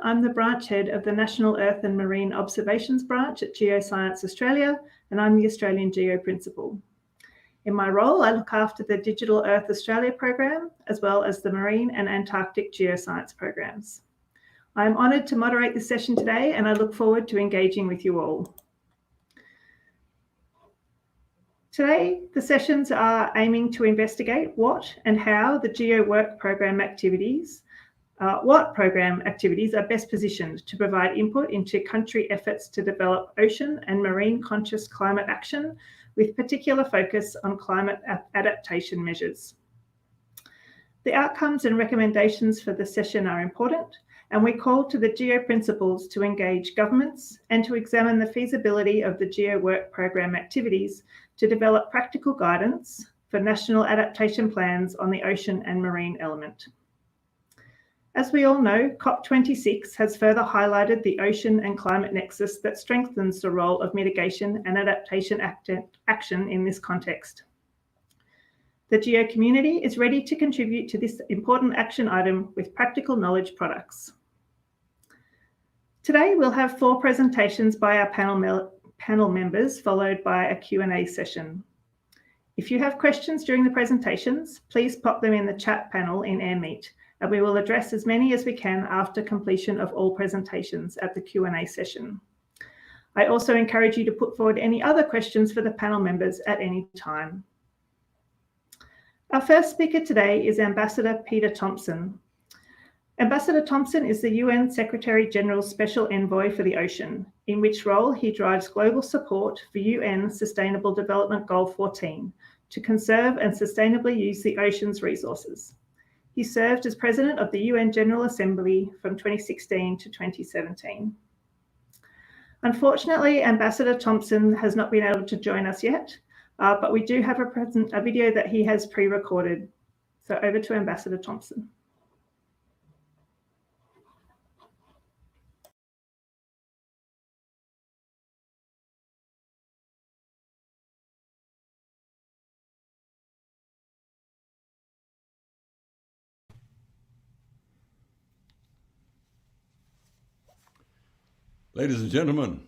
I'm the branch head of the National Earth and Marine Observations branch at Geoscience Australia, and I'm the Australian GEO Principal. In my role, I look after the Digital Earth Australia program, as well as the Marine and Antarctic Geoscience programs. I'm honoured to moderate this session today, and I look forward to engaging with you all. Today, the sessions are aiming to investigate what and how the GEO work program activities are best positioned to provide input into country efforts to develop ocean and marine conscious climate action, with particular focus on climate adaptation measures. The outcomes and recommendations for the session are important, and we call to the GEO principals to engage governments and to examine the feasibility of the GEO work program activities to develop practical guidance for national adaptation plans on the ocean and marine element. As we all know, COP26 has further highlighted the ocean and climate nexus that strengthens the role of mitigation and adaptation action in this context. The GEO community is ready to contribute to this important action item with practical knowledge products. Today, we'll have 4 presentations by our panel members, followed by a Q&A session. If you have questions during the presentations, please pop them in the chat panel in AirMeet, and we will address as many as we can after completion of all presentations at the Q&A session. I also encourage you to put forward any other questions for the panel members at any time. Our first speaker today is Ambassador Peter Thompson. Ambassador Thompson is the UN Secretary General's Special Envoy for the Ocean, in which role he drives global support for UN Sustainable Development Goal 14 to conserve and sustainably use the ocean's resources. He served as President of the UN General Assembly from 2016 to 2017. Unfortunately, Ambassador Thompson has not been able to join us yet, but we do have a video that he has pre-recorded. So over to Ambassador Thompson. Ladies and gentlemen,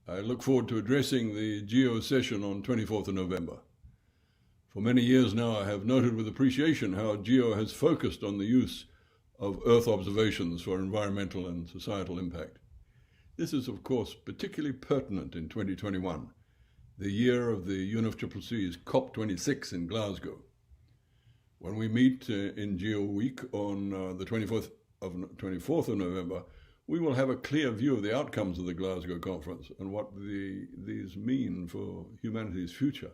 I look forward to addressing the GEO session on 24th of November. For many years now, I have noted with appreciation how GEO has focused on the use of Earth observations for environmental and societal impact. This is, of course, particularly pertinent in 2021, the year of the UNFCCC's COP26 in Glasgow. When we meet in GEO Week on the 24th of November, we will have a clear view of the outcomes of the Glasgow conference and what these mean for humanity's future.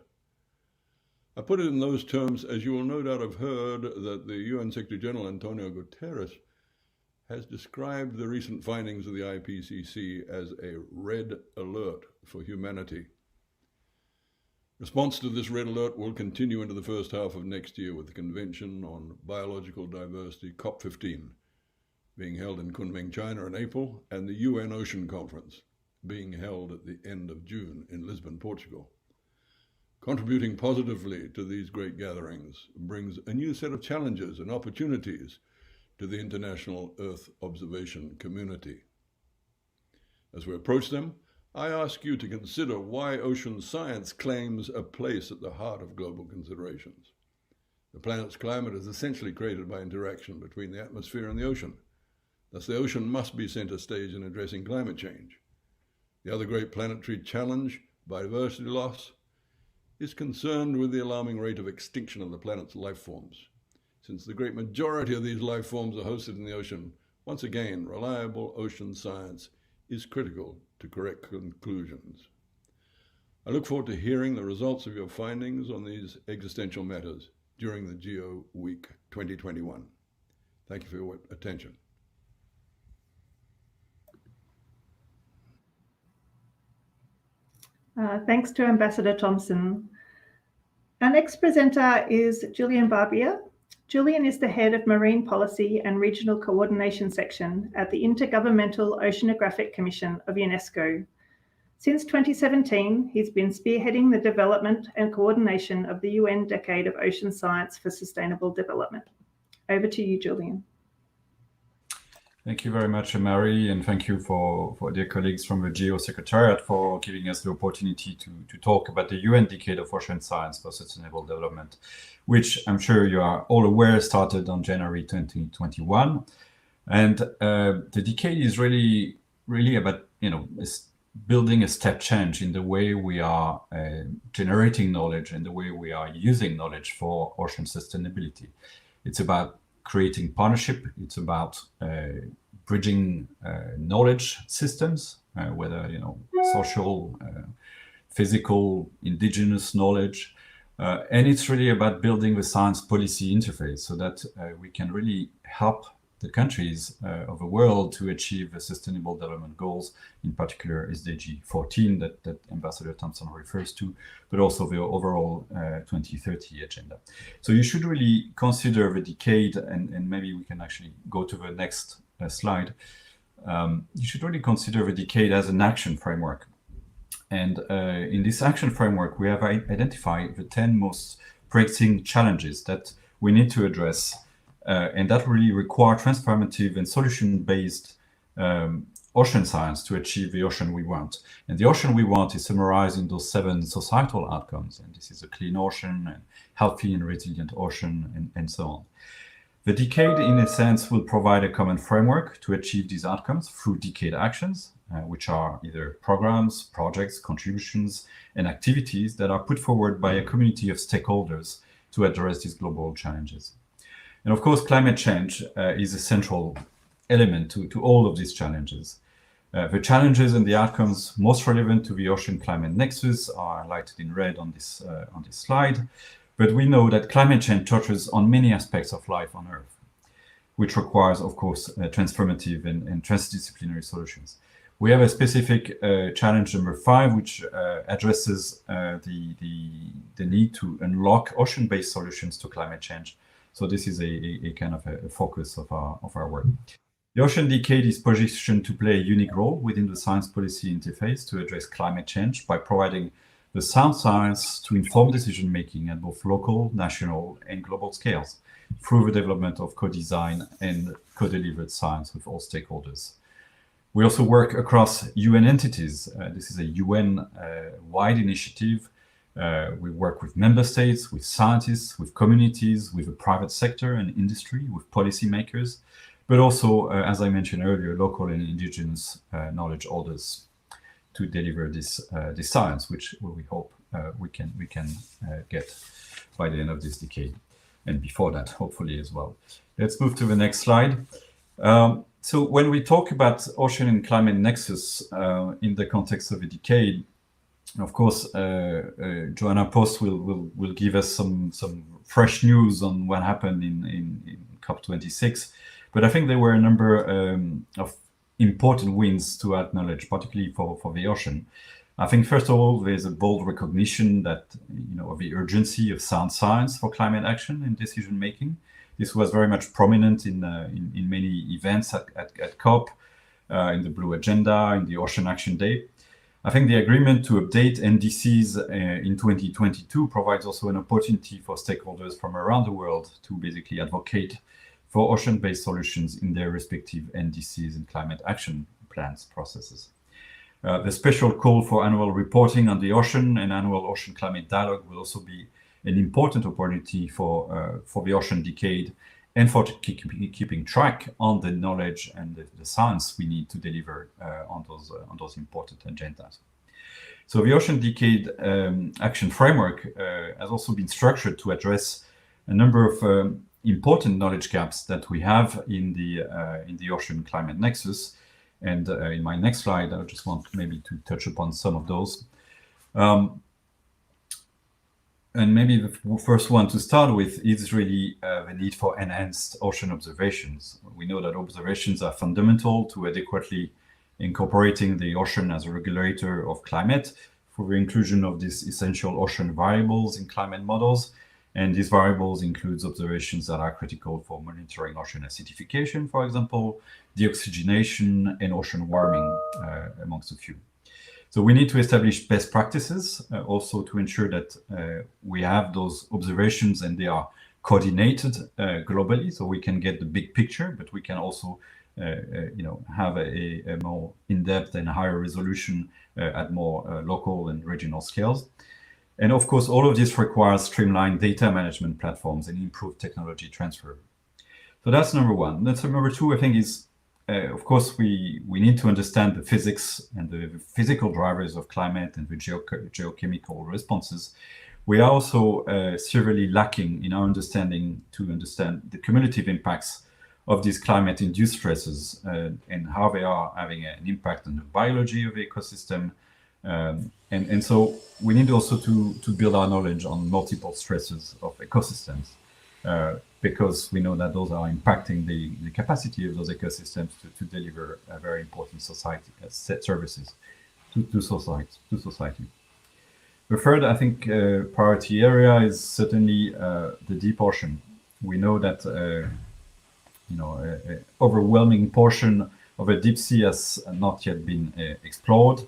I put it in those terms as you will no doubt have heard that the UN Secretary General Antonio Guterres has described the recent findings of the IPCC as a red alert for humanity. Response to this red alert will continue into the first half of next year with the Convention on Biological Diversity, COP15, being held in Kunming, China in April, and the UN Ocean Conference, being held at the end of June in Lisbon, Portugal. Contributing positively to these great gatherings brings a new set of challenges and opportunities to the international Earth observation community. As we approach them, I ask you to consider why ocean science claims a place at the heart of global considerations. The planet's climate is essentially created by interaction between the atmosphere and the ocean. Thus, the ocean must be center stage in addressing climate change. The other great planetary challenge, biodiversity loss, is concerned with the alarming rate of extinction of the planet's life forms. Since the great majority of these life forms are hosted in the ocean, once again, reliable ocean science is critical to correct conclusions. I look forward to hearing the results of your findings on these existential matters during the GEO Week 2021. Thank you for your attention. Thanks to Ambassador Thompson. Our next presenter is Julian Barbier. Julian is the head of Marine Policy and Regional Coordination Section at the Intergovernmental Oceanographic Commission of UNESCO. Since 2017, he's been spearheading the development and coordination of the UN Decade of Ocean Science for Sustainable Development. Over to you, Julian. Thank you very much, Mary, and thank you for dear colleagues from the GEO Secretariat for giving us the opportunity to talk about the UN Decade of Ocean Science for Sustainable Development, which I'm sure you are all aware started on January 2021. And the decade is really about, building a step change in the way we are generating knowledge and the way we are using knowledge for ocean sustainability. It's about creating partnership. It's about bridging knowledge systems, whether social, physical, indigenous knowledge, and it's really about building the science policy interface so that we can really help the countries of the world to achieve the Sustainable Development Goals, in particular SDG 14 that Ambassador Thompson refers to, but also the overall 2030 agenda. So you should really consider the decade, and maybe we can actually go to the next slide. You should really consider the decade as an action framework. And in this action framework, we have identified the 10 most pressing challenges that we need to address, and that really require transformative and solution-based ocean science to achieve the ocean we want. And the ocean we want is summarized in those 7 societal outcomes. And this is a clean ocean, and healthy and resilient ocean, and so on. The decade, in a sense, will provide a common framework to achieve these outcomes through decade actions, which are either programs, projects, contributions, and activities that are put forward by a community of stakeholders to address these global challenges. And of course, climate change is a central element to all of these challenges. The challenges and the outcomes most relevant to the Ocean Climate Nexus are highlighted in red on this slide. But we know that climate change touches on many aspects of life on Earth, which requires, of course, transformative and transdisciplinary solutions. We have a specific challenge number 5, which addresses the need to unlock ocean-based solutions to climate change. So this is a kind of a focus of our work. The Ocean Decade is positioned to play a unique role within the science policy interface to address climate change by providing the sound science to inform decision-making at both local, national, and global scales through the development of co-design and co-delivered science with all stakeholders. We also work across UN entities. This is a UN-wide initiative. We work with member states, with scientists, with communities, with the private sector and industry, with policymakers, but also, as I mentioned earlier, local and indigenous knowledge holders to deliver this science, which we hope we can get by the end of this decade, and before that, hopefully as well. Let's move to the next slide. So when we talk about Ocean and Climate Nexus in the context of a decade, of course, Joanna Post will give us some fresh news on what happened in COP26. But I think there were a number of important wins to acknowledge, particularly for the ocean. I think, first of all, there's a bold recognition that, of the urgency of sound science for climate action and decision making. This was very much prominent in many events at COP, in the Blue Agenda, in the Ocean Action Day. I think the agreement to update NDCs in 2022 provides also an opportunity for stakeholders from around the world to basically advocate for ocean-based solutions in their respective NDCs and climate action plans processes. The special call for annual reporting on the ocean and annual ocean climate dialogue will also be an important opportunity for the Ocean Decade and for keeping track on the knowledge and the science we need to deliver on those important agendas. So the Ocean Decade action framework has also been structured to address a number of important knowledge gaps that we have in the Ocean Climate Nexus. And in my next slide, I just want maybe to touch upon some of those. And maybe the first one to start with is really the need for enhanced ocean observations. We know that observations are fundamental to adequately incorporating the ocean as a regulator of climate for the inclusion of these essential ocean variables in climate models. And these variables include observations that are critical for monitoring ocean acidification, for example, deoxygenation and ocean warming, amongst a few. So we need to establish best practices also to ensure that we have those observations and they are coordinated globally, so we can get the big picture, but we can also have a more in-depth and higher resolution at more local and regional scales. And of course, all of this requires streamlined data management platforms and improved technology transfer. So that's number one. That's number two, I think, is, of course, we need to understand the physics and the physical drivers of climate and the geochemical responses. We are also severely lacking in our understanding to understand the cumulative impacts of these climate-induced stresses and how they are having an impact on the biology of the ecosystem. And so we need also to build our knowledge on multiple stresses of ecosystems, because we know that those are impacting the capacity of those ecosystems to deliver a very important society services to society. The third, I think, priority area is certainly the deep ocean. We know that an overwhelming portion of the deep sea has not yet been explored.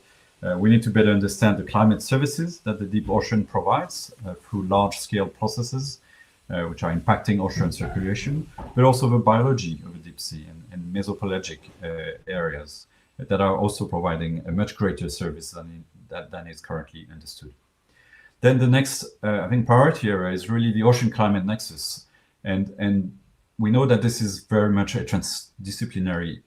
We need to better understand the climate services that the deep ocean provides through large-scale processes, which are impacting ocean circulation, but also the biology of the deep sea and mesopelagic areas that are also providing a much greater service than is currently understood. Then the next, I think, priority area is really the ocean climate nexus. And we know that this is very much a transdisciplinary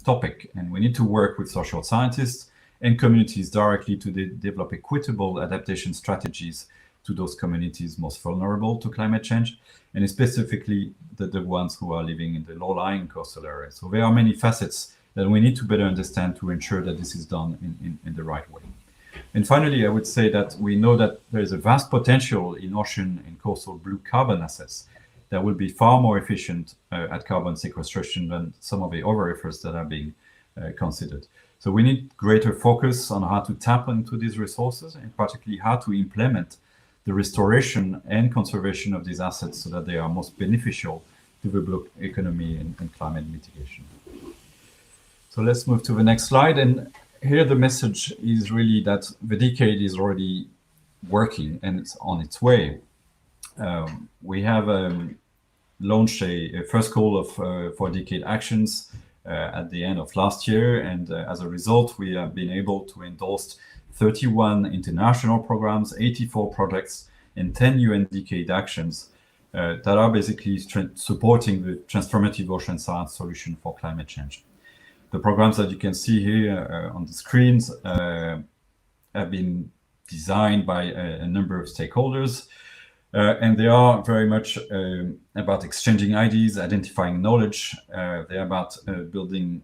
topic, and we need to work with social scientists and communities directly to develop equitable adaptation strategies to those communities most vulnerable to climate change, and specifically the ones who are living in the low-lying coastal areas. So there are many facets that we need to better understand to ensure that this is done in the right way. And finally, I would say that we know that there is a vast potential in ocean and coastal blue carbon assets that will be far more efficient at carbon sequestration than some of the other efforts that are being considered. So we need greater focus on how to tap into these resources, and particularly how to implement the restoration and conservation of these assets so that they are most beneficial to the blue economy and climate mitigation. So let's move to the next slide. And here the message is really that the decade is already working and it's on its way. We have launched a first call for decade actions at the end of last year, and as a result, we have been able to endorse 31 international programs, 84 projects, and 10 UN decade actions that are basically supporting the transformative ocean science solution for climate change. The programs that you can see here on the screens have been designed by a number of stakeholders, and they are very much about exchanging ideas, identifying knowledge. They're about building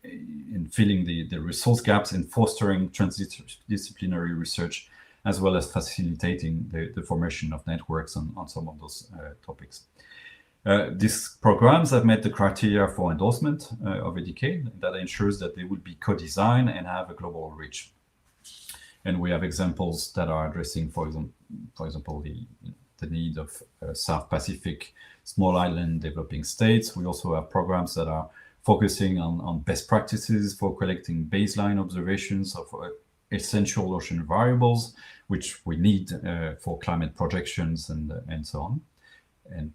and filling the resource gaps and fostering transdisciplinary research, as well as facilitating the formation of networks on some of those topics. These programs have met the criteria for endorsement of a decade that ensures that they would be co-designed and have a global reach. And we have examples that are addressing, for example, the need of South Pacific small island developing states. We also have programs that are focusing on best practices for collecting baseline observations of essential ocean variables, which we need for climate projections and so on. And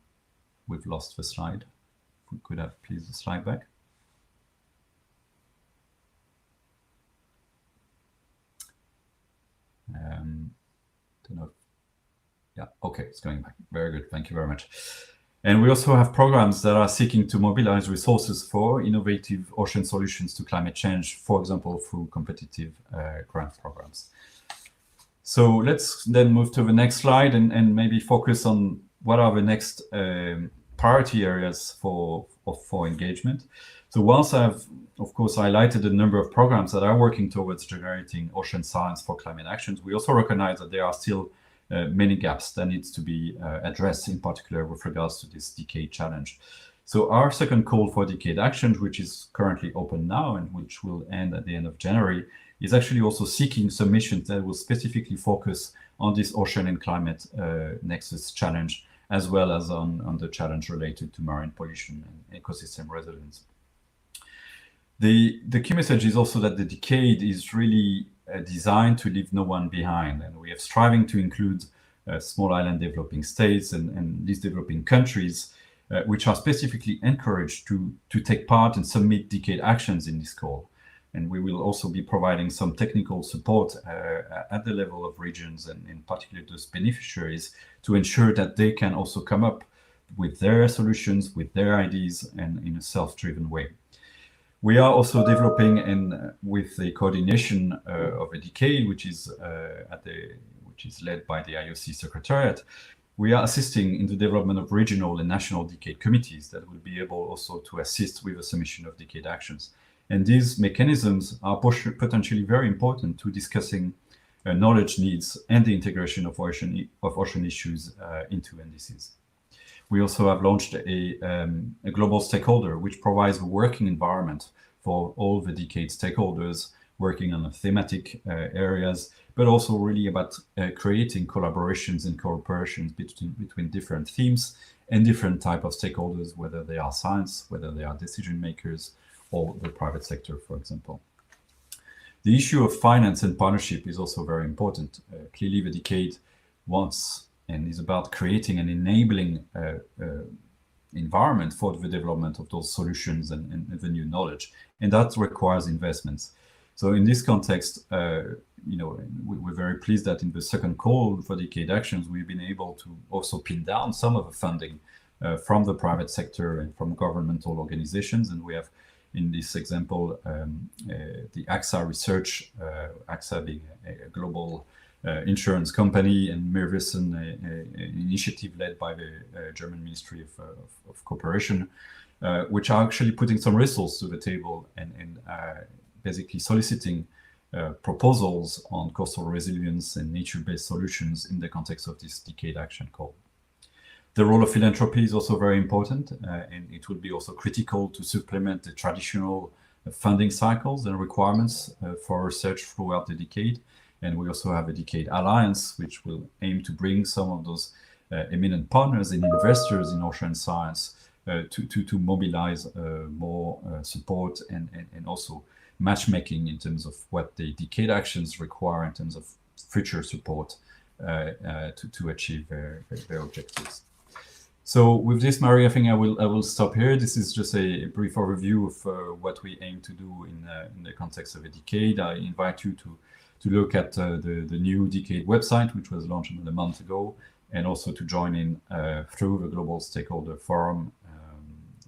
we've lost the slide. If we could have please the slide back. Don't know. Yeah, okay, it's going back. Very good, thank you very much. And we also have programs that are seeking to mobilize resources for innovative ocean solutions to climate change, for example, through competitive grant programs. So let's then move to the next slide and maybe focus on what are the next priority areas for engagement. So whilst I've, of course, highlighted a number of programs that are working towards generating ocean science for climate actions, we also recognize that there are still many gaps that needs to be addressed, in particular with regards to this decade challenge. So our second call for decade actions, which is currently open now and which will end at the end of January, is actually also seeking submissions that will specifically focus on this ocean and climate nexus challenge, as well as on the challenge related to marine pollution and ecosystem resilience. The key message is also that the decade is really designed to leave no one behind, and we are striving to include small island developing states and these developing countries which are specifically encouraged to take part and submit decade actions in this call. And we will also be providing some technical support at the level of regions and in particular those beneficiaries to ensure that they can also come up with their solutions, with their ideas, and in a self-driven way. We are also developing, and with the coordination of a decade, which is led by the IOC Secretariat, we are assisting in the development of regional and national decade committees that will be able also to assist with the submission of decade actions. And these mechanisms are potentially very important to discussing knowledge needs and the integration of ocean issues into NDCs. We also have launched a global stakeholder, which provides a working environment for all the decade stakeholders working on the thematic areas, but also really about creating collaborations and cooperations between different themes and different type of stakeholders, whether they are science, whether they are decision makers, or the private sector, for example. The issue of finance and partnership is also very important. Clearly, the decade wants and is about creating an enabling environment for the development of those solutions and the new knowledge, and that requires investments. So in this context, we're very pleased that in the second call for decade actions, we've been able to also pin down some of the funding from the private sector and from governmental organizations, and we have in this example, the AXA research, AXA being a global insurance company, and Mirvissen, an initiative led by the German Ministry of Cooperation, which are actually putting some resources to the table and basically soliciting proposals on coastal resilience and nature-based solutions in the context of this decade action call. The role of philanthropy is also very important, and it will be also critical to supplement the traditional funding cycles and requirements for research throughout the decade. And we also have a Decade Alliance, which will aim to bring some of those eminent partners and investors in ocean science to mobilize more support and also matchmaking in terms of what the decade actions require in terms of future support to achieve their objectives. So with this, Marie, I think I will stop here. This is just a brief overview of what we aim to do in the context of a decade. I invite you to look at the new decade website, which was launched a month ago, and also to join in through the Global Stakeholder Forum,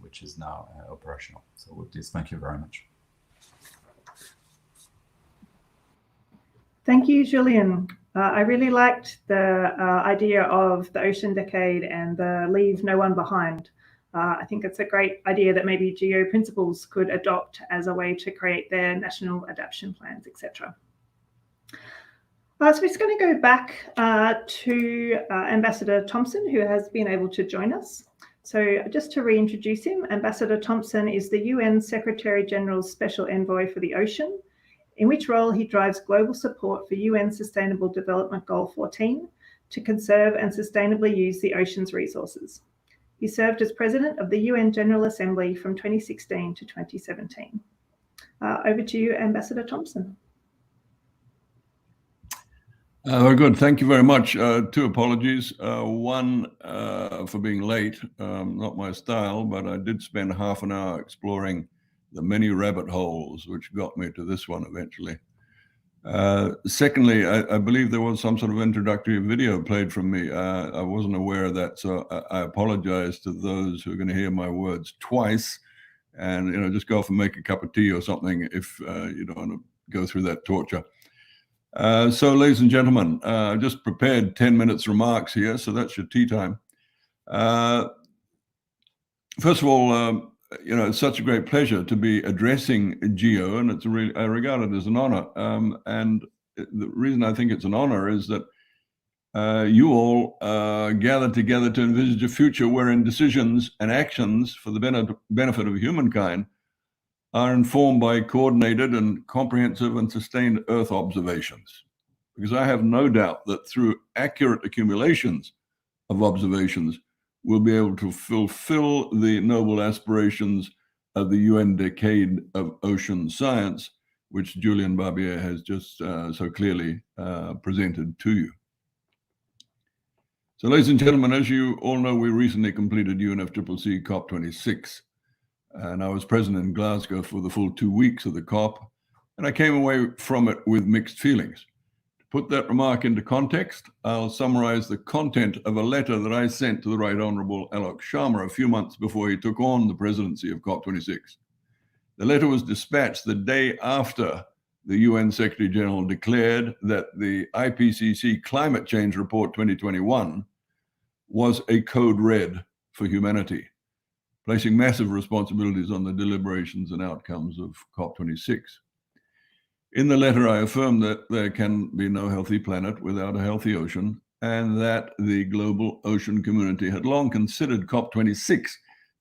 which is now operational. So with this, thank you very much. Thank you, Julien. I really liked the idea of the Ocean Decade and the Leave No One Behind. I think it's a great idea that maybe GEO principals could adopt as a way to create their national adaptation plans, etc. So we're just going to go back to Ambassador Thompson, who has been able to join us. So just to reintroduce him, Ambassador Thompson is the UN Secretary General's Special Envoy for the Ocean, in which role he drives global support for UN Sustainable Development Goal 14 to conserve and sustainably use the ocean's resources. He served as President of the UN General Assembly from 2016 to 2017. Over to you, Ambassador Thompson. Very good. Thank you very much. Two apologies. One for being late, not my style, but I did spend half an hour exploring the many rabbit holes which got me to this one eventually. Secondly, I believe there was some sort of introductory video played from me. I wasn't aware of that, so I apologize to those who are going to hear my words twice, and just go off and make a cup of tea or something if you don't want to go through that torture. So, ladies and gentlemen, I just prepared 10 minutes remarks here, so that's your tea time. First of all, it's such a great pleasure to be addressing GEO, and I regard it as an honor. And the reason I think it's an honor is that you all gathered together to envisage a future wherein decisions and actions for the benefit of humankind are informed by coordinated and comprehensive and sustained Earth observations. Because I have no doubt that through accurate accumulations of observations, we'll be able to fulfill the noble aspirations of the UN Decade of Ocean Science, which Julien Barbier has just so clearly presented to you. So, ladies and gentlemen, as you all know, we recently completed UNFCCC COP26, and I was present in Glasgow for the full 2 weeks of the COP, and I came away from it with mixed feelings. To put that remark into context, I'll summarize the content of a letter that I sent to the Right Honourable Alok Sharma a few months before he took on the presidency of COP26. The letter was dispatched the day after the UN Secretary General declared that the IPCC Climate Change Report 2021 was a code red for humanity, placing massive responsibilities on the deliberations and outcomes of COP26. In the letter, I affirmed that there can be no healthy planet without a healthy ocean, and that the global ocean community had long considered COP26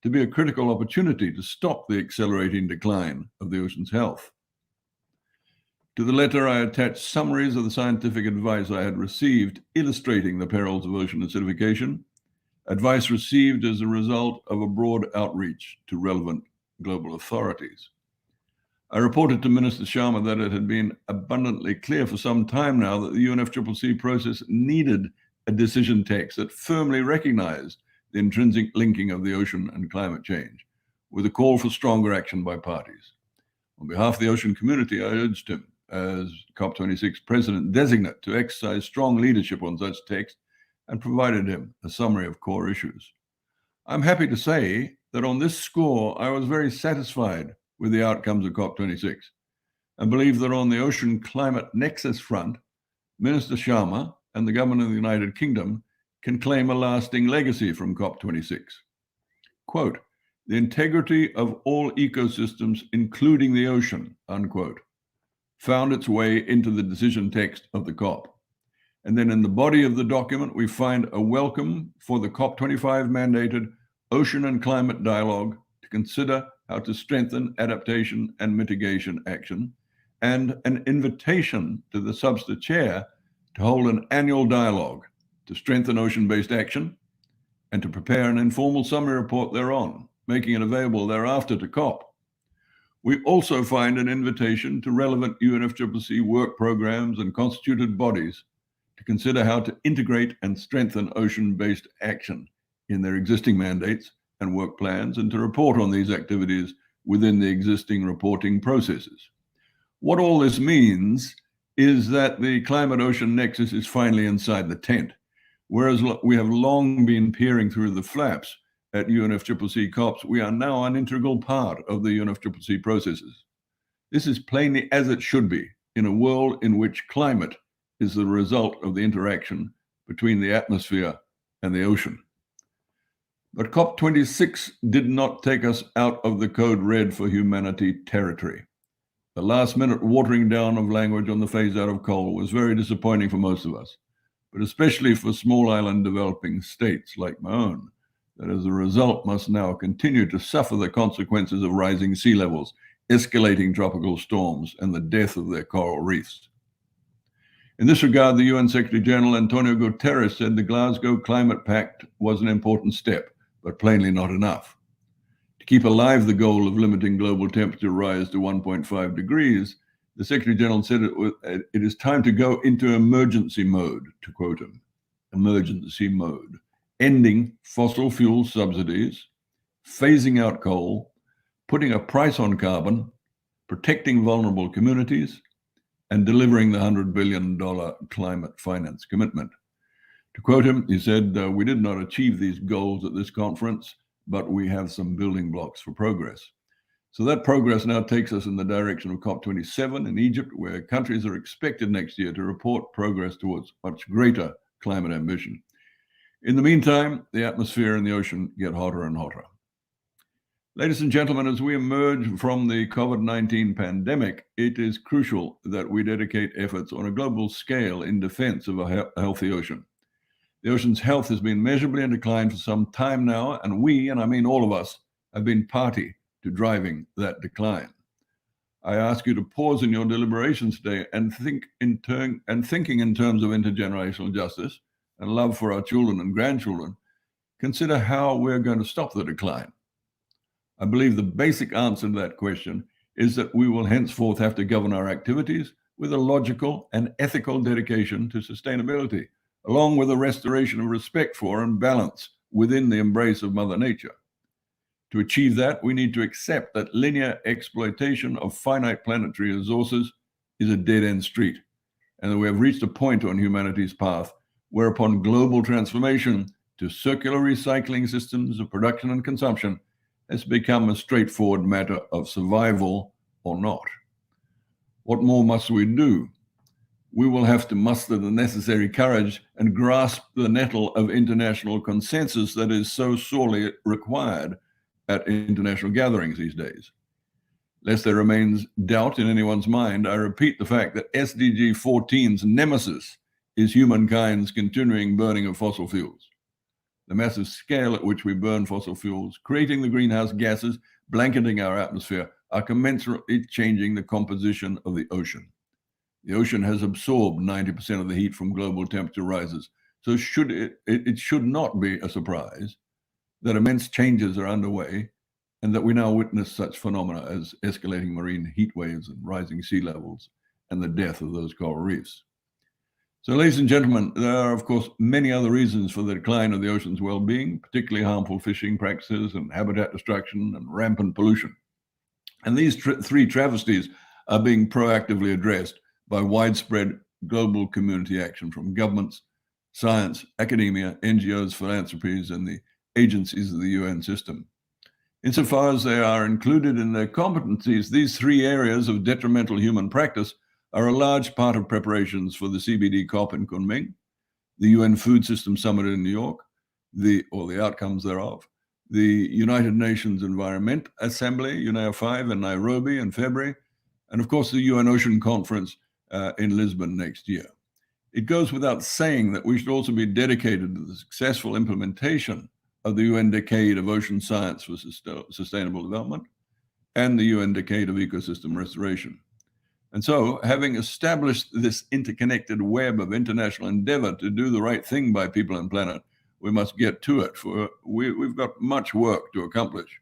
to be a critical opportunity to stop the accelerating decline of the ocean's health. To the letter, I attached summaries of the scientific advice I had received, illustrating the perils of ocean acidification, advice received as a result of a broad outreach to relevant global authorities. I reported to Minister Sharma that it had been abundantly clear for some time now that the UNFCCC process needed a decision text that firmly recognized the intrinsic linking of the ocean and climate change, with a call for stronger action by parties. On behalf of the ocean community, I urged him, as COP26 President-designate, to exercise strong leadership on such text and provided him a summary of core issues. I'm happy to say that on this score, I was very satisfied with the outcomes of COP26 and believe that on the ocean climate nexus front, Minister Sharma and the government of the United Kingdom can claim a lasting legacy from COP26. Quote, "The integrity of all ecosystems, including the ocean," unquote, found its way into the decision text of the COP. And then in the body of the document, we find a welcome for the COP25 mandated ocean and climate dialogue to consider how to strengthen adaptation and mitigation action, and an invitation to the SBSTA chair to hold an annual dialogue to strengthen ocean-based action and to prepare an informal summary report thereon, making it available thereafter to COP. We also find an invitation to relevant UNFCCC work programs and constituted bodies to consider how to integrate and strengthen ocean-based action in their existing mandates and work plans, and to report on these activities within the existing reporting processes. What all this means is that the climate-ocean nexus is finally inside the tent, whereas we have long been peering through the flaps at UNFCCC COPs, we are now an integral part of the UNFCCC processes. This is plainly as it should be in a world in which climate is the result of the interaction between the atmosphere and the ocean. But COP26 did not take us out of the code red for humanity territory. The last-minute watering down of language on the phase-out of coal was very disappointing for most of us, but especially for small island developing states like my own, that as a result must now continue to suffer the consequences of rising sea levels, escalating tropical storms, and the death of their coral reefs. In this regard, the UN Secretary General Antonio Guterres said the Glasgow Climate Pact was an important step, but plainly not enough. To keep alive the goal of limiting global temperature rise to 1.5 degrees, the Secretary General said it is time to go into emergency mode, to quote him, emergency mode, ending fossil fuel subsidies, phasing out coal, putting a price on carbon, protecting vulnerable communities, and delivering the $100 billion climate finance commitment. To quote him, he said, "We did not achieve these goals at this conference, but we have some building blocks for progress." So that progress now takes us in the direction of COP27 in Egypt, where countries are expected next year to report progress towards much greater climate ambition. In the meantime, the atmosphere and the ocean get hotter and hotter. Ladies and gentlemen, as we emerge from the COVID-19 pandemic, it is crucial that we dedicate efforts on a global scale in defense of a healthy ocean. The ocean's health has been measurably in decline for some time now, and we, and I mean all of us, have been party to driving that decline. I ask you to pause in your deliberations today and thinking in terms of intergenerational justice and love for our children and grandchildren, consider how we're going to stop the decline. I believe the basic answer to that question is that we will henceforth have to govern our activities with a logical and ethical dedication to sustainability, along with the restoration of respect for and balance within the embrace of Mother Nature. To achieve that, we need to accept that linear exploitation of finite planetary resources is a dead-end street, and that we have reached a point on humanity's path whereupon global transformation to circular recycling systems of production and consumption has become a straightforward matter of survival or not. What more must we do? We will have to muster the necessary courage and grasp the nettle of international consensus that is so sorely required at international gatherings these days. Lest there remains doubt in anyone's mind, I repeat the fact that SDG 14's nemesis is humankind's continuing burning of fossil fuels. The massive scale at which we burn fossil fuels, creating the greenhouse gases, blanketing our atmosphere, are commensurately changing the composition of the ocean. The ocean has absorbed 90% of the heat from global temperature rises, so it should not be a surprise that immense changes are underway and that we now witness such phenomena as escalating marine heat waves and rising sea levels and the death of those coral reefs. So, ladies and gentlemen, there are, of course, many other reasons for the decline of the ocean's well-being, particularly harmful fishing practices and habitat destruction and rampant pollution. And these three travesties are being proactively addressed by widespread global community action from governments, science, academia, NGOs, philanthropies, and the agencies of the UN system. Insofar as they are included in their competencies, these three areas of detrimental human practice are a large part of preparations for the CBD COP in Kunming, the UN Food System Summit in New York, the outcomes thereof, the United Nations Environment Assembly, UNEA 5 in Nairobi in February, and of course the UN Ocean Conference in Lisbon next year. It goes without saying that we should also be dedicated to the successful implementation of the UN Decade of Ocean Science for Sustainable Development and the UN Decade of Ecosystem Restoration. And so, having established this interconnected web of international endeavor to do the right thing by people and planet, we must get to it, for we've got much work to accomplish.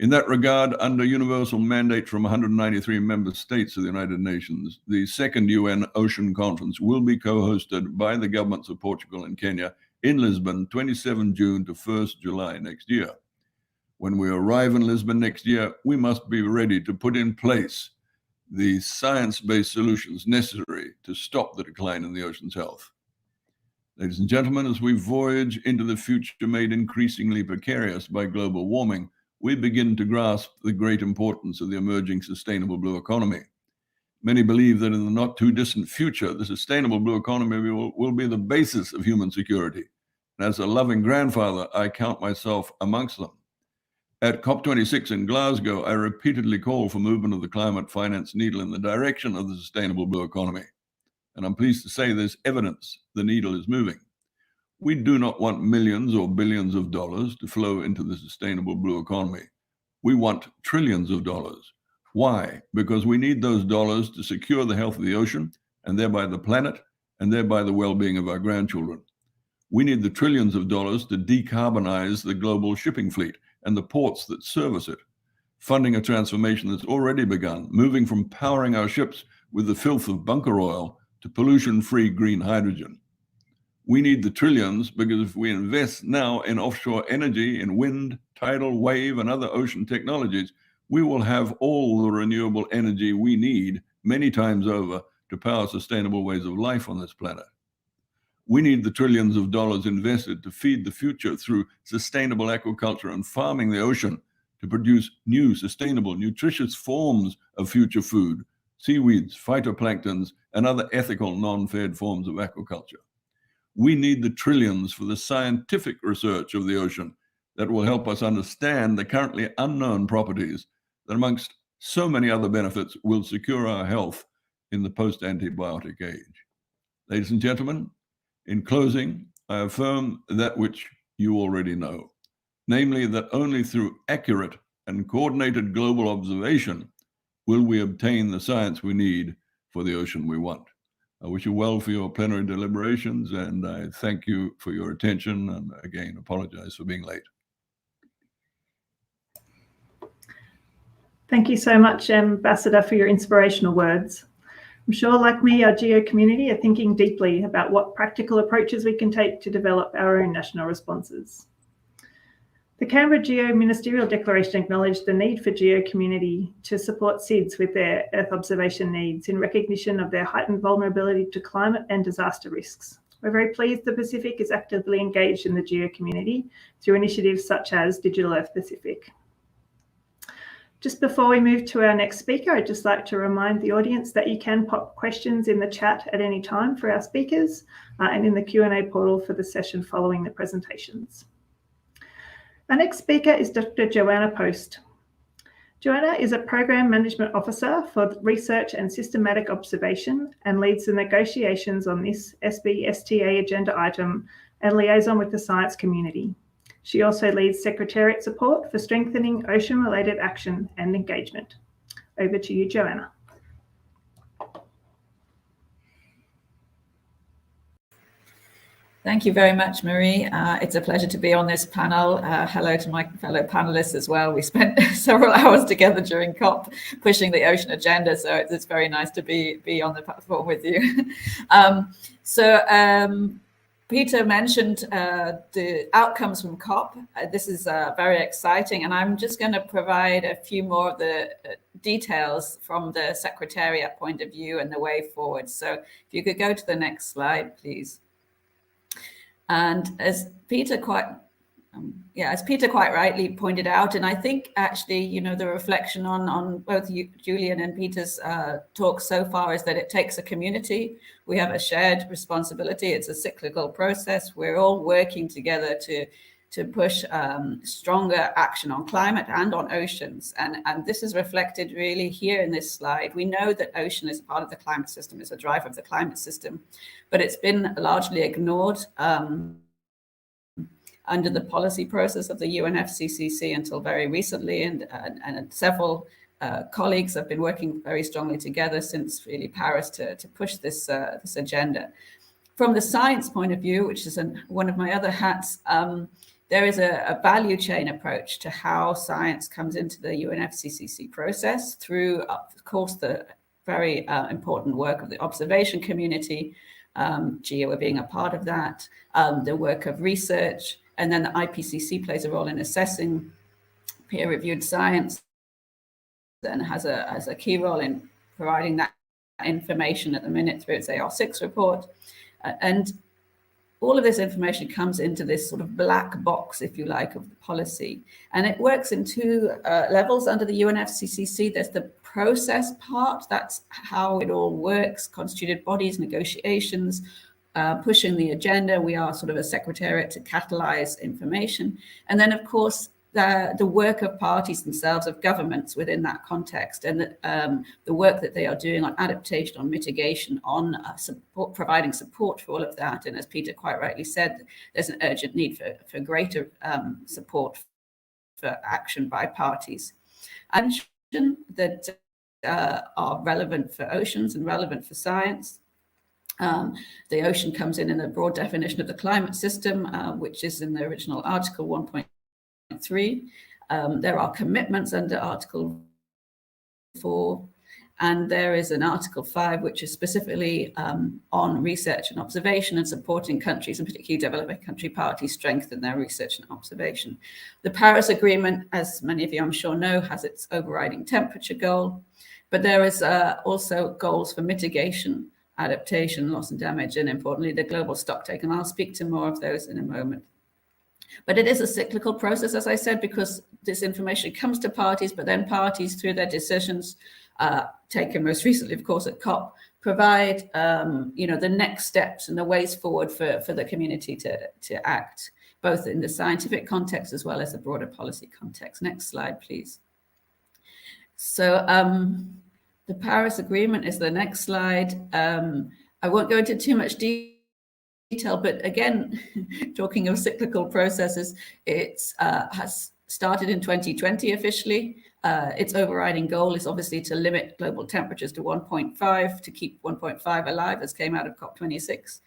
In that regard, under universal mandate from 193 member states of the United Nations, the second UN Ocean Conference will be co-hosted by the governments of Portugal and Kenya in Lisbon, 27 June to 1st July next year. When we arrive in Lisbon next year, we must be ready to put in place the science-based solutions necessary to stop the decline in the ocean's health. Ladies and gentlemen, as we voyage into the future made increasingly precarious by global warming, we begin to grasp the great importance of the emerging sustainable blue economy. Many believe that in the not too distant future, the sustainable blue economy will be the basis of human security. And as a loving grandfather, I count myself amongst them. At COP26 in Glasgow, I repeatedly called for movement of the climate finance needle in the direction of the sustainable blue economy. And I'm pleased to say there's evidence the needle is moving. We do not want millions or billions of dollars to flow into the sustainable blue economy. We want trillions of dollars. Why? Because we need those dollars to secure the health of the ocean and thereby the planet and thereby the well-being of our grandchildren. We need the trillions of dollars to decarbonize the global shipping fleet and the ports that service it, funding a transformation that's already begun, moving from powering our ships with the filth of bunker oil to pollution-free green hydrogen. We need the trillions because if we invest now in offshore energy, in wind, tidal, wave, and other ocean technologies, we will have all the renewable energy we need many times over to power sustainable ways of life on this planet. We need the trillions of dollars invested to feed the future through sustainable aquaculture and farming the ocean to produce new, sustainable, nutritious forms of future food, seaweeds, phytoplanktons, and other ethical non-fed forms of aquaculture. We need the trillions for the scientific research of the ocean that will help us understand the currently unknown properties that, amongst so many other benefits, will secure our health in the post-antibiotic age. Ladies and gentlemen, in closing, I affirm that which you already know, namely that only through accurate and coordinated global observation will we obtain the science we need for the ocean we want. I wish you well for your plenary deliberations, and I thank you for your attention, and again, apologize for being late. Thank you so much, Ambassador, for your inspirational words. I'm sure, like me, our GEO community are thinking deeply about what practical approaches we can take to develop our own national responses. The Canberra GEO Ministerial Declaration acknowledged the need for GEO community to support SIDS with their Earth observation needs in recognition of their heightened vulnerability to climate and disaster risks. We're very pleased the Pacific is actively engaged in the GEO community through initiatives such as Digital Earth Pacific. Just before we move to our next speaker, I'd just like to remind the audience that you can pop questions in the chat at any time for our speakers and in the Q&A portal for the session following the presentations. Our next speaker is Dr. Joanna Post. Joanna is a Program Management Officer for Research and Systematic Observation and leads the negotiations on this SBSTA agenda item and liaison with the science community. She also leads Secretariat support for strengthening ocean-related action and engagement. Over to you, Joanna. Thank you very much, Marie. It's a pleasure to be on this panel. Hello to my fellow panelists as well. We spent several hours together during COP pushing the ocean agenda, so it's very nice to be on the platform with you. Peter mentioned the outcomes from COP. This is very exciting, and I'm just going to provide a few more of the details from the Secretariat point of view and the way forward. So if you could go to the next slide, please. And as Peter quite rightly pointed out, and I think actually, the reflection on both Julian and Peter's talk so far is that it takes a community. We have a shared responsibility. It's a cyclical process. We're all working together to push stronger action on climate and on oceans. And this is reflected really here in this slide. We know that ocean is part of the climate system, is a driver of the climate system, but it's been largely ignored under the policy process of the UNFCCC until very recently, and several colleagues have been working very strongly together since really Paris to push this agenda. From the science point of view, which is one of my other hats, there is a value chain approach to how science comes into the UNFCCC process through, of course, the very important work of the observation community, GEO being a part of that, the work of research, and then the IPCC plays a role in assessing peer-reviewed science and has a key role in providing that information at the minute through its AR6 report. And all of this information comes into this sort of black box, if you like, of the policy. And it works in two levels under the UNFCCC. There's the process part. That's how it all works, constituted bodies, negotiations, pushing the agenda. We are sort of a secretariat to catalyze information. And then, of course, the work of parties themselves, of governments within that context, and the work that they are doing on adaptation, on mitigation, on providing support for all of that. And as Peter quite rightly said, there's an urgent need for greater support for action by parties. And that are relevant for oceans and relevant for science. The ocean comes in the broad definition of the climate system, which is in the original Article 1.3. There are commitments under Article 4, and there is an Article 5, which is specifically on research and observation and supporting countries, and particularly developing country parties, strengthen their research and observation. The Paris Agreement, as many of you I'm sure know, has its overriding temperature goal, but there is also goals for mitigation, adaptation, loss and damage, and importantly, the Global Stocktake, and I'll speak to more of those in a moment. But it is a cyclical process, as I said, because this information comes to parties, but then parties, through their decisions taken most recently, of course, at COP, provide the next steps and the ways forward for the community to act, both in the scientific context as well as the broader policy context. Next slide, please. So the Paris Agreement is the next slide. I won't go into too much detail, but again, talking of cyclical processes, it has started in 2020 officially. Its overriding goal is obviously to limit global temperatures to 1.5, to keep 1.5 alive, as came out of COP26,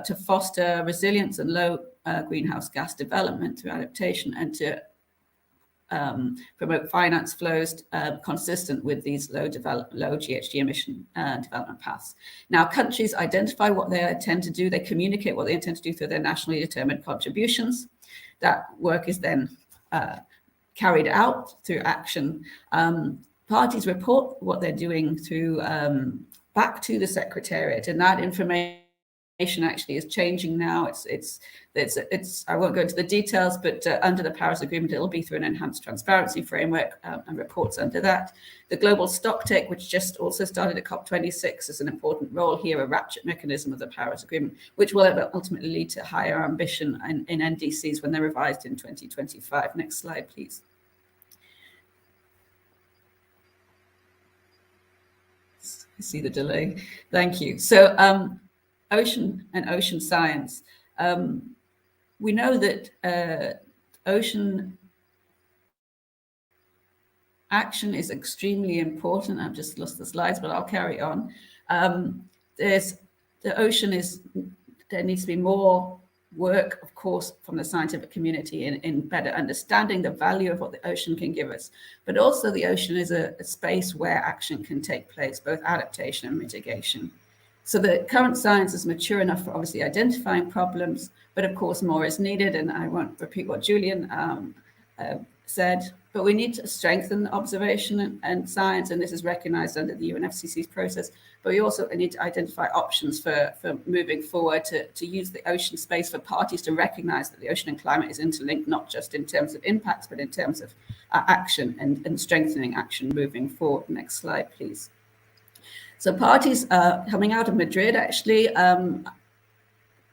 to foster resilience and low greenhouse gas development through adaptation, and to promote finance flows consistent with these low GHG emission development paths. Now, countries identify what they intend to do. They communicate what they intend to do through their nationally determined contributions. That work is then carried out through action. Parties report what they're doing through back to the Secretariat, and that information actually is changing now. It's I won't go into the details, but under the Paris Agreement, it'll be through an enhanced transparency framework and reports under that. The Global Stocktake, which just also started at COP26, is an important role here, a ratchet mechanism of the Paris Agreement, which will ultimately lead to higher ambition in NDCs when they're revised in 2025. Next slide, please. I see the delay. Thank you. So ocean and ocean science. We know that ocean action is extremely important. I've just lost the slides, but I'll carry on. The ocean there needs to be more work, of course, from the scientific community in better understanding the value of what the ocean can give us. But also the ocean is a space where action can take place, both adaptation and mitigation. So the current science is mature enough for obviously identifying problems, but of course more is needed. And I won't repeat what Julian said, but we need to strengthen observation and science, and this is recognized under the UNFCCC's process. But we also need to identify options for moving forward to use the ocean space for parties to recognize that the ocean and climate is interlinked, not just in terms of impacts, but in terms of action and strengthening action moving forward. Next slide, please. So parties coming out of Madrid, actually,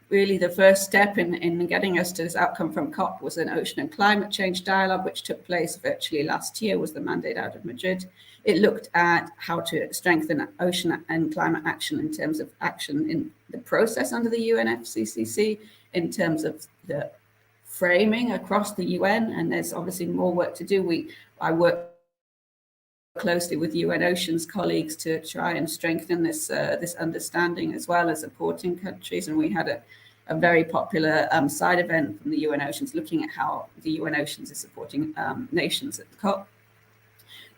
really the first step in getting us to this outcome from COP was an ocean and climate change dialogue, which took place virtually last year, was the mandate out of Madrid. It looked at how to strengthen ocean and climate action in terms of action in the process under the UNFCCC, in terms of the framing across the UN, and there's obviously more work to do. I work closely with UN Oceans colleagues to try and strengthen this understanding, as well as supporting countries. And we had a very popular side event from the UN Oceans looking at how the UN Oceans is supporting nations at the COP.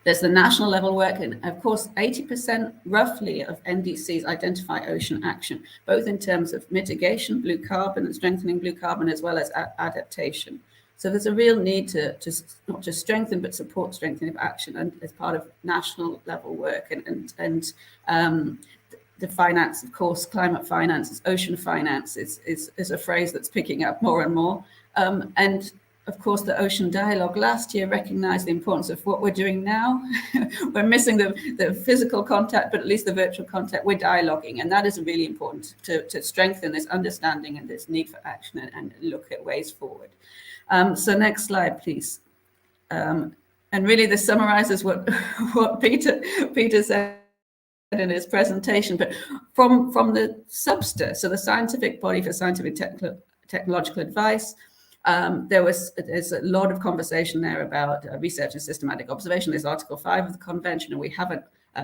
There's the national level work, and of course 80% roughly of NDCs identify ocean action, both in terms of mitigation, blue carbon, and strengthening blue carbon, as well as adaptation. So there's a real need to not just strengthen, but support strengthening of action, and as part of national level work. And the finance, of course, climate finance, ocean finance is a phrase that's picking up more and more. And of course, the Ocean Dialogue last year recognized the importance of what we're doing now. We're missing the physical contact, but at least the virtual contact, we're dialoguing. And that is really important to strengthen this understanding and this need for action and look at ways forward. So next slide, please. And really this summarizes what Peter said in his presentation, but from the SBSTA, so the Scientific Body for Scientific Technological Advice, there's a lot of conversation there about research and systematic observation. There's Article 5 of the Convention, and we have an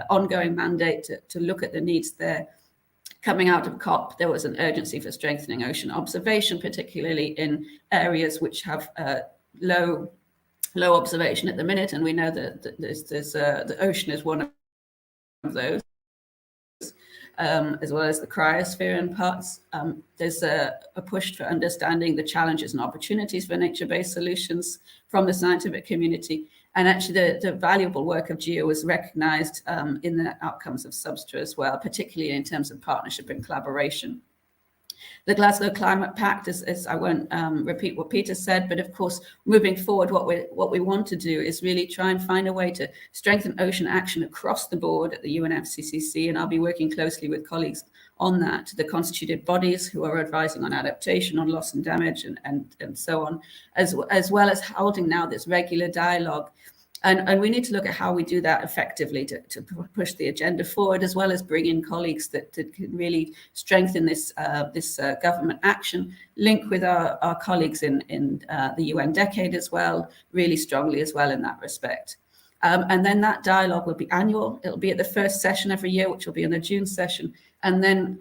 ongoing mandate to look at the needs there. Coming out of COP, there was an urgency for strengthening ocean observation, particularly in areas which have low observation at the minute, and we know that the ocean is one of those. As well as the cryosphere in parts. There's a push for understanding the challenges and opportunities for nature-based solutions from the scientific community. And actually the valuable work of GEO was recognized in the outcomes of SBSTA as well, particularly in terms of partnership and collaboration. The Glasgow Climate Pact is I won't repeat what Peter said, but of course, moving forward, what we want to do is really try and find a way to strengthen ocean action across the board at the UNFCCC, and I'll be working closely with colleagues on that, the constituted bodies who are advising on adaptation, on loss and damage, and so on, as well as holding now this regular dialogue. And we need to look at how we do that effectively to push the agenda forward, as well as bring in colleagues that can really strengthen this government action, link with our colleagues in the UN Decade as well, really strongly as well in that respect. And then that dialogue will be annual. It'll be at the first session every year, which will be in the June session. And then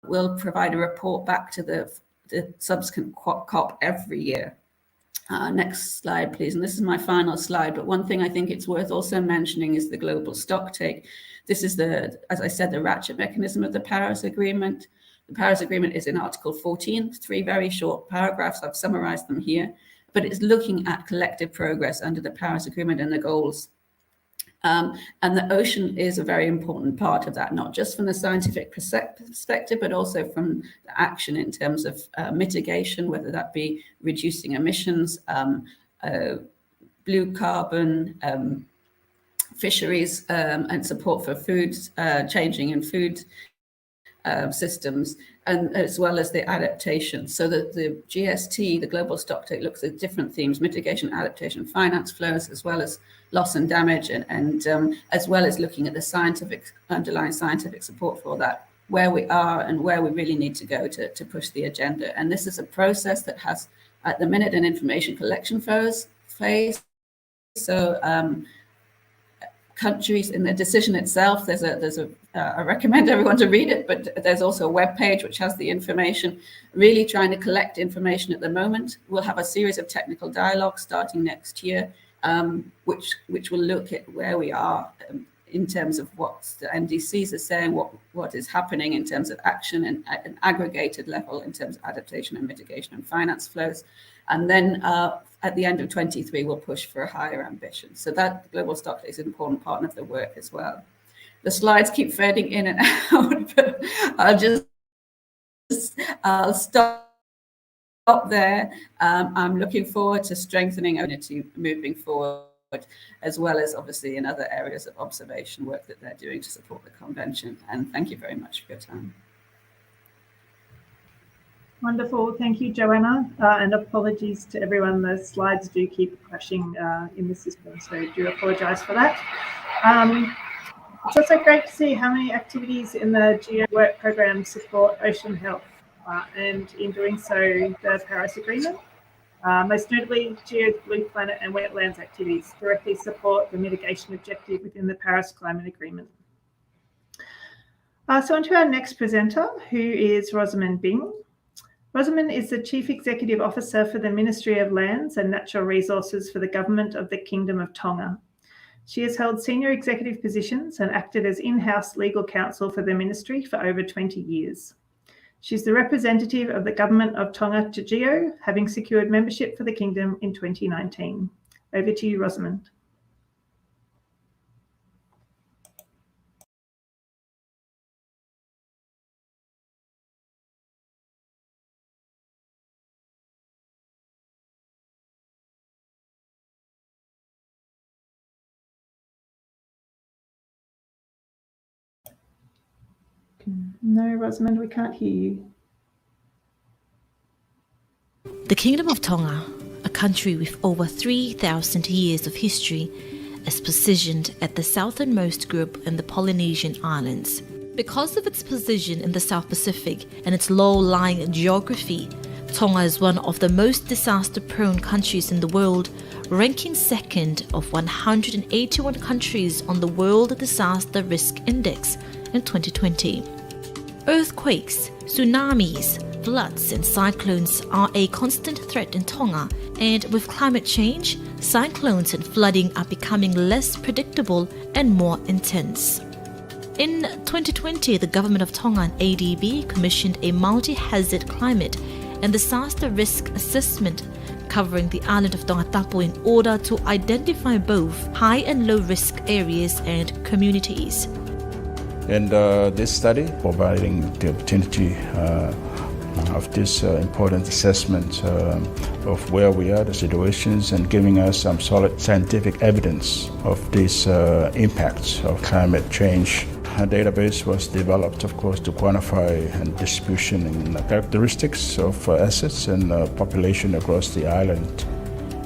we'll provide a report back to the subsequent COP every year. Next slide, please. And this is my final slide. But one thing I think it's worth also mentioning is the global stocktake. This is as I said, the ratchet mechanism of the Paris Agreement. The Paris Agreement is in Article 14, 3 very short paragraphs. I've summarized them here, but it's looking at collective progress under the Paris Agreement and the goals. And the ocean is a very important part of that, not just from the scientific perspective, but also from the action in terms of mitigation, whether that be reducing emissions, blue carbon, fisheries, and support for food, changing in food systems, and as well as the adaptation. So that the GST, the Global Stocktake, looks at different themes: mitigation, adaptation, finance flows, as well as loss and damage, and as well as looking at the underlying scientific support for that, where we are and where we really need to go to push the agenda. And this is a process that has, at the minute, an information collection phase. So countries in the decision itself, I recommend everyone to read it, but there's also a web page which has the information, really trying to collect information at the moment. We'll have a series of technical dialogues starting next year, which will look at where we are in terms of what the NDCs are saying, what is happening in terms of action and at an aggregated level in terms of adaptation and mitigation and finance flows. And then at the end of 23, we'll push for a higher ambition. So that Global Stocktake is an important part of the work as well. The slides keep fading in and out, but I'll stop there. I'm looking forward to strengthening unity moving forward, as well as obviously in other areas of observation work that they're doing to support the convention. And thank you very much for your time. Wonderful. Thank you, Joanna. And apologies to everyone. The slides do keep crashing in the system, so I do apologise for that. It's also great to see how many activities in the GEO work program support ocean health, and in doing so, the Paris Agreement. Most notably, GEO's Blue Planet and Wetlands activities directly support the mitigation objective within the Paris Climate Agreement. So on to our next presenter, who is Rosamond Bing. Rosamond is the Chief Executive Officer for the Ministry of Lands and Natural Resources for the Government of the Kingdom of Tonga. She has held senior executive positions and acted as in-house legal counsel for the ministry for over 20 years. She's the representative of the Government of Tonga to GEO, having secured membership for the Kingdom in 2019. Over to you, Rosamond. No, Rosamond, we can't hear you. The Kingdom of Tonga, a country with over 3,000 years of history, is positioned at the southernmost group in the Polynesian Islands. Because of its position in the South Pacific and its low-lying geography, Tonga is one of the most disaster-prone countries in the world, ranking second of 181 countries on the World Disaster Risk Index in 2020. Earthquakes, tsunamis, floods and cyclones are a constant threat in Tonga, and with climate change, cyclones and flooding are becoming less predictable and more intense. In 2020, the Government of Tonga and ADB commissioned a multi-hazard climate and disaster risk assessment covering the island of Tongatapu in order to identify both high and low risk areas and communities. And this study providing the opportunity of this important assessment of where we are, the situations, and giving us some solid scientific evidence of these impacts of climate change. A database was developed, of course, to quantify and distribution and characteristics of assets and population across the island.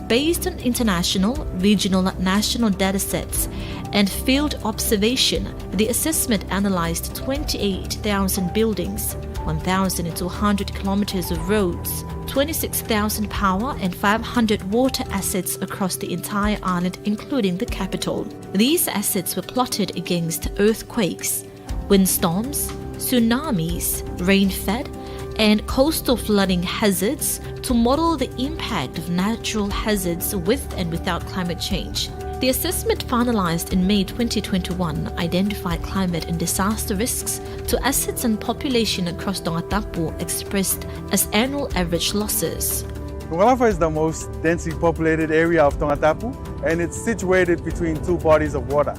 Based on international, regional, national datasets and field observation, the assessment analyzed 28,000 buildings, 1,200 kilometers of roads, 26,000 power and 500 water assets across the entire island, including the capital. These assets were plotted against earthquakes, windstorms, tsunamis, rain-fed, and coastal flooding hazards to model the impact of natural hazards with and without climate change. The assessment finalized in May 2021 identified climate and disaster risks to assets and population across Tongatapu expressed as annual average losses. Tongalafa is the most densely populated area of Tongatapu, and it's situated between two bodies of water.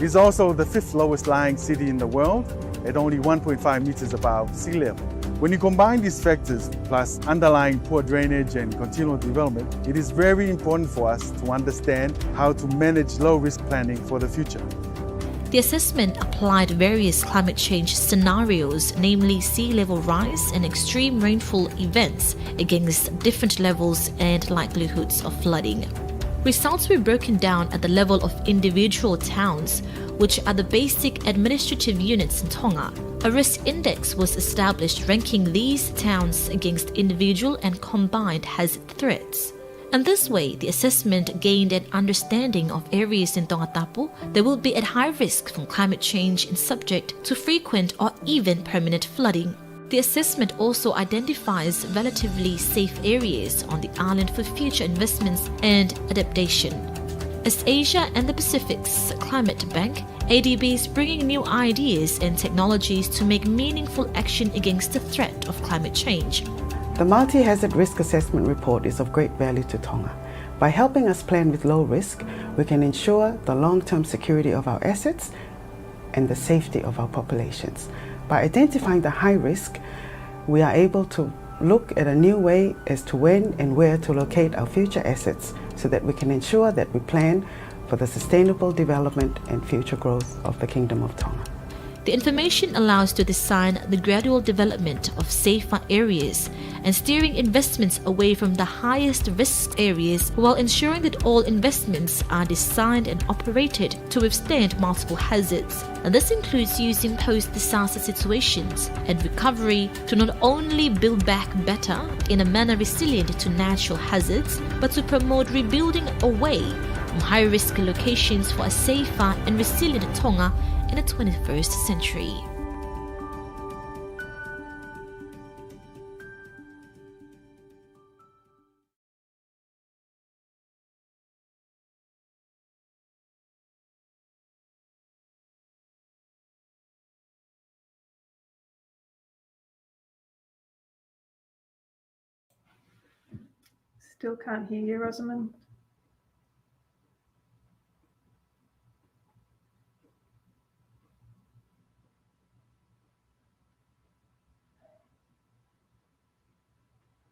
It's also the 5th lowest lying city in the world at only 1.5 meters above sea level. When you combine these factors, plus underlying poor drainage and continual development, it is very important for us to understand how to manage low-risk planning for the future. The assessment applied various climate change scenarios, namely sea level rise and extreme rainfall events, against different levels and likelihoods of flooding. Results were broken down at the level of individual towns, which are the basic administrative units in Tonga. A risk index was established ranking these towns against individual and combined hazard threats. And this way, the assessment gained an understanding of areas in Tongatapu that will be at high risk from climate change and subject to frequent or even permanent flooding. The assessment also identifies relatively safe areas on the island for future investments and adaptation. As Asia and the Pacific's climate bank, ADB is bringing new ideas and technologies to make meaningful action against the threat of climate change. The Multi-Hazard Risk Assessment Report is of great value to Tonga. By helping us plan with low risk, we can ensure the long-term security of our assets and the safety of our populations. By identifying the high risk, we are able to look at a new way as to when and where to locate our future assets so that we can ensure that we plan for the sustainable development and future growth of the Kingdom of Tonga. The information allows to design the gradual development of safer areas and steering investments away from the highest risk areas while ensuring that all investments are designed and operated to withstand multiple hazards. And this includes using post-disaster situations and recovery to not only build back better in a manner resilient to natural hazards, but to promote rebuilding away from high-risk locations for a safer and resilient Tonga in the 21st century. Still can't hear you, Rosamond.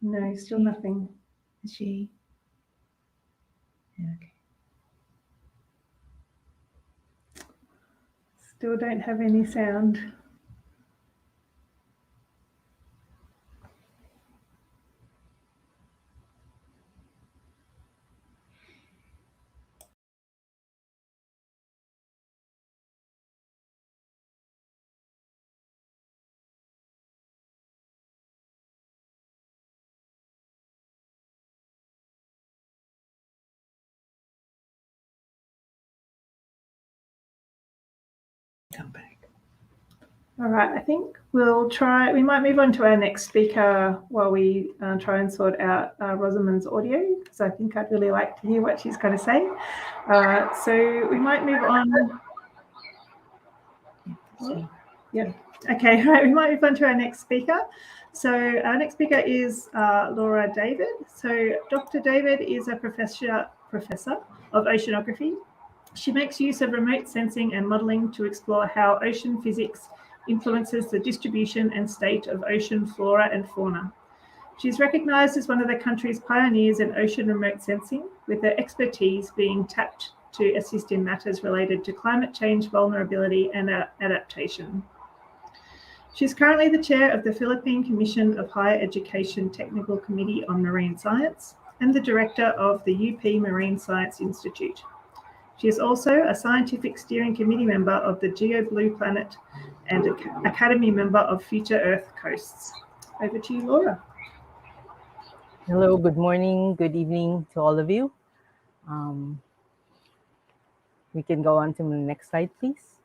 No, still nothing. Is she? Yeah, okay. Still don't have any sound. Come back. All right, I think we might move on to our next speaker while we try and sort out Rosamond's audio, because I think I'd really like to hear what she's going to say. So we might move on. Yeah, okay, right, we might move on to our next speaker. So our next speaker is Laura David. So Dr. David is a professor of oceanography. She makes use of remote sensing and modelling to explore how ocean physics influences the distribution and state of ocean flora and fauna. She's recognised as one of the country's pioneers in ocean remote sensing, with her expertise being tapped to assist in matters related to climate change vulnerability and adaptation. She's currently the chair of the Philippine Commission of Higher Education Technical Committee on Marine Science and the director of the UP Marine Science Institute. She is also a scientific steering committee member of the GEO Blue Planet and Academy member of Future Earth Coasts. Over to you, Laura. Hello, good morning, good evening to all of you. We can go on to the next slide, please.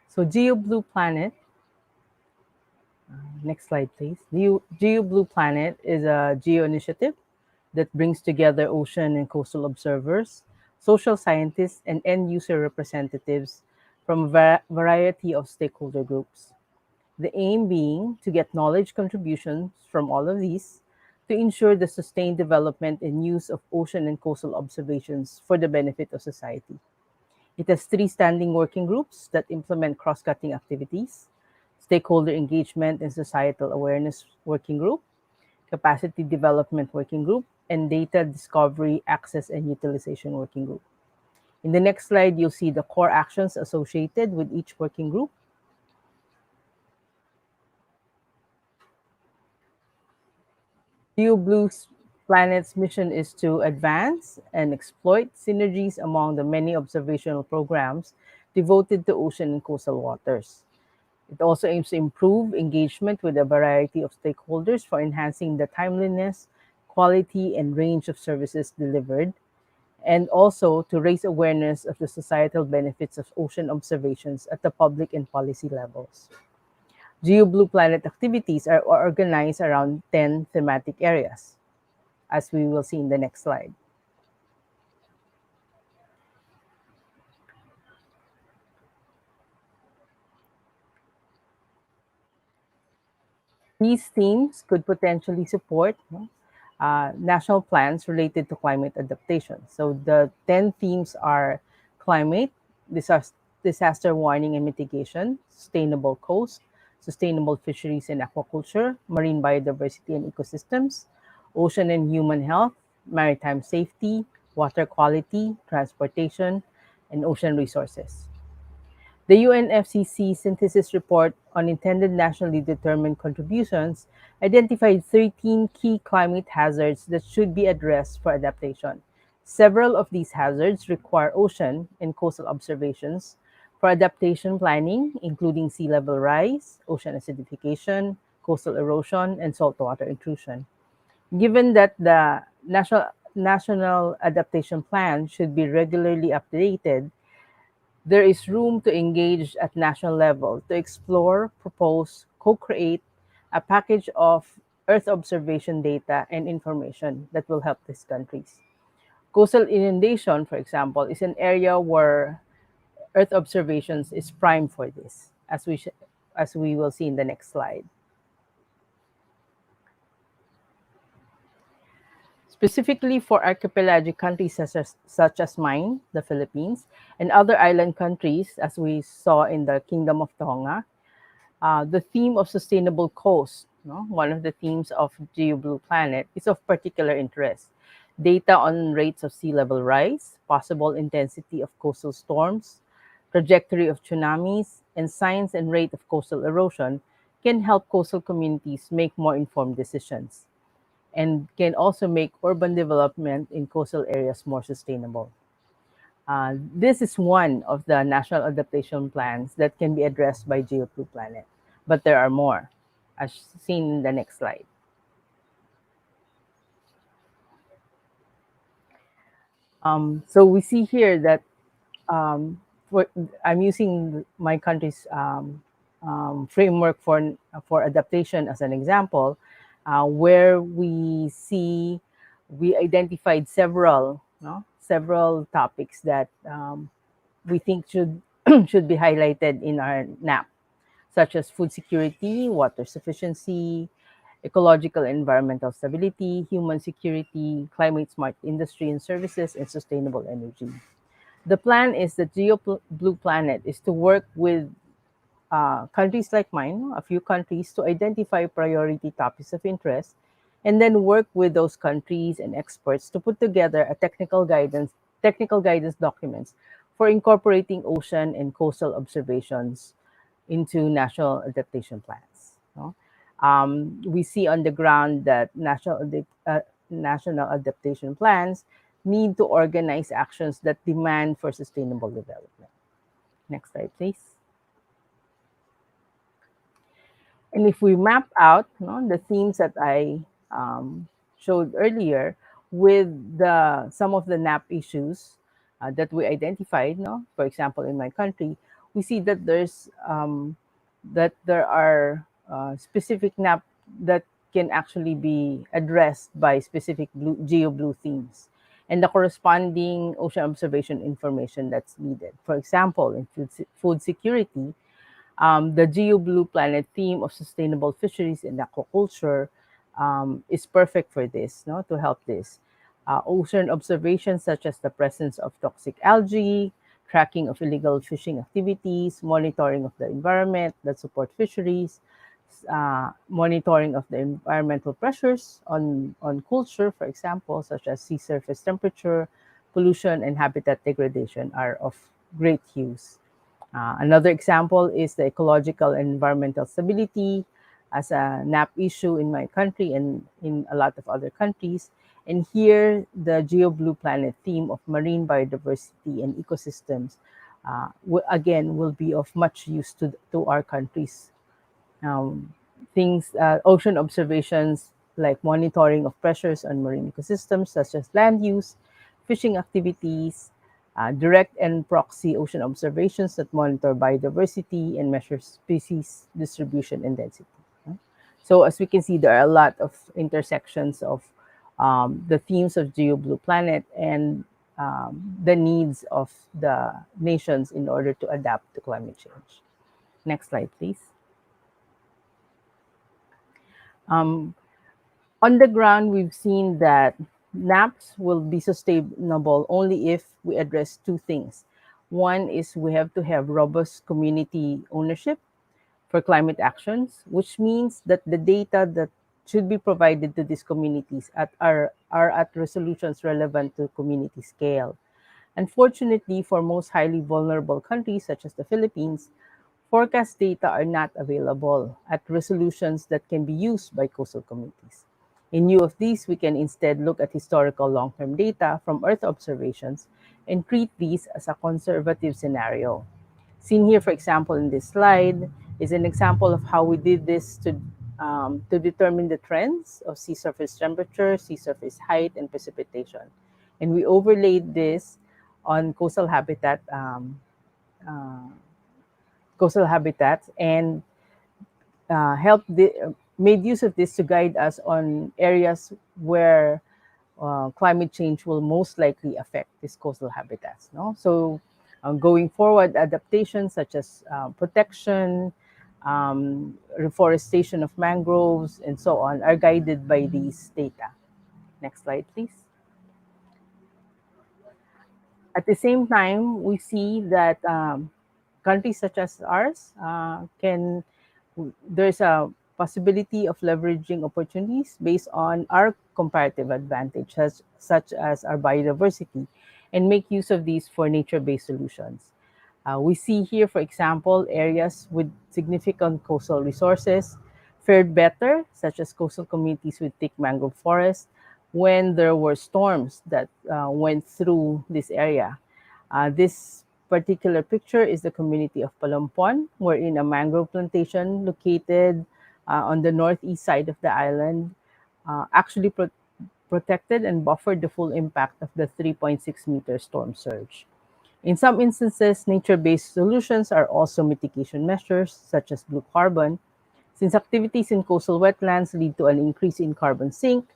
So GEO Blue Planet Next slide, please. GEO Blue Planet is a GEO initiative that brings together ocean and coastal observers, social scientists, and end user representatives from a variety of stakeholder groups. The aim being to get knowledge contributions from all of these to ensure the sustained development and use of ocean and coastal observations for the benefit of society. It has 3 standing working groups that implement cross-cutting activities: Stakeholder Engagement and Societal Awareness Working Group, Capacity Development Working Group, and Data Discovery, Access, and Utilization Working Group. In the next slide, you'll see the core actions associated with each working group. GEO Blue Planet's mission is to advance and exploit synergies among the many observational programs devoted to ocean and coastal waters. It also aims to improve engagement with a variety of stakeholders for enhancing the timeliness, quality, and range of services delivered, and also to raise awareness of the societal benefits of ocean observations at the public and policy levels. GEO Blue Planet activities are organized around 10 thematic areas, as we will see in the next slide. These themes could potentially support national plans related to climate adaptation. So the 10 themes are climate, disaster warning and mitigation, sustainable coast, sustainable fisheries and aquaculture, marine biodiversity and ecosystems, ocean and human health, maritime safety, water quality, transportation, and ocean resources. The UNFCCC Synthesis Report on Intended Nationally Determined Contributions identified 13 key climate hazards that should be addressed for adaptation. Several of these hazards require ocean and coastal observations for adaptation planning, including sea level rise, ocean acidification, coastal erosion, and saltwater intrusion. Given that the National Adaptation Plan should be regularly updated, there is room to engage at national level to explore, propose, co-create a package of Earth observation data and information that will help these countries. Coastal inundation, for example, is an area where Earth observations is prime for this, as we will see in the next slide. Specifically for archipelagic countries such as mine, the Philippines, and other island countries, as we saw in the Kingdom of Tonga, the theme of sustainable coast, one of the themes of GEO Blue Planet, is of particular interest. Data on rates of sea level rise, possible intensity of coastal storms, trajectory of tsunamis, and signs and rate of coastal erosion can help coastal communities make more informed decisions, and can also make urban development in coastal areas more sustainable. This is one of the national adaptation plans that can be addressed by GEO Blue Planet, but there are more, as seen in the next slide. So we see here that I'm using my country's framework for adaptation as an example, where we identified several topics that we think should should be highlighted in our NAP, such as food security, water sufficiency, ecological and environmental stability, human security, climate smart industry and services, and sustainable energy. The plan is that GEO Blue Planet is to work with countries like mine, a few countries, to identify priority topics of interest, and then work with those countries and experts to put together a technical guidance documents for incorporating ocean and coastal observations into national adaptation plans. We see on the ground that national adaptation plans need to organize actions that demand for sustainable development. Next slide, please. And if we map out the themes that I showed earlier with some of the NAP issues that we identified, for example, in my country, we see that there are specific NAP that can actually be addressed by specific GEO Blue themes and the corresponding ocean observation information that's needed. For example, in food security, the GEO Blue Planet theme of sustainable fisheries and aquaculture is perfect for this, no, to help this. Ocean observations such as the presence of toxic algae, tracking of illegal fishing activities, monitoring of the environment that support fisheries, monitoring of the environmental pressures on culture, for example, such as sea surface temperature, pollution, and habitat degradation are of great use. Another example is the ecological and environmental stability as a NAP issue in my country and in a lot of other countries. And here, the GEO Blue Planet theme of marine biodiversity and ecosystems, again, will be of much use to our countries. Ocean observations like monitoring of pressures on marine ecosystems, such as land use, fishing activities, direct and proxy ocean observations that monitor biodiversity and measure species distribution and density. So as we can see, there are a lot of intersections of the themes of GEO Blue Planet and the needs of the nations in order to adapt to climate change. Next slide, please. On the ground, we've seen that NAPs will be sustainable only if we address two things. One is we have to have robust community ownership for climate actions, which means that the data that should be provided to these communities are at resolutions relevant to community scale. Unfortunately, for most highly vulnerable countries, such as the Philippines, forecast data are not available at resolutions that can be used by coastal communities. In lieu of these, we can instead look at historical long-term data from Earth observations and treat these as a conservative scenario. Seen here, for example, in this slide, is an example of how we did this to determine the trends of sea surface temperature, sea surface height, and precipitation. And we overlaid this on coastal habitats and made use of this to guide us on areas where climate change will most likely affect these coastal habitats. No? So going forward, adaptations such as protection, reforestation of mangroves, and so on are guided by these data. Next slide, please. At the same time, we see that countries such as ours there's a possibility of leveraging opportunities based on our comparative advantage, such as our biodiversity, and make use of these for nature-based solutions. We see here, for example, areas with significant coastal resources fared better, such as coastal communities with thick mangrove forests, when there were storms that went through this area. This particular picture is the community of Palompon, wherein a mangrove plantation located on the northeast side of the island actually protected and buffered the full impact of the 3.6-meter storm surge. In some instances, nature-based solutions are also mitigation measures, such as blue carbon. Since activities in coastal wetlands lead to an increase in carbon sink,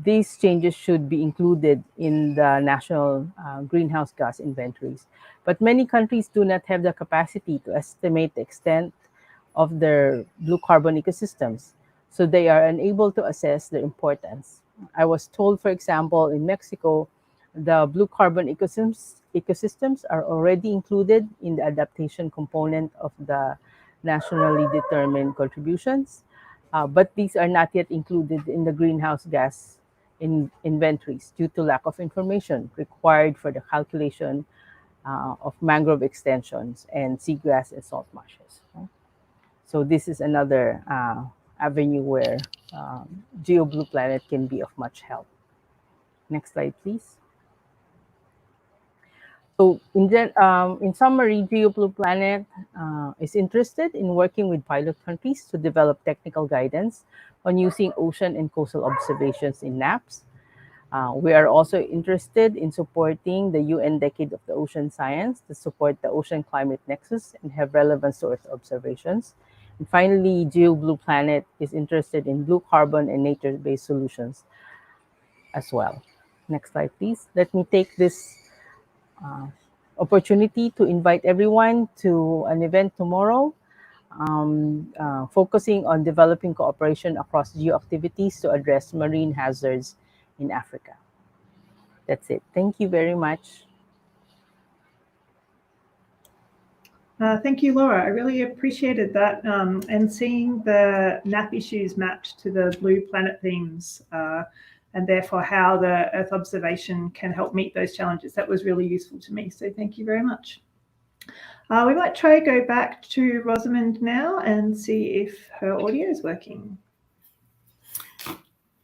these changes should be included in the national greenhouse gas inventories. But many countries do not have the capacity to estimate the extent of their blue carbon ecosystems, so they are unable to assess their importance. I was told, for example, in Mexico, the blue carbon ecosystems are already included in the adaptation component of the nationally determined contributions. But these are not yet included in the greenhouse gas inventories due to lack of information required for the calculation of mangrove extensions and seagrass and salt marshes. So this is another avenue where GEO Blue Planet can be of much help. Next slide, please. So in summary, GEO Blue Planet is interested in working with pilot countries to develop technical guidance on using ocean and coastal observations in NAPs. We are also interested in supporting the UN Decade of the Ocean Science to support the Ocean Climate Nexus and have relevance to Earth observations. And finally, GEO Blue Planet is interested in blue carbon and nature-based solutions as well. Next slide, please. Let me take this opportunity to invite everyone to an event tomorrow, focusing on developing cooperation across GEO activities to address marine hazards in Africa. That's it. Thank you very much. Thank you, Laura. I really appreciated that, and seeing the NAP issues mapped to the Blue Planet themes, and therefore how the Earth observation can help meet those challenges. That was really useful to me, so thank you very much. We might try go back to Rosamond now and see if her audio is working.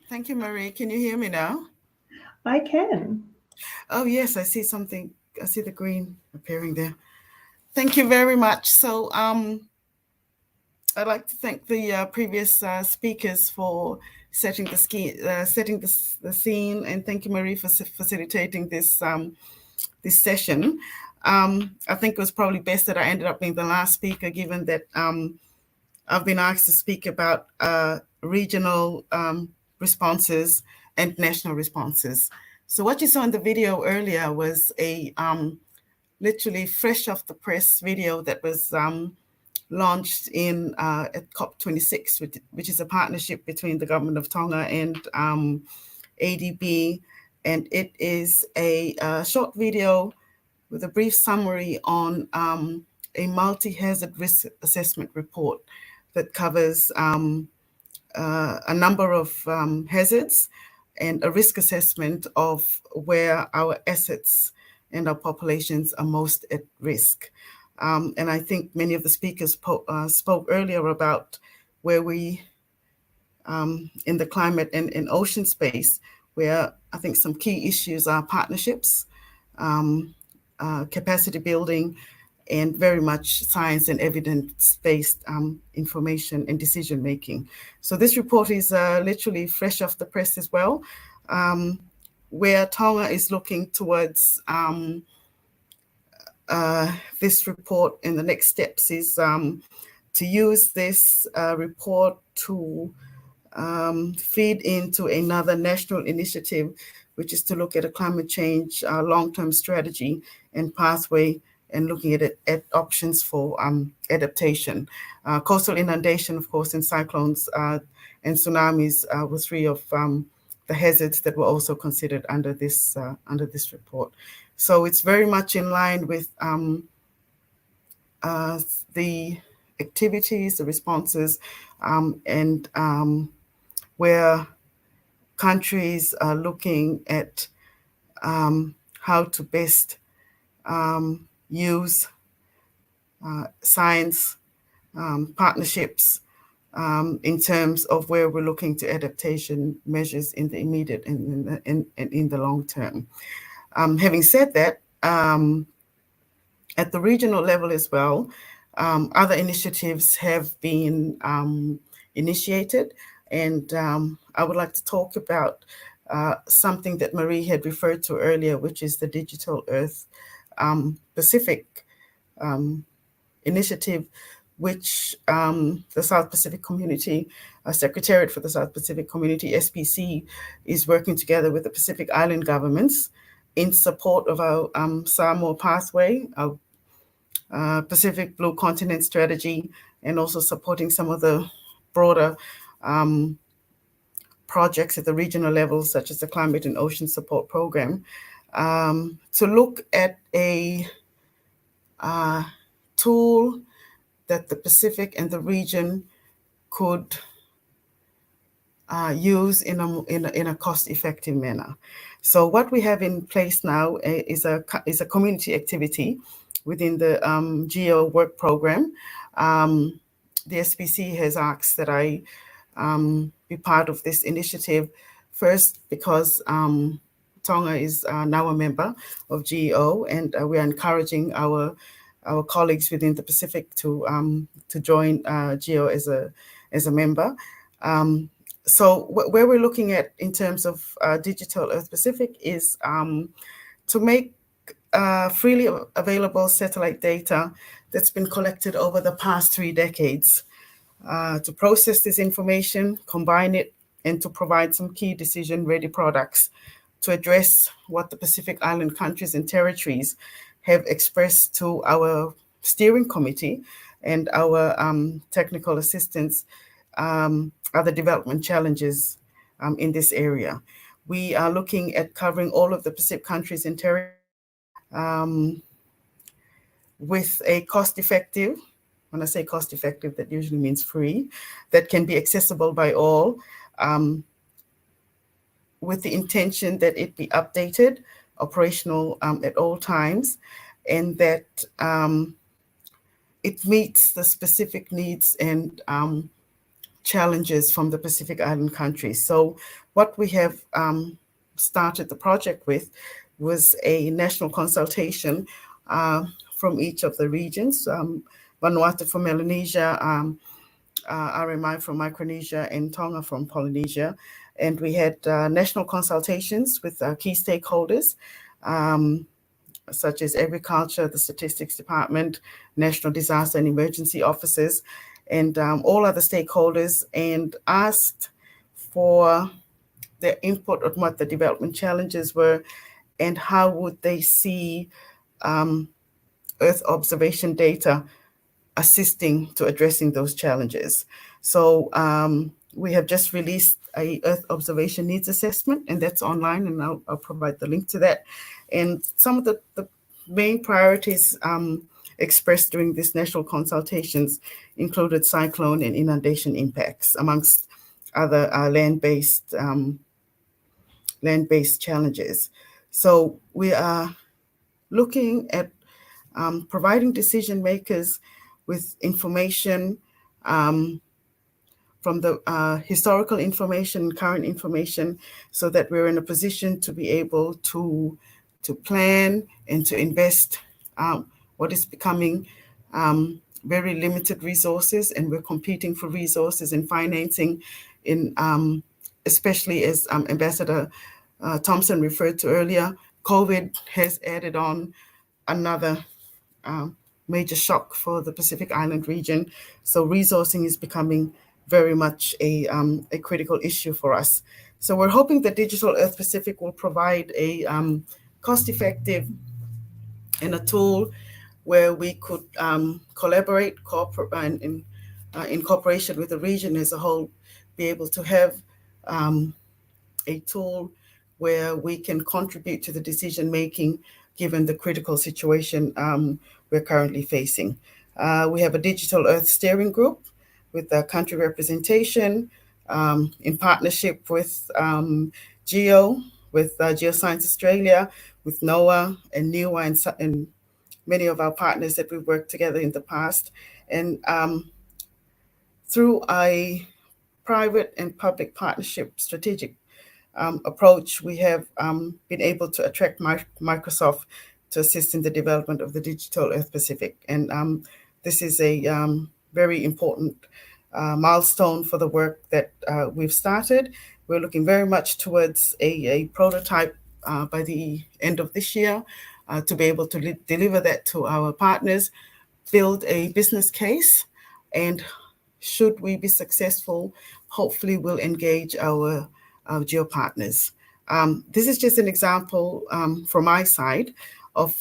Thank you, Marie. Can you hear me now? I can. Oh, yes, I see something. I see the green appearing there. Thank you very much. So I'd like to thank the previous speakers for setting the scene, and thank you, Marie, for facilitating this this session. I think it was probably best that I ended up being the last speaker, given that I've been asked to speak about regional responses and national responses. So what you saw in the video earlier was a literally fresh off the press video that was launched in at COP26, which is a partnership between the government of Tonga and ADB. And it is a short video with a brief summary on a multi-hazard risk assessment report that covers a number of hazards and a risk assessment of where our assets and our populations are most at risk. And I think many of the speakers spoke earlier about where we, in the climate and ocean space, where I think some key issues are partnerships, capacity building, and very much science and evidence-based information and decision-making. So this report is literally fresh off the press as well, where Tonga is looking towards this report, and the next steps is to use this report to feed into another national initiative, which is to look at a climate change long-term strategy and pathway, and looking at options for adaptation. Coastal inundation, of course, and cyclones and tsunamis were three of the hazards that were also considered under this report. So it's very much in line with the activities, the responses, and where countries are looking at how to best use science partnerships in terms of where we're looking to adaptation measures in the immediate and in the long term. Having said that, at the regional level as well, other initiatives have been initiated, and I would like to talk about something that Marie had referred to earlier, which is the Digital Earth Pacific initiative, which the South Pacific Community, Secretariat for the South Pacific Community, SPC, is working together with the Pacific Island governments in support of our Samoa pathway, our Pacific Blue Continent strategy, and also supporting some of the broader projects at the regional level, such as the Climate and Ocean Support Program, to look at a tool that the Pacific and the region could use in a cost-effective manner. So what we have in place now is a community activity within the GEO work program. The SPC has asked that I be part of this initiative, first because Tonga is now a member of GEO, and we are encouraging our colleagues within the Pacific to join GEO as a member. So where we're looking at in terms of Digital Earth Pacific is to make freely available satellite data that's been collected over the past 3 decades to process this information, combine it, and to provide some key decision-ready products to address what the Pacific Island countries and territories have expressed to our steering committee and our technical assistants, other development challenges in this area. We are looking at covering all of the Pacific countries and territories with a cost-effective, when I say cost-effective, that usually means free, that can be accessible by all, with the intention that it be updated, operational at all times, and that it meets the specific needs and challenges from the Pacific Island countries. So what we have started the project with was a national consultation from each of the regions, Vanuatu from Melanesia, RMI from Micronesia, and Tonga from Polynesia. And we had national consultations with key stakeholders, such as agriculture, the statistics department, national disaster and emergency officers, and all other stakeholders, and asked for their input on what the development challenges were and how would they see Earth observation data assisting to addressing those challenges. So we have just released a Earth observation needs assessment, and that's online, and I'll provide the link to that. And some of the main priorities expressed during these national consultations included cyclone and inundation impacts, amongst other land-based challenges. So we are looking at providing decision makers with information from the historical information, current information, so that we're in a position to be able to plan and to invest what is becoming very limited resources, and we're competing for resources and financing in, especially as Ambassador Thompson referred to earlier, COVID has added on another major shock for the Pacific Island region. So resourcing is becoming very much a critical issue for us. So we're hoping that Digital Earth Pacific will provide a cost-effective and a tool where we could collaborate, cooperate, and in cooperation with the region as a whole, be able to have a tool where we can contribute to the decision-making given the critical situation we're currently facing. We have a Digital Earth Steering Group with country representation in partnership with GEO, with Geoscience Australia, with NOAA and NIWA, and many of our partners that we've worked together in the past. And through a private and public partnership strategic approach, we have been able to attract Microsoft to assist in the development of the Digital Earth Pacific. And this is a very important milestone for the work that we've started. We're looking very much towards a prototype by the end of this year to be able to deliver that to our partners, build a business case, and should we be successful, hopefully we'll engage our GEO partners. This is just an example from my side of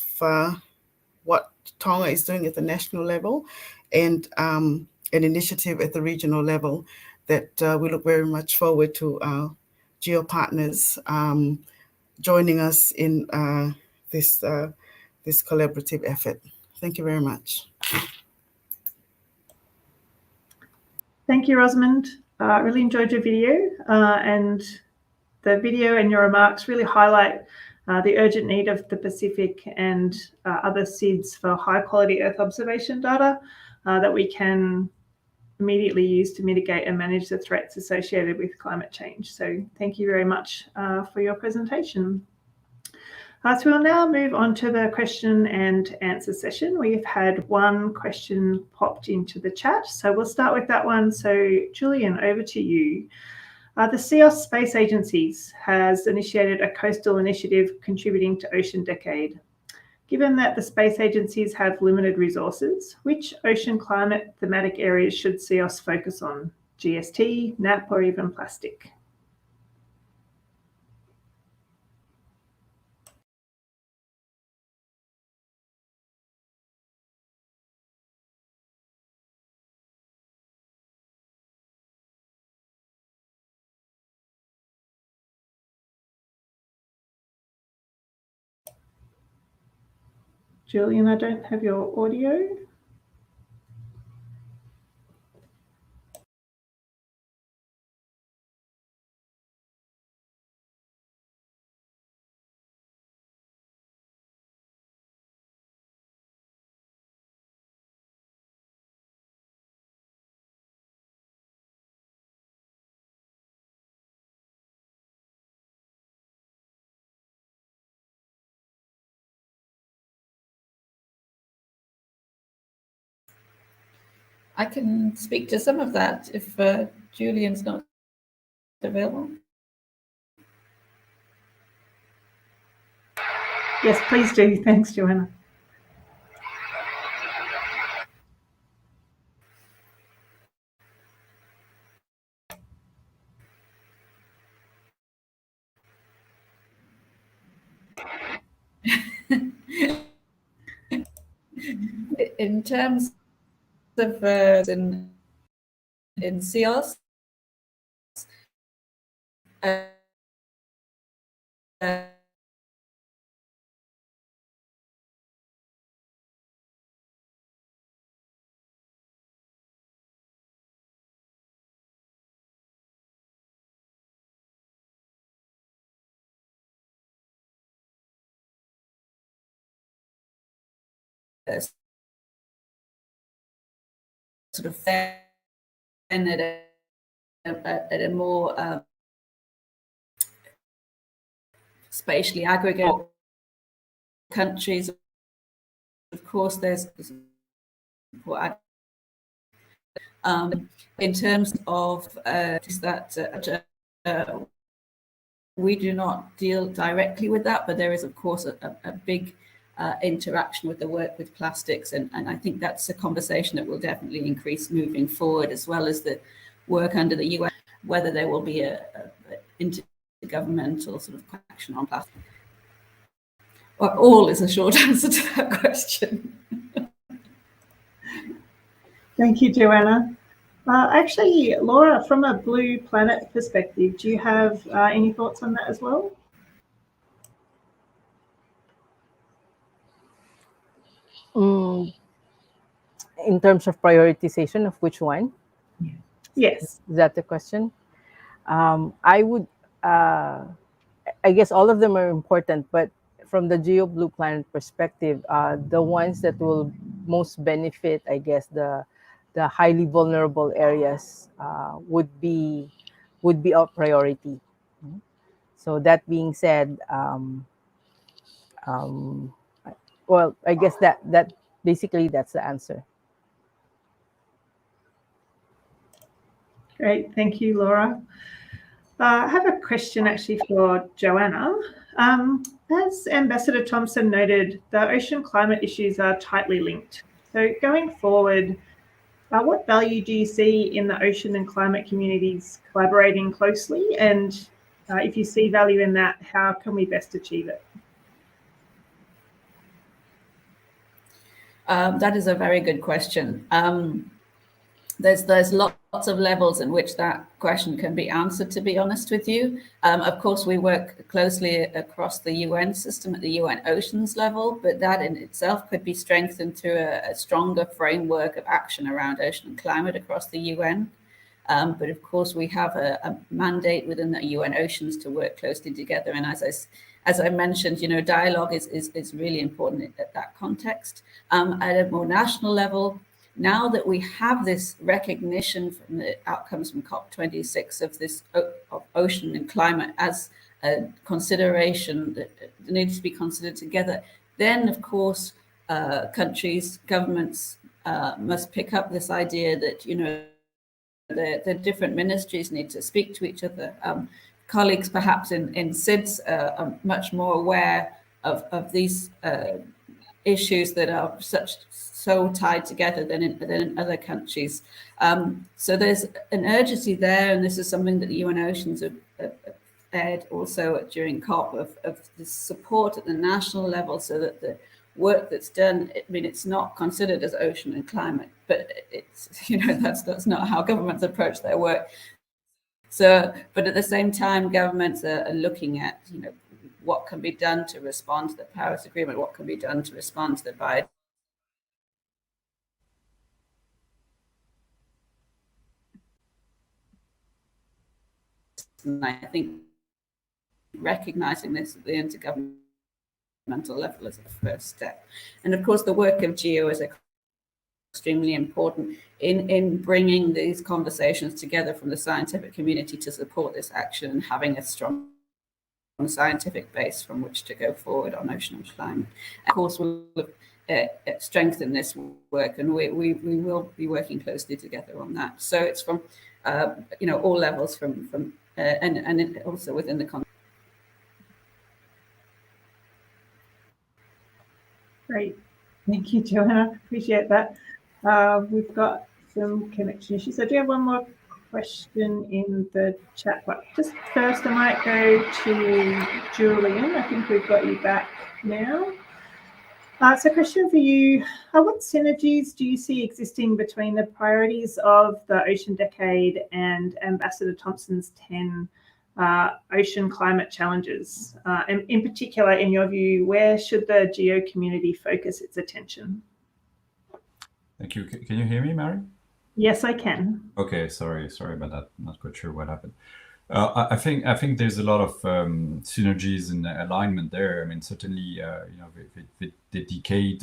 what Tonga is doing at the national level, and an initiative at the regional level that we look very much forward to our GEO partners joining us in this collaborative effort. Thank you very much. Thank you, Rosamond. I really enjoyed your video, and the video and your remarks really highlight the urgent need of the Pacific and other SIDS for high quality Earth observation data that we can immediately use to mitigate and manage the threats associated with climate change. So thank you very much for your presentation. So we'll now move on to the question and answer session. We've had one question popped into the chat, so we'll start with that one. So Julian, over to you. The CEOS Space Agencies has initiated a coastal initiative contributing to Ocean Decade. Given that the space agencies have limited resources, which ocean climate thematic areas should CEOS focus on? GST, NAP, or even plastic? Julian, I don't have your audio. I can speak to some of that if Julian's not available. Yes, please do. Thanks, Joanna. In terms of in CEOS, sort of at a more spatially aggregate countries. Of course, there's in terms of that we do not deal directly with that, but there is, of course, a big interaction with the work with plastics, and I think that's a conversation that will definitely increase moving forward, as well as the work under the UN, whether there will be a intergovernmental sort of action on plastic. Or all is a short answer to that question. Thank you, Joanna. Actually, Laura, from a Blue Planet perspective, do you have any thoughts on that as well? In terms of prioritization of which one? Yes. Is that the question? I would, I guess all of them are important, but from the GEO Blue Planet perspective, the ones that will most benefit, I guess, the highly vulnerable areas would be a priority. So that being said, well, I guess that basically that's the answer. Great, thank you, Laura. I have a question actually for Joanna. As Ambassador Thompson noted, the ocean climate issues are tightly linked. So going forward, what value do you see in the ocean and climate communities collaborating closely? And if you see value in that, how can we best achieve it? That is a very good question. There's lots of levels in which that question can be answered, to be honest with you. Of course, we work closely across the UN system at the UN Oceans level, but that in itself could be strengthened through a stronger framework of action around ocean and climate across the UN. But of course, we have a mandate within the UN Oceans to work closely together. And as I mentioned, dialogue is really important at that context. At a more national level, now that we have this recognition from the outcomes from COP26 of this of ocean and climate as a consideration that needs to be considered together, then of course countries, governments must pick up this idea that the different ministries need to speak to each other. Colleagues perhaps in SIDS are much more aware of these issues that are so tied together than in other countries. So there's an urgency there, and this is something that the UN Oceans have aired also during COP of the support at the national level, so that the work that's done, I mean, it's not considered as ocean and climate, but it's, that's not how governments approach their work. So, but at the same time, governments are looking at, what can be done to respond to the Paris Agreement, what can be done to respond to the biodiversity. And I think recognizing this at the intergovernmental level is a first step. And of course, the work of GEO is extremely important in bringing these conversations together from the scientific community to support this action and having a strong scientific base from which to go forward on ocean and climate. Of course, we'll strengthen this work, and we will be working closely together on that. So it's from all levels, and also within the context. Great, thank you, Joanna. Appreciate that. We've got some connection issues. I do have one more question in the chat box. Just first, I might go to Julian. I think we've got you back now. So question for you, what synergies do you see existing between the priorities of the Ocean Decade and Ambassador Thompson's 10 ocean climate challenges? And in particular, in your view, where should the GEO community focus its attention? Thank you. Can you hear me, Mary? Yes, I can. Okay, sorry about that. I'm not quite sure what happened. I think there's a lot of synergies and alignment there. I mean, certainly, the decade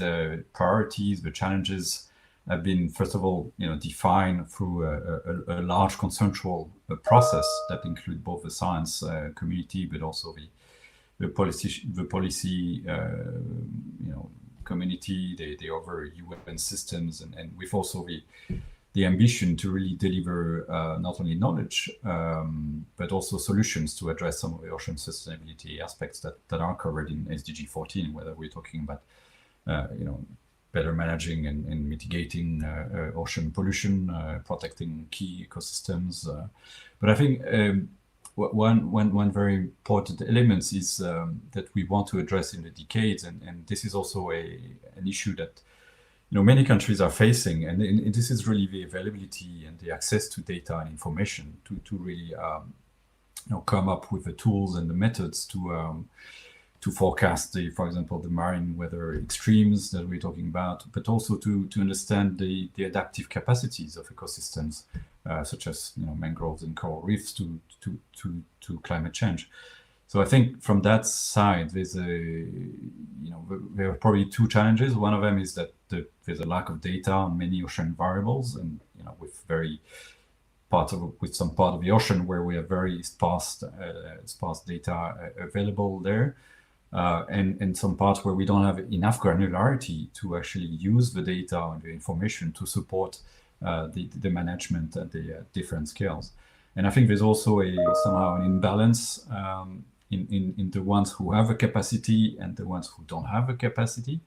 priorities, the challenges have been, first of all, defined through a large consensual process that include both the science community, but also the policy community, the other UN systems, and with also the ambition to really deliver not only knowledge, but also solutions to address some of the ocean sustainability aspects that are covered in SDG 14, whether we're talking about, better managing and mitigating ocean pollution, protecting key ecosystems. But I think one very important element is that we want to address in the decades, and this is also an issue that many countries are facing, and this is really the availability and the access to data and information to really come up with the tools and the methods to forecast for example, the marine weather extremes that we're talking about, but also to understand the adaptive capacities of ecosystems, such as mangroves and coral reefs to climate change. So I think from that side, there's there are probably two challenges. One of them is that there's a lack of data on many ocean variables, and with some part of the ocean where we have very sparse data available there, and some parts where we don't have enough granularity to actually use the data and the information to support the management at the different scales. And I think there's also somehow an imbalance in the ones who have a capacity and the ones who don't have a capacity.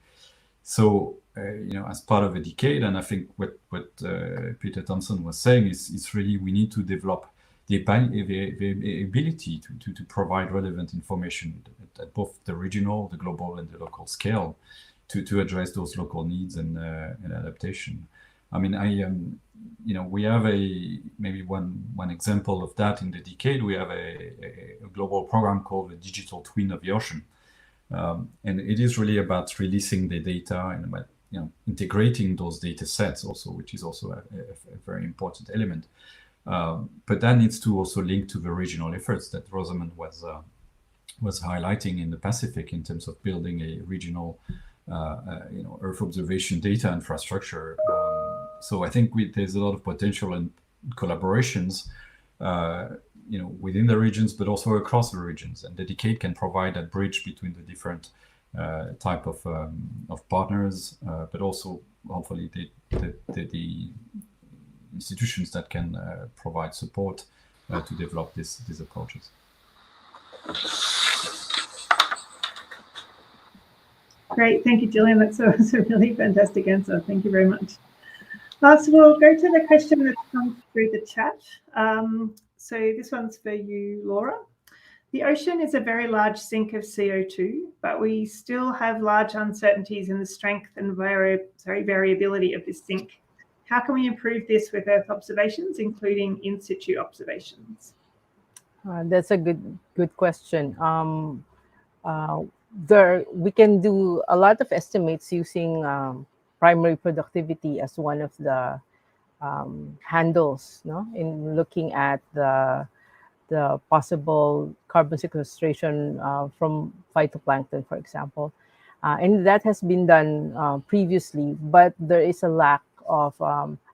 So, as part of a decade, and I think what Peter Thompson was saying is really we need to develop the ability to provide relevant information at both the regional, the global, and the local scale to address those local needs and adaptation. I mean, we have maybe one example of that in the decade. We have a global program called the Digital Twin of the Ocean, and it is really about releasing the data and about integrating those data sets also, which is also a very important element. But that needs to also link to the regional efforts that Rosamund was highlighting in the Pacific in terms of building a regional Earth observation data infrastructure. So I think there's a lot of potential in collaborations, within the regions, but also across the regions. And the decade can provide that bridge between the different type of partners, but also hopefully the institutions that can provide support to develop these approaches. Great, thank you, Gillian. That's a really fantastic answer. Thank you very much. So we'll go to the question that's come through the chat. So this one's for you, Laura. The ocean is a very large sink of CO2, but we still have large uncertainties in the strength and variability of this sink. How can we improve this with Earth observations, including in situ observations? That's a good question. We can do a lot of estimates using primary productivity as one of the handles, no, in looking at the possible carbon sequestration from phytoplankton, for example. And that has been done previously, but there is a lack of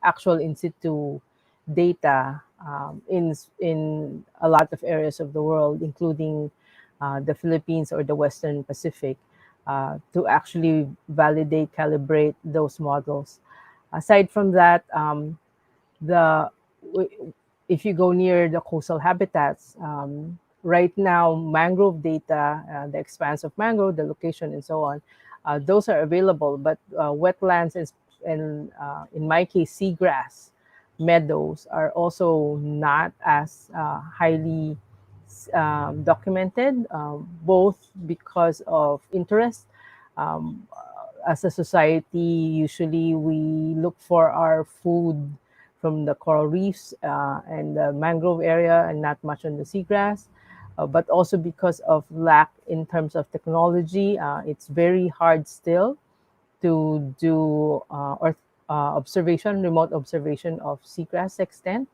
actual in situ data in a lot of areas of the world, including the Philippines or the Western Pacific, to actually validate, calibrate those models. Aside from that, if you go near the coastal habitats, right now, mangrove data, the expanse of mangrove, the location, and so on, those are available. But wetlands and in my case, seagrass meadows are also not as highly documented, both because of interest. As a society, usually we look for our food from the coral reefs and the mangrove area and not much on the seagrass, but also because of lack in terms of technology. It's very hard still to do remote observation of seagrass extent.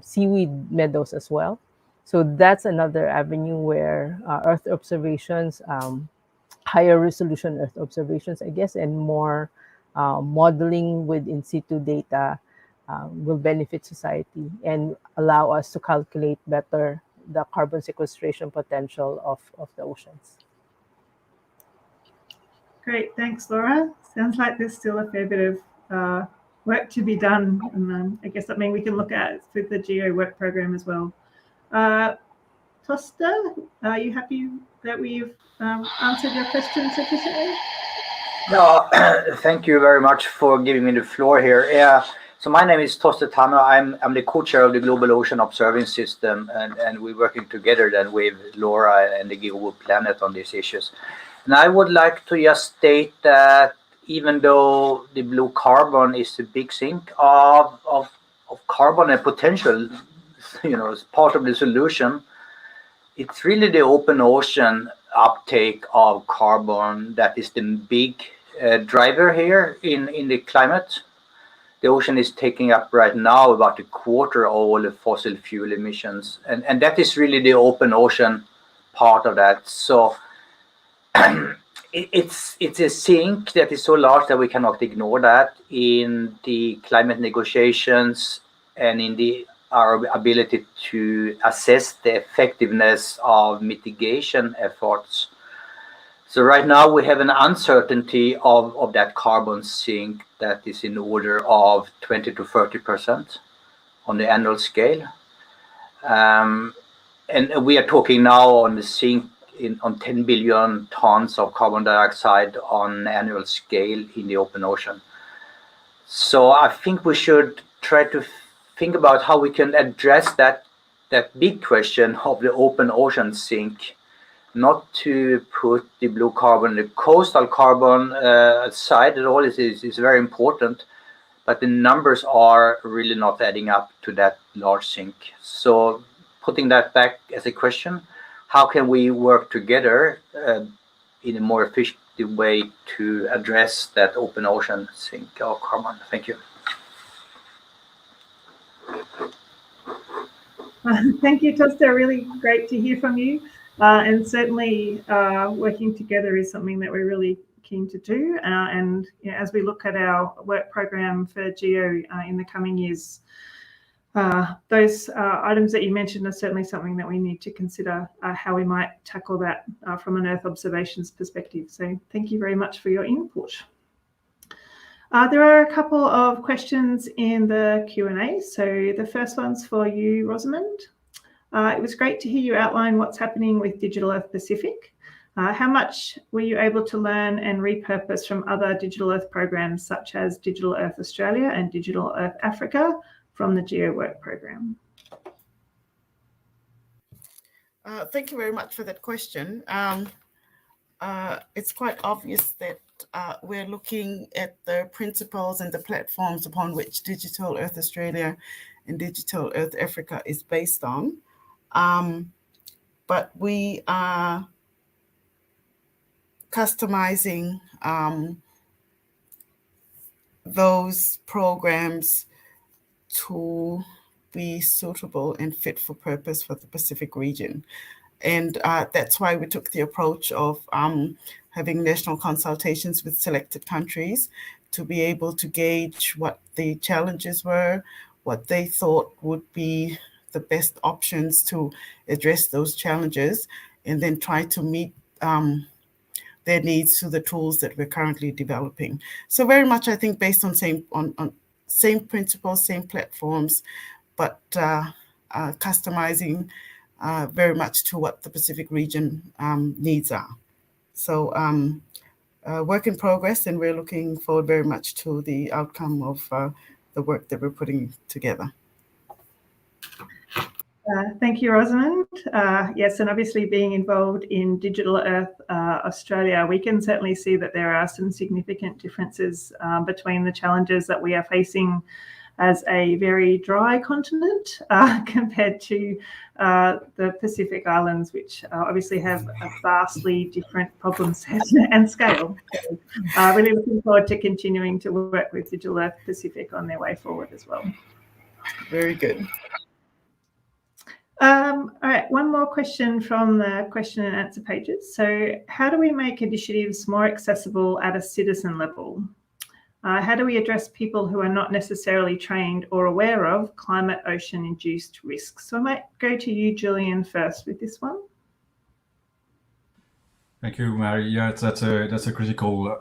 Seaweed meadows as well. So that's another avenue where Earth observations, higher resolution Earth observations, I guess, and more modeling with in situ data will benefit society and allow us to calculate better the carbon sequestration potential of the oceans. Great, thanks, Laura. Sounds like there's still a fair bit of work to be done, and I guess that means we can look at with the GEO work program as well. Tosta, are you happy that we've answered your question sufficiently? No, thank you very much for giving me the floor here. Yeah, so my name is Tosta Tanner. I'm the co-chair of the Global Ocean Observing System, and we're working together then with Laura and the GEO Planet on these issues. And I would like to just state that even though the blue carbon is a big sink of carbon and potential, as part of the solution, it's really the open ocean uptake of carbon that is the big driver here in the climate. The ocean is taking up right now about a quarter of all the fossil fuel emissions, and that is really the open ocean part of that. So it's a sink that is so large that we cannot ignore that in the climate negotiations and in our ability to assess the effectiveness of mitigation efforts. So right now we have an uncertainty of that carbon sink that is in order of 20 to 30% on the annual scale. And we are talking now on the sink on 10 billion tons of carbon dioxide on annual scale in the open ocean. So I think we should try to think about how we can address that big question of the open ocean sink, not to put the blue carbon, the coastal carbon aside at all. Is very important, but the numbers are really not adding up to that large sink. So putting that back as a question, how can we work together in a more efficient way to address that open ocean sink of carbon? Thank you. Thank you, Tosta. Really great to hear from you. And certainly working together is something that we're really keen to do. And as we look at our work program for GEO in the coming years, those items that you mentioned are certainly something that we need to consider how we might tackle that from an Earth observations perspective. So thank you very much for your input. There are a couple of questions in the Q&A. So the first one's for you, Rosamond. It was great to hear you outline what's happening with Digital Earth Pacific. How much were you able to learn and repurpose from other Digital Earth programs such as Digital Earth Australia and Digital Earth Africa from the GEO Work program? Thank you very much for that question. It's quite obvious that we're looking at the principles and the platforms upon which Digital Earth Australia and Digital Earth Africa is based on. But we are customizing those programs to be suitable and fit for purpose for the Pacific region. And that's why we took the approach of having national consultations with selected countries to be able to gauge what the challenges were, what they thought would be the best options to address those challenges, and then try to meet their needs through the tools that we're currently developing. So very much, I think, based on same principles, same platforms, but customizing very much to what the Pacific region needs are. So work in progress, and we're looking forward very much to the outcome of the work that we're putting together. Thank you, Rosamond. Yes, and obviously being involved in Digital Earth Australia, we can certainly see that there are some significant differences between the challenges that we are facing as a very dry continent compared to the Pacific Islands, which obviously have a vastly different problem set and scale. So, really looking forward to continuing to work with Digital Earth Pacific on their way forward as well. Very good. All right, one more question from the question and answer pages. So how do we make initiatives more accessible at a citizen level? How do we address people who are not necessarily trained or aware of climate ocean induced risks? So I might go to you, Julian, first with this one. Thank you, Mary. Yeah, that's a critical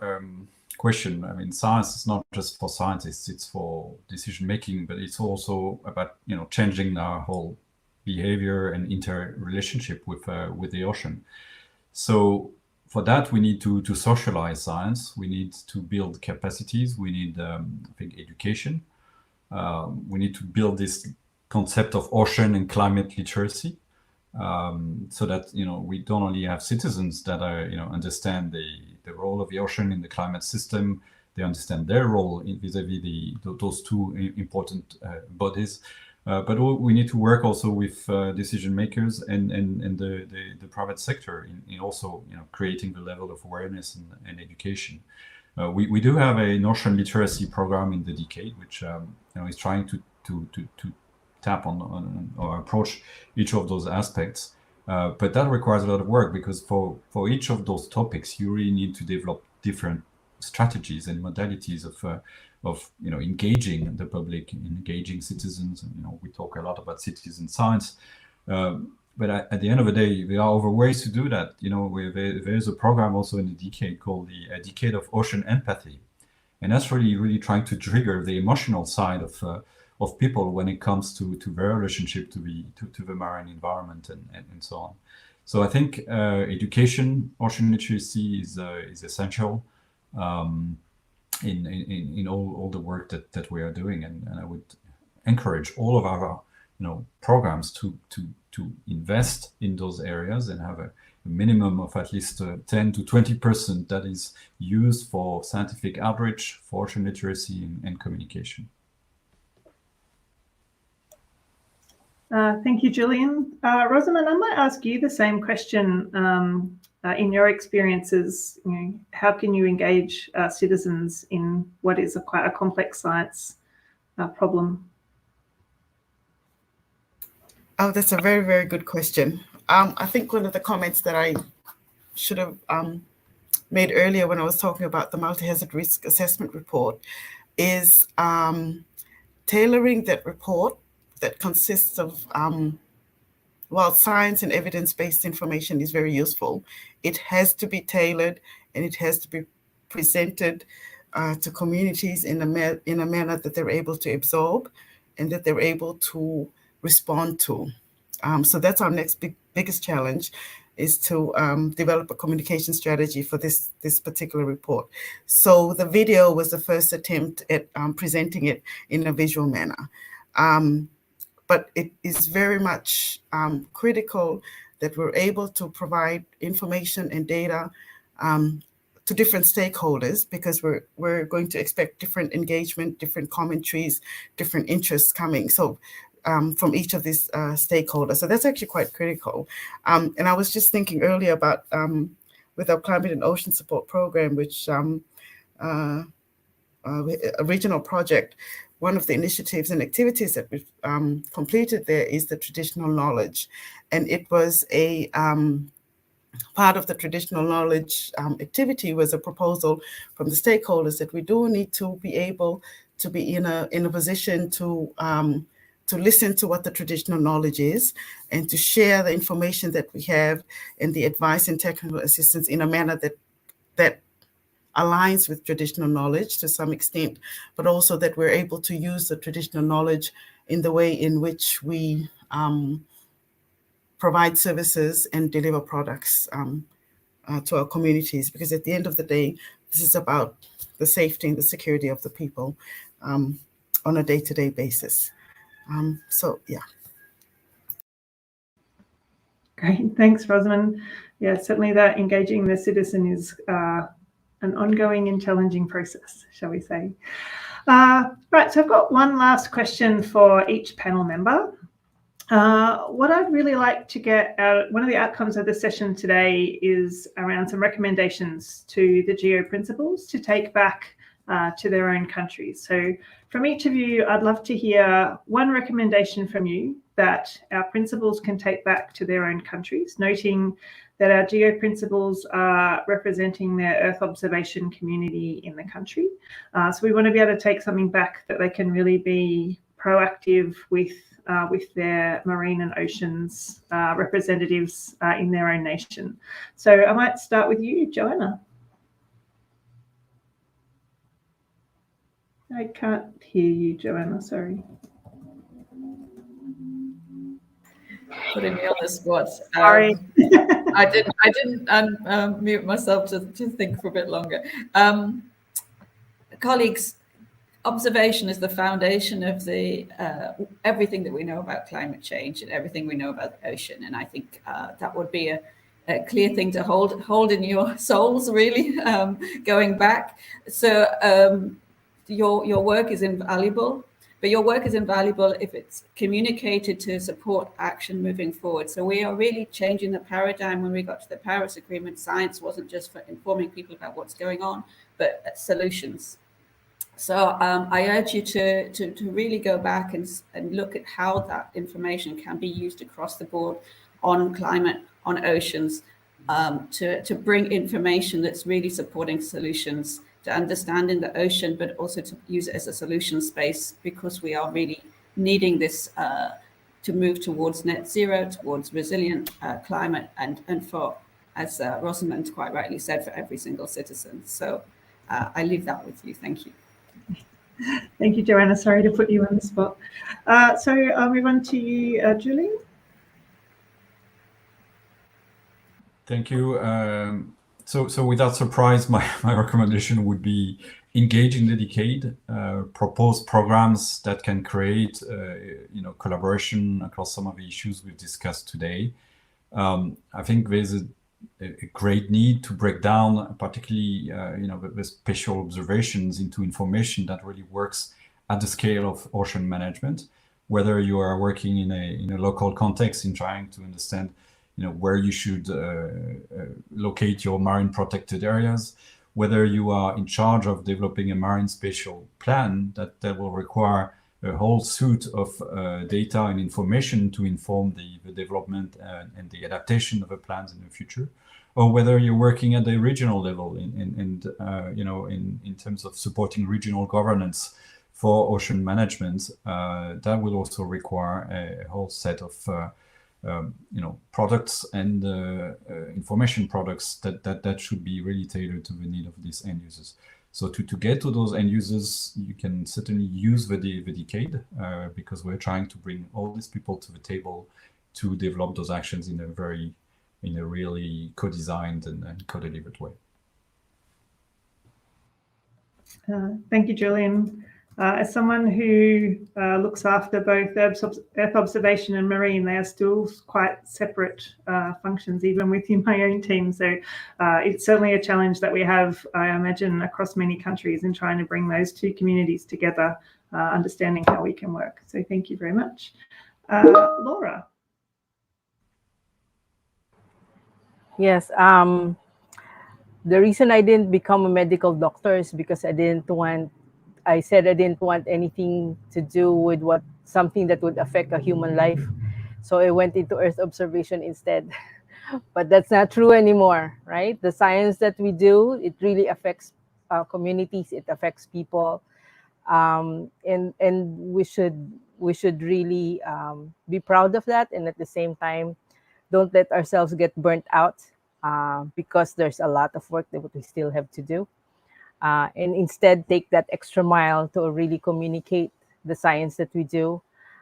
question. I mean, science is not just for scientists; it's for decision making, but it's also about changing our whole behavior and interrelationship with the ocean. So for that, we need to socialize science. We need to build capacities. We need, I think, education. We need to build this concept of ocean and climate literacy, so that we don't only have citizens that are understand the role of the ocean in the climate system. They understand their role vis-a-vis those two important bodies. But we need to work also with decision makers and the private sector in also creating the level of awareness and education. We do have an ocean literacy program in the decade, which is trying to tap on or approach each of those aspects. But that requires a lot of work, because for each of those topics, you really need to develop different strategies and modalities of engaging the public, engaging citizens. We talk a lot about citizen science, but at the end of the day, there are other ways to do that. There's a program also in the decade called the Decade of Ocean Empathy, and that's really trying to trigger the emotional side of people when it comes to their relationship to the marine environment and so on. So I think education, ocean literacy is essential. In all the work that we are doing, and I would encourage all of our programs to invest in those areas and have a minimum of at least 10 to 20% that is used for scientific outreach, for ocean literacy and communication. Thank you, Julian. Rosamond, I might ask you the same question. In your experiences, how can you engage citizens in what is quite a complex science problem? Oh, that's a very, very good question. I think one of the comments that I should have made earlier when I was talking about the multi-hazard risk assessment report is tailoring that report that consists of while science and evidence-based information is very useful, it has to be tailored and it has to be presented to communities in a manner that they're able to absorb and that they're able to respond to. So that's our next biggest challenge, is to develop a communication strategy for this particular report. So the video was the first attempt at presenting it in a visual manner. But it is very much critical that we're able to provide information and data to different stakeholders, because we're going to expect different engagement, different commentaries, different interests coming. So from each of these stakeholders. So that's actually quite critical. And I was just thinking earlier about with our Climate and Ocean Support Program, which a regional project, one of the initiatives and activities that we've completed there is the traditional knowledge. And it was a part of the traditional knowledge activity was a proposal from the stakeholders that we do need to be able to be in a position to listen to what the traditional knowledge is and to share the information that we have and the advice and technical assistance in a manner that aligns with traditional knowledge to some extent, but also that we're able to use the traditional knowledge in the way in which we provide services and deliver products to our communities. Because at the end of the day, this is about the safety and the security of the people on a day-to-day basis. So, yeah. Great, thanks, Rosamond. Yeah, certainly that engaging the citizen is an ongoing and challenging process, shall we say. Right, so I've got one last question for each panel member. What I'd really like to get out, one of the outcomes of the session today is around some recommendations to the GEO principals to take back to their own countries. So from each of you, I'd love to hear one recommendation from you that our principals can take back to their own countries, noting that our GEO principals are representing their Earth observation community in the country. So we want to be able to take something back that they can really be proactive with their marine and oceans representatives in their own nation. So I might start with you, Joanna. I can't hear you, Joanna, sorry. Putting me on the spot. Sorry. I didn't mute myself to think for a bit longer. Colleagues, observation is the foundation of the everything that we know about climate change and everything we know about the ocean. And I think that would be a clear thing to hold in your souls, really, going back. So your work is invaluable, but your work is invaluable if it's communicated to support action moving forward. So we are really changing the paradigm. When we got to the Paris Agreement, science wasn't just for informing people about what's going on, but solutions. So I urge you to really go back and look at how that information can be used across the board on climate, on oceans, to bring information that's really supporting solutions, to understanding the ocean, but also to use it as a solution space, because we are really needing this to move towards net zero, towards resilient climate, and for, as Rosamond quite rightly said, for every single citizen. So I leave that with you. Thank you. Thank you, Joanna. Sorry to put you on the spot. So I'll move on to you, Julie. Thank you. So without surprise, my recommendation would be engage in the decade, propose programs that can create collaboration across some of the issues we've discussed today. I think there's a great need to break down, particularly the spatial observations into information that really works at the scale of ocean management. Whether you are working in a local context in trying to understand where you should locate your marine protected areas, whether you are in charge of developing a marine spatial plan that will require a whole suite of data and information to inform the development and the adaptation of the plans in the future, or whether you're working at the regional level in terms of supporting regional governance for ocean management, that will also require a whole set of products and information products that should be really tailored to the need of these end users. So to get to those end users, you can certainly use the decade because we're trying to bring all these people to the table to develop those actions in a very in a really co-designed and co-delivered way. Thank you, Julian. As someone who looks after both Earth observation and marine, they are still quite separate functions, even within my own team. So it's certainly a challenge that we have, I imagine, across many countries in trying to bring those two communities together, understanding how we can work. So thank you very much. Laura. Yes. The reason I didn't become a medical doctor is because I said I didn't want anything to do with something that would affect a human life. So I went into Earth observation instead. But that's not true anymore, right? The science that we do, it really affects communities, it affects people. And we should really be proud of that, and at the same time, don't let ourselves get burnt out because there's a lot of work that we still have to do. And instead take that extra mile to really communicate the science that we do.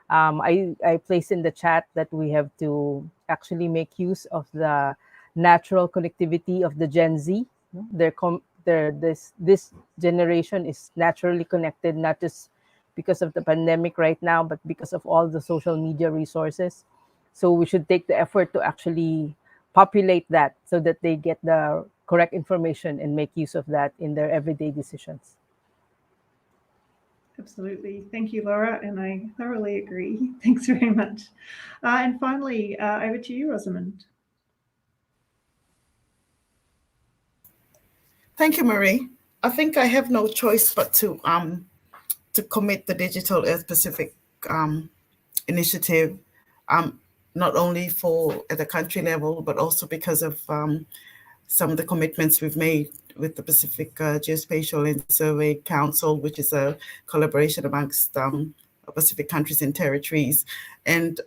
I placed in the chat that we have to actually make use of the natural connectivity of the Gen Z. This generation is naturally connected, not just because of the pandemic right now, but because of all the social media resources. So we should take the effort to actually populate that so that they get the correct information and make use of that in their everyday decisions. Absolutely. Thank you, Laura, and I thoroughly agree. Thanks very much. And finally, over to you, Rosamond. Thank you, Marie. I think I have no choice but to commit the Digital Earth Pacific initiative, not only at the country level, but also because of some of the commitments we've made with the Pacific Geospatial and Survey Council, which is a collaboration amongst Pacific countries and territories, and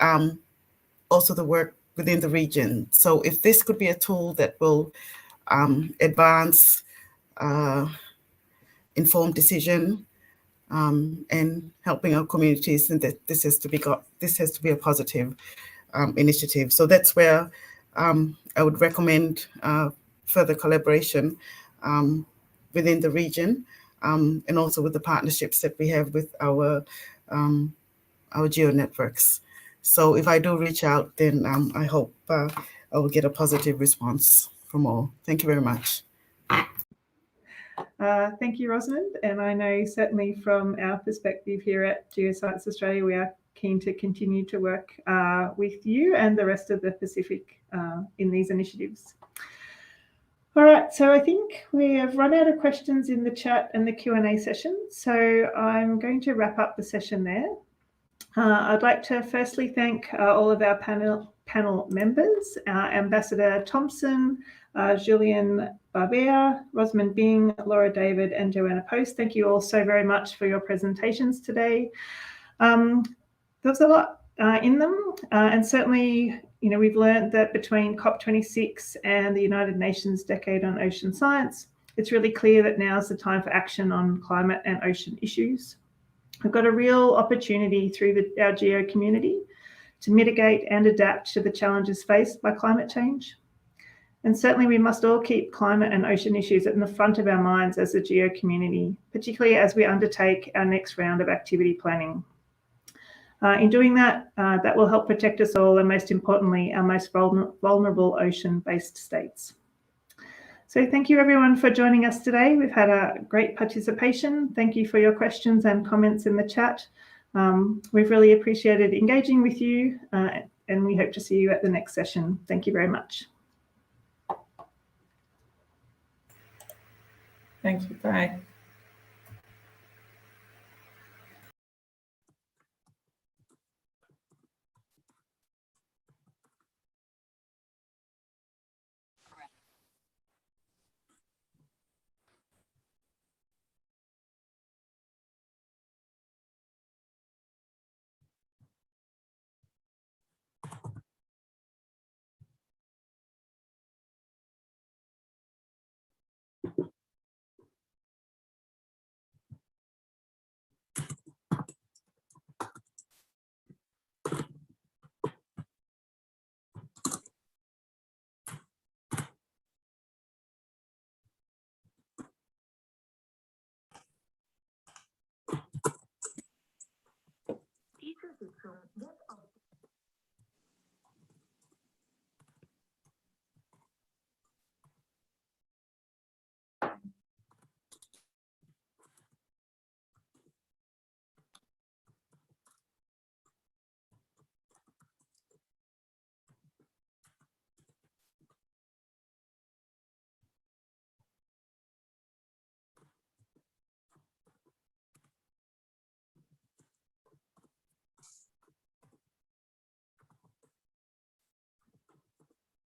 also the work within the region. So if this could be a tool that will advance informed decision and helping our communities, and that this has to be a positive initiative. So that's where I would recommend further collaboration within the region, and also with the partnerships that we have with our GEO networks. So if I do reach out, then I hope I will get a positive response from all. Thank you very much. Thank you, Rosamond. And I know certainly from our perspective here at Geoscience Australia, we are keen to continue to work with you and the rest of the Pacific in these initiatives. All right, so I think we have run out of questions in the chat and the Q&A session. So I'm going to wrap up the session there. I'd like to firstly thank all of our panel members, Ambassador Thompson, Julian Barbera, Rosamond Bing, Laura David, and Joanna Post. Thank you all so very much for your presentations today. There's a lot in them, and certainly, we've learned that between COP26 and the United Nations Decade on Ocean Science, it's really clear that now's the time for action on climate and ocean issues. We've got a real opportunity through our GEO community to mitigate and adapt to the challenges faced by climate change. And certainly we must all keep climate and ocean issues at the front of our minds as a GEO community, particularly as we undertake our next round of activity planning. In doing that, that will help protect us all, and most importantly, our most vulnerable ocean-based states. So thank you everyone for joining us today. We've had a great participation. Thank you for your questions and comments in the chat. We've really appreciated engaging with you, and we hope to see you at the next session. Thank you very much. Thank you. Bye.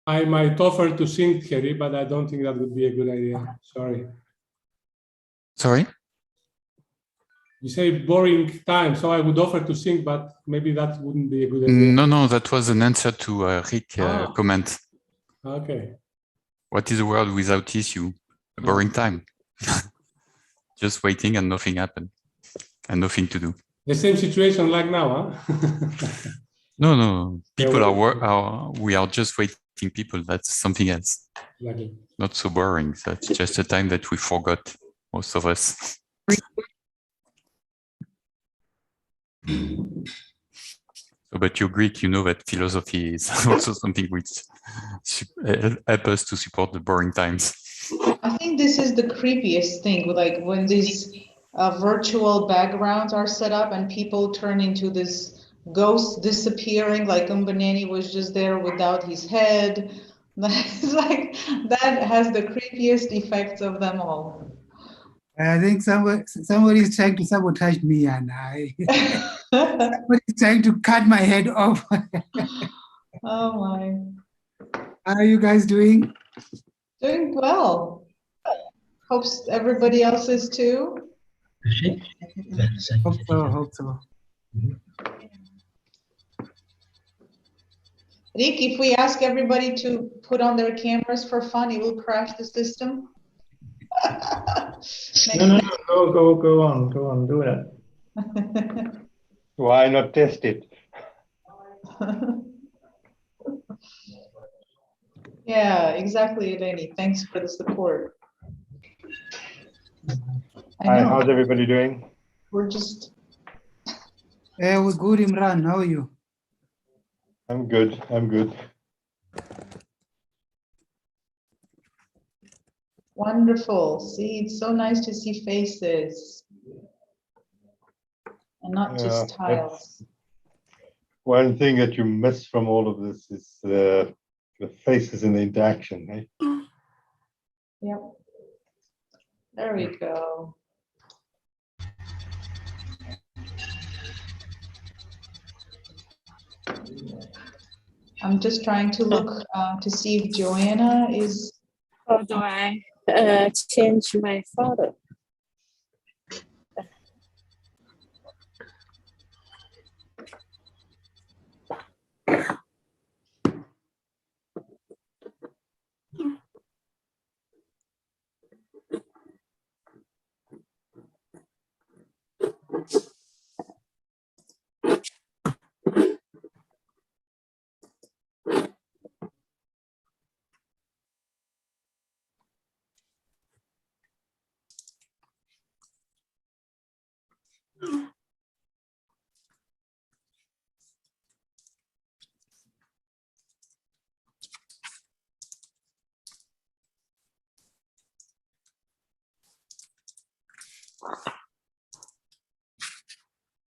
I might offer to sing, Kerry, but I don't think that would be a good idea. Sorry. Sorry? You say boring time, so I would offer to sing, but maybe that wouldn't be a good idea. No, that was an answer to Rick's comment. Okay. What is a world without issue? A boring time. Just waiting and nothing happened. And nothing to do. The same situation like now, huh? No. People we are just waiting people. That's something else. Exactly. Not so boring. That's just a time that we forgot, most of us. So, but you're Greek, you know that philosophy is also something which helps us to support the boring times. I think this is the creepiest thing, like when these virtual backgrounds are set up and people turn into this ghost disappearing, like Umbaneni was just there without his head. It's like that has the creepiest effects of them all. I think somebody is trying to sabotage me, and somebody is trying to cut my head off. Oh my. How are you guys doing? Doing well. Hope everybody else is too. Hope so. Rick, if we ask everybody to put on their cameras for fun, it will crash the system. No, go on, do that. Why not test it? Yeah, exactly, Eleni. Thanks for the support. Hi, how's everybody doing? We're just... We're good, Imran. How are you? I'm good. Wonderful. See, it's so nice to see faces and not just tiles. One thing that you miss from all of this is the faces and the interaction, eh? Yep. There we go. I'm just trying to look to see if Joanna is... How do I change my photo?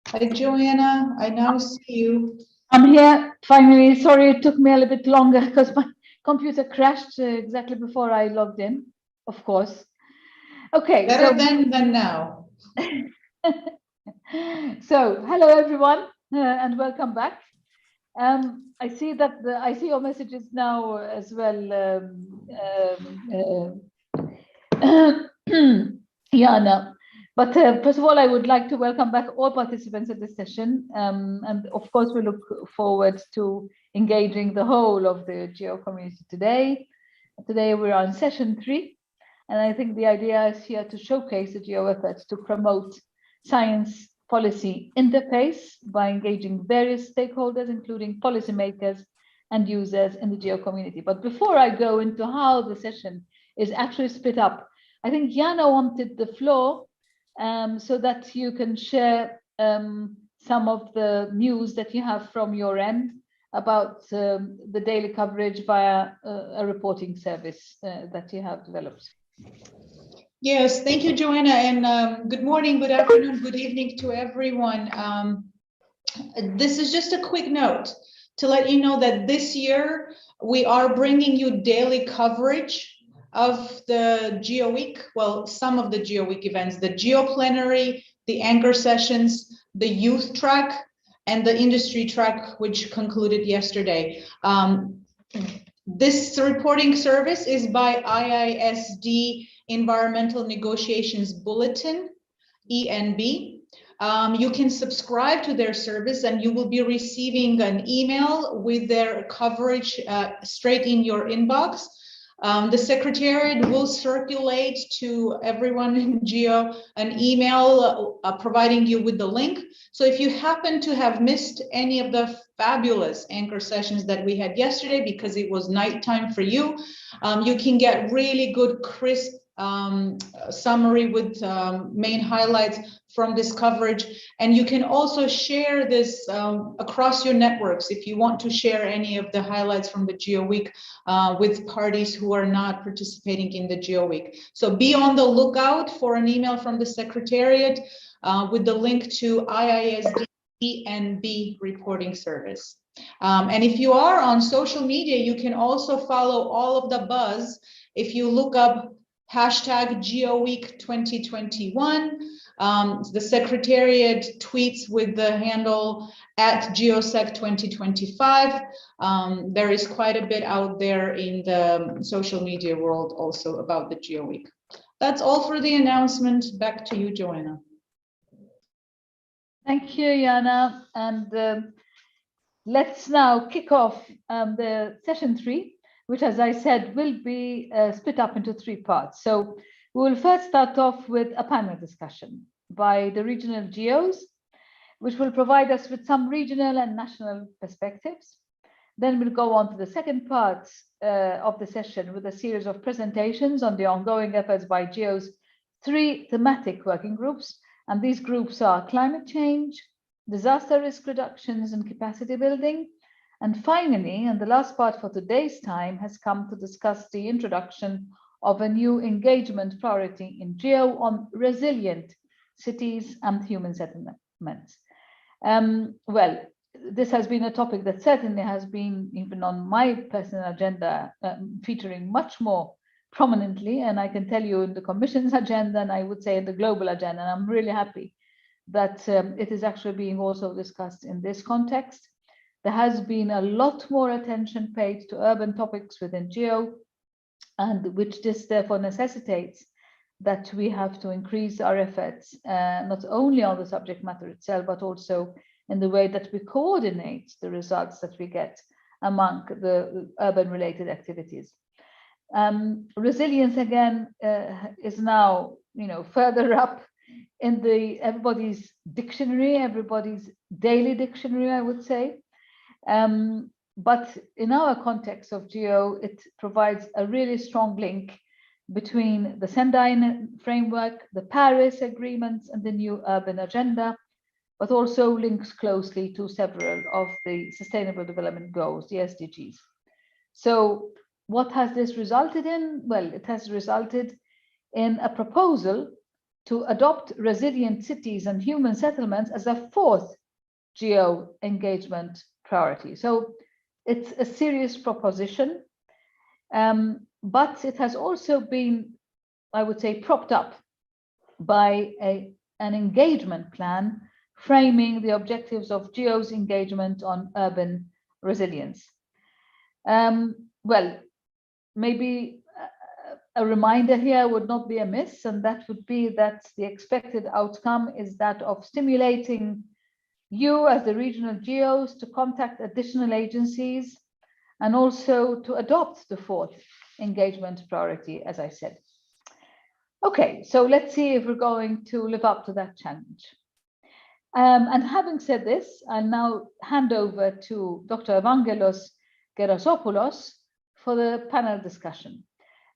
Hi, Joanna. I now see you. I'm here finally. Sorry, it took me a little bit longer because my computer crashed exactly before I logged in, of course. Okay. Better than now. So, hello everyone, and welcome back. I see that I see your messages now as well, Jana. But first of all, I would like to welcome back all participants at this session. And of course, we look forward to engaging the whole of the GEO community today. Today, we're on session 3. And I think the idea is here to showcase the GEO efforts to promote science policy interface by engaging various stakeholders, including policymakers and users in the GEO community. But before I go into how the session is actually split up, I think Jana wanted the floor so that you can share some of the news that you have from your end about the daily coverage via a reporting service that you have developed. Yes, thank you, Joanna, and good morning, good afternoon, good evening to everyone. This is just a quick note to let you know that this year we are bringing you daily coverage of the GEO Week, well, some of the GEO Week events, the GEO Plenary, the anchor sessions, the youth track, and the industry track, which concluded yesterday. This reporting service is by IISD Environmental Negotiations Bulletin, ENB. You can subscribe to their service and you will be receiving an email with their coverage straight in your inbox. The Secretariat will circulate to everyone in GEO an email providing you with the link. So if you happen to have missed any of the fabulous anchor sessions that we had yesterday because it was nighttime for you, you can get really good, crisp summary with main highlights from this coverage, and you can also share this across your networks if you want to share any of the highlights from the GEO Week with parties who are not participating in the GEO Week. So be on the lookout for an email from the Secretariat with the link to IISD ENB reporting service. And if you are on social media, you can also follow all of the buzz if you look up hashtag GeoWeek 2021. The Secretariat tweets with the handle @GeoSec 2025. There is quite a bit out there in the social media world also about the GEO Week. That's all for the announcement. Back to you, Joanna. Thank you, Jana. And let's now kick off the session 3, which, as I said, will be split up into 3 parts. So we will first start off with a panel discussion by the regional GEOs, which will provide us with some regional and national perspectives. Then we'll go on to the second part of the session with a series of presentations on the ongoing efforts by GEO's 3 thematic working groups. And these groups are climate change, disaster risk reductions and capacity building. And finally, and the last part for today's time has come to discuss the introduction of a new engagement priority in GEO on resilient cities and human settlements. Well, this has been a topic that certainly has been even on my personal agenda, featuring much more prominently, and I can tell you in the Commission's agenda, and I would say in the global agenda, and I'm really happy that it is actually being also discussed in this context. There has been a lot more attention paid to urban topics within GEO, and which this therefore necessitates that we have to increase our efforts, not only on the subject matter itself, but also in the way that we coordinate the results that we get among the urban related activities. Resilience again is now, further up in everybody's dictionary, everybody's daily dictionary, I would say. But in our context of GEO, it provides a really strong link between the Sendai framework, the Paris agreements, and the new urban agenda, but also links closely to several of the Sustainable Development Goals, the SDGs. So what has this resulted in? Well, it has resulted in a proposal to adopt resilient cities and human settlements as a 4th GEO engagement priority. So it's a serious proposition, but it has also been, I would say, propped up by an engagement plan framing the objectives of GEO's engagement on urban resilience. Well, maybe a reminder here would not be amiss, and that would be that the expected outcome is that of stimulating you as the regional GEOs to contact additional agencies and also to adopt the 4th engagement priority, as I said. Okay, so let's see if we're going to live up to that challenge. And having said this, I'll now hand over to Dr. Evangelos Gerasopoulos for the panel discussion.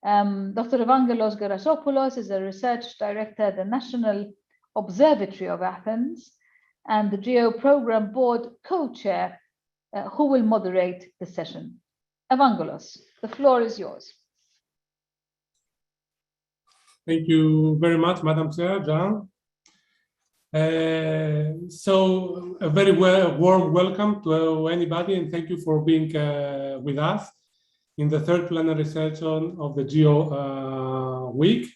Dr. Evangelos Gerasopoulos is a research director at the National Observatory of Athens, and the GEO Program Board co-chair, who will moderate the session. Evangelos, the floor is yours. Thank you very much, Madam Chair, John. So a very warm welcome to anybody, and thank you for being with us in the third plenary session of the GEO week.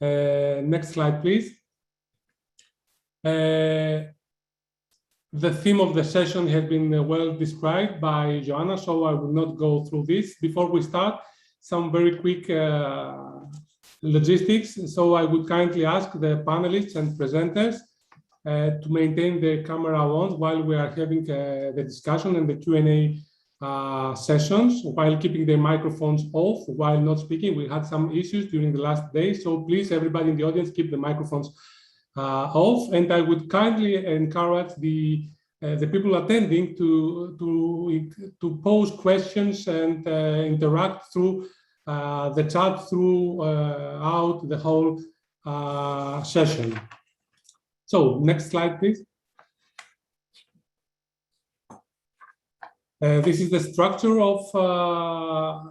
Next slide, please. The theme of the session has been well described by Joanna, so I will not go through this. Before we start, some very quick logistics. So I would kindly ask the panelists and presenters to maintain their camera on while we are having the discussion and the Q&A sessions, while keeping their microphones off while not speaking. We had some issues during the last day, so please, everybody in the audience, keep the microphones off. And I would kindly encourage the people attending to pose questions and interact through the chat throughout the whole session. So next slide, please. This is the structure of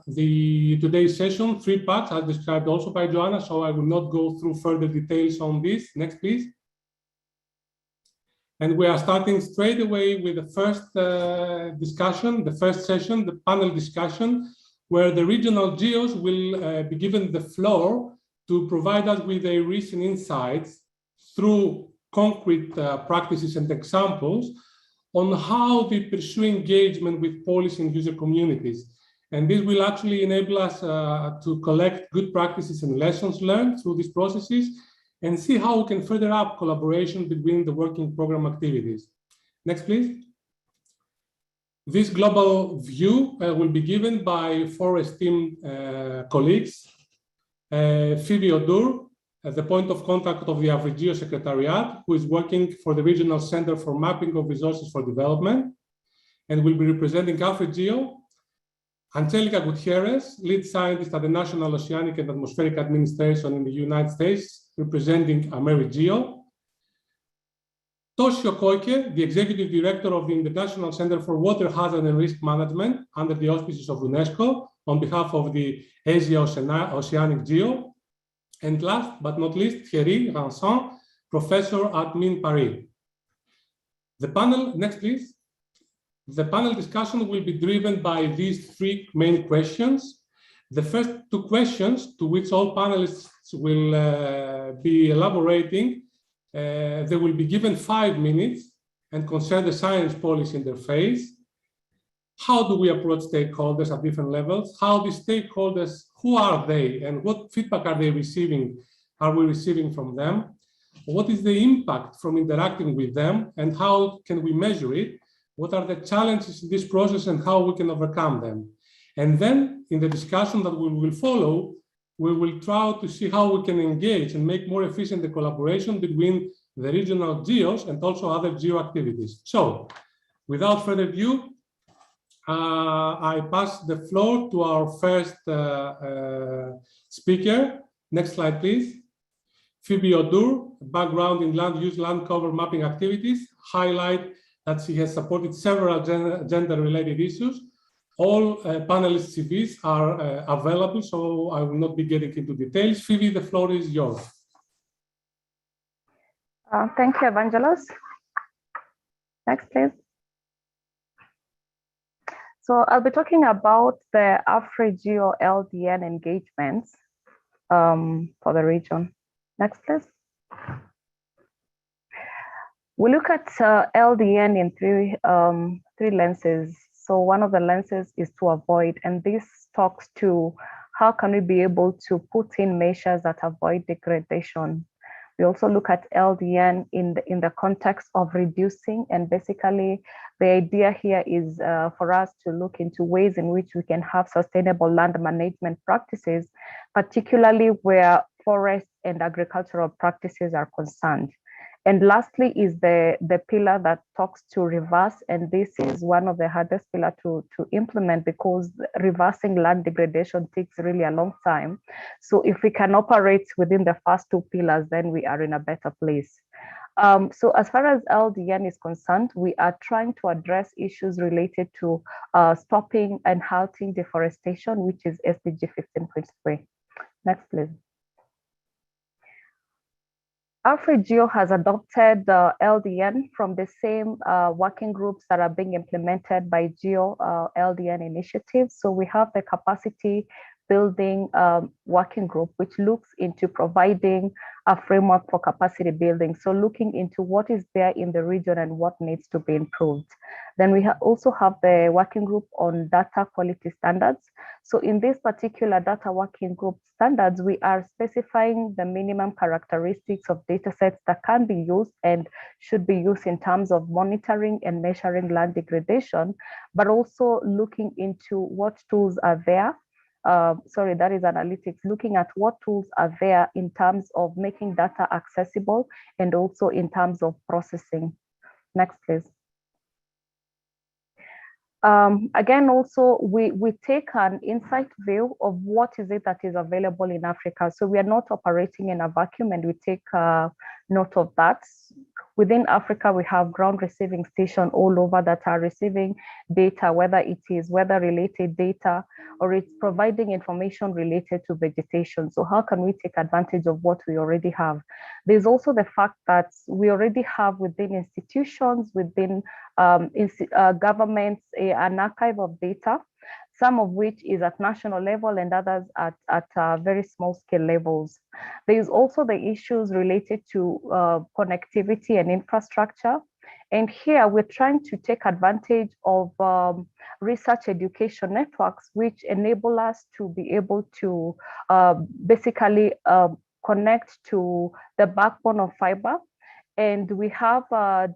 today's session, 3 parts, as described also by Joanna, so I will not go through further details on this. Next, please. And we are starting straight away with the first discussion, the first session, the panel discussion, where the regional GEOs will be given the floor to provide us with their recent insights through concrete practices and examples on how they pursue engagement with policy and user communities. And this will actually enable us to collect good practices and lessons learned through these processes and see how we can further up collaboration between the working program activities. Next, please. This global view will be given by 4 esteemed colleagues. Phoebe Odur, the point of contact of the AfriGeo Secretariat, who is working for the Regional Center for Mapping of Resources for Development, and will be representing AfriGeo. Angelica Gutierrez, lead scientist at the National Oceanic and Atmospheric Administration in the United States, representing AmeriGeo. Toshio Koike, the executive director of the International Center for Water Hazard and Risk Management under the auspices of UNESCO, on behalf of the Asia Oceanic GEO. And last but not least, Thierry Vincent, professor at Mines Paris. The panel, next please. The panel discussion will be driven by these 3 main questions. The first 2 questions, to which all panelists will be elaborating, they will be given 5 minutes and concern the science policy interface. How do we approach stakeholders at different levels? How the stakeholders, who are they and what feedback are they receiving? Are we receiving from them? What is the impact from interacting with them and how can we measure it? What are the challenges in this process and how we can overcome them? And then in the discussion that we will follow, we will try to see how we can engage and make more efficient the collaboration between the regional GEOs and also other GEO activities. So without further ado, I pass the floor to our first speaker. Next slide, please. Phoebe Odur, background in land use, land cover mapping activities, highlight that she has supported several gender-related issues. All panelists' CVs are available, so I will not be getting into details. Phoebe, the floor is yours. Thank you, Evangelos. Next, please. So I'll be talking about the AfriGeo LDN engagements for the region. Next, please. We look at LDN in three lenses. So one of the lenses is to avoid, and this talks to how can we be able to put in measures that avoid degradation. We also look at LDN in the context of reducing, and basically the idea here is for us to look into ways in which we can have sustainable land management practices, particularly where forest and agricultural practices are concerned. And lastly is the pillar that talks to reverse, and this is one of the hardest pillars to implement because reversing land degradation takes really a long time. So if we can operate within the first 2 pillars, then we are in a better place. So as far as LDN is concerned, we are trying to address issues related to stopping and halting deforestation, which is SDG 15.3. Next, please. AfriGeo has adopted LDN from the same working groups that are being implemented by GEO LDN initiatives. So we have the capacity building working group, which looks into providing a framework for capacity building. So looking into what is there in the region and what needs to be improved. Then we also have the working group on data quality standards. So in this particular data working group standards, we are specifying the minimum characteristics of data sets that can be used and should be used in terms of monitoring and measuring land degradation, but also looking into what tools are there. Sorry, that is analytics, looking at what tools are there in terms of making data accessible and also in terms of processing. Next, please. Again, also, we take an insight view of what is it that is available in Africa. So we are not operating in a vacuum, and we take note of that. Within Africa, we have ground receiving stations all over that are receiving data, whether it is weather-related data or it's providing information related to vegetation. So how can we take advantage of what we already have? There's also the fact that we already have within institutions, within governments, an archive of data, some of which is at national level and others at very small scale levels. There is also the issues related to connectivity and infrastructure. And here we're trying to take advantage of research education networks, which enable us to be able to basically connect to the backbone of fiber. And we have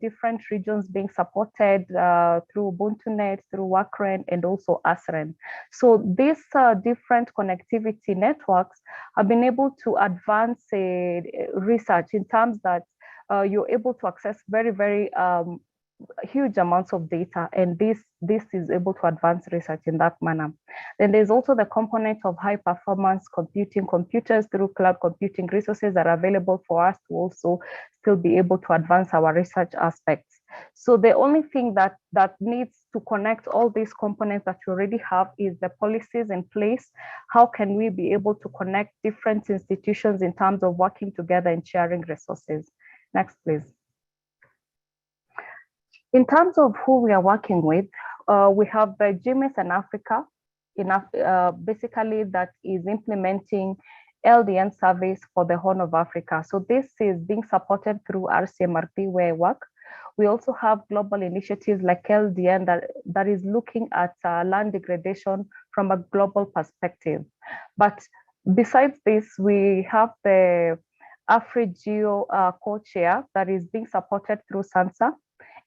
different regions being supported through UbuntuNet, through WACREN, and also ASREN. So these different connectivity networks have been able to advance research in terms that you're able to access very, very huge amounts of data, and this is able to advance research in that manner. Then there's also the component of high performance computing, computers through cloud computing resources that are available for us to also still be able to advance our research aspects. So the only thing that needs to connect all these components that we already have is the policies in place. How can we be able to connect different institutions in terms of working together and sharing resources? Next, please. In terms of who we are working with, we have the GMS in Africa, basically that is implementing LDN surveys for the Horn of Africa. So this is being supported through RCMRP where I work. We also have global initiatives like LDN that is looking at land degradation from a global perspective. But besides this, we have the AfriGeo co-chair that is being supported through SANSA.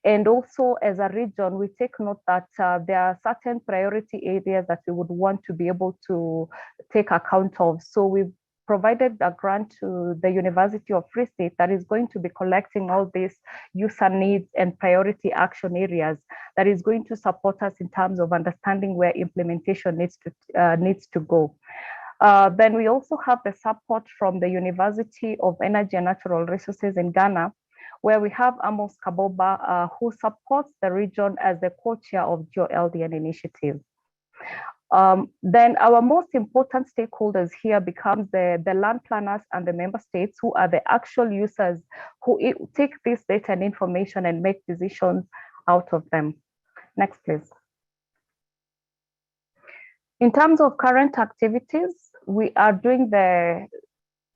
And also as a region, we take note that there are certain priority areas that we would want to be able to take account of. So we've provided a grant to the University of Free State that is going to be collecting all these user needs and priority action areas that is going to support us in terms of understanding where implementation needs to go. Then we also have the support from the University of Energy and Natural Resources in Ghana, where we have Amos Kaboba, who supports the region as the co-chair of GEO LDN initiative. Then our most important stakeholders here becomes the land planners and the member states, who are the actual users who take this data and information and make decisions out of them. Next, please. In terms of current activities, we are doing the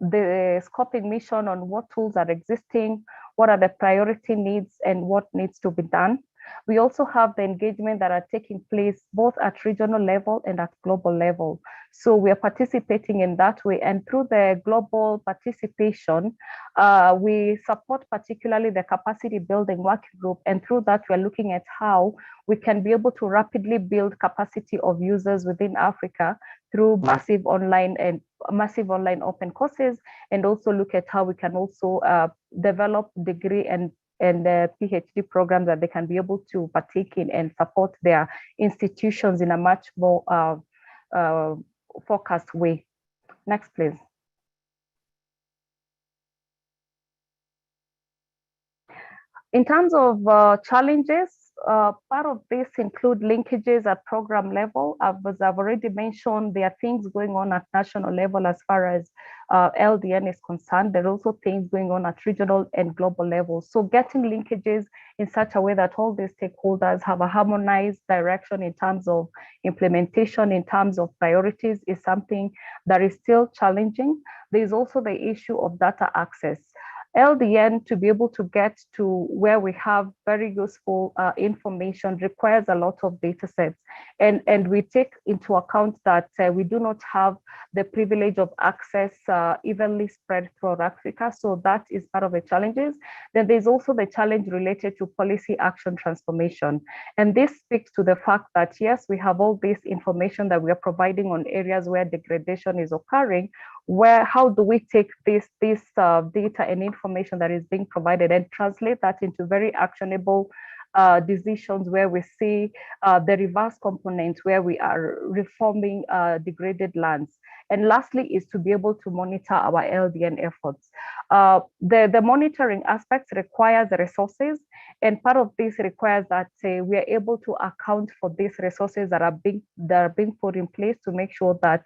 scoping mission on what tools are existing, what are the priority needs, and what needs to be done. We also have the engagement that are taking place both at regional level and at global level. So we are participating in that way. And through the global participation, we support particularly the capacity building working group. And through that, we're looking at how we can be able to rapidly build capacity of users within Africa through massive online open courses, and also look at how we can also develop degree and PhD programs that they can be able to partake in and support their institutions in a much more focused way. Next, please. In terms of challenges, part of this include linkages at program level. As I've already mentioned, there are things going on at national level as far as LDN is concerned. There are also things going on at regional and global levels. So getting linkages in such a way that all these stakeholders have a harmonized direction in terms of implementation, in terms of priorities, is something that is still challenging. There's also the issue of data access. LDN, to be able to get to where we have very useful information, requires a lot of data sets. And we take into account that we do not have the privilege of access evenly spread throughout Africa. So that is part of the challenges. Then there's also the challenge related to policy action transformation. And this speaks to the fact that, yes, we have all this information that we are providing on areas where degradation is occurring, how do we take this data and information that is being provided and translate that into very actionable decisions where we see the reverse component where we are reforming degraded lands. And lastly is to be able to monitor our LDN efforts. The monitoring aspects requires resources, and part of this requires that we are able to account for these resources that are being put in place to make sure that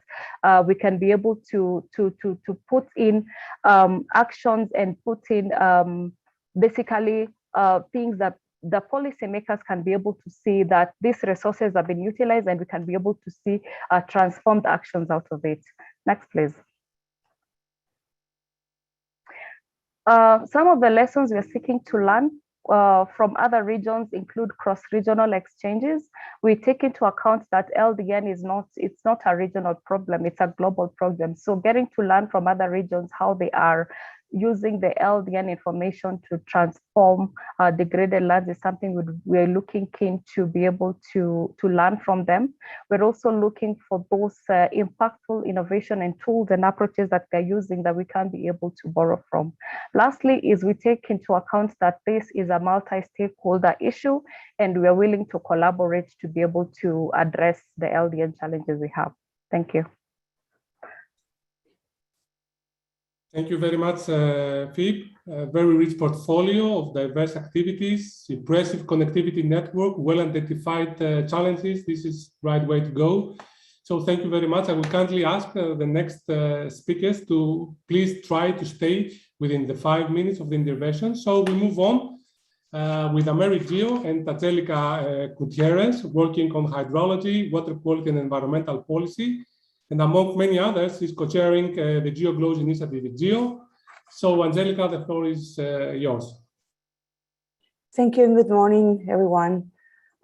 we can be able to put in actions and put in basically things that the policymakers can be able to see that these resources have been utilized, and we can be able to see transformed actions out of it. Next, please. Some of the lessons we're seeking to learn from other regions include cross-regional exchanges. We take into account that LDN it's not a regional problem, it's a global problem. So getting to learn from other regions how they are using the LDN information to transform degraded lands is something we're looking keen to be able to learn from them. We're also looking for those impactful innovation and tools and approaches that they're using that we can be able to borrow from. Lastly is we take into account that this is a multi-stakeholder issue, and we are willing to collaborate to be able to address the LDN challenges we have. Thank you. Thank you very much, Phoebe. A very rich portfolio of diverse activities, impressive connectivity network, well-identified challenges. This is the right way to go. So thank you very much. I will kindly ask the next speakers to please try to stay within the 5 minutes of the intervention. So we move on with Americ GEO and Angelica Gutierrez, working on hydrology, water quality, and environmental policy. And among many others, is co-chairing the GEO Glows initiative at GEO. So Angelica, the floor is yours. Thank you and good morning, everyone.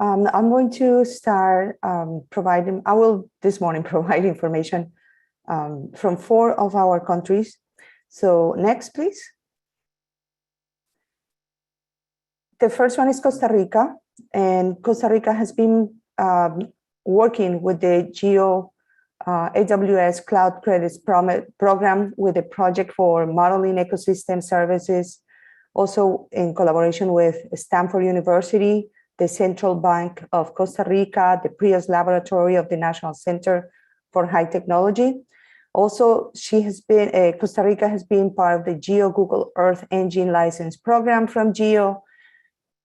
I'm going to start this morning provide information from 4 of our countries. So next, please. The first one is Costa Rica, and Costa Rica has been working with the GEO AWS Cloud Credits Program with a project for modeling ecosystem services, also in collaboration with Stanford University, the Central Bank of Costa Rica, the PRIOS Laboratory of the National Center for High Technology. Also, Costa Rica has been part of the GEO Google Earth Engine License Program from GEO.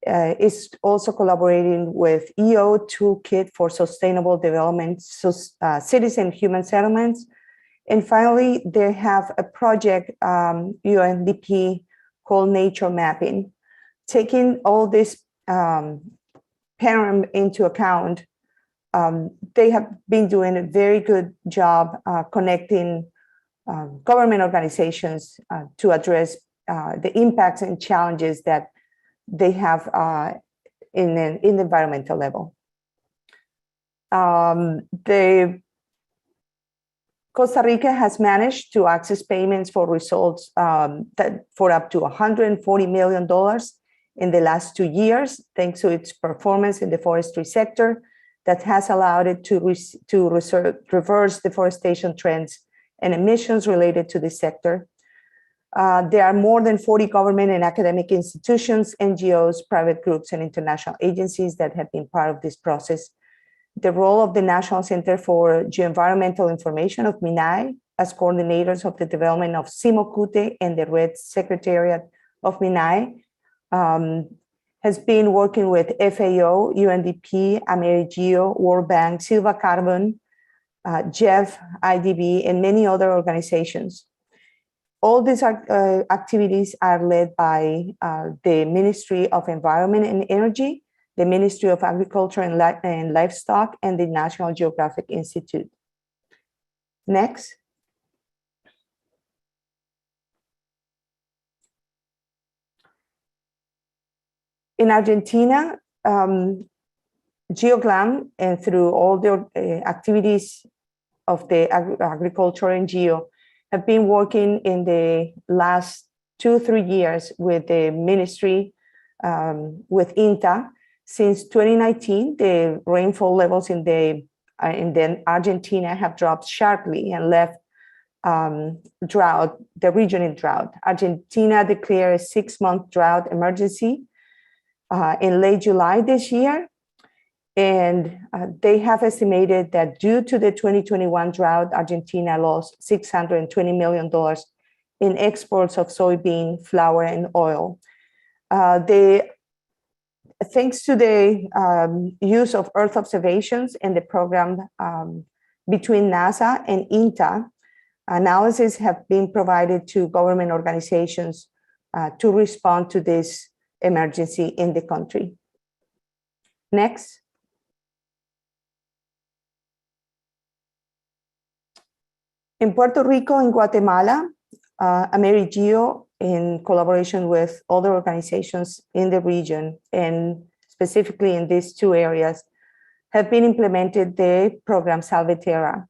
Is also collaborating with EO Toolkit for Sustainable Development, Cities and Human Settlements. And finally, they have a project, UNDP, called Nature Mapping. Taking all this param into account, they have been doing a very good job connecting government organizations to address the impacts and challenges that they have in the environmental level. Costa Rica has managed to access payments for results for up to $140 million in the last 2 years, thanks to its performance in the forestry sector that has allowed it to reverse deforestation trends and emissions related to this sector. There are more than 40 government and academic institutions, NGOs, private groups, and international agencies that have been part of this process. The role of the National Center for Geoenvironmental Information of MINAI as coordinators of the development of Simocute and the Red Secretariat of MINAI has been working with FAO, UNDP, AmeriGeo, World Bank, Silva Carbon, Jeff, IDB, and many other organizations. All these activities are led by the Ministry of Environment and Energy, the Ministry of Agriculture and Livestock, and the National Geographic Institute. Next. In Argentina, GeoGlam, and through all the activities of the agriculture and GEO, have been working in the last 2-3 years with the ministry, with INTA. Since 2019, the rainfall levels in Argentina have dropped sharply and left the region in drought. Argentina declared a 6-month drought emergency in late July this year. And they have estimated that due to the 2021 drought, Argentina lost $620 million in exports of soybean, flour, and oil. Thanks to the use of Earth observations and the program between NASA and INTA, analysis have been provided to government organizations to respond to this emergency in the country. Next. In Puerto Rico and Guatemala, AmeriGeo, in collaboration with other organizations in the region, and specifically in these 2 areas, have been implemented the program Salvaterra.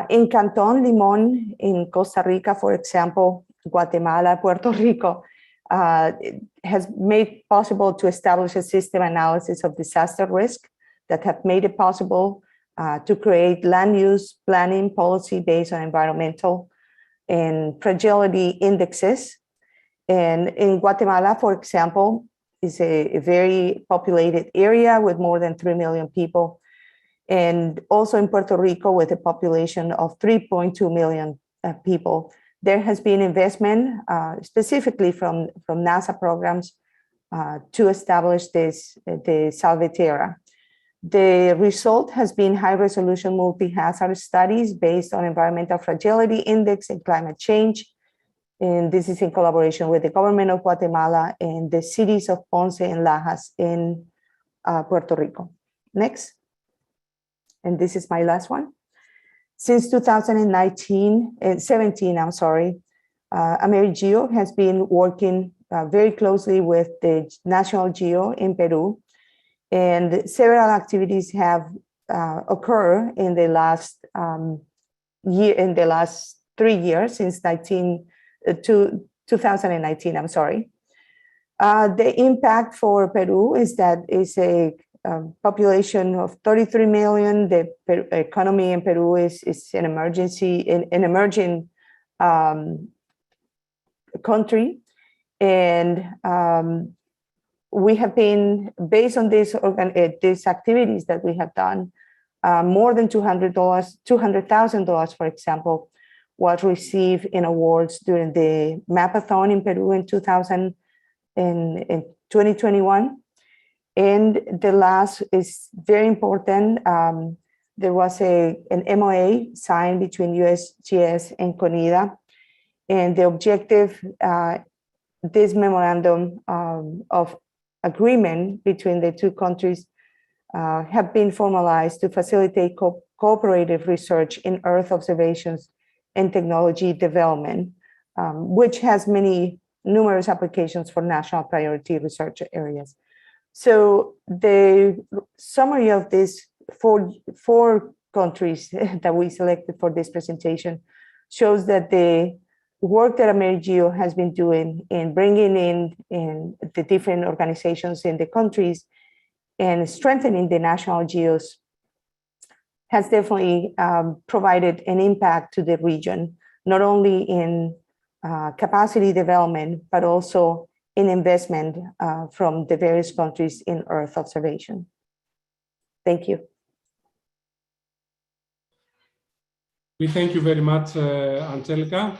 In Canton Limón, in Costa Rica, for example, Guatemala, Puerto Rico, has made possible to establish a system analysis of disaster risk that have made it possible to create land use planning policy based on environmental and fragility indexes. And in Guatemala, for example, is a very populated area with more than 3 million people. And also in Puerto Rico, with a population of 3.2 million people, there has been investment specifically from NASA programs to establish the Salvaterra. The result has been high-resolution multi-hazard studies based on environmental fragility index and climate change. And this is in collaboration with the government of Guatemala and the cities of Ponce and Lajas in Puerto Rico. Next. And this is my last one. Since 2017, AmeriGeo has been working very closely with the National GEO in Peru, and several activities have occurred in the last 3 years, since 2019. I'm sorry. The impact for Peru is that it's a population of 33 million. The economy in Peru is an emerging country, and we have been, based on these activities that we have done, more than $200,000, for example, was received in awards during the Mapathon in Peru in 2021. And the last is very important. There was an MOA signed between USGS and CONIDA, and the objective, this memorandum of agreement between the 2 countries have been formalized to facilitate cooperative research in Earth observations and technology development, which has numerous applications for national priority research areas. So the summary of these four countries that we selected for this presentation shows that the work that AmeriGeo has been doing in bringing in the different organizations in the countries and strengthening the national GEOs has definitely provided an impact to the region, not only in capacity development, but also in investment from the various countries in Earth observation. Thank you. We thank you very much, Angelica.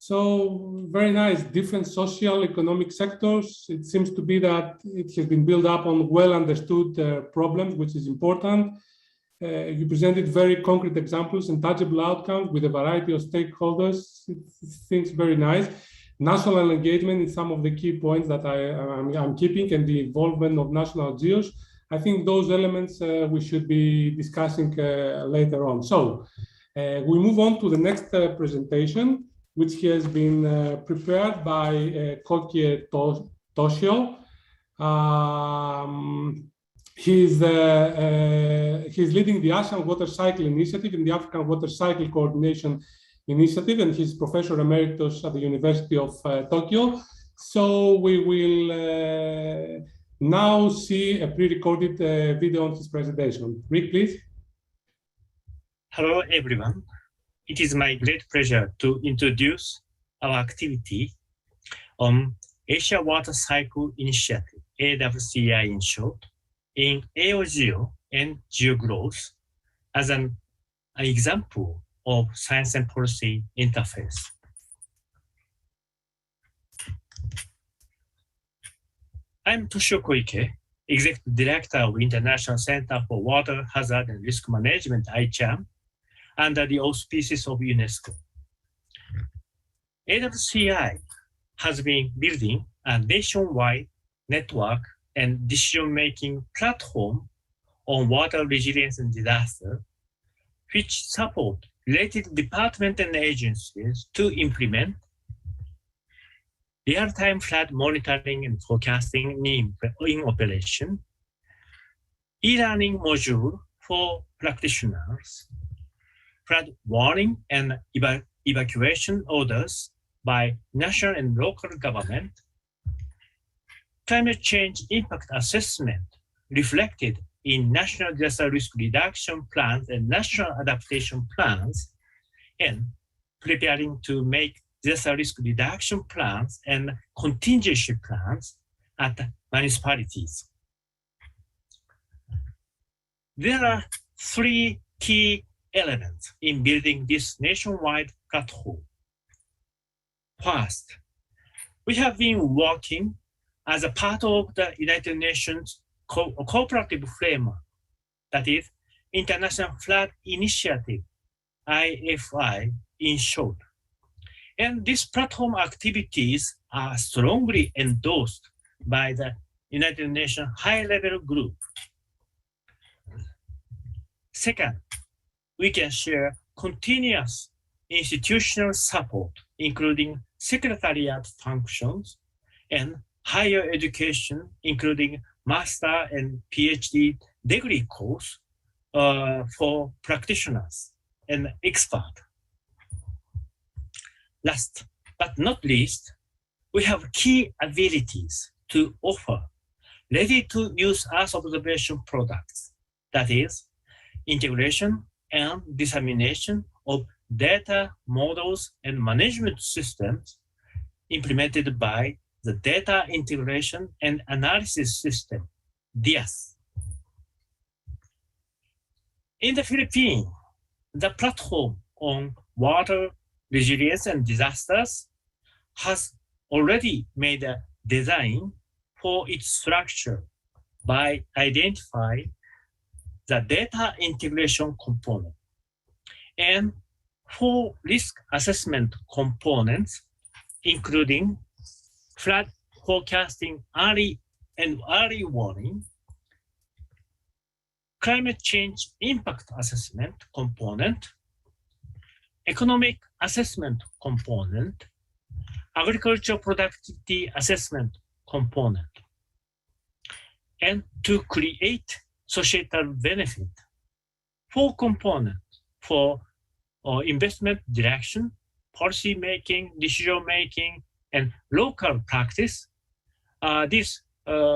So very nice, different social economic sectors. It seems to be that it has been built up on well understood problems, which is important. You presented very concrete examples and tangible outcomes with a variety of stakeholders. It's things very nice. National engagement is some of the key points that I'm keeping, and the involvement of national GEOs. I think those elements we should be discussing later on. So we move on to the next presentation, which has been prepared by Kokie Toshio. He's leading the ASEAN Water Cycle Initiative and the African Water Cycle Coordination Initiative, and he's Professor Emeritus at the University of Tokyo. So we will now see a pre-recorded video on his presentation. Rick, please. Hello, everyone. It is my great pleasure to introduce our activity on Asia Water Cycle Initiative, AWCI in short, in AOGEO and GEO growth as an example of science and policy interface. I'm Toshio Koike, Executive Director of International Center for Water Hazard and Risk Management, ICHAM, under the auspices of UNESCO. AWCI has been building a nationwide network and decision-making platform on water resilience and disaster, which support related departments and agencies to implement real-time flood monitoring and forecasting in operation, e-learning module for practitioners, flood warning and evacuation orders by national and local government, climate change impact assessment reflected in national disaster risk reduction plans and national adaptation plans, and preparing to make disaster risk reduction plans and contingency plans at municipalities. There are three key elements in building this nationwide platform. First, we have been working as a part of the United Nations cooperative framework, that is, International Flood Initiative, IFI in short. And these platform activities are strongly endorsed by the United Nations high-level group. Second, we can share continuous institutional support, including secretariat functions and higher education, including master and PhD degree course for practitioners and experts. Last but not least, we have key abilities to offer ready-to-use Earth observation products, that is, integration and dissemination of data models and management systems implemented by the Data Integration and Analysis System, DIAS. In the Philippines, the platform on water resilience and disasters has already made a design for its structure by identifying the data integration component and 4 risk assessment components, including flood forecasting early warning, climate change impact assessment component, economic assessment component, agricultural productivity assessment component, and to create societal benefit, 4 components for investment direction, policy making, decision making, and local practice. These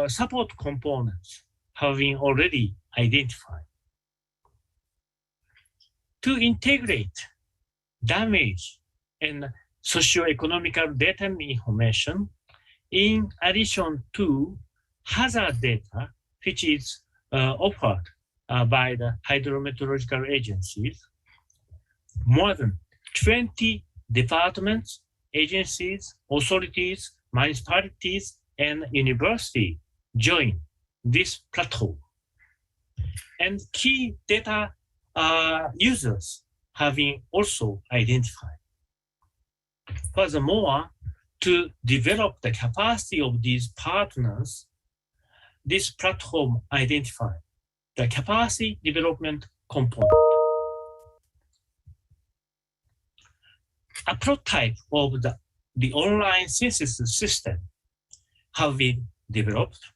support components have been already identified. To integrate damage and socio-economical data and information, in addition to hazard data, which is offered by the hydrometeorological agencies, more than 20 departments, agencies, authorities, municipalities, and universities join this platform. And key data users have been also identified. Furthermore, to develop the capacity of these partners, this platform identified the capacity development component. A prototype of the online census system have been developed,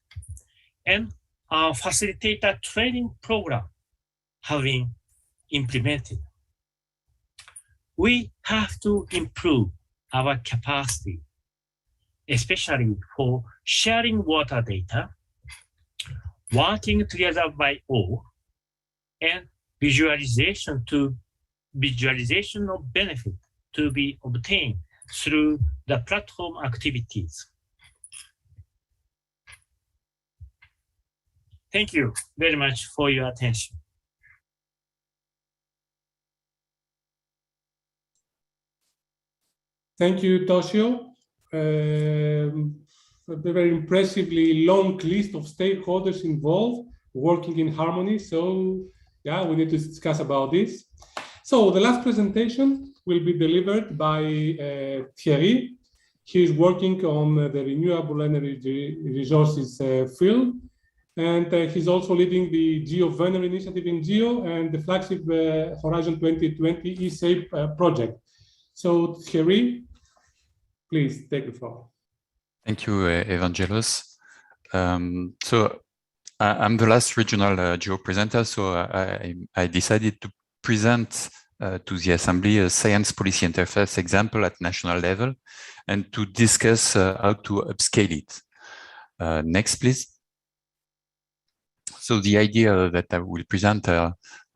and a facilitator training program have been implemented. We have to improve our capacity, especially for sharing water data, working together by all, and visualization of benefit to be obtained through the platform activities. Thank you very much for your attention. Thank you, Toshio. A very impressively long list of stakeholders involved working in harmony. So yeah, we need to discuss about this. So the last presentation will be delivered by Thierry. He is working on the renewable energy resources field. And he's also leading the GEO Venner initiative in GEO and the flagship Horizon 2020 eSafe project. So Thierry, please take the floor. Thank you, Evangelos. So I'm the last regional GEO presenter, so I decided to present to the Assembly a science policy interface example at national level and to discuss how to upscale it. Next, please. So the idea that I will present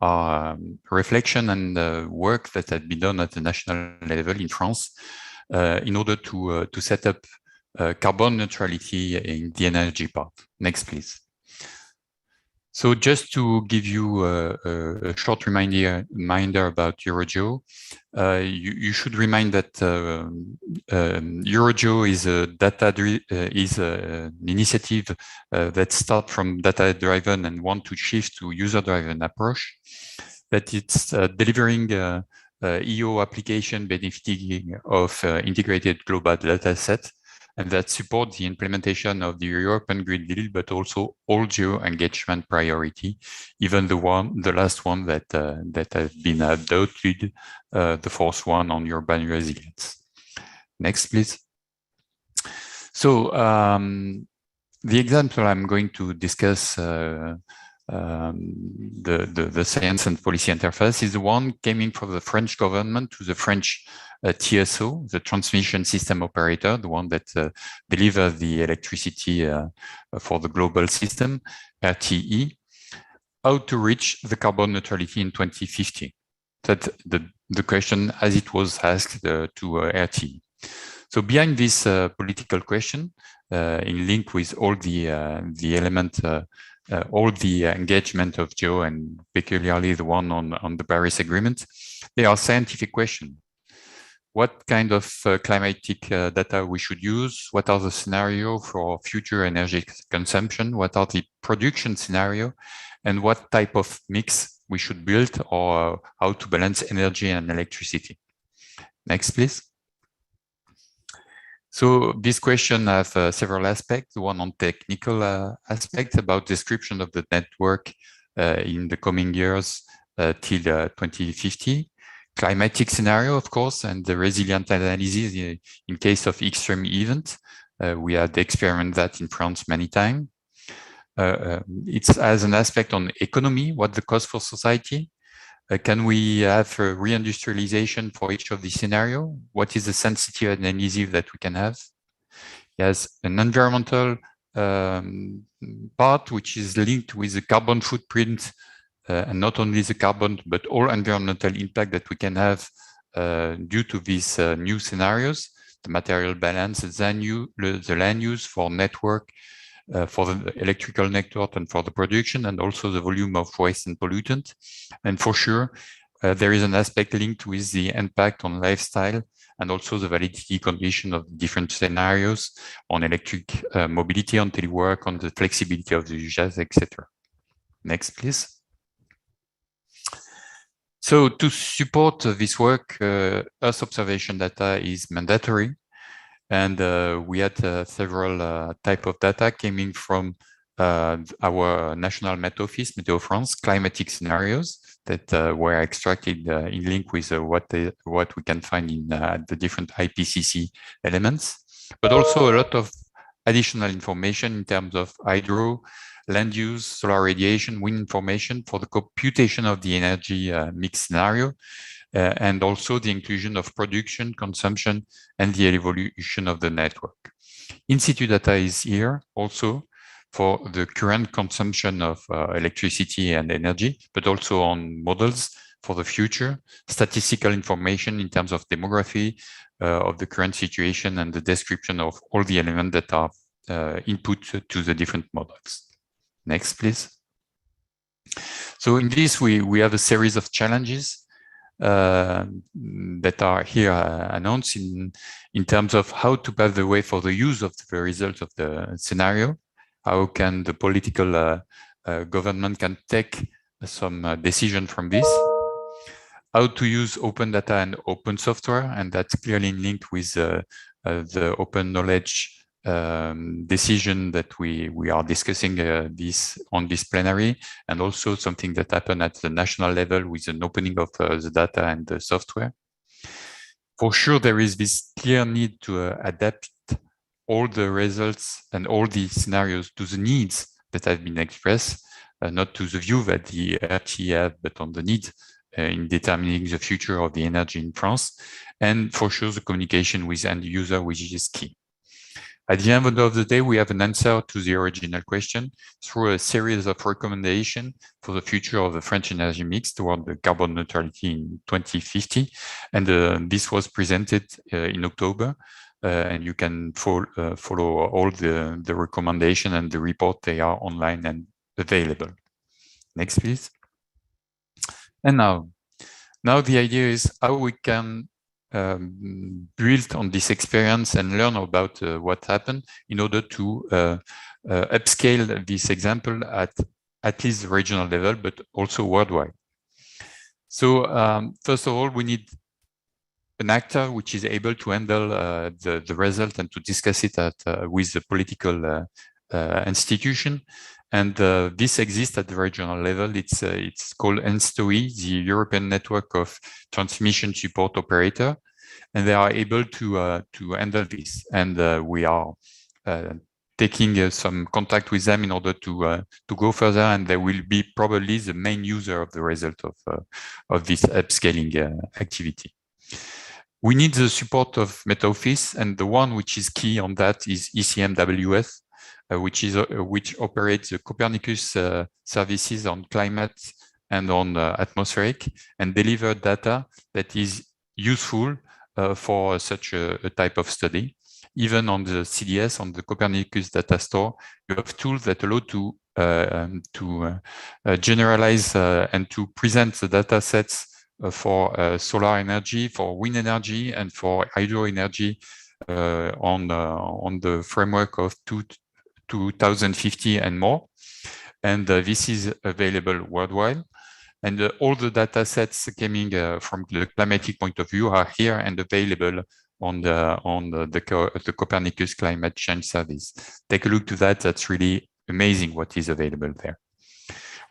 are reflection and work that had been done at the national level in France in order to set up carbon neutrality in the energy part. Next, please. So just to give you a short reminder about EuroGeo, you should remind that EuroGeo is an initiative that starts from data-driven and want to shift to user-driven approach. That it's delivering EO application benefiting of integrated global data set, and that support the implementation of the European Green Deal, but also all GEO engagement priority, even the last one that has been adopted, the fourth one on urban resilience. Next, please. So the example I'm going to discuss, the science and policy interface, is the one coming from the French government to the French TSO, the transmission system operator, the one that delivers the electricity for the global system, RTE, how to reach the carbon neutrality in 2050. That's the question as it was asked to RTE. So behind this political question, in link with all the element, all the engagement of GEO and peculiarly the one on the Paris Agreement, there are scientific questions. What kind of climatic data we should use? What are the scenarios for future energy consumption? What are the production scenario? And what type of mix we should build, or how to balance energy and electricity? Next, please. So this question has several aspects. One on technical aspects about description of the network in the coming years till 2050. Climatic scenario, of course, and the resilient analysis in case of extreme event. We had experienced that in France many times. It has an aspect on economy, what the cost for society. Can we have reindustrialization for each of the scenario? What is the sensitive analysis that we can have? It has an environmental part, which is linked with the carbon footprint, and not only the carbon, but all environmental impact that we can have due to these new scenarios, the material balance, the land use for network, for the electrical network and for the production, and also the volume of waste and pollutant. And for sure, there is an aspect linked with the impact on lifestyle and also the validity condition of different scenarios on electric mobility, on telework, on the flexibility of the users, etc. Next, please. So to support this work, Earth observation data is mandatory. And we had several type of data coming from our national Met Office, Météo France, climatic scenarios that were extracted in link with what we can find in the different IPCC elements, but also a lot of additional information in terms of hydro, land use, solar radiation, wind information for the computation of the energy mix scenario, and also the inclusion of production, consumption, and the evolution of the network. In situ data is here also for the current consumption of electricity and energy, but also on models for the future, statistical information in terms of demography of the current situation, and the description of all the elements that are input to the different models. Next, please. So in this, we have a series of challenges that are here announced in terms of how to pave the way for the use of the result of the scenario. How can the political government can take some decision from this? How to use open data and open software, and that's clearly linked with the open knowledge decision that we are discussing this on this plenary, and also something that happened at the national level with an opening of the data and the software. For sure, there is this clear need to adapt all the results and all the scenarios to the needs that have been expressed, not to the view that the RT have, but on the need in determining the future of the energy in France. And for sure, the communication with end user, which is key. At the end of the day, we have an answer to the original question through a series of recommendations for the future of the French energy mix toward the carbon neutrality in 2050. And this was presented in October. And you can follow all the recommendation and the report. They are online and available. Next, please. And now the idea is how we can build on this experience and learn about what happened in order to upscale this example at least the regional level, but also worldwide. So first of all, we need an actor which is able to handle the result and to discuss it with the political institution. And this exists at the regional level. It's called ENSTOI, the European Network of Transmission Support Operator, and they are able to handle this. And we are taking some contact with them in order to go further, and they will be probably the main user of the result of this upscaling activity. We need the support of Met Office, and the one which is key on that is ECMWF, which operates the Copernicus services on climate and on atmospheric, and deliver data that is useful for such a type of study. Even on the CDS, on the Copernicus data store, you have tools that allow to generalize and to present the data sets for solar energy, for wind energy, and for hydro energy on the framework of 2050 and more. And this is available worldwide. And all the data sets coming from the climatic point of view are here and available on the Copernicus Climate Change Service. Take a look to that. That's really amazing what is available there.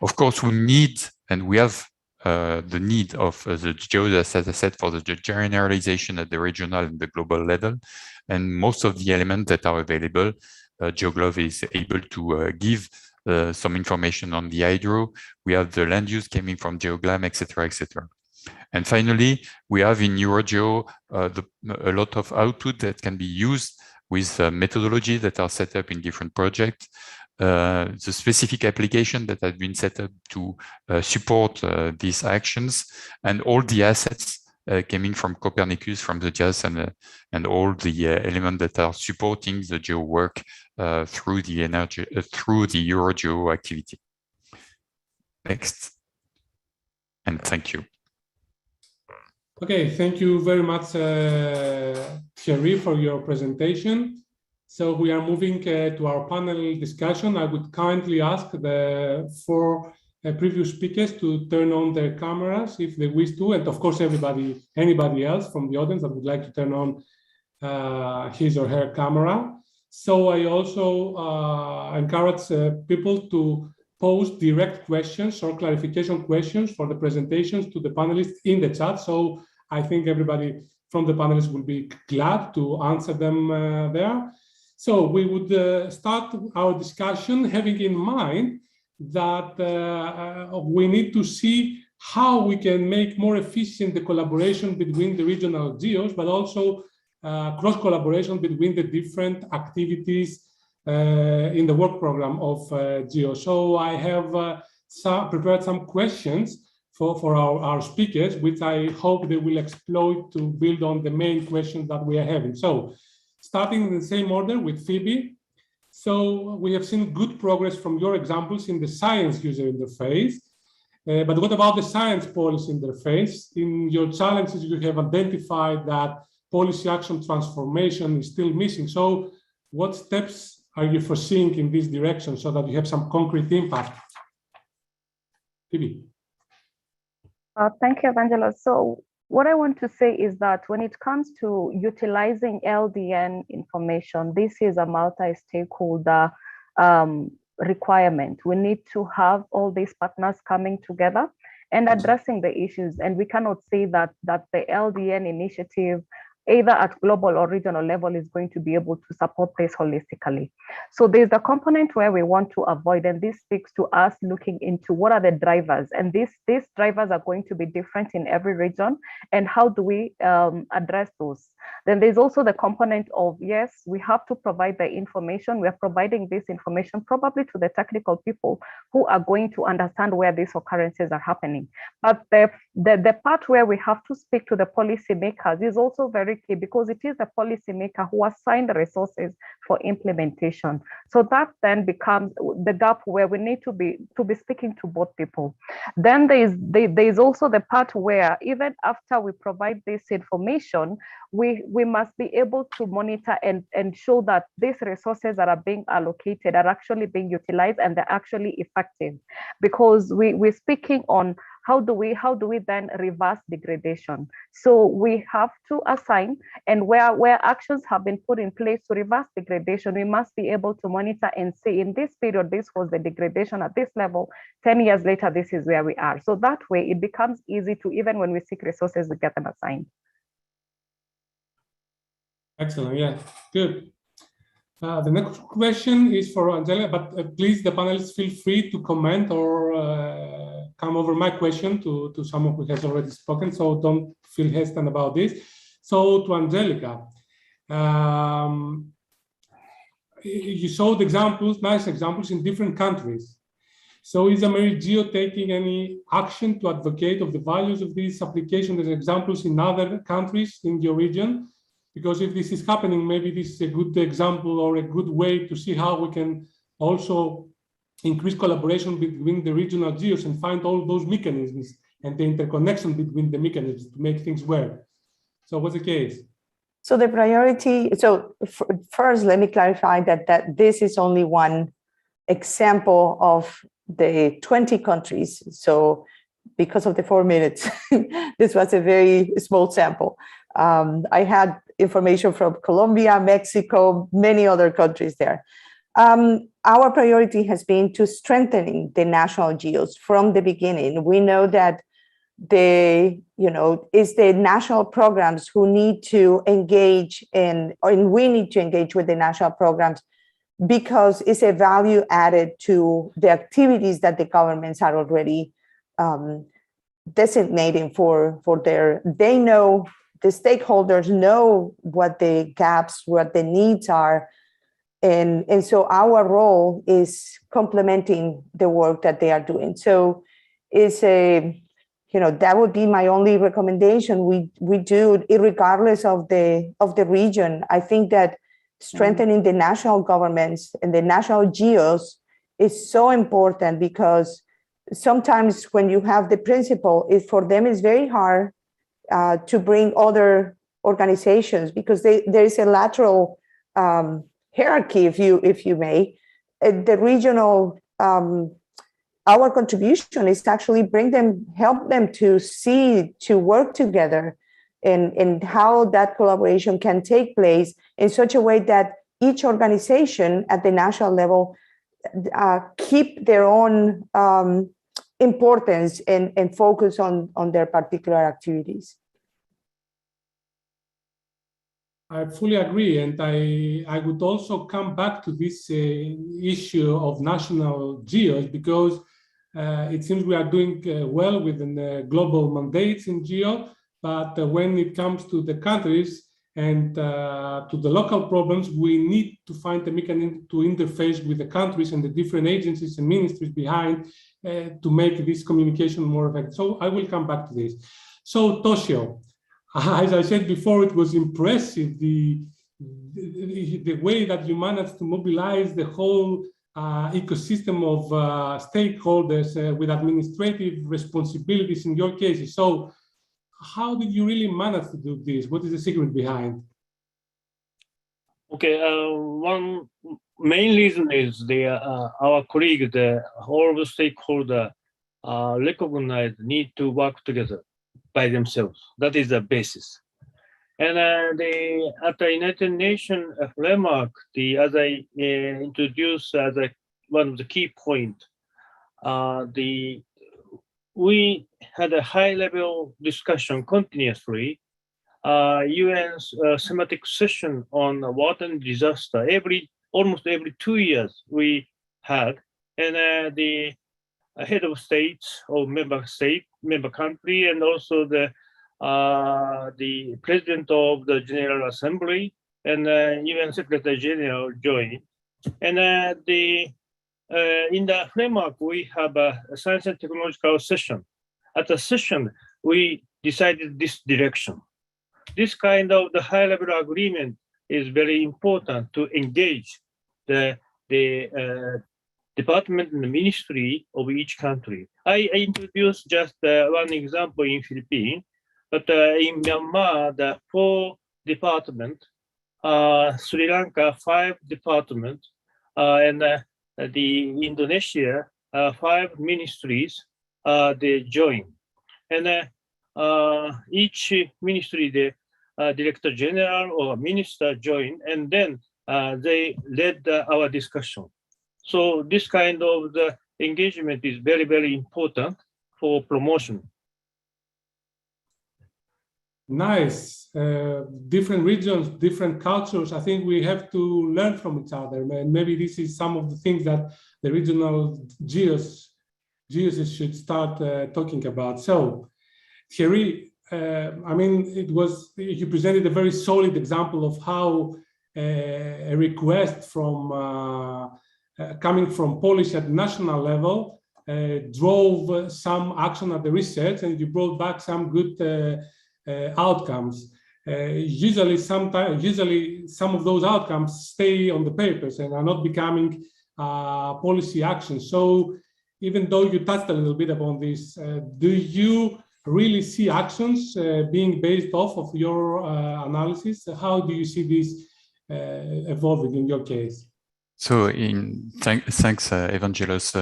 Of course, we need, and we have the need of the GEO data set for the generalization at the regional and the global level. And most of the elements that are available, GeoGlove is able to give some information on the hydro. We have the land use coming from GeoGlam, etc., etc. And finally, we have in EuroGeo a lot of output that can be used with methodology that are set up in different projects. The specific application that has been set up to support these actions, and all the assets coming from Copernicus, from the JAS, and all the elements that are supporting the GEO work through the EuroGeo activity. Next, and thank you. Okay, thank you very much, Thierry, for your presentation. So we are moving to our panel discussion. I would kindly ask the four previous speakers to turn on their cameras if they wish to, and of course anybody else from the audience that would like to turn on his or her camera. So I also encourage people to pose direct questions or clarification questions for the presentations to the panelists in the chat. So I think everybody from the panelists will be glad to answer them there. So we would start our discussion having in mind that we need to see how we can make more efficient the collaboration between the regional GEOs, but also cross-collaboration between the different activities in the work program of GEO. So I have prepared some questions for our speakers, which I hope they will exploit to build on the main questions that we are having. So starting in the same order with Phoebe. So we have seen good progress from your examples in the science user interface. But what about the science policy interface? In your challenges, you have identified that policy action transformation is still missing. So what steps are you foreseeing in this direction so that you have some concrete impact? Phoebe. Thank you, Evangelos. So what I want to say is that when it comes to utilizing LDN information, this is a multi-stakeholder requirement. We need to have all these partners coming together and addressing the issues. And we cannot say that the LDN initiative, either at global or regional level, is going to be able to support this holistically. So there's a component where we want to avoid, and this speaks to us looking into what are the drivers, and these drivers are going to be different in every region, and how do we address those? Then there's also the component of, yes, we have to provide the information. We are providing this information probably to the technical people who are going to understand where these occurrences are happening. But the part where we have to speak to the policymakers is also very key, because it is the policymaker who assign the resources for implementation. So that then becomes the gap where we need to be speaking to both people. Then there's also the part where even after we provide this information, we must be able to monitor and show that these resources that are being allocated are actually being utilized and they're actually effective. Because we're speaking on how do we then reverse degradation? So we have to assign, and where actions have been put in place to reverse degradation, we must be able to monitor and say, in this period, this was the degradation at this level, 10 years later, this is where we are. So that way it becomes easy to, even when we seek resources, we get them assigned. Excellent, yeah, good. The next question is for Angela, but please, the panelists, feel free to comment or come over my question to someone who has already spoken, so don't feel hesitant about this. So to Angelica, you showed examples, nice examples in different countries. So is AmeriGeo taking any action to advocate of the values of these applications as examples in other countries in your region? Because if this is happening, maybe this is a good example or a good way to see how we can also increase collaboration between the regional GEOs and find all those mechanisms and the interconnection between the mechanisms to make things work. So what's the case? So the priority, so first, let me clarify that this is only one example of the 20 countries. So because of the 4 minutes, this was a very small sample. I had information from Colombia, Mexico, many other countries there. Our priority has been to strengthening the national GEOs from the beginning. We know that it's the national programs who need to engage and we need to engage with the national programs, because it's a value added to the activities that the governments are already designating for they know, the stakeholders know what the gaps, what the needs are. And so our role is complementing the work that they are doing. So it's that would be my only recommendation. We do it regardless of the region. I think that strengthening the national governments and the national GEOs is so important, because sometimes when you have the principle, for them it's very hard to bring other organizations, because there is a lateral hierarchy, if you may. The regional, our contribution is to actually help them to work together, and how that collaboration can take place in such a way that each organization at the national level keep their own importance and focus on their particular activities. I fully agree, and I would also come back to this issue of national GEOs, because it seems we are doing well within global mandates in GEO, but when it comes to the countries and to the local problems, we need to find a mechanism to interface with the countries and the different agencies and ministries behind to make this communication more effective. So I will come back to this. So Toshio, as I said before, it was impressive the way that you managed to mobilize the whole ecosystem of stakeholders with administrative responsibilities in your cases. So how did you really manage to do this? What is the secret behind? Okay, one main reason is our colleagues, all the stakeholders, recognize the need to work together by themselves. That is the basis. And at the United Nations framework, as I introduced as one of the key points, we had a high-level discussion continuously. UN's thematic session on water and disaster almost every 2 years we had, and the head of states or member country, and also the president of the General Assembly and UN Secretary General joined. And in the framework, we have a science and technological session. At the session, we decided this direction. This kind of the high-level agreement is very important to engage the department and the ministry of each country. I introduced just one example in Philippines, but in Myanmar, the 4 departments, Sri Lanka, 5 departments, and the Indonesia, 5 ministries, they join. And each ministry, the director general or minister join, and then they led our discussion. So this kind of the engagement is very, very important for promotion. Nice. Different regions, different cultures. I think we have to learn from each other. And maybe this is some of the things that the regional GEOs should start talking about. So, Thierry, I mean, you presented a very solid example of how a request from coming from policy at national level drove some action at the research, and you brought back some good outcomes. Usually some of those outcomes stay on the papers and are not becoming policy action. So even though you touched a little bit upon this, do you really see actions being based off of your analysis? How do you see this evolving in your case? So thanks, Evangelos.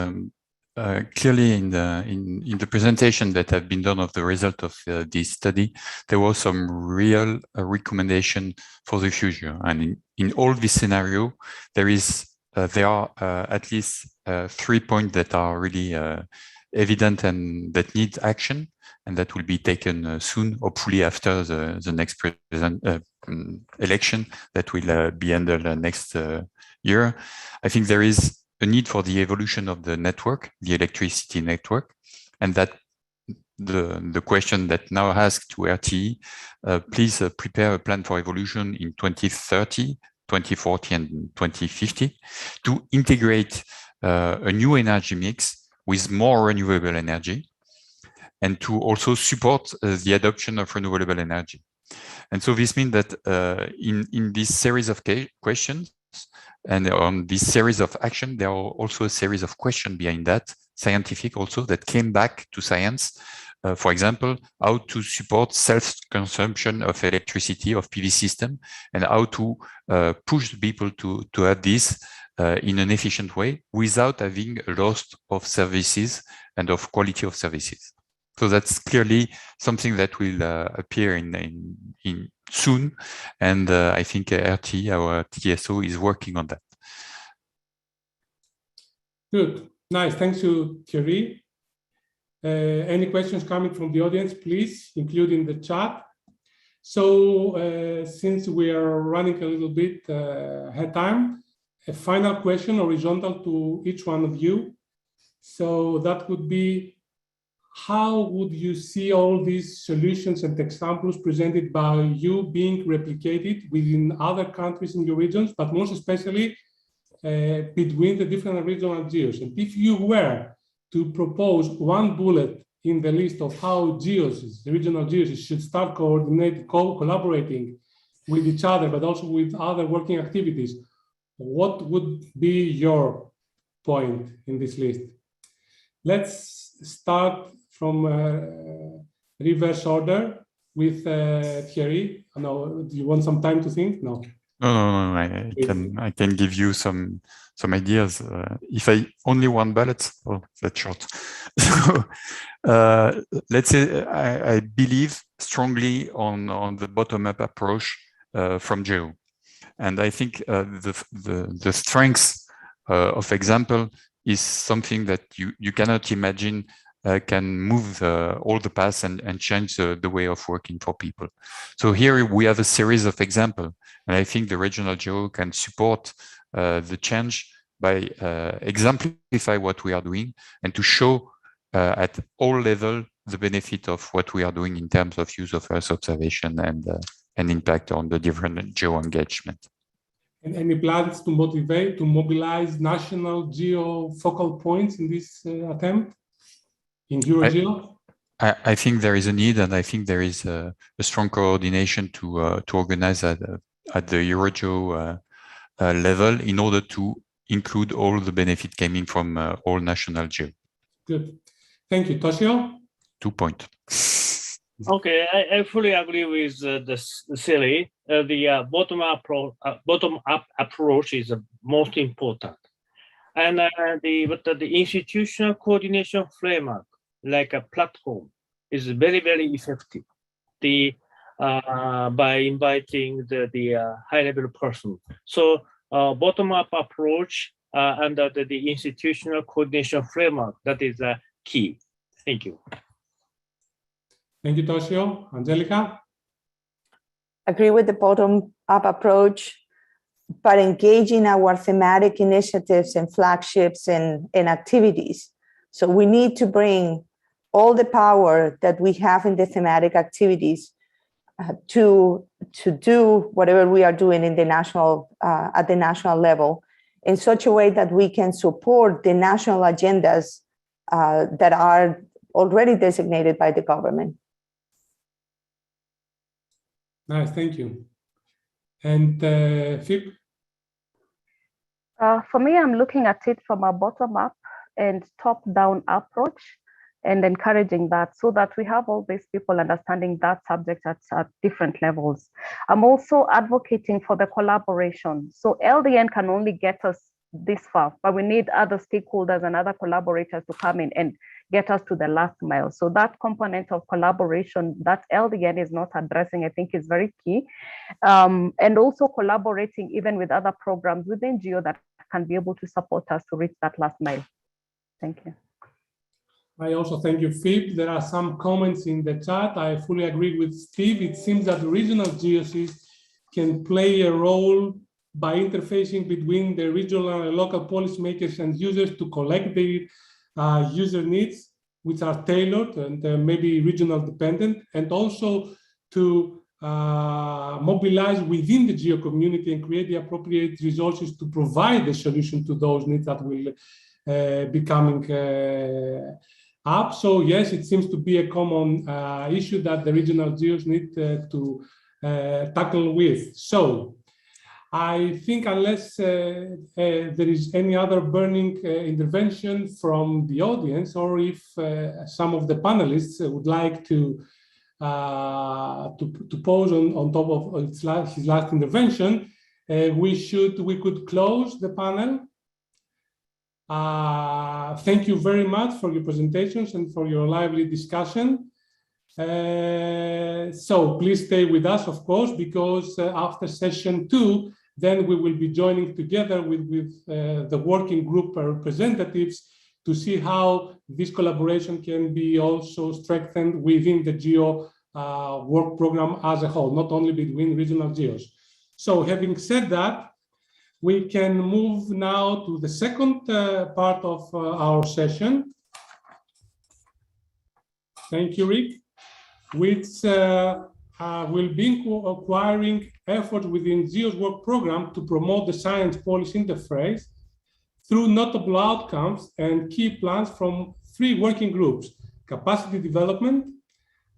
Clearly, in the presentation that have been done of the result of this study, there was some real recommendation for the future. And in all this scenario, there are at least 3 points that are really evident and that need action, and that will be taken soon, hopefully after the next election that will be handled next year. I think there is a need for the evolution of the network, the electricity network, and that the question that now asked to RTE, please prepare a plan for evolution in 2030, 2040, and 2050 to integrate a new energy mix with more renewable energy, and to also support the adoption of renewable energy. And so this means that in this series of questions, And on this series of action, there are also a series of questions behind that, scientific also, that came back to science. For example, how to support self-consumption of electricity of PV system, and how to push people to have this in an efficient way without having a loss of services and of quality of services. So that's clearly something that will appear in soon, and I think RT, our TSO, is working on that. Good, nice. Thanks you, Thierry. Any questions coming from the audience, please include in the chat. So since we are running a little bit ahead time, a final question horizontal to each one of you. So that would be, how would you see all these solutions and examples presented by you being replicated within other countries in your regions, but most especially between the different regional geos? And if you were to propose one bullet in the list of how geos, the regional geos, should start collaborating with each other, but also with other working activities, what would be your point in this list? Let's start from reverse order with Thierry. No, do you want some time to think? No. No. I can give you some ideas. If I only one bullet, oh, that's short. So let's say I believe strongly on the bottom-up approach from GEO, and I think the strength of example is something that you cannot imagine can move all the paths and change the way of working for people. So here we have a series of examples, and I think the regional GEO can support the change by exemplify what we are doing and to show at all levels the benefit of what we are doing in terms of use of Earth observation and impact on the different GEO engagement. And any plans to mobilize national GEO focal points in this attempt? In EuroGeo? I think there is a need, and I think there is a strong coordination to organize at the EuroGeo level in order to include all the benefit coming from all national GEO. Good. Thank you. Toshio? 2 points. Okay, I fully agree with Siri. The bottom-up approach is the most important. And the institutional coordination framework, like a platform, is very, very effective. By inviting the high-level person. So bottom-up approach under the institutional coordination framework, that is key. Thank you. Thank you, Toshio. Angelica? Agree with the bottom-up approach, but engaging our thematic initiatives and flagships and activities. So we need to bring all the power that we have in the thematic activities to do whatever we are doing in the national at the national level in such a way that we can support the national agendas that are already designated by the government. Nice, thank you. And Fip? For me, I'm looking at it from a bottom-up and top-down approach, and encouraging that so that we have all these people understanding that subject at different levels. I'm also advocating for the collaboration. So LDN can only get us this far, but we need other stakeholders and other collaborators to come in and get us to the last mile. So that component of collaboration that LDN is not addressing, I think is very key. And also collaborating even with other programs within GEO that can be able to support us to reach that last mile. Thank you. I also thank you, Phil. There are some comments in the chat. I fully agree with Steve. It seems that regional GEOs can play a role by interfacing between the regional and local policymakers and users to collect their user needs, which are tailored and maybe regional dependent, and also to mobilize within the GEO community and create the appropriate resources to provide the solution to those needs that will be coming up. So yes, it seems to be a common issue that the regional GEOs need to tackle with. So I think unless there is any other burning intervention from the audience, or if some of the panelists would like to pose on top of his last intervention, we could close the panel. Thank you very much for your presentations and for your lively discussion. So please stay with us, of course, because after session 2, then we will be joining together with the working group representatives to see how this collaboration can be also strengthened within the GEO work program as a whole, not only between regional GEOs. So having said that, we can move now to the second part of our session. Thank you, Rick, which will be acquiring efforts within GEO's work program to promote the science policy interface through notable outcomes and key plans from 3 working groups: capacity development,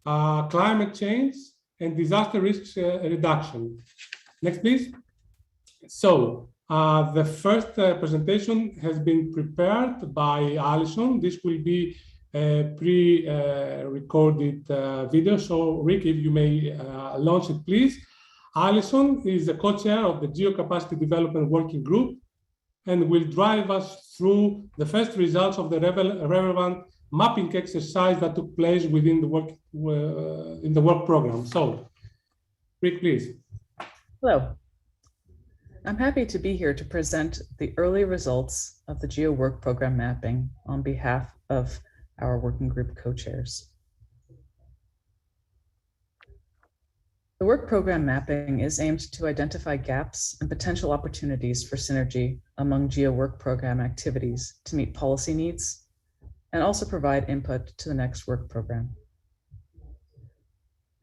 climate change, and disaster risk reduction. Next, please. So the first presentation has been prepared by Alison. This will be a pre-recorded video. So Rick, if you may launch it, please. Alison is the co-chair of the GEO Capacity Development Working Group and will drive us through the first results of the relevant mapping exercise that took place within the work in the work program. So, Rick, please. Hello. I'm happy to be here to present the early results of the GEO work program mapping on behalf of our working group co-chairs. The work program mapping is aimed to identify gaps and potential opportunities for synergy among GEO work program activities to meet policy needs and also provide input to the next work program.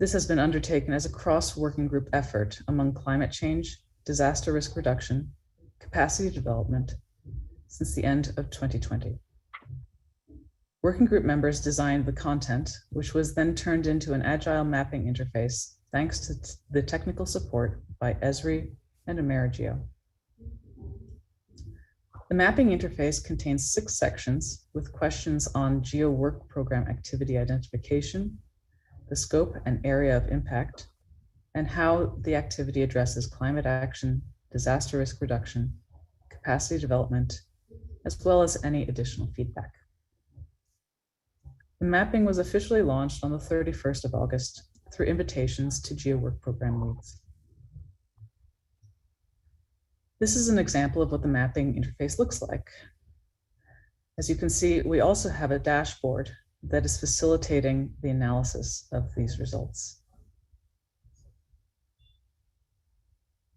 This has been undertaken as a cross-working group effort among climate change, disaster risk reduction, capacity development since the end of 2020. Working group members designed the content, which was then turned into an agile mapping interface thanks to the technical support by Esri and AmeriGeo. The mapping interface contains 6 sections with questions on GEO work program activity identification, the scope and area of impact, and how the activity addresses climate action, disaster risk reduction, capacity development, as well as any additional feedback. The mapping was officially launched on the 31st of August through invitations to GEO work program leads. This is an example of what the mapping interface looks like. As you can see, we also have a dashboard that is facilitating the analysis of these results.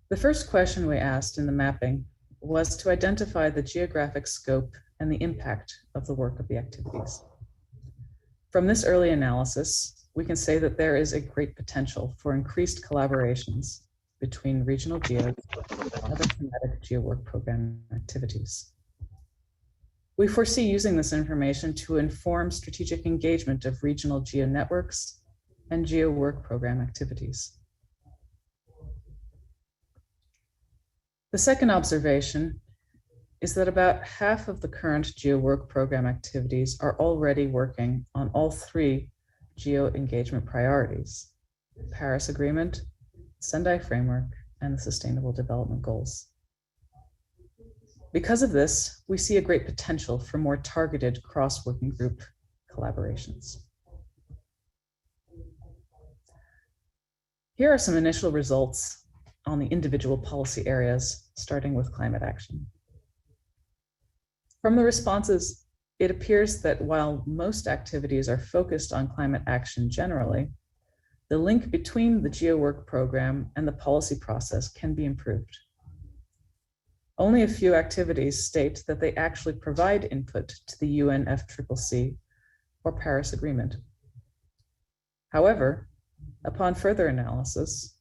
The first question we asked in the mapping was to identify the geographic scope and the impact of the work of the activities. From this early analysis, we can say that there is a great potential for increased collaborations between regional GEOs and other thematic GEO work program activities. We foresee using this information to inform strategic engagement of regional GEO networks and GEO work program activities. The second observation is that about half of the current GEO work program activities are already working on all 3 GEO engagement priorities: the Paris Agreement, Sendai Framework, and the Sustainable Development Goals. Because of this, we see a great potential for more targeted cross-working group collaborations. Here are some initial results on the individual policy areas, starting with climate action. From the responses, it appears that while most activities are focused on climate action generally, the link between the GEO work program and the policy process can be improved. Only a few activities state that they actually provide input to the UNFCCC or Paris Agreement. However, upon further analysis,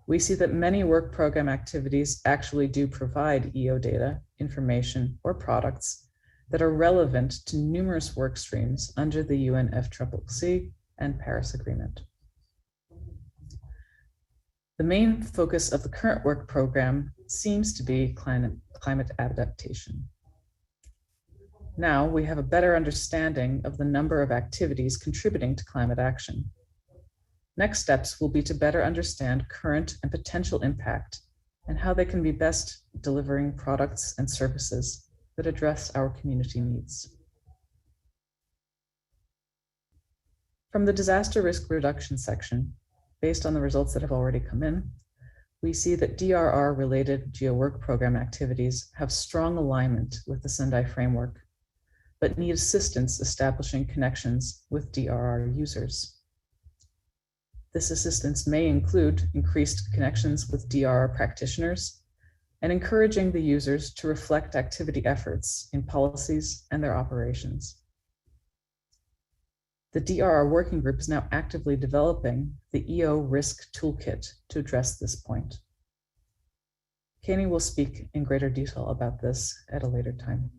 we see that many work program activities actually do provide EO data, information, or products that are relevant to numerous work streams under the UNFCCC and Paris Agreement. The main focus of the current work program seems to be climate adaptation. Now we have a better understanding of the number of activities contributing to climate action. Next steps will be to better understand current and potential impact and how they can be best delivering products and services that address our community needs. From the disaster risk reduction section, based on the results that have already come in, we see that DRR-related GEO work program activities have strong alignment with the Sendai framework, but need assistance establishing connections with DRR users. This assistance may include increased connections with DRR practitioners and encouraging the users to reflect activity efforts in policies and their operations. The DRR working group is now actively developing the EO risk toolkit to address this point. Kenny will speak in greater detail about this at a later time.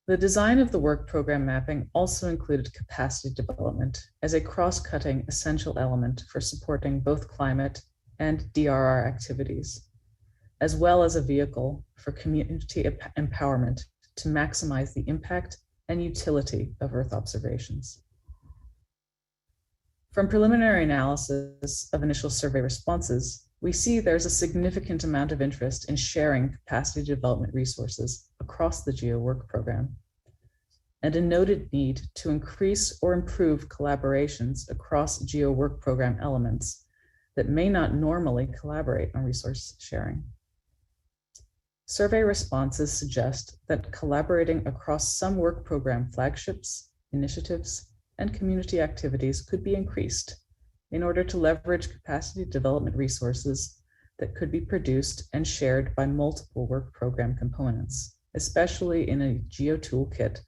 The design of the work program mapping also included capacity development as a cross-cutting essential element for supporting both climate and DRR activities, as well as a vehicle for community empowerment to maximize the impact and utility of Earth observations. From preliminary analysis of initial survey responses, we see there's a significant amount of interest in sharing capacity development resources across the GEO work program, and a noted need to increase or improve collaborations across GEO work program elements that may not normally collaborate on resource sharing. Survey responses suggest that collaborating across some work program flagships, initiatives, and community activities could be increased in order to leverage capacity development resources that could be produced and shared by multiple work program components, especially in a GEO toolkit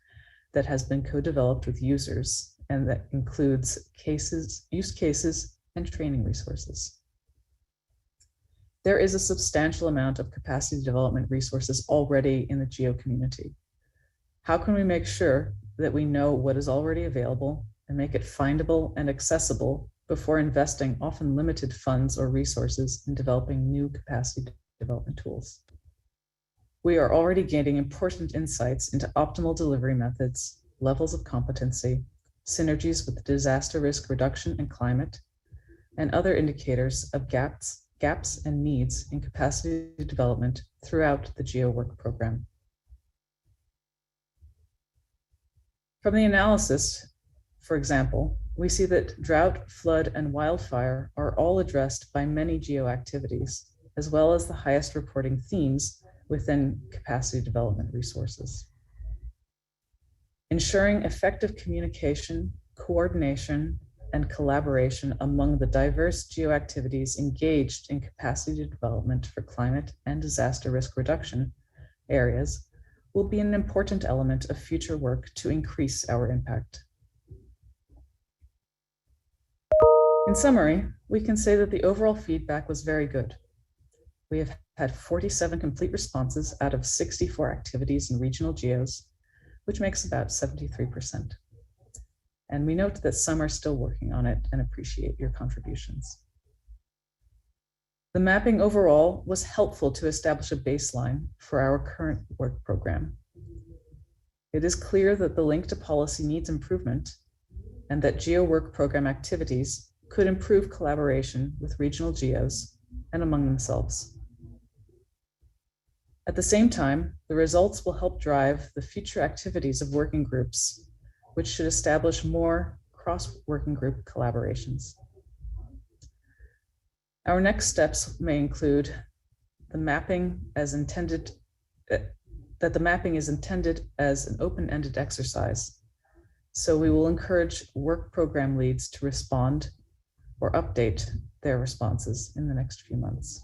that has been co-developed with users and that includes use cases, and training resources. There is a substantial amount of capacity development resources already in the GEO community. How can we make sure that we know what is already available and make it findable and accessible before investing often limited funds or resources in developing new capacity development tools? We are already gaining important insights into optimal delivery methods, levels of competency, synergies with disaster risk reduction and climate, and other indicators of gaps and needs in capacity development throughout the GEO work program. From the analysis, for example, we see that drought, flood, and wildfire are all addressed by many GEO activities, as well as the highest reporting themes within capacity development resources. Ensuring effective communication, coordination, and collaboration among the diverse GEO activities engaged in capacity development for climate and disaster risk reduction areas will be an important element of future work to increase our impact. In summary, we can say that the overall feedback was very good. We have had 47 complete responses out of 64 activities in regional GEOs, which makes about 73%. And we note that some are still working on it and appreciate your contributions. The mapping overall was helpful to establish a baseline for our current work program. It is clear that the link to policy needs improvement and that GEO work program activities could improve collaboration with regional GEOs and among themselves. At the same time, the results will help drive the future activities of working groups, which should establish more cross-working group collaborations. Our next steps may include the mapping as intended, that the mapping is intended as an open-ended exercise. So we will encourage work program leads to respond or update their responses in the next few months.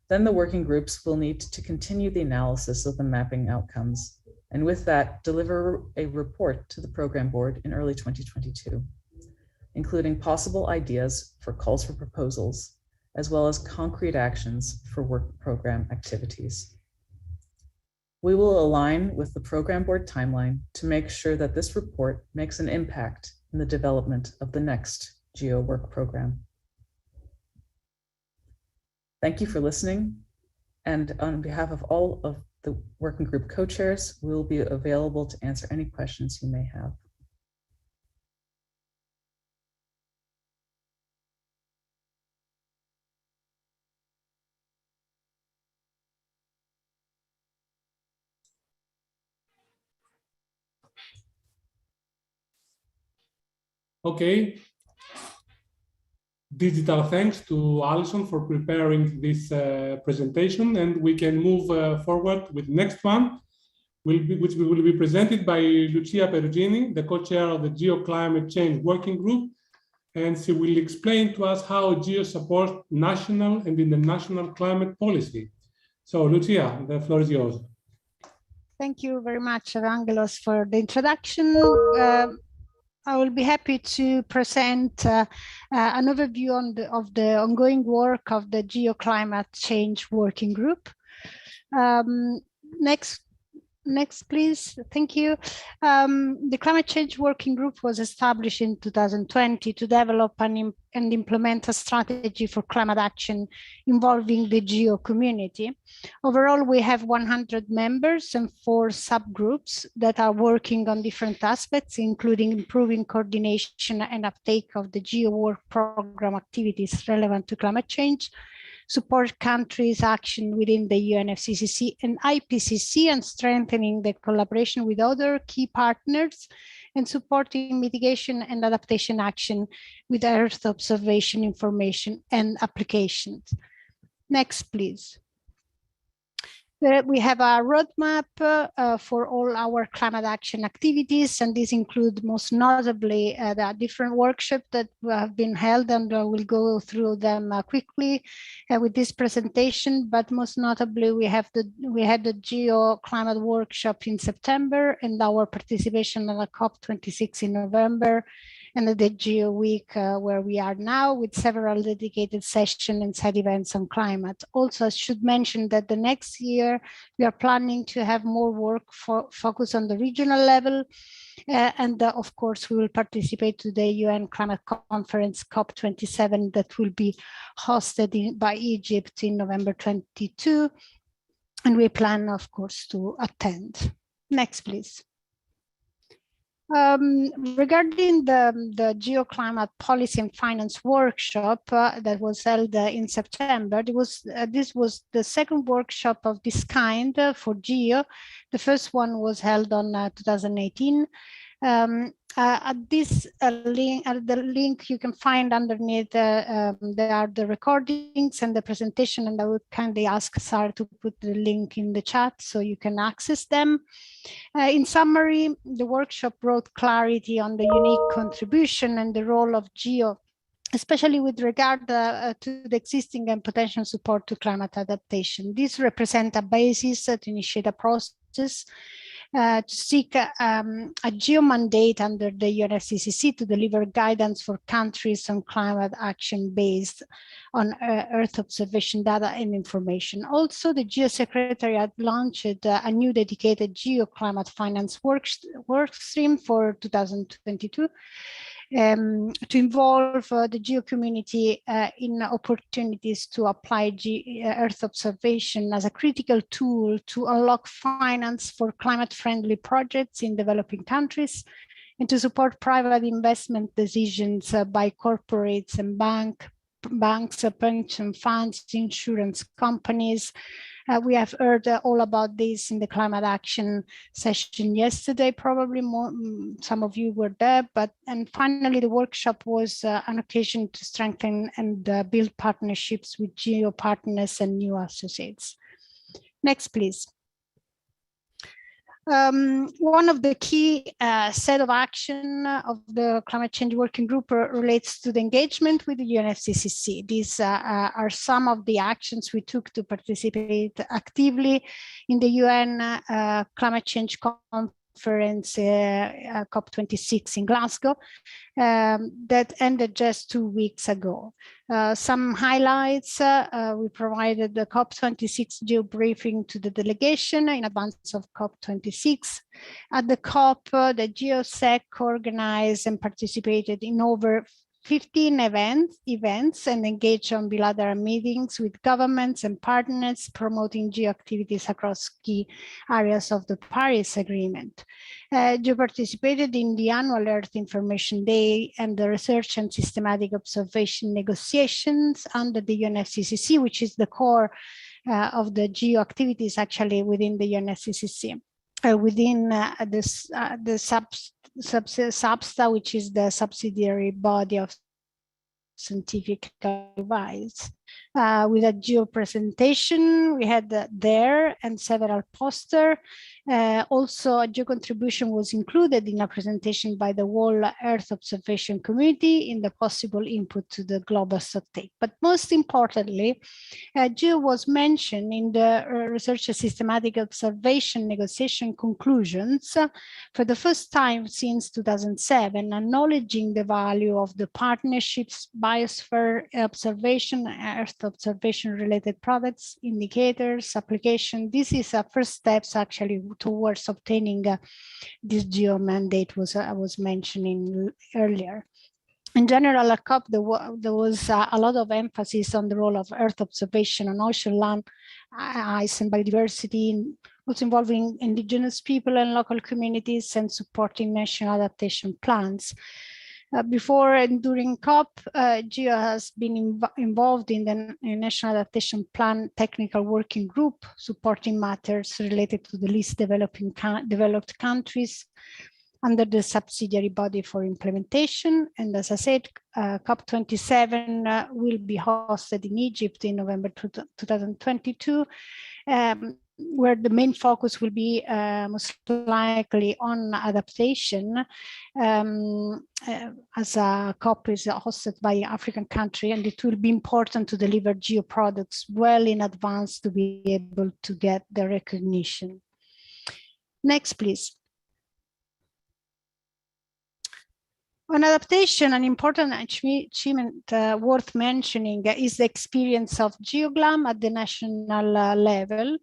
Then the working groups will need to continue the analysis of the mapping outcomes, and with that, deliver a report to the program board in early 2022, including possible ideas for calls for proposals, as well as concrete actions for work program activities. We will align with the program board timeline to make sure that this report makes an impact in the development of the next GEO work program. Thank you for listening. And on behalf of all of the working group co-chairs, we'll be available to answer any questions you may have. Okay. Digital thanks to Alison for preparing this presentation, and we can move forward with the next one, which will be presented by Lucia Perugini, the co-chair of the GEO Climate Change Working Group, and she will explain to us how GEO supports national and international climate policy. So Lucia, the floor is yours. Thank you very much, Evangelos, for the introduction. I will be happy to present an overview of the ongoing work of the GEO Climate Change Working Group. Next, please. Thank you. The Climate Change Working Group was established in 2020 to develop and implement a strategy for climate action involving the GEO community. Overall, we have 100 members and 4 subgroups that are working on different aspects, including improving coordination and uptake of the GEO work program activities relevant to climate change, support countries' action within the UNFCCC and IPCC, and strengthening the collaboration with other key partners, and supporting mitigation and adaptation action with Earth observation information and applications. Next, please. We have a roadmap for all our climate action activities, and these include most notably the different workshops that have been held, and we'll go through them quickly with this presentation. But most notably, we had the GEO climate workshop in September, and our participation in the COP26 in November, and the GEO week where we are now, with several dedicated sessions and side events on climate. Also, I should mention that the next year we are planning to have more work focus on the regional level, and of course we will participate to the UN Climate Conference COP27 that will be hosted by Egypt in November 22, and we plan, of course, to attend. Next, please. Regarding the GeoClimate Policy and Finance Workshop that was held in September, this was the second workshop of this kind for GEO. The first one was held on 2018. At this link, at the link you can find underneath, there are the recordings and the presentation, and I would kindly ask Sarah to put the link in the chat so you can access them. In summary, the workshop brought clarity on the unique contribution and the role of GEO, especially with regard to the existing and potential support to climate adaptation. These represent a basis to initiate a process to seek a GEO mandate under the UNFCCC to deliver guidance for countries on climate action based on Earth observation data and information. Also, the GEO Secretariat launched a new dedicated GEO climate finance work stream for 2022 to involve the GEO community in opportunities to apply Earth observation as a critical tool to unlock finance for climate-friendly projects in developing countries, and to support private investment decisions by corporates and banks, pension funds, insurance companies. We have heard all about this in the climate action session yesterday, probably some of you were there, and finally the workshop was an occasion to strengthen and build partnerships with GEO partners and new associates. Next, please. One of the key set of action of the Climate Change Working Group relates to the engagement with the UNFCCC. These are some of the actions we took to participate actively in the UN Climate Change Conference COP26 in Glasgow that ended just 2 weeks ago. Some highlights: we provided the COP26 GEO briefing to the delegation in advance of COP26. At the COP, the GeoSec organized and participated in over 15 events and engaged on bilateral meetings with governments and partners promoting GEO activities across key areas of the Paris Agreement. GEO participated in the annual Earth Information Day and the research and systematic observation negotiations under the UNFCCC, which is the core of the GEO activities actually within the UNFCCC. Within the SABSTA, which is the subsidiary body of scientific advice. With a GEO presentation we had there and several posters. Also, a GEO contribution was included in a presentation by the World Earth Observation Community in the possible input to the Global Stocktake. But most importantly, GEO was mentioned in the Research and Systematic Observation Negotiation conclusions for the first time since 2007, acknowledging the value of the partnerships, biosphere observation, Earth observation related products, indicators, application. This is a first steps actually towards obtaining this GEO mandate I was mentioning earlier. In general, at COP, there was a lot of emphasis on the role of Earth observation on ocean, land, ice, and biodiversity, also involving indigenous people and local communities and supporting national adaptation plans. Before and during COP, GEO has been involved in the National Adaptation Plan Technical Working Group, supporting matters related to the least developed countries under the subsidiary body for implementation. And as I said, COP27 will be hosted in Egypt in November 2022. Where the main focus will be most likely on adaptation, as a COP is hosted by African country, and it will be important to deliver GEO products well in advance to be able to get the recognition. Next, please. On adaptation, an important achievement worth mentioning is the experience of GeoGLAM at the national level,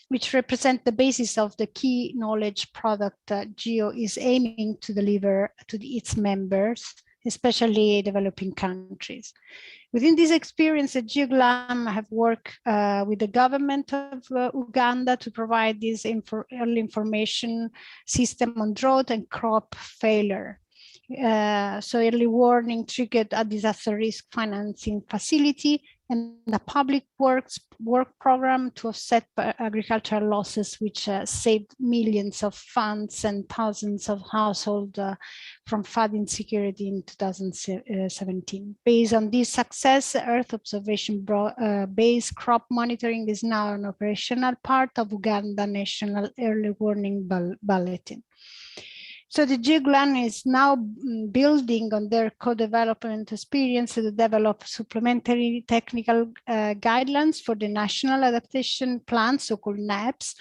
which represent the basis of the key knowledge product GEO is aiming to deliver to its members, especially developing countries. Within this experience, GeoGLAM have worked with the government of Uganda to provide this early information system on drought and crop failure. So early warning triggered a disaster risk financing facility and a public work program to offset agricultural losses, which saved millions of funds and thousands of households from food insecurity in 2017. Based on this success, Earth observation based crop monitoring is now an operational part of Uganda National Early Warning Bulletin. So the GeoGLAM is now building on their co-development experience to develop supplementary technical guidelines for the National Adaptation Plan, so-called NAPs,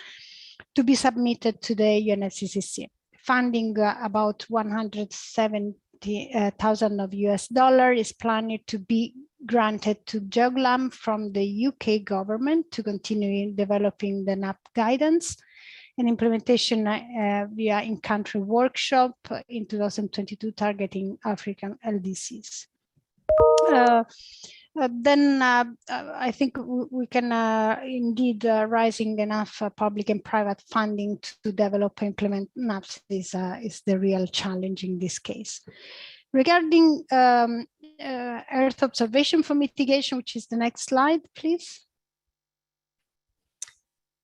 to be submitted to the UNFCCC. Funding about $170,000 of US is planned to be granted to GeoGLAM from the UK government to continue developing the NAP guidance and implementation via in-country workshop in 2022 targeting African LDCs. Then I think we can indeed rising enough public and private funding to develop and implement NAPs is the real challenge in this case. Regarding Earth observation for mitigation, which is the next slide, please.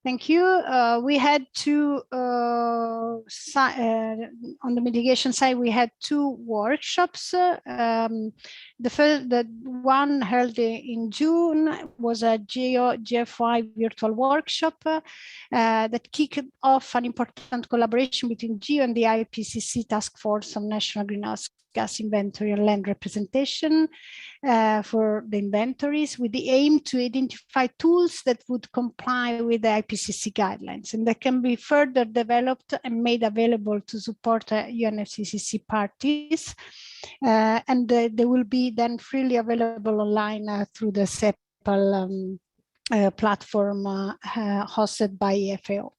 Thank you. We had two, on the mitigation side, we had two workshops. The one held in June was a GFY virtual workshop that kicked off an important collaboration between GEO and the IPCC Task Force on National Greenhouse Gas Inventory and Land Representation for the inventories, with the aim to identify tools that would comply with the IPCC guidelines and that can be further developed and made available to support UNFCCC parties. And they will be then freely available online through the CEPAL platform hosted by FAO.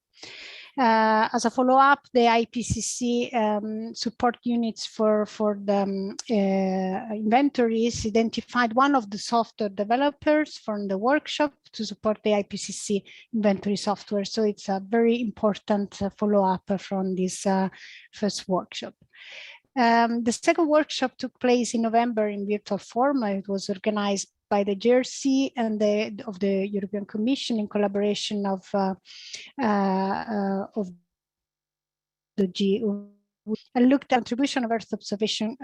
As a follow-up, the IPCC support units for the inventories identified one of the software developers from the workshop to support the IPCC inventory software. So it's a very important follow-up from this first workshop. The second workshop took place in November in virtual form. It was organized by the JRC and of the European Commission in collaboration of the GEO, and looked at the contribution of Earth observation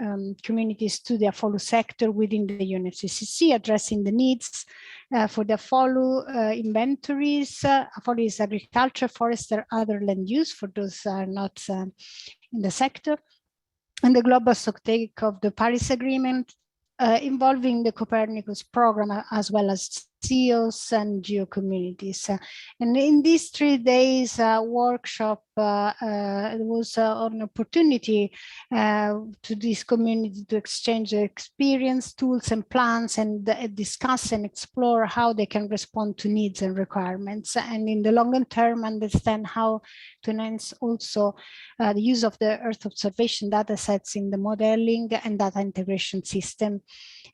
communities to the AFOLU sector within the UNFCCC, addressing the needs for the AFOLU inventories. AFOLU is agriculture, forest, or other land use for those who are not in the sector, and the Global Stocktake of the Paris Agreement, involving the Copernicus program as well as GEOs and GEO communities. And in these 3 days workshop, it was an opportunity to this community to exchange their experience, tools and plans, and discuss and explore how they can respond to needs and requirements, and in the longer term understand how to enhance also the use of the Earth observation data sets in the modeling and data integration system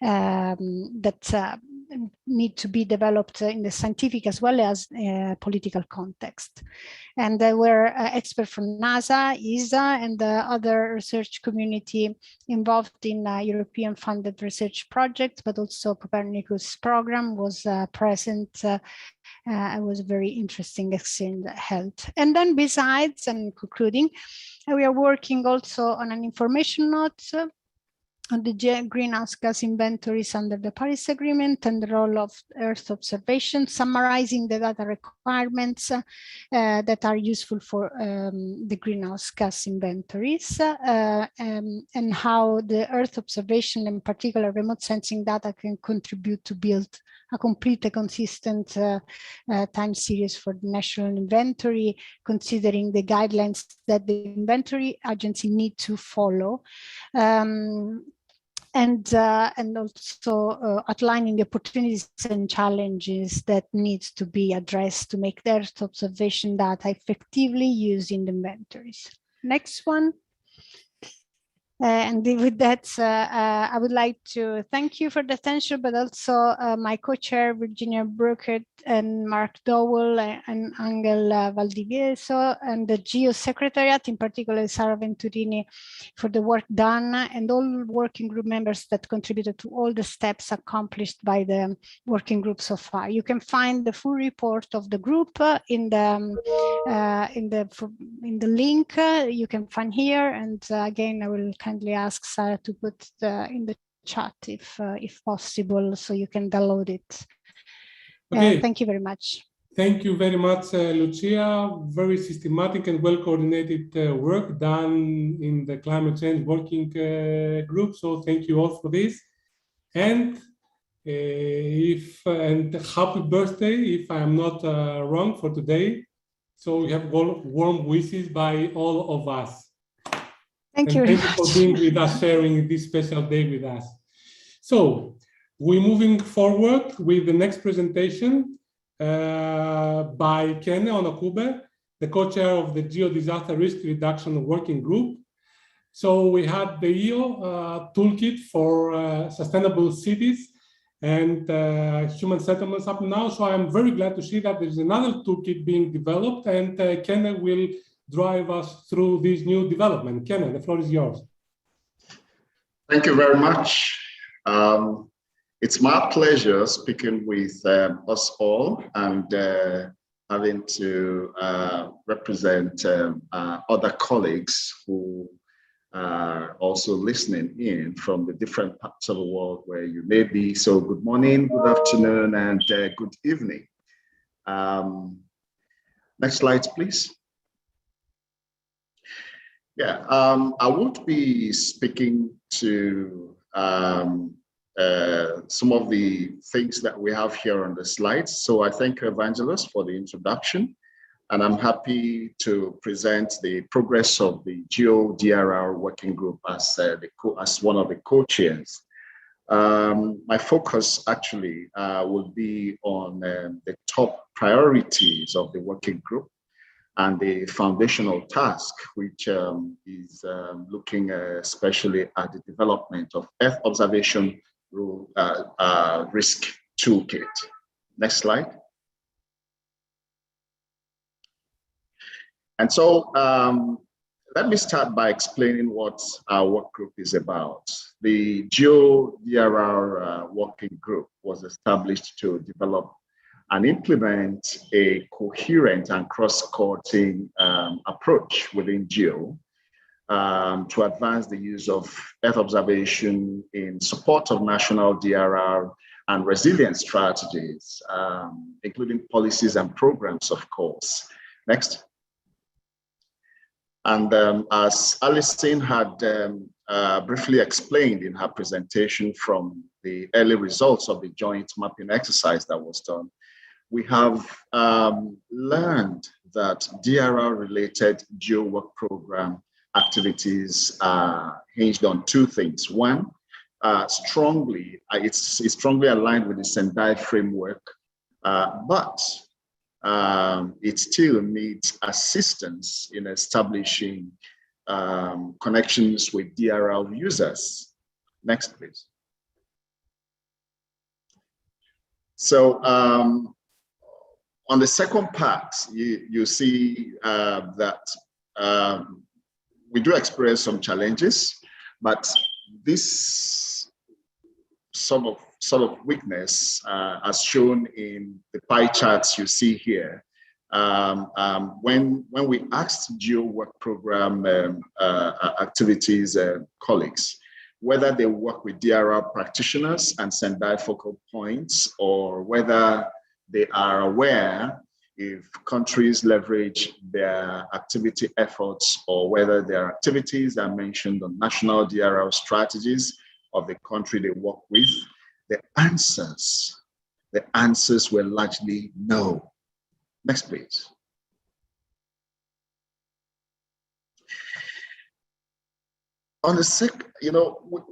that need to be developed in the scientific as well as political context. And there were experts from NASA, ESA, and the other research community involved in European funded research projects, but also Copernicus program was present. It was a very interesting exchange held. And then besides, and concluding, we are working also on an information note on the greenhouse gas inventories under the Paris Agreement and the role of Earth observation, summarizing the data requirements that are useful for the greenhouse gas inventories and how the Earth observation, in particular remote sensing data, can contribute to build a complete and consistent time series for the national inventory, considering the guidelines that the inventory agency need to follow. And also outlining the opportunities and challenges that needs to be addressed to make the Earth observation data effectively used in the inventories. Next one. And with that, I would like to thank you for the attention, but also my co-chair, Virginia Burkett, and Mark Dowell, and Angel Valdivieso, and the GEO Secretariat, in particular Sara Venturini, for the work done, and all working group members that contributed to all the steps accomplished by the working group so far. You can find the full report of the group in the link you can find here, and again, I will kindly ask Sarah to put in the chat if possible, so you can download it. Okay. Thank you very much. Thank you very much, Lucia. Very systematic and well-coordinated work done in the climate change working group. So thank you all for this. And and happy birthday, if I am not wrong, for today. So we have warm wishes by all of us. Thank you very much. Thank you for being with us, sharing this special day with us. So we're moving forward with the next presentation by Ken Onokube, the co-chair of the GEO Disaster Risk Reduction Working Group. So we had the EO toolkit for sustainable cities and human settlements up now. So I'm very glad to see that there's another toolkit being developed, and Ken will drive us through this new development. Ken, the floor is yours. Thank you very much. It's my pleasure speaking with us all and having to represent other colleagues who are also listening in from the different parts of the world where you may be. So good morning, good afternoon, and good evening. Next slide, please. Yeah, I would be speaking to some of the things that we have here on the slides. So I thank Evangelist for the introduction, and I'm happy to present the progress of the GEO DRR working group as one of the co-chairs. My focus actually will be on the top priorities of the working group and the foundational task, which is looking especially at the development of Earth observation risk toolkit. Next slide. And so let me start by explaining what our work group is about. The GEO DRR working group was established to develop and implement a coherent and cross-cutting approach within GEO to advance the use of Earth observation in support of national DRR and resilience strategies, including policies and programs, of course. Next. And as Alison had briefly explained in her presentation from the early results of the joint mapping exercise that was done, we have learned that DRR-related GEO work program activities are hinged on two things. One, it's strongly aligned with the Sendai framework, but it still needs assistance in establishing connections with DRL users. Next, please. So on the second part, you see that we do experience some challenges, but this sort of weakness, as shown in the pie charts you see here, when we asked GEO work program activities colleagues whether they work with DRR practitioners and Sendai focal points, or whether they are aware if countries leverage their activity efforts, or whether their activities are mentioned on national DRR strategies of the country they work with, the answers were largely no. Next, please. On the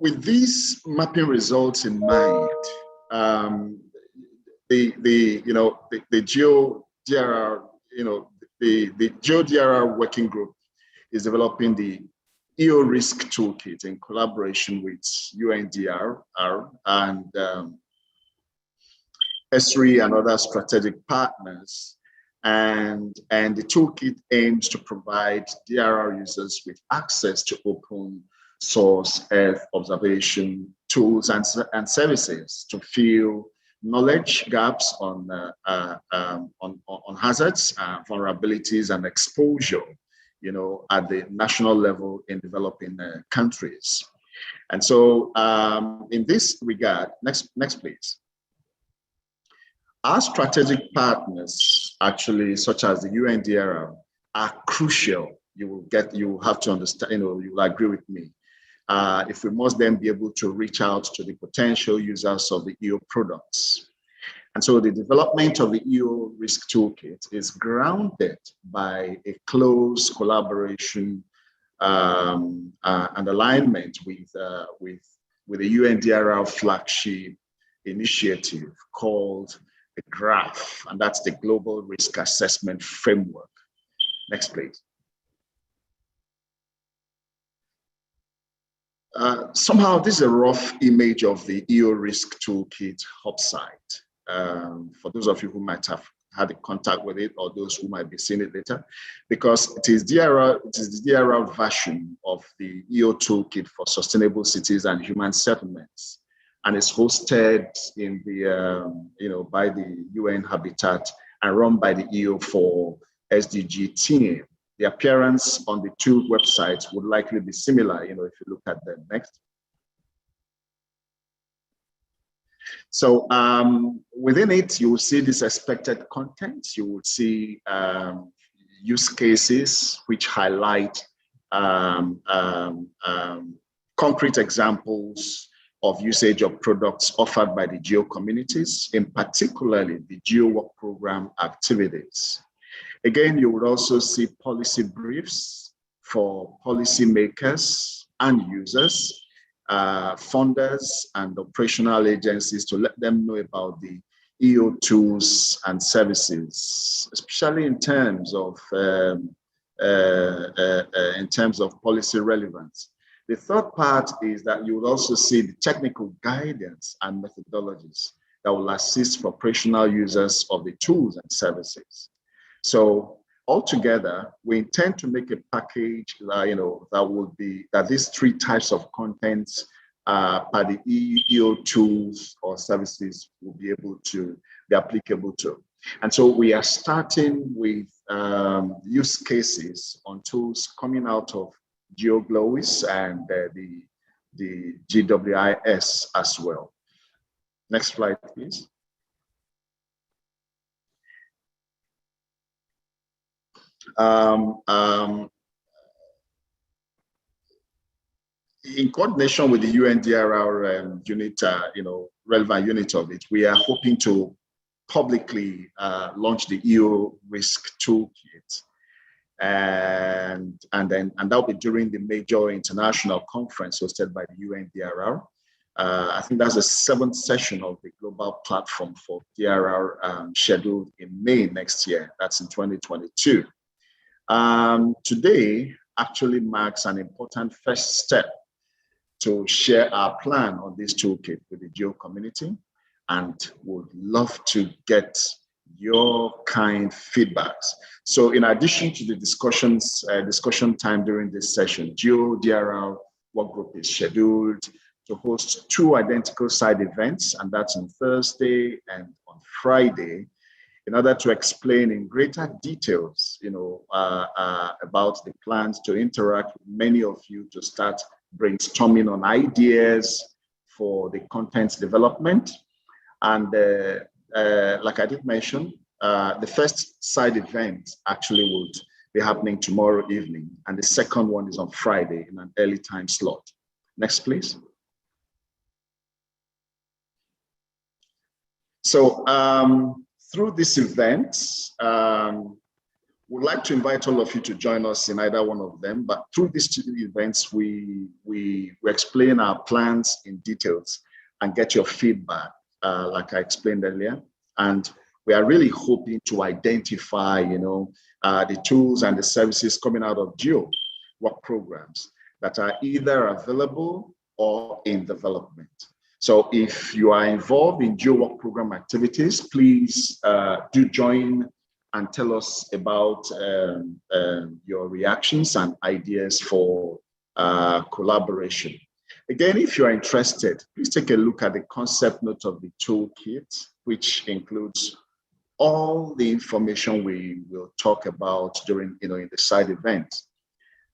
with these mapping results in mind, the GEO DRR, the GEO DRR working group is developing the EO risk toolkit in collaboration with UNDRR and ESRI and other strategic partners. And the toolkit aims to provide DRR users with access to open source Earth observation tools and services to fill knowledge gaps on hazards, vulnerabilities, and exposure, at the national level in developing countries. And so in this regard, next please. Our strategic partners, actually, such as the UNDRR, are crucial. You will have to understand, you will agree with me. If we must then be able to reach out to the potential users of the EO products. And so the development of the EO risk toolkit is grounded by a close collaboration and alignment with the UNDRR flagship initiative called the GRAPH, and that's the Global Risk Assessment Framework. Next, please. Somehow, this is a rough image of the EO risk toolkit hub site. For those of you who might have had a contact with it, or those who might be seeing it later, because it is the DRR version of the EO toolkit for sustainable cities and human settlements, and it's hosted in the by the UN Habitat and run by the EO4 SDG team. The appearance on the two websites would likely be similar, if you look at them. Next. So within it, you will see this expected content. You will see use cases which highlight concrete examples of usage of products offered by the GEO communities, in particularly the GEO work program activities. Again, you would also see policy briefs for policymakers and users, funders and operational agencies to let them know about the EO tools and services, especially in terms of policy relevance. The third part is that you will also see the technical guidance and methodologies that will assist for operational users of the tools and services. So altogether, we intend to make a package that these three types of contents per the EO tools or services will be able to be applicable to. And so we are starting with use cases on tools coming out of GEO GLOWIS and the GWIS as well. Next slide, please. In coordination with the UNDRR unit, relevant unit of it, we are hoping to publicly launch the EO risk toolkit, and that'll be during the major international conference hosted by the UNDRR. I think that's the 7th session of the global platform for DRR scheduled in May next year. That's in 2022. Today actually marks an important first step to share our plan on this toolkit with the GEO community, and would love to get your kind feedbacks. So in addition to the discussion time during this session, GEO DRR work group is scheduled to host 2 identical side events, and that's on Thursday and on Friday, in order to explain in greater details, about the plans to interact with many of you to start brainstorming on ideas for the content development. And like I did mention, the first side event actually would be happening tomorrow evening, and the second one is on Friday in an early time slot. Next, please. So through this event, we'd like to invite all of you to join us in either one of them, but through these 2 events, we explain our plans in details and get your feedback, like I explained earlier. And we are really hoping to identify, the tools and the services coming out of GEO work programs that are either available or in development. So if you are involved in GEO work program activities, please do join and tell us about your reactions and ideas for collaboration. Again, if you are interested, please take a look at the concept note of the toolkit, which includes all the information we will talk about during, in the side event.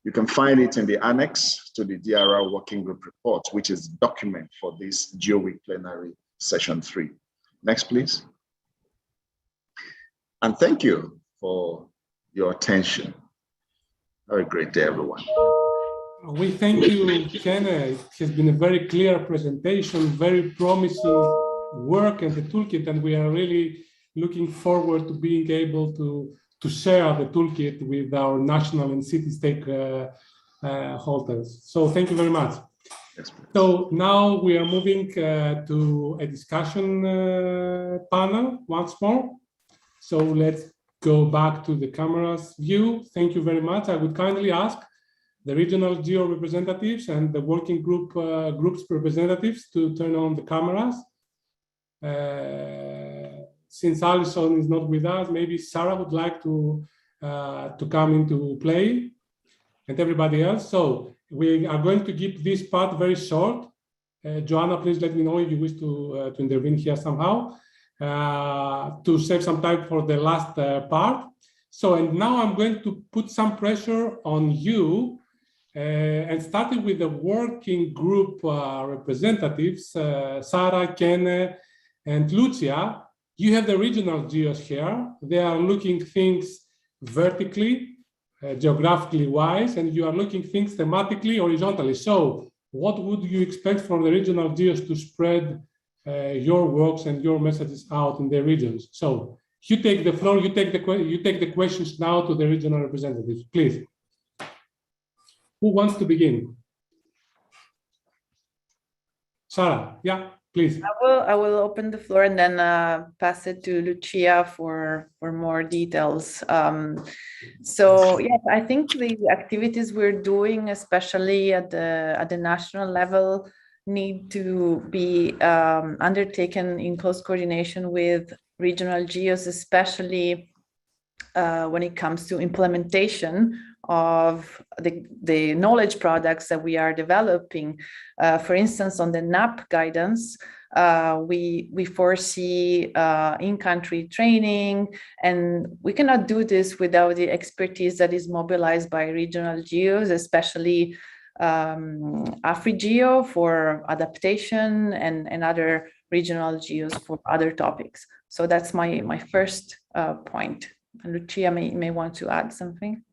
You can find it in the annex to the DRR Working Group report, which is document for this GEO Week Plenary Session 3. Next, please. And thank you for your attention. Have a great day, everyone. We thank you, Kenneth. It has been a very clear presentation, very promising work and the toolkit, and we are really looking forward to being able to share the toolkit with our national and city stakeholders. So thank you very much. Yes, so now we are moving to a discussion panel once more. So let's go back to the camera's view. Thank you very much. I would kindly ask the regional GEO representatives and the working groups representatives to turn on the cameras. Since Alison is not with us, maybe Sarah would like to come into play, and everybody else. So we are going to keep this part very short. Joanna, please let me know if you wish to intervene here somehow, to save some time for the last part. So, and now I'm going to put some pressure on you, and starting with the working group representatives, Sarah, Ken, and Lucia. You have the regional GEOs here. They are looking things vertically, geographically wise, and you are looking things thematically, horizontally. So what would you expect from the regional GEOs to spread your works and your messages out in their regions? So you take the floor, you take the questions now to the regional representatives, please. Who wants to begin? Sarah, yeah, Please. I will open the floor and then pass it to Lucia for more details. So yes, I think the activities we're doing, especially at the national level, need to be undertaken in close coordination with regional GEOs, especially when it comes to implementation of the knowledge products that we are developing. For instance, on the NAP guidance, we foresee in-country training, and we cannot do this without the expertise that is mobilized by regional GEOs, especially AfriGeo for adaptation and other regional GEOs for other topics. So that's my first point. And Lucia may want to add something.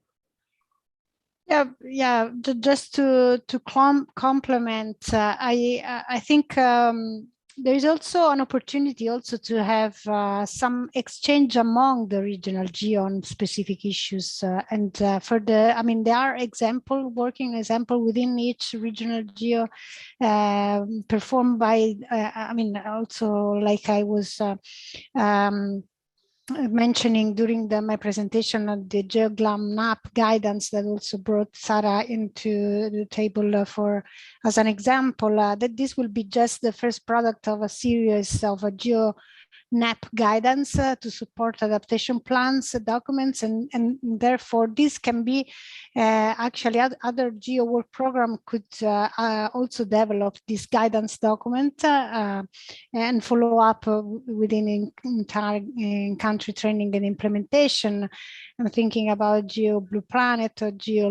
Yeah. Just to complement, I think there is also an opportunity also to have some exchange among the regional GEO on specific issues, and for the, I mean, there are working example within each regional GEO performed by, I mean, also like I was mentioning during my presentation of the GeoGlam NAP guidance that also brought Sarah into the table as an example, that this will be just the first product of a series of a GEO NAP guidance to support adaptation plans, documents, and therefore this can be actually other GEO work program could also develop this guidance document and follow up within in-country training and implementation. I'm thinking about GEO Blue Planet or GEO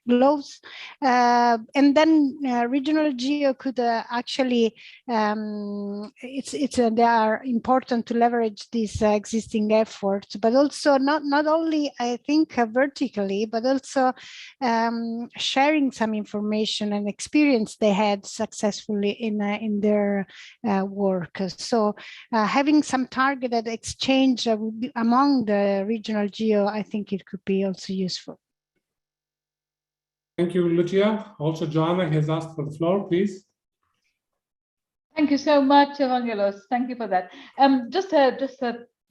Gloves, and then regional GEO could actually they are important to leverage these existing efforts, but also not only I think vertically, but also sharing some information and experience they had successfully in their work. So having some targeted exchange among the regional GEO, I think it could be also useful. Thank you, Lucia. Also, Joanna has asked for the floor, please. Thank you so much, Evangelos. Thank you for that. Just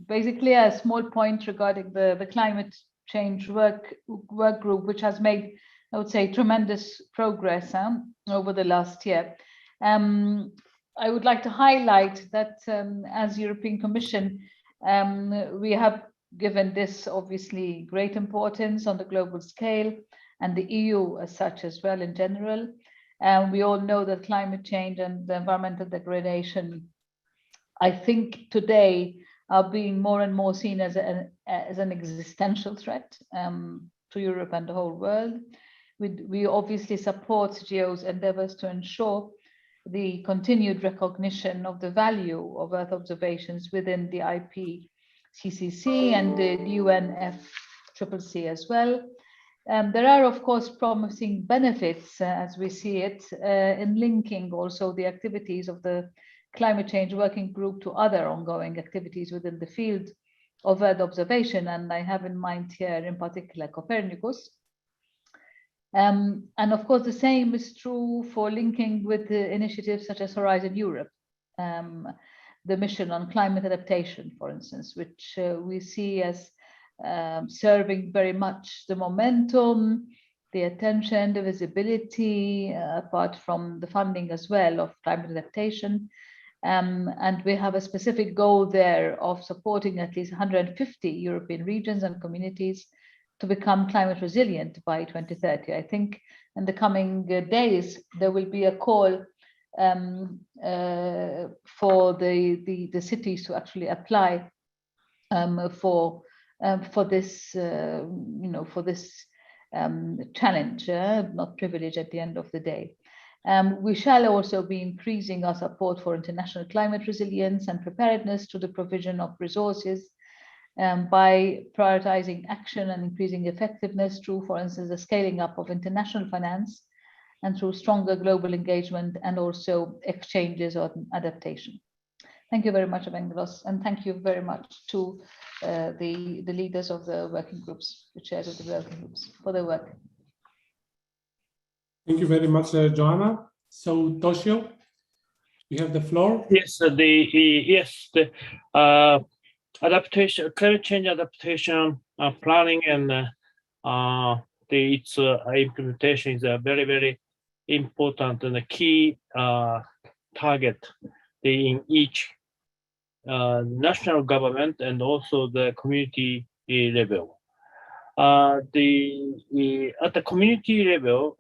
basically a small point regarding the climate change work group, which has made, I would say, tremendous progress over the last year. I would like to highlight that as European Commission, we have given this obviously great importance on the global scale, and the EU as such as well in general. We all know that climate change and the environmental degradation, I think today, are being more and more seen as an existential threat to Europe and the whole world. We obviously support GEO's endeavors to ensure the continued recognition of the value of Earth observations within the IPCC and the UNFCCC as well. There are, of course, promising benefits, as we see it, in linking also the activities of the Climate Change Working Group to other ongoing activities within the field of Earth observation. And I have in mind here, in particular, Copernicus. And of course, the same is true for linking with the initiatives such as Horizon Europe, the mission on climate adaptation, for instance, which we see as serving very much the momentum, the attention, the visibility, apart from the funding as well of climate adaptation. And we have a specific goal there of supporting at least 150 European regions and communities to become climate resilient by 2030. I think in the coming days, there will be a call for the cities to actually apply for this, for this challenge, not privilege at the end of the day. We shall also be increasing our support for international climate resilience and preparedness through the provision of resources by prioritizing action and increasing effectiveness through, for instance, the scaling up of international finance and through stronger global engagement and also exchanges on adaptation. Thank you very much, Evangelos, and thank you very much to the leaders of the working groups, the chairs of the working groups, for their work. Thank you very much, Joanna. So, Toshio? You have the floor. Yes, the adaptation, climate change adaptation planning and its implementation is a very, very important and a key target in each national government and also the community level. At the community level,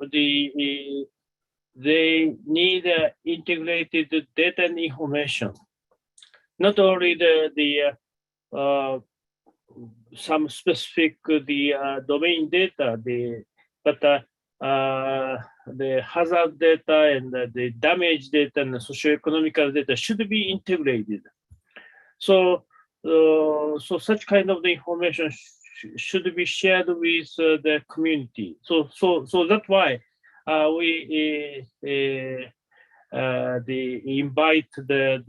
they need integrated data and information. Not only some specific domain data, but the hazard data and the damage data and the socioeconomic data should be integrated. So such kind of the information should be shared with the community. So that's why we invite the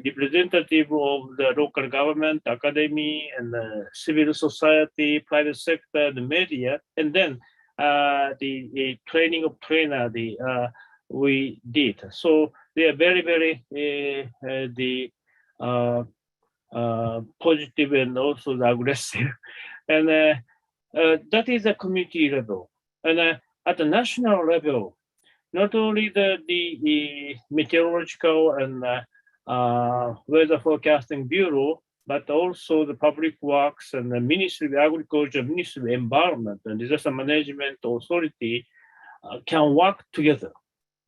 representative of the local government, academy, and civil society, private sector, the media, and then the training of trainer we did. So they are very, very positive and also aggressive, and that is a community level. And at the national level, not only the meteorological and weather forecasting bureau, but also the public works and the Ministry of Agriculture, Ministry of Environment, and Disaster Management Authority can work together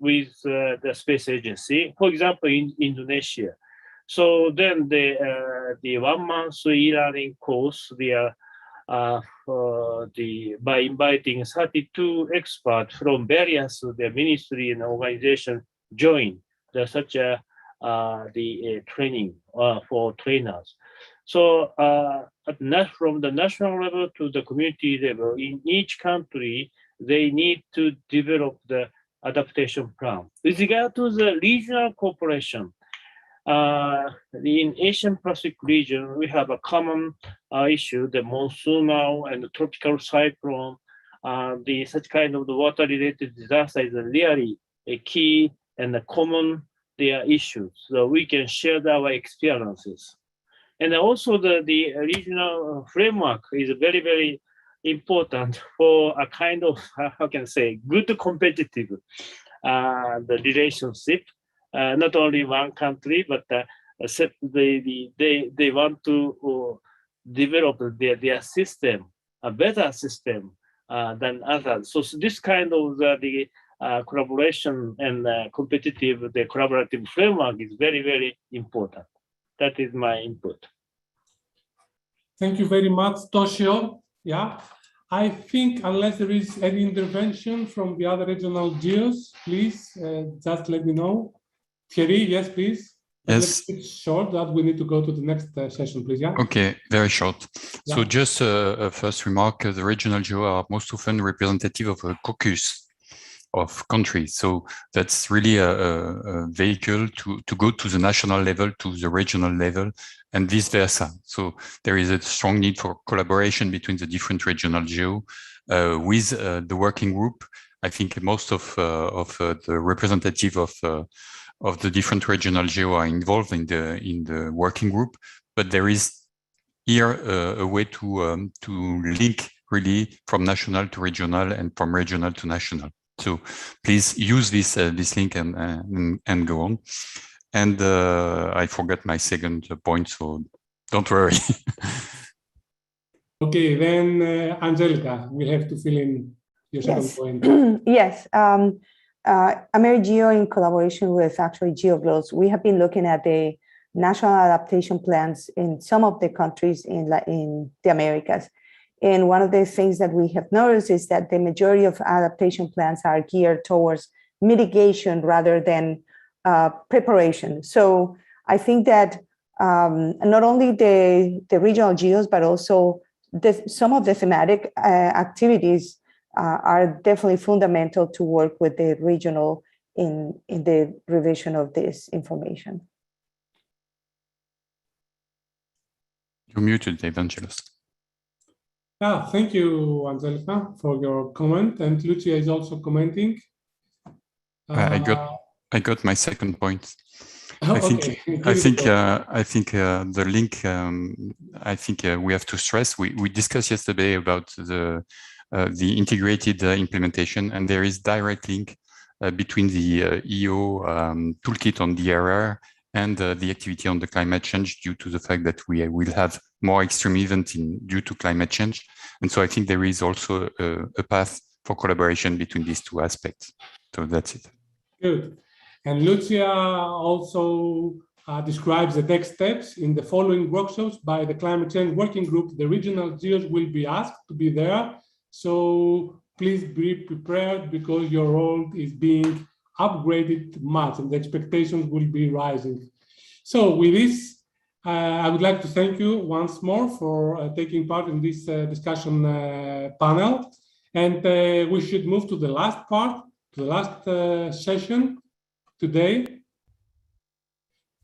with the space agency. For example, in Indonesia. So then the 1 month e-learning course, by inviting 32 experts from various ministry and organizations join such a training for trainers. So from the national level to the community level, in each country, they need to develop the adaptation plan. With regard to the regional cooperation, in Asian Pacific region, we have a common issue, the monsoonal and the tropical cyclone. Such kind of the water-related disaster is really a key and a common issues. So we can share our experiences. And also the regional framework is very, very important for a kind of, how can I say, good competitive the relationship. Not only one country, but they want to develop their system, a better system than others. So this kind of the collaboration and competitive, the collaborative framework is very, very important. That is my input. Thank you very much, Toshio. Yeah, I think unless there is any intervention from the other regional GEOs, please just let me know. Thierry, yes, please. Yes. It's short that we need to go to the next session, please. Yeah. Okay, very short. Yeah. So just a first remark, the regional GEO are most often representative of a caucus of countries. So that's really a vehicle to go to the national level, to the regional level, and vice versa. So there is a strong need for collaboration between the different regional GEO with the working group. I think most of the representative of the different regional GEO are involved in the working group, but there is here a way to link really from national to regional and from regional to national. So please use this link and go on. And I forgot my second point, so don't worry. Okay, then Angelica, we have to fill in your second point. Yes. AmerGeo, in collaboration with actually GeoGlows, we have been looking at the national adaptation plans in some of the countries in the Americas. And one of the things that we have noticed is that the majority of adaptation plans are geared towards mitigation rather than preparation. So I think that not only the regional GEOs, but also some of the thematic activities are definitely fundamental to work with the regional in the revision of this information. You're muted, Evangelist. Yeah, thank you, Angelica, for your comment. And Lucia is also commenting. I got I got my second point. Oh, I think okay. the link. I think we have to stress. We discussed yesterday about the integrated implementation, and there is direct link between the EO toolkit on DRR and the activity on the climate change, due to the fact that we will have more extreme events due to climate change. And so I think there is also a path for collaboration between these two aspects. So that's it. Good. And Lucia also describes the next steps. In the following workshops by the Climate Change Working Group, the regional GEOs will be asked to be there. So please be prepared, because your role is being upgraded much and the expectations will be rising. So with this, I would like to thank you once more for taking part in this discussion panel. And we should move to the last part, to the last session today.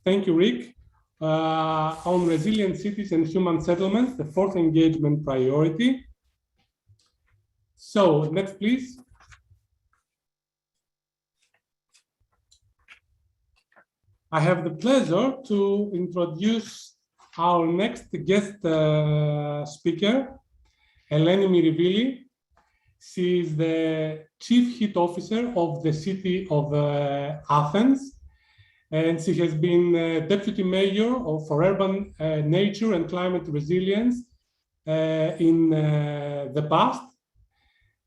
Thank you, Rick. On resilient cities and human settlements, the fourth engagement priority. So next, please. I have the pleasure to introduce our next guest speaker, Eleni Mirivili. She is the Chief Heat Officer of the city of Athens, and she has been Deputy Mayor for Urban Nature and Climate Resilience in the past.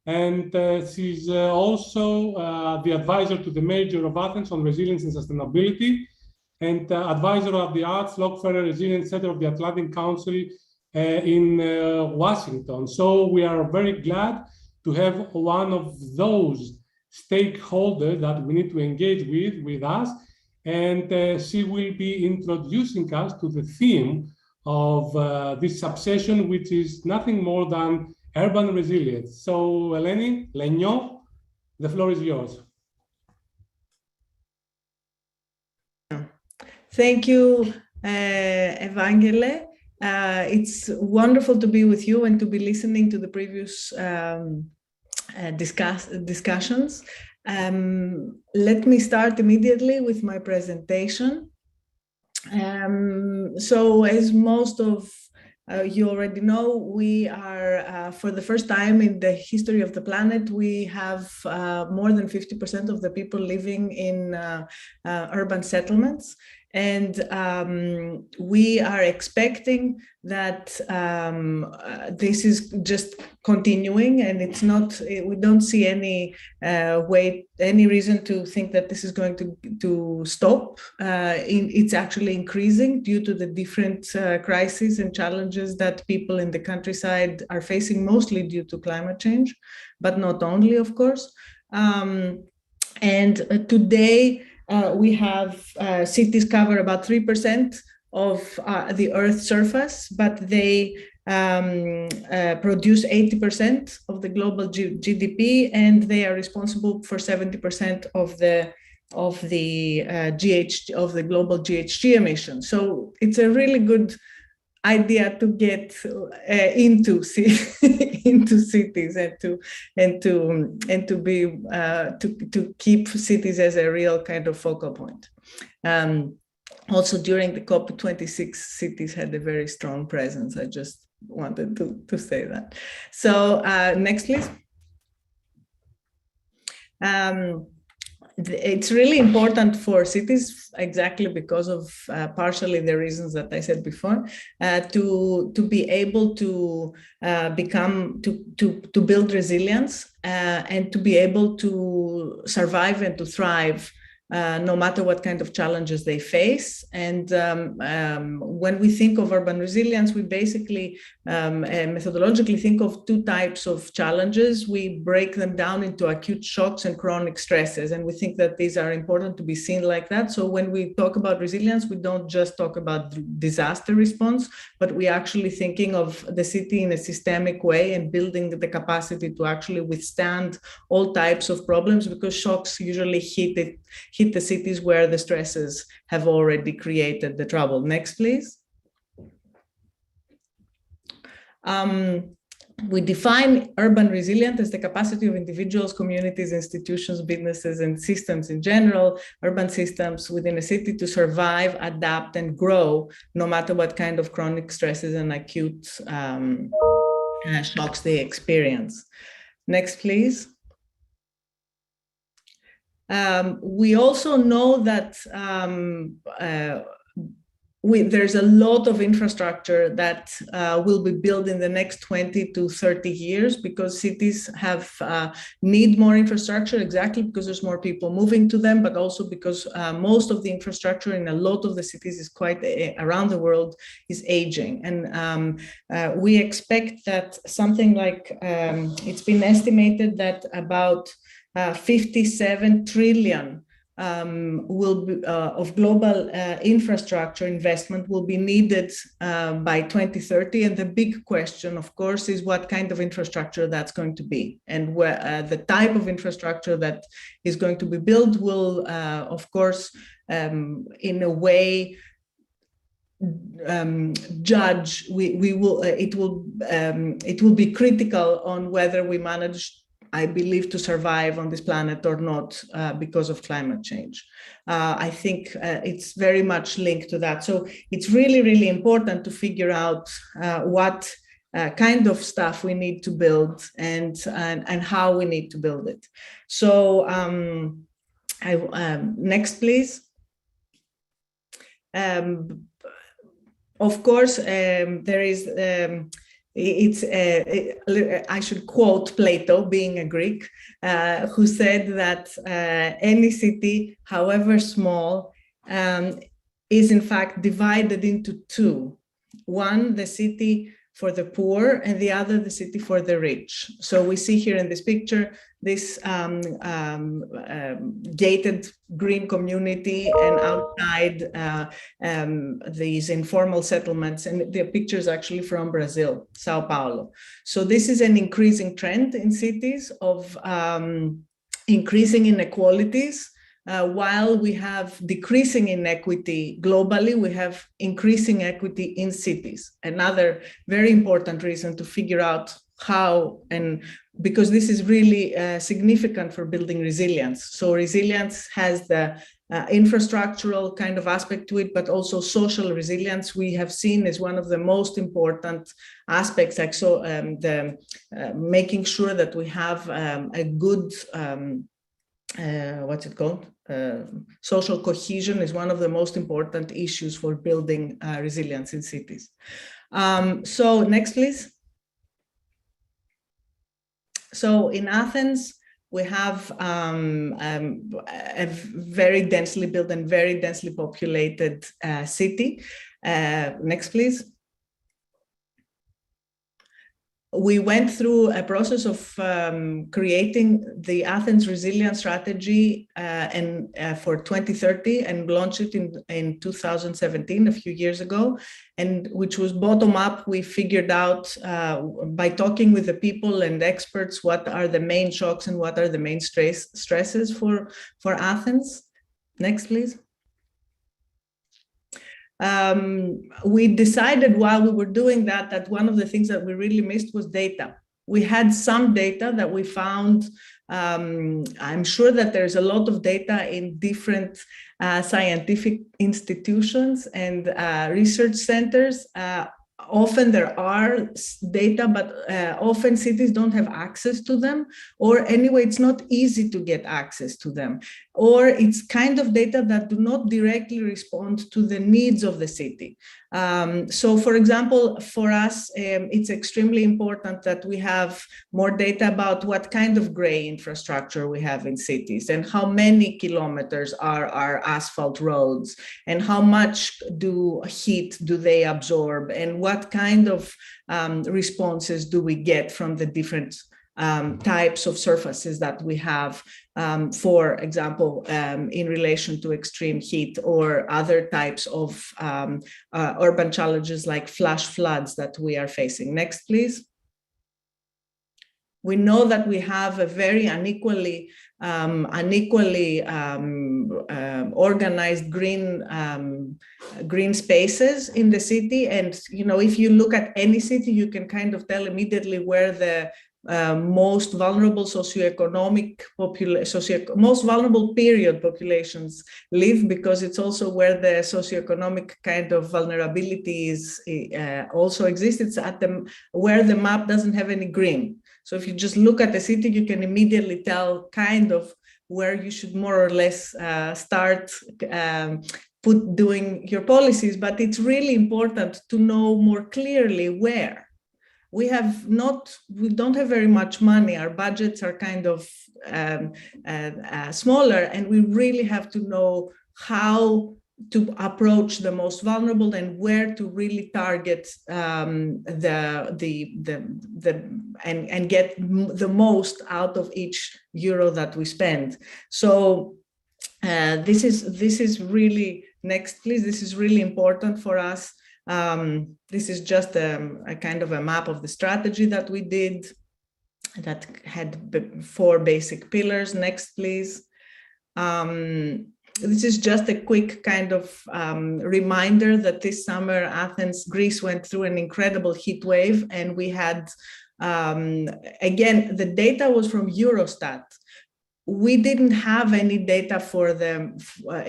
And she's also the advisor to the Mayor of Athens on resilience and sustainability, and advisor of the Arts Lockferrer Resilience Center of the Atlantic Council in Washington. So we are very glad to have one of those stakeholders that we need to engage with us. And she will be introducing us to the theme of this subsession, which is nothing more than urban resilience. So Eleni, Lenio, the floor is yours. Thank you, Evangele. It's wonderful to be with you and to be listening to the previous discussions. Let me start immediately with my presentation. So as most of you already know, we are, for the first time in the history of the planet, we have more than 50% of the people living in urban settlements. And we are expecting that this is just continuing, and it's not, we don't see any any reason to think that this is going to stop. It's actually increasing due to the different crises and challenges that people in the countryside are facing, mostly due to climate change, but not only, of course. And today, we have cities cover about 3% of the Earth's surface, but they produce 80% of the global GDP, and they are responsible for 70% of the global GHG emissions. So it's a really good idea to get into cities and to keep cities as a real kind of focal point. Also, during the COP26, cities had a very strong presence. I just wanted to say that. So next, please. It's really important for cities, exactly because of partially the reasons that I said before, to be able to to build resilience and to be able to survive and to thrive no matter what kind of challenges they face. And when we think of urban resilience, we basically methodologically think of two types of challenges. We break them down into acute shocks and chronic stresses, and we think that these are important to be seen like that. So when we talk about resilience, we don't just talk about disaster response, but we actually thinking of the city in a systemic way and building the capacity to actually withstand all types of problems, because shocks usually hit the cities where the stresses have already created the trouble. Next, please. We define urban resilience as the capacity of individuals, communities, institutions, businesses, and systems in general, urban systems within a city to survive, adapt, and grow, no matter what kind of chronic stresses and acute shocks they experience. Next, please. We also know that there's a lot of infrastructure that will be built in the next 20 to 30 years because cities have need more infrastructure, exactly because there's more people moving to them, but also because most of the infrastructure in a lot of the cities is quite around the world is aging. And we expect that something like, it's been estimated that about 57 trillion of global infrastructure investment will be needed by 2030. And the big question, of course, is what kind of infrastructure that's going to be. And where, the type of infrastructure that is going to be built will, of course, in a way, judge, it will be critical on whether we manage, I believe, to survive on this planet or not because of climate change. I think it's very much linked to that. So it's really, really important to figure out what kind of stuff we need to build and how we need to build it. So next, please. Of course, there is I should quote Plato, being a Greek, who said that any city, however small, is in fact divided into two. One, the city for the poor, and the other, the city for the rich. So we see here in this picture, this gated green community, and outside these informal settlements, and the picture is actually from Brazil, Sao Paulo. So this is an increasing trend in cities of increasing inequalities. While we have decreasing inequity globally, we have increasing equity in cities. Another very important reason to figure out how, and because this is really significant for building resilience. So resilience has the infrastructural kind of aspect to it, but also social resilience we have seen is one of the most important aspects. Like so, making sure that we have a good what's it called? Social cohesion is one of the most important issues for building resilience in cities. So next, please. So in Athens, we have a very densely built and very densely populated city. Next, please. We went through a process of creating the Athens Resilience Strategy for 2030 and launched it in 2017, a few years ago, and which was bottom up. We figured out by talking with the people and experts what are the main shocks and what are the main stresses for Athens. Next, please. We decided while we were doing that one of the things that we really missed was data. We had some data that we found. I'm sure that there's a lot of data in different scientific institutions and research centers. Often there are data, but often cities don't have access to them, or anyway, it's not easy to get access to them, or it's kind of data that do not directly respond to the needs of the city. So for example, for us, it's extremely important that we have more data about what kind of gray infrastructure we have in cities and how many kilometers are our asphalt roads and how much heat do they absorb and what kind of responses do we get from the different types of surfaces that we have, for example, in relation to extreme heat or other types of urban challenges like flash floods that we are facing. Next, please. We know that we have a very unequally organized green spaces in the city. And, you know, if you look at any city, you can kind of tell immediately where the most vulnerable most vulnerable period populations live, because it's also where the socioeconomic kind of vulnerability is also exists. It's at where the map doesn't have any green. So if you just look at the city, you can immediately tell kind of where you should more or less start doing your policies. But it's really important to know more clearly where. We don't have very much money. Our budgets are kind of smaller, and we really have to know how to approach the most vulnerable and where to really target and get the most out of each euro that we spend. So this is really, next please, this is really important for us. This is just a kind of a map of the strategy that we did that had 4 basic pillars. Next, please. This is just a quick kind of reminder that this summer, Athens, Greece went through an incredible heat wave, and we had, again, the data was from Eurostat. We didn't have any data for them.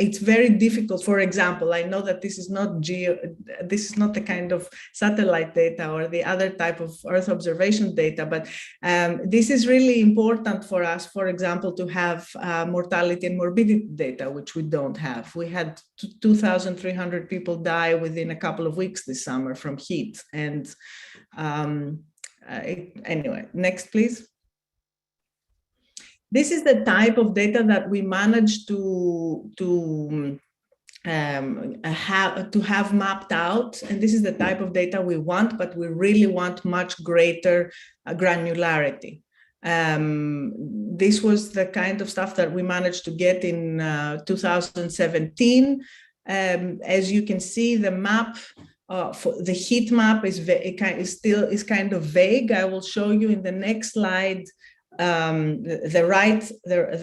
It's very difficult. For example, I know that this is not the kind of satellite data or the other type of Earth observation data, but this is really important for us, for example, to have mortality and morbidity data, which we don't have. We had 2,300 people die within a couple of weeks this summer from heat. And anyway, next, please. This is the type of data that we managed to have mapped out, and this is the type of data we want, but we really want much greater granularity. This was the kind of stuff that we managed to get in 2017. As you can see, the map. For the heat map is kind of vague. I will show you in the next slide. The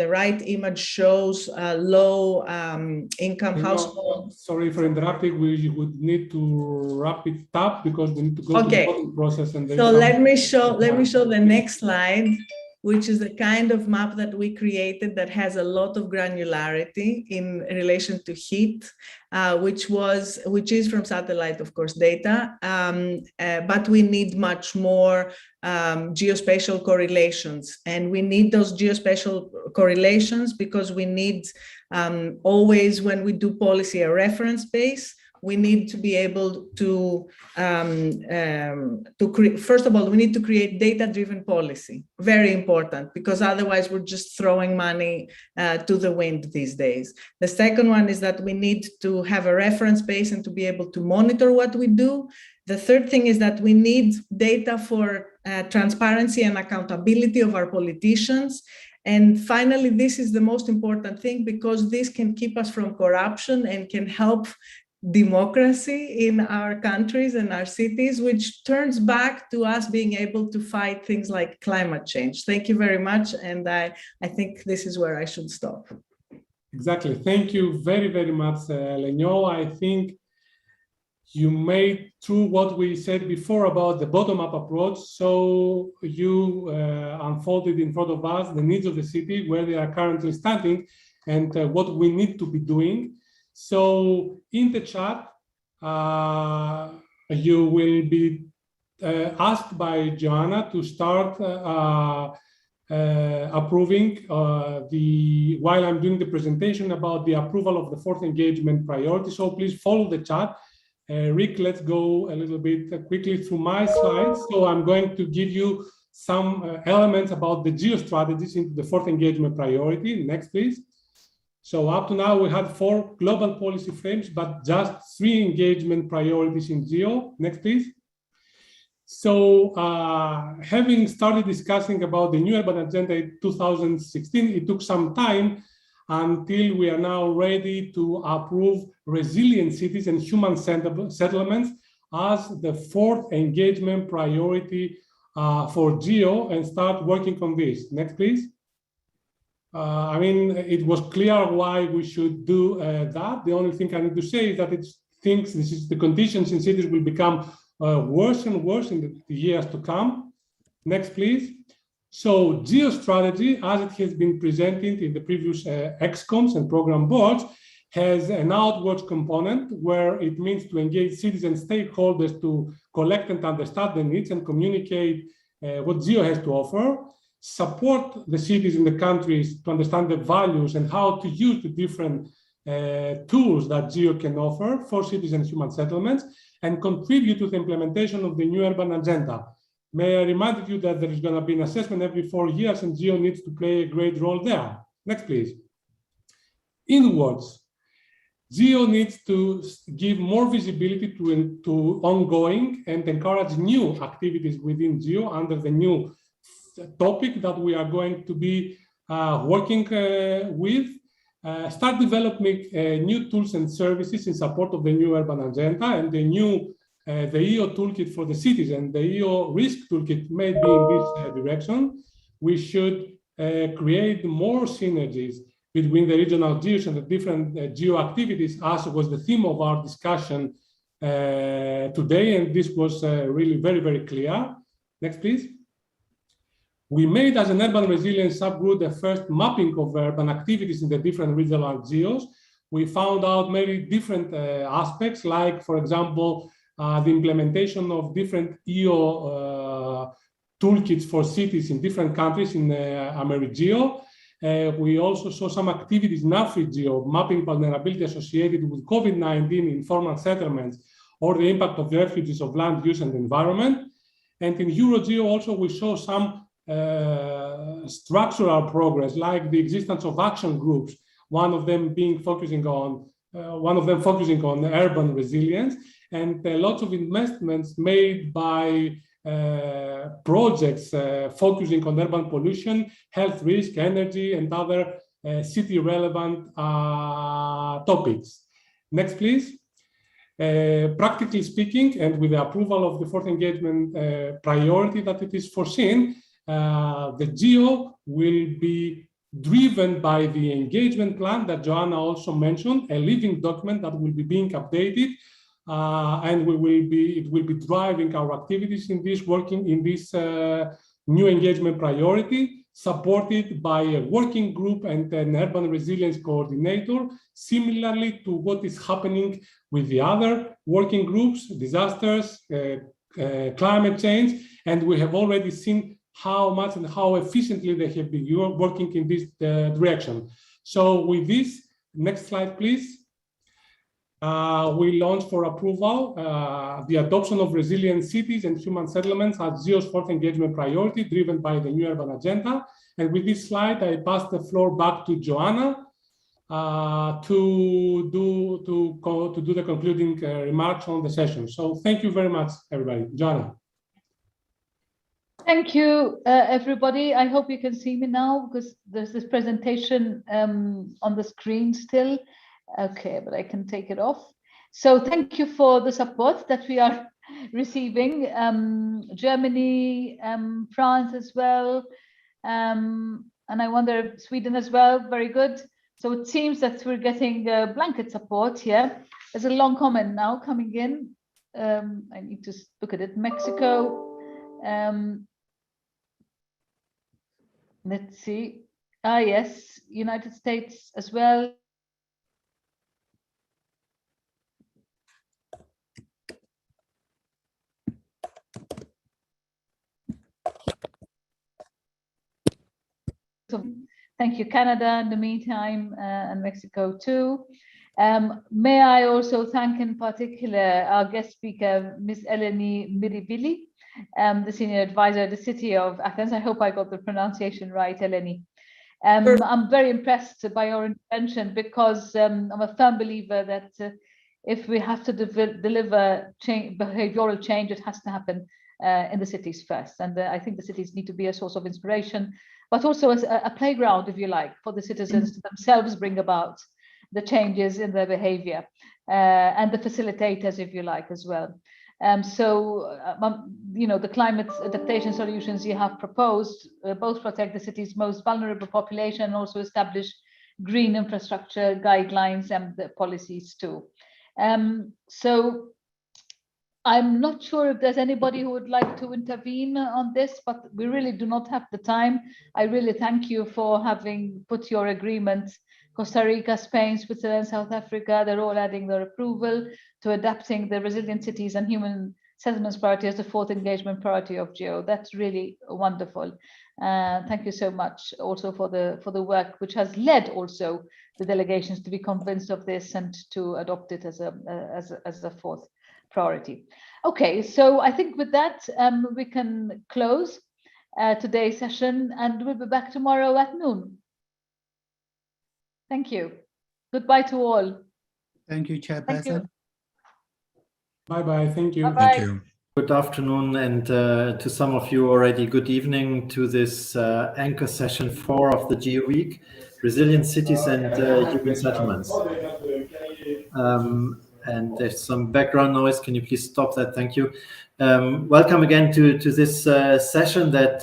right image shows low income households. Sorry for interrupting. We would need to wrap it up because we need to go to the voting process. And so let me show the next slide, which is the kind of map that we created that has a lot of granularity in relation to heat, which is from satellite, of course, data, but we need much more geospatial correlations. And we need those geospatial correlations because we need always, when we do policy, a reference base. We need to be able to first of all, we need to create data-driven policy. Very important, because otherwise we're just throwing money to the wind these days. The second one is that we need to have a reference base and to be able to monitor what we do. The third thing is that we need data for transparency and accountability of our politicians. And finally, this is the most important thing, because this can keep us from corruption and can help democracy in our countries and our cities, which turns back to us being able to fight things like climate change. Thank you very much. And I think this is where I should stop. Exactly. Thank you very, very much, Lenio. I think you made through what we said before about the bottom-up approach. So you unfolded in front of us the needs of the city, where they are currently standing, and what we need to be doing. So in the chat, you will be asked by Joanna to start approving while I'm doing the presentation about the approval of the 4th engagement priority. So please follow the chat. Rick, let's go a little bit quickly through my slides. So I'm going to give you some elements about the GEO strategies into the 4th engagement priority. Next, please. So up to now, we had 4 global policy frames, but just 3 engagement priorities in GEO. Next, please. So having started discussing about the new urban agenda in 2016, it took some time until we are now ready to approve resilient cities and human settlements as the 4th engagement priority for GEO and start working on this. Next, please. I mean, it was clear why we should do that. The only thing I need to say is that it thinks this is the conditions in cities will become worse and worse in the years to come. Next, please. So GEO strategy, as it has been presented in the previous XCOMs and program boards, has an outwards component where it means to engage citizen stakeholders to collect and understand their needs and communicate what GEO has to offer, support the cities in the countries to understand the values and how to use the different tools that GEO can offer for cities and human settlements, and contribute to the implementation of the new urban agenda. May I remind you that there is going to be an assessment every 4 years and GEO needs to play a great role there. Next, please. Inwards, GEO needs to give more visibility to ongoing and encourage new activities within GEO under the new topic that we are going to be working with. Start developing new tools and services in support of the new urban agenda and the new the EO toolkit for the cities and the EO risk toolkit may be in this direction. We should create more synergies between the regional GEOs and the different GEO activities, as was the theme of our discussion today, and this was really very, very clear. Next, please. We made, as an urban resilience subgroup, the first mapping of urban activities in the different regional GEOs. We found out many different aspects, like, for example, the implementation of different EO toolkits for cities in different countries in AmeriGEO. We also saw some activities in AfriGEO, mapping vulnerability associated with COVID-19 in informal settlements or the impact of the refugees of land use and environment. And in EuroGEO also we saw some structural progress, like the existence of action groups, one of them focusing on urban resilience, and lots of investments made by projects focusing on urban pollution, health risk, energy, and other city-relevant topics. Next, please. Practically speaking, and with the approval of the fourth engagement priority that it is foreseen, the GEO will be driven by the engagement plan that Joanna also mentioned, a living document that will be being updated, and it will be driving our activities in this new engagement priority, supported by a working group and an urban resilience coordinator, similarly to what is happening with the other working groups, disasters, climate change, and we have already seen how much and how efficiently they have been working in this direction. So with this, next slide, please. We launched for approval the adoption of resilient cities and human settlements as GEO's fourth engagement priority, driven by the new urban agenda. And with this slide, I pass the floor back to Joanna to do the concluding remarks on the session. So thank you very much, everybody. Joanna. Thank you, everybody. I hope you can see me now because there's this presentation on the screen still. Okay, but I can take it off. So thank you for the support that we are receiving. Germany, France as well, and I wonder Sweden as well. Very good. So it seems that we're getting blanket support here. There's a long comment now coming in. I need to look at it. Mexico. Let's see. Yes, United States as well. So thank you, Canada, in the meantime, and Mexico too. May I also thank in particular our guest speaker, Ms. Eleni Mirivili, the senior advisor at the City of Athens. I hope I got the pronunciation right, Eleni. I'm very impressed by your intervention because I'm a firm believer that if we have to deliver behavioral change, it has to happen in the cities first. And I think the cities need to be a source of inspiration, but also as a playground, if you like, for the citizens to themselves bring about the changes in their behavior and the facilitators, if you like, as well. The climate adaptation solutions you have proposed both protect the city's most vulnerable population and also establish green infrastructure guidelines and the policies too. So I'm not sure if there's anybody who would like to intervene on this, but we really do not have the time. I really thank you for having put your agreement. Costa Rica, Spain, Switzerland, South Africa, they're all adding their approval to adapting the resilient cities and human settlements priority as the fourth engagement priority of GEO. That's really wonderful. Thank you so much also for the work which has led also the delegations to be convinced of this and to adopt it as a fourth priority. Okay, so I think with that we can close today's session and we'll be back tomorrow at noon. Thank you. Goodbye to all. Thank you, Chairperson. Bye-bye. Thank you. Bye-bye. Thank you. Good afternoon, and to some of you already, good evening to this anchor session 4 of the GEO Week, Resilient Cities and Human Settlements. And there's some background noise. Can you please stop that? Thank you. Welcome again to this session that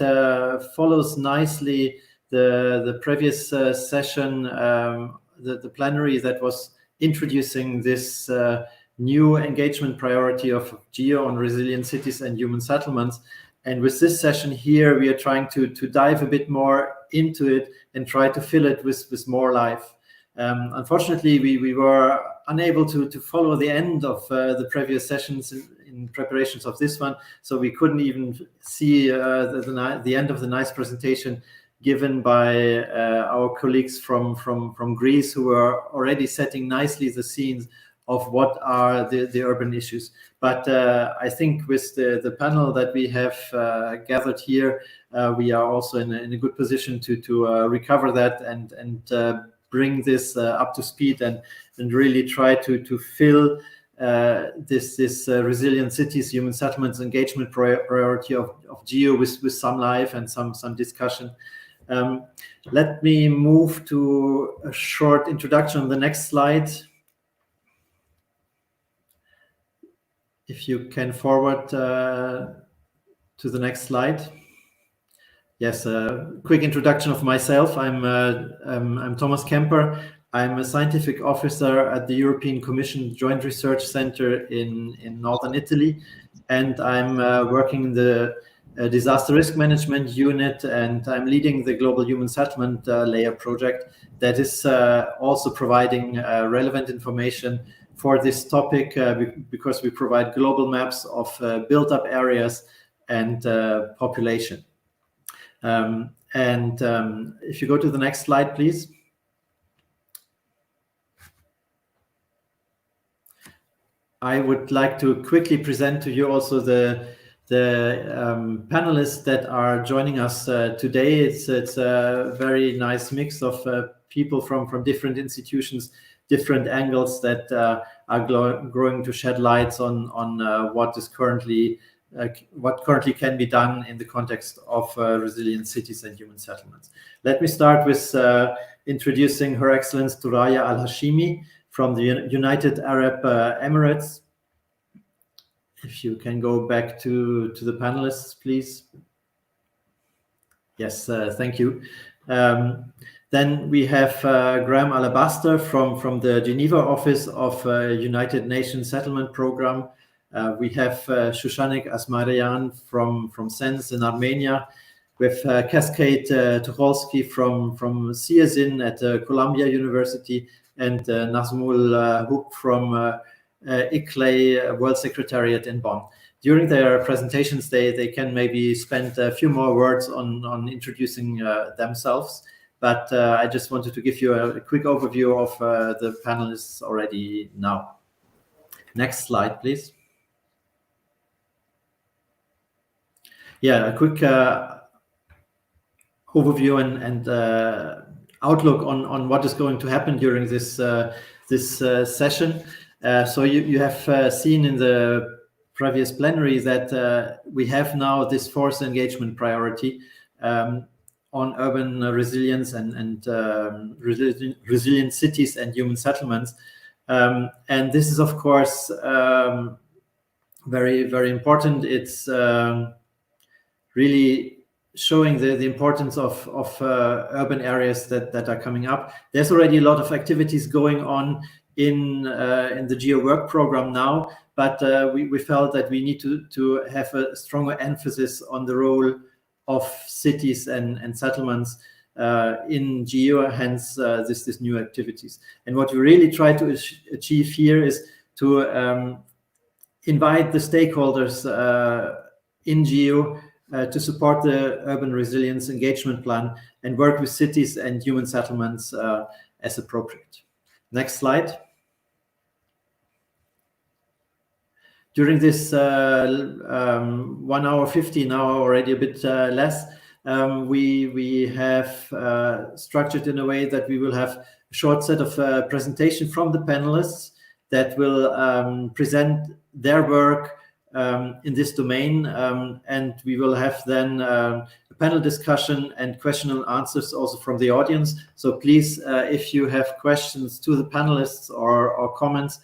follows nicely the previous session, the plenary that was introducing this new engagement priority of GEO on resilient cities and human settlements. And with this session here, we are trying to dive a bit more into it and try to fill it with more life. Unfortunately, we were unable to follow the end of the previous sessions in preparations of this one, so we couldn't even see the end of the nice presentation given by our colleagues from Greece, who are already setting nicely the scenes of what are the urban issues. But I think with the panel that we have gathered here, we are also in a good position to recover that and bring this up to speed and really try to fill this resilient cities, human settlements engagement priority of GEO with some life and some discussion. Let me move to a short introduction on the next slide. If you can forward to the next slide. Yes, a quick introduction of myself. I'm Thomas Kemper. I'm a scientific officer at the European Commission Joint Research Center in Northern Italy, and I'm working in the disaster risk management unit, and I'm leading the global human settlement layer project that is also providing relevant information for this topic because we provide global maps of built-up areas and population. If you go to the next slide, please. I would like to quickly present to you also the panelists that are joining us today. It's a very nice mix of people from different institutions, different angles that are growing to shed lights on what currently can be done in the context of resilient cities and human settlements. Let me start with introducing Her Excellency Thuraya Al-Hashimi from the United Arab Emirates. If you can go back to the panelists, please. Yes, thank you. Then we have Graham Alabaster from the Geneva office of United Nations Settlement Program. We have Shushanek Asmarayan from SENS in Armenia. We have Cascade Tucholsky from CIASIN at Columbia University, and Nazmul Hook from ICLEI World Secretariat in Bonn. During their presentations, they can maybe spend a few more words on introducing themselves, but I just wanted to give you a quick overview of the panelists already now. Next slide, please. Yeah, a quick overview and outlook on what is going to happen during this session. So you have seen in the previous plenary that we have now this fourth engagement priority on urban resilience and resilient cities and human settlements. And this is, of course, very, very important. It's really showing the importance of urban areas that are coming up. There's already a lot of activities going on in the GEO work program now, but we felt that we need to have a stronger emphasis on the role of cities and settlements in GEO, hence this new activities. And what we really try to achieve here is to invite the stakeholders in GEO to support the Urban Resilience Engagement Plan and work with cities and human settlements as appropriate. Next slide. During this 1 hour 50, now already a bit less, we have structured in a way that we will have a short set of presentation from the panelists that will present their work in this domain, and we will have then a panel discussion and question and answers also from the audience. So please, if you have questions to the panelists or comments,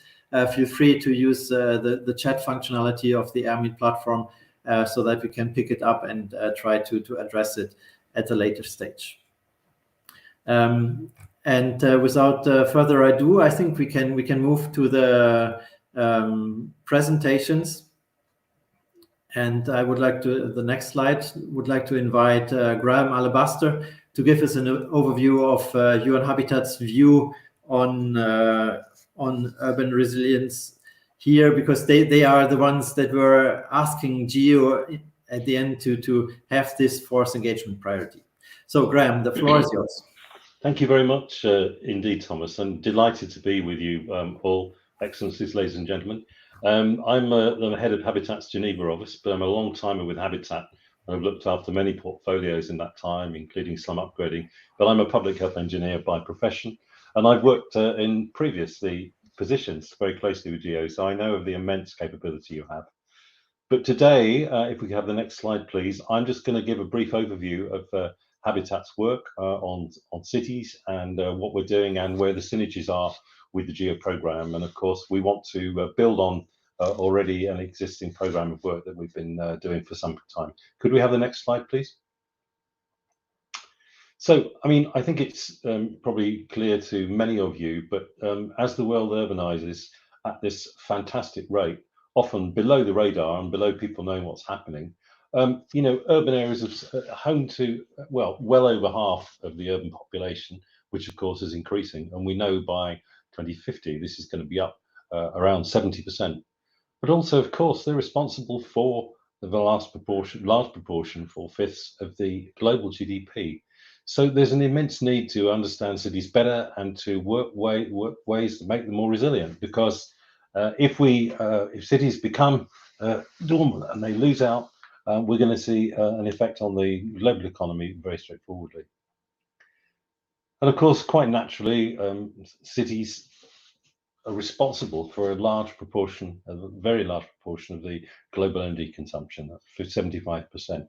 feel free to use the chat functionality of the AirMeet platform so that we can pick it up and try to address it at a later stage. And without further ado, I think we can move to the presentations. And I would like to, the next slide, would like to invite Graham Alabaster to give us an overview of UN Habitat's view on urban resilience here, because they are the ones that were asking GEO at the end to have this force engagement priority. So Graham, the floor is yours. Thank you very much indeed, Thomas, and delighted to be with you all, Excellencies, ladies and gentlemen. I'm the head of Habitat's Geneva office, but I'm a long timer with Habitat. I've looked after many portfolios in that time, including slum upgrading, but I'm a public health engineer by profession, and I've worked in previously positions very closely with GEO, so I know of the immense capability you have. But today, if we could have the next slide, please, I'm just going to give a brief overview of Habitat's work on cities and what we're doing and where the synergies are with the GEO program. And of course, we want to build on already an existing program of work that we've been doing for some time. Could we have the next slide, please? So, I mean, I think it's probably clear to many of you, but as the world urbanizes at this fantastic rate, often below the radar and below people knowing what's happening, you know, urban areas are home to, well over half of the urban population, which of course is increasing. And we know by 2050, this is going to be up around 70%. But also, of course, they're responsible for the large proportion, 4/5 of the global GDP. So there's an immense need to understand cities better and to work ways to make them more resilient. Because if cities become dormant and they lose out, we're going to see an effect on the global economy very straightforwardly. And of course, quite naturally, cities are responsible for a large proportion, a very large proportion of the global energy consumption, for 75%.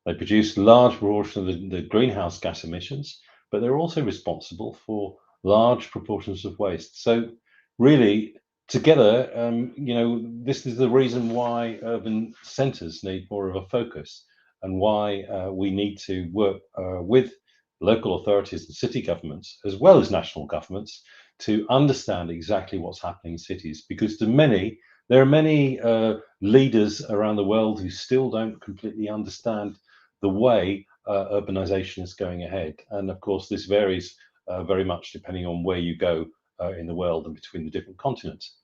They produce a large proportion of the greenhouse gas emissions, but they're also responsible for large proportions of waste. So really, together, you know, this is the reason why urban centres need more of a focus and why we need to work with local authorities and city governments, as well as national governments, to understand exactly what's happening in cities. Because there are many leaders around the world who still don't completely understand the way urbanization is going ahead. And of course, this varies very much depending on where you go in the world and between the different continents.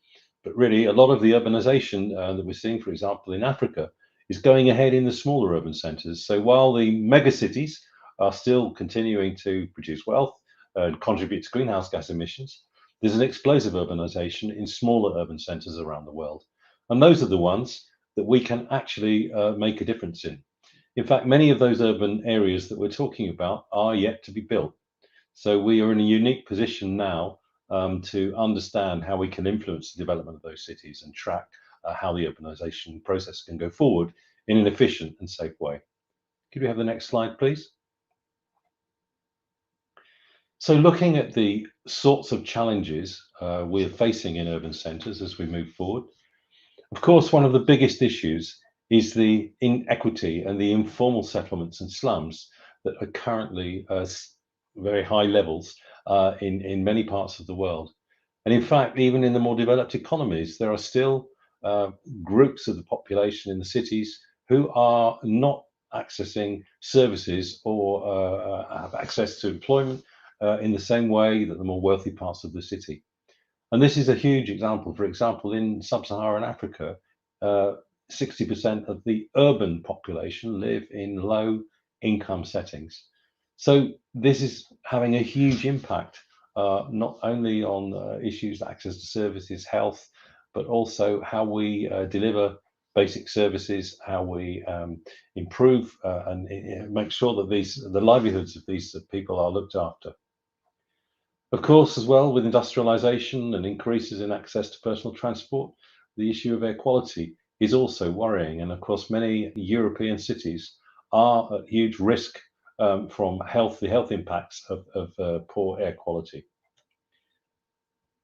But really, a lot of the urbanization that we're seeing, for example, in Africa, is going ahead in the smaller urban centers. So while the megacities are still continuing to produce wealth and contribute to greenhouse gas emissions, there's an explosive urbanization in smaller urban centers around the world. And those are the ones that we can actually make a difference in. In fact, many of those urban areas that we're talking about are yet to be built. So we are in a unique position now to understand how we can influence the development of those cities and track how the urbanization process can go forward in an efficient and safe way. Could we have the next slide, please? So looking at the sorts of challenges we're facing in urban centres as we move forward, Of course, one of the biggest issues is the inequity and the informal settlements and slums that are currently very high levels in many parts of the world. And in fact, even in the more developed economies, there are still groups of the population in the cities who are not accessing services or have access to employment in the same way that the more wealthy parts of the city. And this is a huge example. For example, in sub-Saharan Africa, 60% of the urban population live in low income settings. So this is having a huge impact, not only on issues like access to services, health, but also how we deliver basic services, how we improve and make sure that the livelihoods of these people are looked after. Of course, as well, with industrialization and increases in access to personal transport, the issue of air quality is also worrying. And of course, many European cities are at huge risk from the health impacts of poor air quality.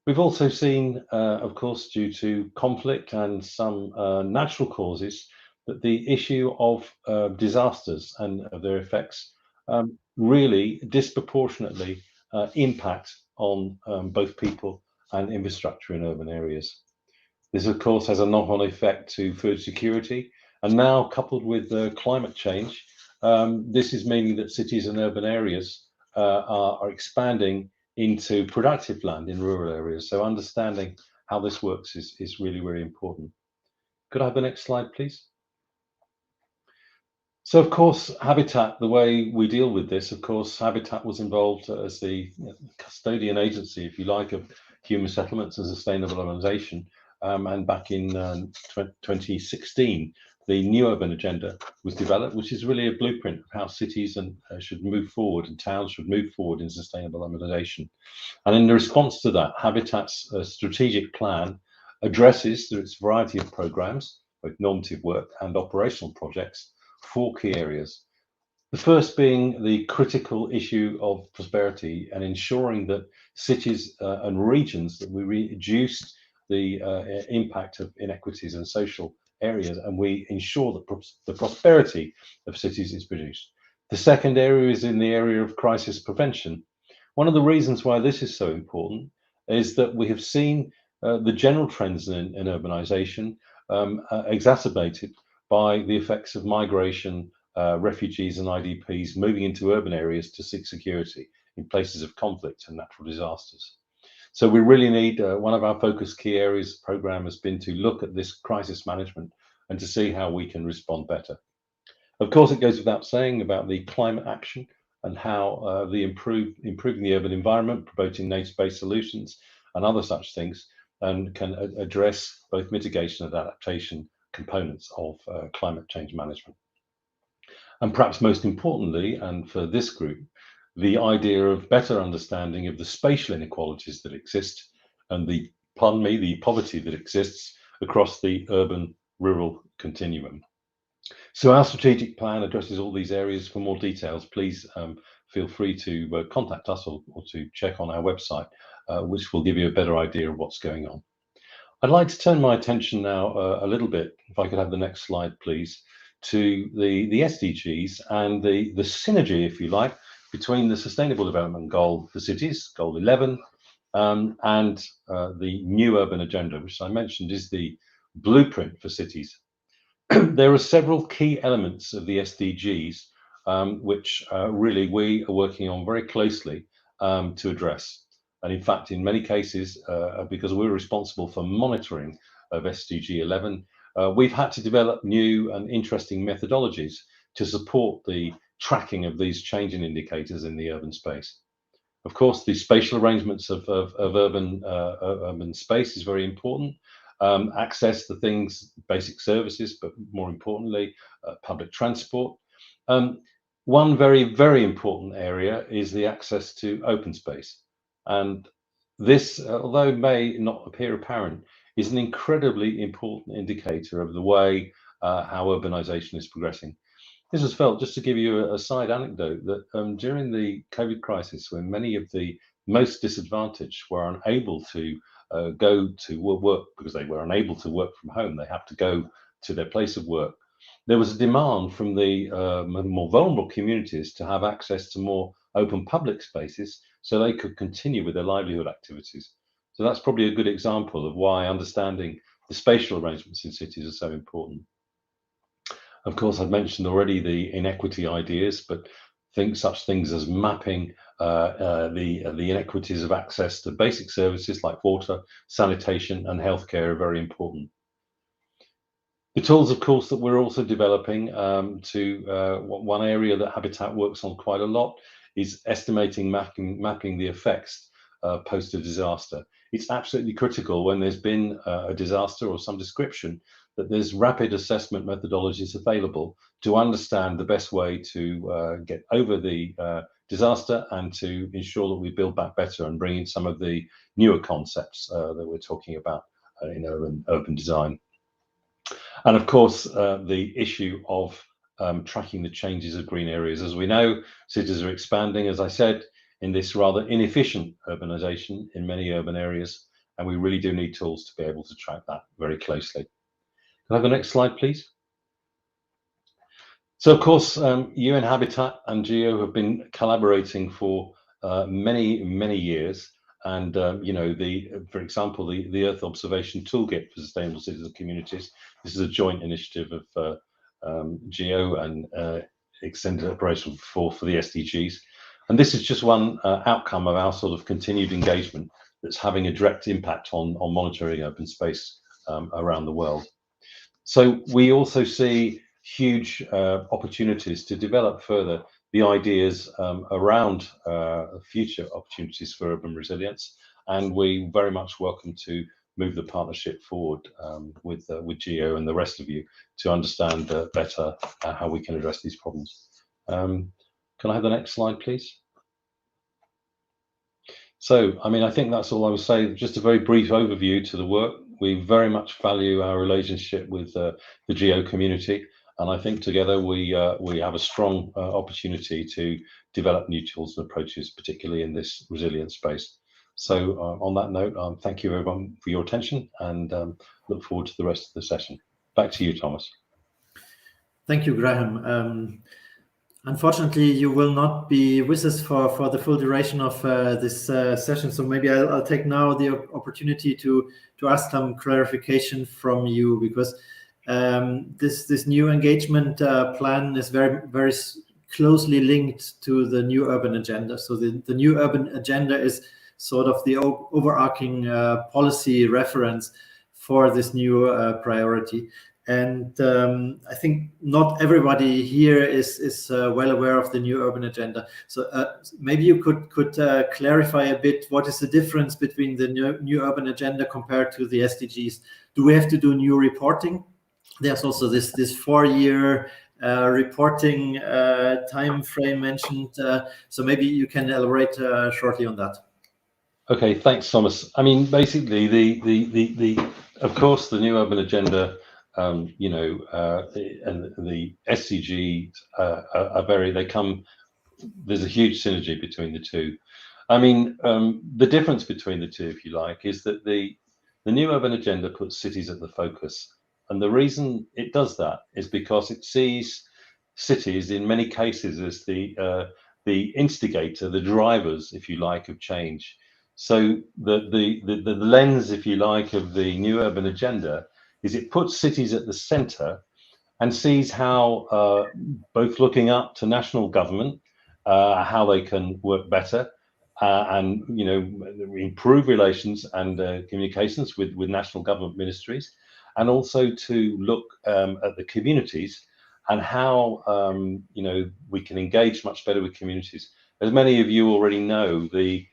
We've also seen, of course, due to conflict and some natural causes, that the issue of disasters and their effects really disproportionately impact on both people and infrastructure in urban areas. This, of course, has a knock-on effect to food security, and now coupled with climate change, this is meaning that cities and urban areas are expanding into productive land in rural areas. So understanding how this works is really, really important. Could I have the next slide, please? So, of course, Habitat, the way we deal with this, of course, Habitat was involved as the custodian agency, if you like, of human settlements and sustainable urbanization. And back in 2016, the New Urban Agenda was developed, which is really a blueprint of how cities should move forward and towns should move forward in sustainable urbanization. And in response to that, Habitat's strategic plan addresses, through its variety of programs, both normative work and operational projects, 4 key areas. The first being the critical issue of prosperity and ensuring that cities and regions, that we reduce the impact of inequities in social areas, and we ensure that the prosperity of cities is produced. The second area is in the area of crisis prevention. One of the reasons why this is so important is that we have seen the general trends in urbanization exacerbated by the effects of migration, refugees and IDPs moving into urban areas to seek security in places of conflict and natural disasters. So we really need, one of our focus key areas program has been to look at this crisis management and to see how we can respond better. Of course, it goes without saying about the climate action and how the improving the urban environment, promoting nature-based solutions and other such things, and can address both mitigation and adaptation components of climate change management. And perhaps most importantly, and for this group, the idea of better understanding of the spatial inequalities that exist and the poverty that exists across the urban-rural continuum. So our strategic plan addresses all these areas. For more details, please feel free to contact us or to check on our website, which will give you a better idea of what's going on. I'd like to turn my attention now a little bit, if I could have the next slide, please, to the SDGs and the synergy, if you like, between the Sustainable Development Goal for cities, Goal 11, and the New Urban Agenda, which I mentioned is the blueprint for cities. There are several key elements of the SDGs which really we are working on very closely to address. And in fact, in many cases, because we're responsible for monitoring of SDG 11, we've had to develop new and interesting methodologies to support the tracking of these changing indicators in the urban space. Of course, the spatial arrangements of urban space is very important. Access to things, basic services, but more importantly, public transport. One very, very important area is the access to open space. And this, although it may not appear apparent, is an incredibly important indicator of the way how urbanization is progressing. This was felt, just to give you a side anecdote, that during the COVID crisis, when many of the most disadvantaged were unable to go to work because they were unable to work from home, they had to go to their place of work. There was a demand from the more vulnerable communities to have access to more open public spaces so they could continue with their livelihood activities. So that's probably a good example of why understanding the spatial arrangements in cities are so important. Of course, I've mentioned already the inequity ideas, but such things as mapping the inequities of access to basic services like water, sanitation, and healthcare are very important. The tools, of course, that we're also developing one area that Habitat works on quite a lot is estimating, mapping the effects post a disaster. It's absolutely critical when there's been a disaster or some description that there's rapid assessment methodologies available to understand the best way to get over the disaster and to ensure that we build back better and bring in some of the newer concepts that we're talking about in urban design. And of course, the issue of tracking the changes of green areas. As we know, cities are expanding, as I said, in this rather inefficient urbanization in many urban areas, and we really do need tools to be able to track that very closely. Can I have the next slide, please? So, of course, UN Habitat and GEO have been collaborating for many years. And, you know, for example, the Earth Observation Toolkit for Sustainable Cities and Communities, this is a joint initiative of GEO and Extended Operational for the SDGs. And this is just one outcome of our sort of continued engagement that's having a direct impact on monitoring open space around the world. So we also see huge opportunities to develop further the ideas around future opportunities for urban resilience, and we very much welcome to move the partnership forward with GEO and the rest of you to understand better how we can address these problems. Can I have the next slide, please? So, I mean, I think that's all I would say. Just a very brief overview to the work. We very much value our relationship with the GEO community. And I think together we have a strong opportunity to develop new tools and approaches, particularly in this resilient space. So on that note, thank you everyone for your attention and look forward to the rest of the session. Back to you, Thomas. Thank you, Graham. Unfortunately, you will not be with us for the full duration of this session. So maybe I'll take now the opportunity to ask some clarification from you, because this new engagement plan is very closely linked to the new urban agenda. So the new urban agenda is sort of the overarching policy reference for this new priority. And I think not everybody here is well aware of the new urban agenda. So maybe you could clarify a bit what is the difference between the new urban agenda compared to the SDGs. Do we have to do new reporting? There's also this 4-year reporting time frame mentioned. So maybe you can elaborate shortly on that. Okay, thanks, Thomas. I mean, basically, of course, the new urban agenda, you know, and the SDGs there's a huge synergy between the two. I mean, the difference between the two, if you like, is that the new urban agenda puts cities at the focus. And the reason it does that is because it sees cities in many cases as the instigator, the drivers, if you like, of change. So the lens, if you like, of the new urban agenda is it puts cities at the center and sees how both looking up to national government, how they can work better and, you know, improve relations and communications with national government ministries, and also to look at the communities and how, you know, we can engage much better with communities. As many of you already know, the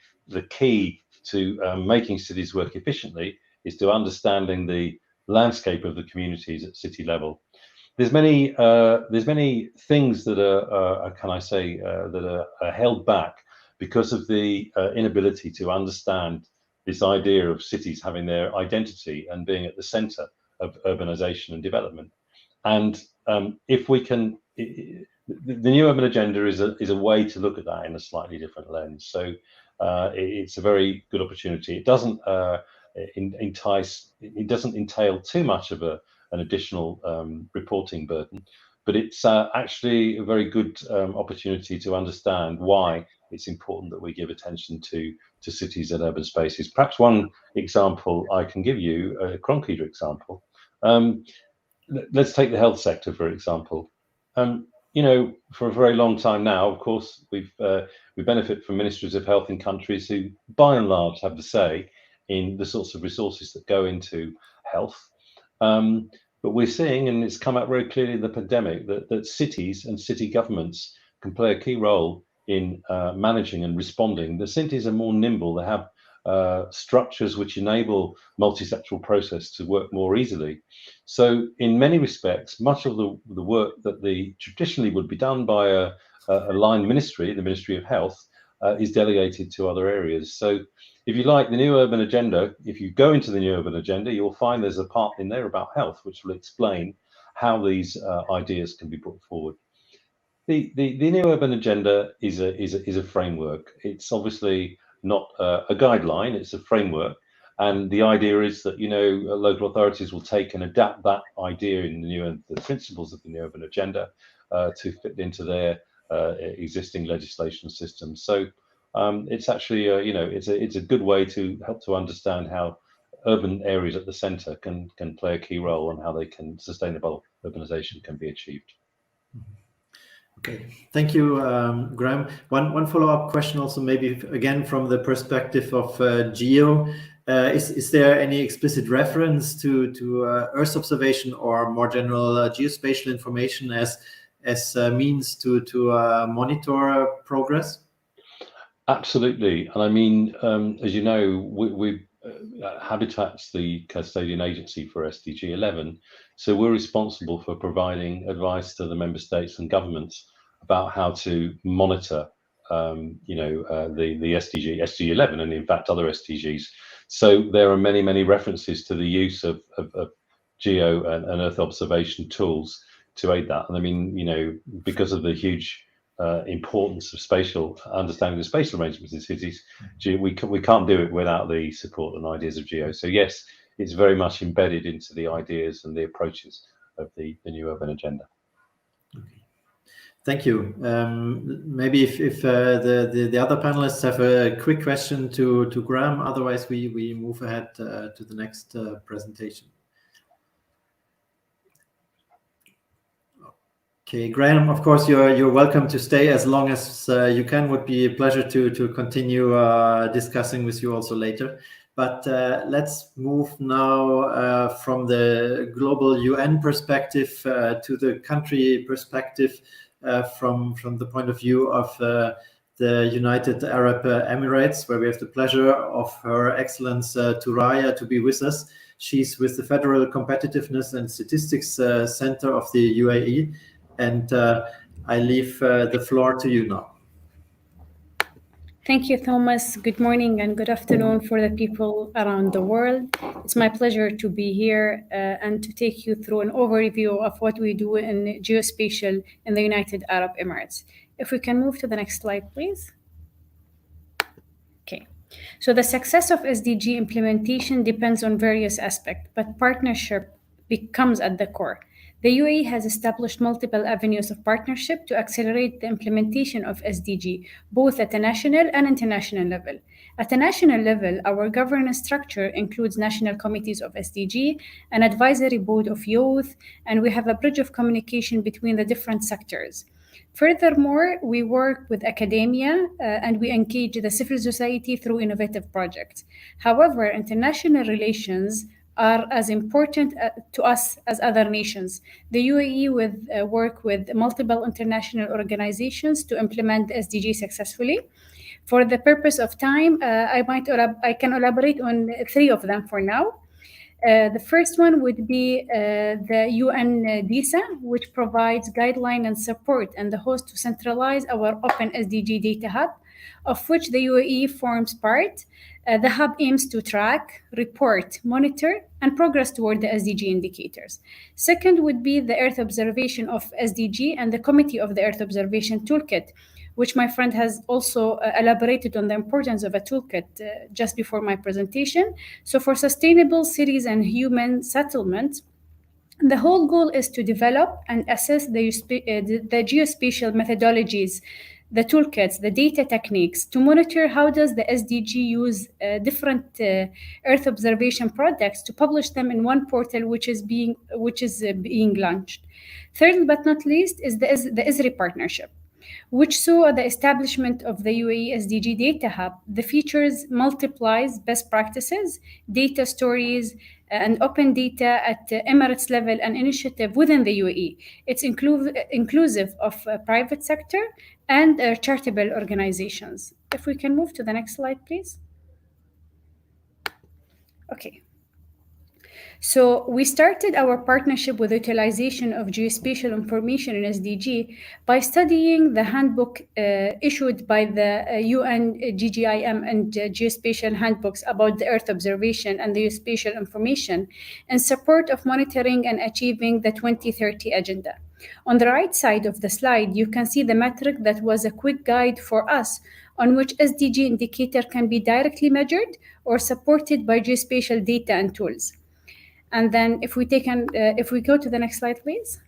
key to making cities work efficiently is to understanding the landscape of the communities at city level. There's many things that are can I say, that are held back because of the inability to understand this idea of cities having their identity and being at the center of urbanization and development. And if we can the new urban agenda is a way to look at that in a slightly different lens. So it's a very good opportunity. It doesn't it doesn't entail too much of an additional reporting burden, but it's actually a very good opportunity to understand why it's important that we give attention to cities and urban spaces. Perhaps one example I can give you, a concrete example. Let's take the health sector, for example. You know, for a very long time now, of course, we benefit from ministries of health in countries who, by and large, have the say in the sorts of resources that go into health. But we're seeing, and it's come out very clearly in the pandemic, that cities and city governments can play a key role in managing and responding. The cities are more nimble. They have structures which enable multi-sectoral process to work more easily. So in many respects, much of the work that traditionally would be done by a line ministry, the Ministry of Health, is delegated to other areas. So if you like the new urban agenda, if you go into the new urban agenda, you'll find there's a part in there about health, which will explain how these ideas can be brought forward. The new urban agenda is a framework. It's obviously not a guideline, it's a framework. And the idea is that, you know, local authorities will take and adapt that idea in the principles of the new urban agenda to fit into their existing legislation system. So it's actually, you know, it's a good way to help to understand how urban areas at the center can play a key role and how sustainable urbanization can be achieved. Okay, thank you, Graham. One follow-up question also, maybe again from the perspective of GEO. Is there any explicit reference to Earth observation or more general geospatial information as means to monitor progress? Absolutely, and I mean, as you know, Habitat's the custodian agency for SDG 11, so we're responsible for providing advice to the member states and governments about how to monitor, you know, the SDG 11, and in fact other SDGs. So there are many references to the use of GEO and Earth observation tools to aid that. And I mean, you know, because of the huge importance of understanding the spatial arrangements in cities, we can't do it without the support and ideas of GEO. So yes, it's very much embedded into the ideas and the approaches of the new urban agenda. Okay. Thank you. Maybe if the other panelists have a quick question to Graham, otherwise we move ahead to the next presentation. Okay, Graham, of course, you're welcome to stay as long as you can. Would be a pleasure to continue discussing with you also later. But let's move now from the global UN perspective to the country perspective from the point of view of the United Arab Emirates, where we have the pleasure of Her Excellence Turaya to be with us. She's with the Federal Competitiveness and Statistics Center of the UAE. And I leave the floor to you now. Thank you, Thomas. Good morning and good afternoon for the people around the world. It's my pleasure to be here and to take you through an overview of what we do in geospatial in the United Arab Emirates. If we can move to the next slide, please. Okay. So the success of SDG implementation depends on various aspects, but partnership becomes at the core. The UAE has established multiple avenues of partnership to accelerate the implementation of SDG, both at a national and international level. At a national level, our governance structure includes national committees of SDG, an advisory board of youth, and we have a bridge of communication between the different sectors. Furthermore, we work with academia and we engage the civil society through innovative projects. However, international relations are as important to us as other nations. The UAE work with multiple international organizations to implement the SDG successfully. For the purpose of time, I can elaborate on three of them for now. The first one would be the UN DISA, which provides guideline and support and the host to centralize our open SDG data hub. of which the UAE forms part. The hub aims to track, report, monitor, and progress toward the SDG indicators. Second would be the Earth observation of SDG and the Committee of the Earth Observation Toolkit, which my friend has also elaborated on the importance of a toolkit just before my presentation. So for sustainable cities and human settlements, the whole goal is to develop and assess the geospatial methodologies, the toolkits, the data techniques to monitor how does the SDG use different Earth observation products to publish them in one portal which is being launched. Third but not least is the ISRI partnership, which saw the establishment of the UAE SDG Data Hub. The features multiplies best practices, data stories, and open data at Emirates level and initiative within the UAE. It's inclusive of private sector and charitable organizations. If we can move to the next slide, please. Okay. So we started our partnership with utilization of geospatial information in SDG by studying the handbook issued by the UN GGIM and geospatial handbooks about the Earth observation and the geospatial information in support of monitoring and achieving the 2030 agenda. On the right side of the slide, you can see the metric that was a quick guide for us on which SDG indicator can be directly measured or supported by geospatial data and tools. And then if we go to the next slide, please.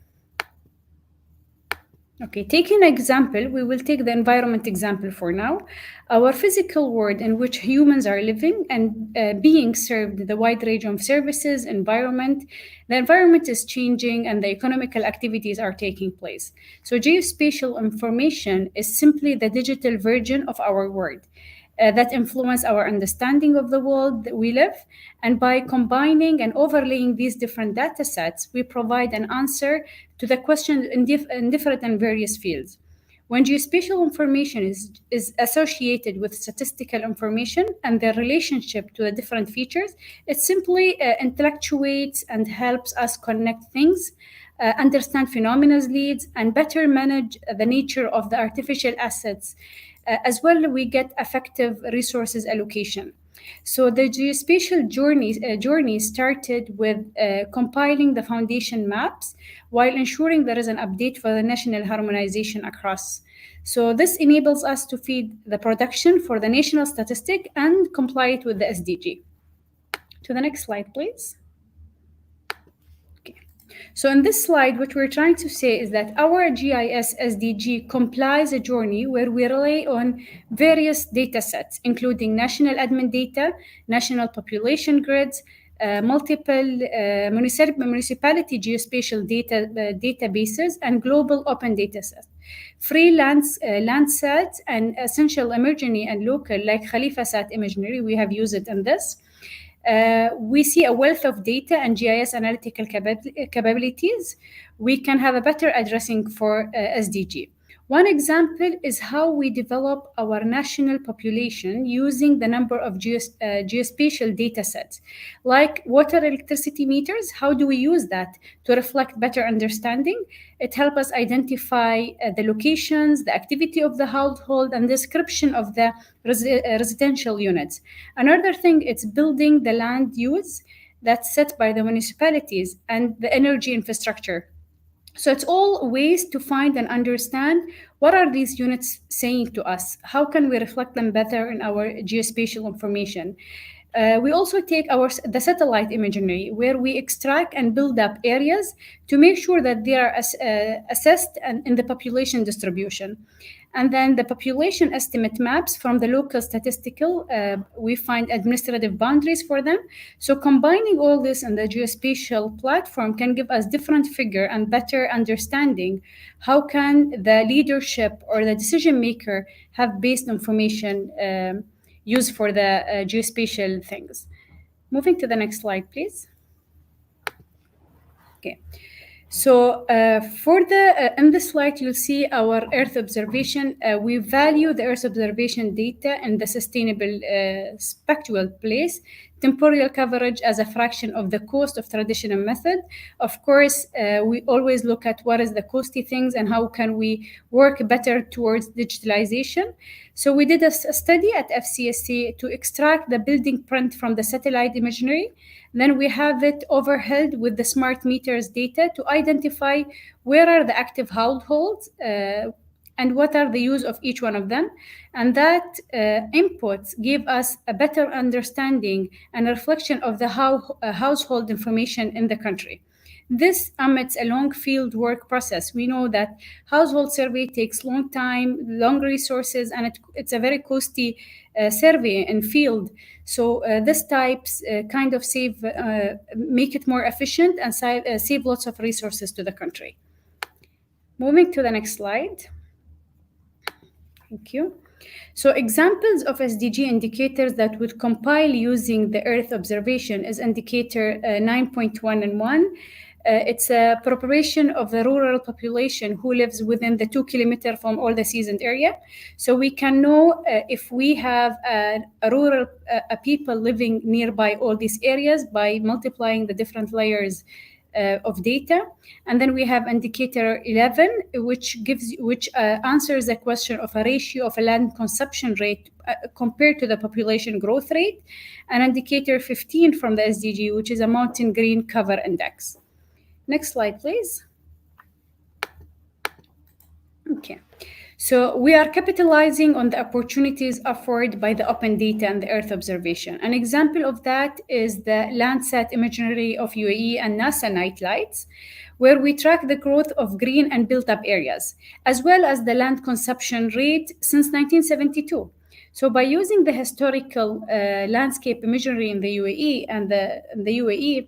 Okay, taking an example, we will take the environment example for now. Our physical world in which humans are living and being served the wide range of services, environment. The environment is changing and the economical activities are taking place. So geospatial information is simply the digital version of our world. That influence our understanding of the world that we live. And by combining and overlaying these different data sets, we provide an answer to the question in different and various fields. When geospatial information is associated with statistical information and their relationship to the different features, it simply intellectuates and helps us connect things, understand phenomena leads, and better manage the nature of the artificial assets. As well, we get effective resources allocation. So the geospatial journey started with compiling the foundation maps while ensuring there is an update for the national harmonization across. So this enables us to feed the production for the national statistic and comply it with the SDG. To the next slide, please. So in this slide, what we're trying to say is that our GIS SDG complies a journey where we rely on various data sets, including national admin data, national population grids, multiple municipality geospatial databases, and global open data sets. Free Landsat and essential emergency and local like KhalifaSat imagery, we have used it in this. We see a wealth of data and GIS analytical capabilities. We can have a better addressing for SDG. One example is how we develop our national population using the number of geospatial data sets, like water electricity meters. How do we use that to reflect better understanding? It helps us identify the locations, the activity of the household, and description of the residential units. Another thing, it's building the land use that's set by the municipalities and the energy infrastructure. So it's all ways to find and understand what are these units saying to us? How can we reflect them better in our geospatial information? We also take the satellite imagery, where we extract and build up areas to make sure that they are assessed in the population distribution. And then the population estimate maps from the local statistical, we find administrative boundaries for them. So combining all this in the geospatial platform can give us different figure and better understanding. How can the leadership or the decision maker have based information used for the geospatial things? Moving to the next slide, please. Okay. So in this slide, you'll see our Earth observation. We value the Earth observation data in the sustainable spectral place, temporal coverage as a fraction of the cost of traditional method. Of course, we always look at what is the costly things and how can we work better towards digitalization. So we did a study at FCSC to extract the building print from the satellite imagery. Then we have it overhead with the smart meters data to identify where are the active households and what are the use of each one of them. And that inputs give us a better understanding and a reflection of the household information in the country. This omits a long field work process. We know that household survey takes long time, long resources, and it's a very costly survey in field. So this types kind of make it more efficient and save lots of resources to the country. Moving to the next slide. Thank you. So examples of SDG indicators that would compile using the Earth observation is indicator 9.1 and 1. It's a preparation of the rural population who lives within the 2 kilometer from all the seasoned area. So we can know if we have a rural people living nearby all these areas by multiplying the different layers of data. And then we have indicator 11, which answers the question of a ratio of a land consumption rate compared to the population growth rate, and indicator 15 from the SDG, which is a mountain green cover index. Next slide, please. Okay. So we are capitalizing on the opportunities offered by the open data and the Earth observation. An example of that is the Landsat imagery of UAE and NASA night lights, where we track the growth of green and built-up areas, as well as the land consumption rate since 1972. So by using the historical landscape imagery in the UAE and the UAE,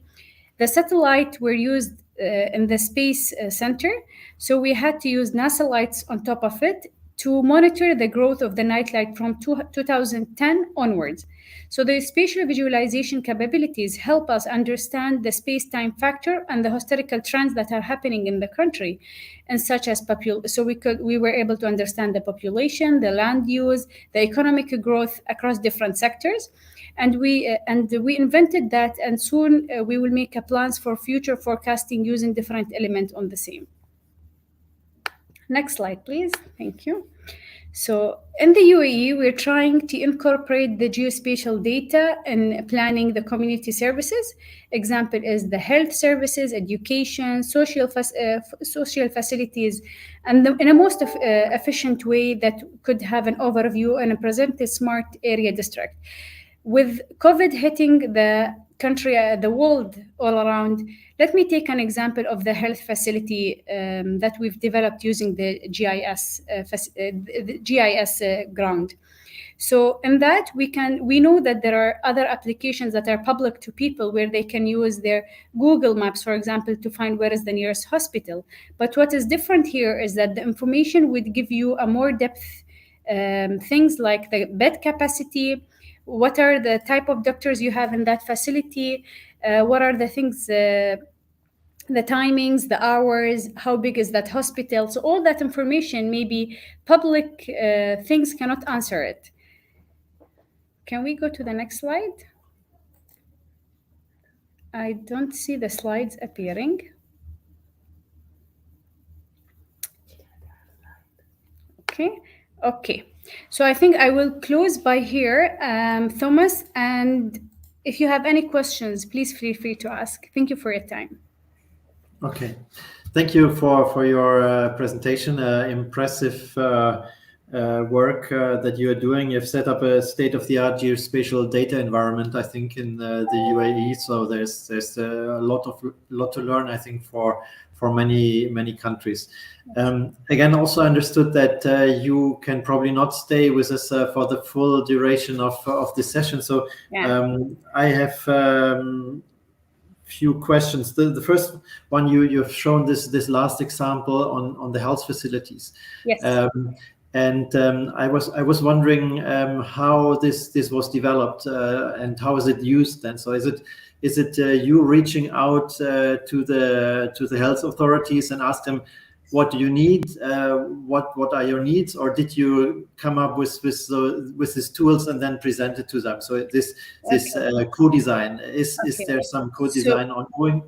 the satellite were used in the space center. So we had to use NASA lights on top of it to monitor the growth of the nightlight from 2010 onwards. So the spatial visualization capabilities help us understand the space-time factor and the historical trends that are happening in the country, and such as we were able to understand the population, the land use, the economic growth across different sectors. And we invented that, and soon we will make plans for future forecasting using different elements on the same. Next slide, please. Thank you. So in the UAE, we're trying to incorporate the geospatial data in planning the community services. Example is the health services, education, social facilities, and in a most efficient way that could have an overview and present a smart area district. With COVID hitting the country, the world all around, let me take an example of the health facility that we've developed using the GIS ground. So in that, we know that there are other applications that are public to people where they can use their Google Maps, for example, to find where is the nearest hospital. But what is different here is that the information would give you a more depth things like the bed capacity, what are the type of doctors you have in that facility, what are the things, the timings, the hours, how big is that hospital. So all that information, maybe public things cannot answer it. Can we go to the next slide? I don't see the slides appearing. Okay. So I think I will close by here, Thomas, and if you have any questions, please feel free to ask. Thank you for your time. Okay, thank you for your presentation. Impressive work that you are doing. You've set up a state-of-the-art geospatial data environment, I think, in the UAE. So there's a lot to learn, I think, for many countries. Again, also understood that you can probably not stay with us for the full duration of this session. So yeah. I have few questions. The first one, you've shown this last example on the health facilities. Yes. I was wondering how this was developed and how is it used then? So is it you reaching out to the health authorities and ask them, what do you need, what are your needs, or did you come up with these tools and then present it to them? So this co-design, is there some co-design ongoing?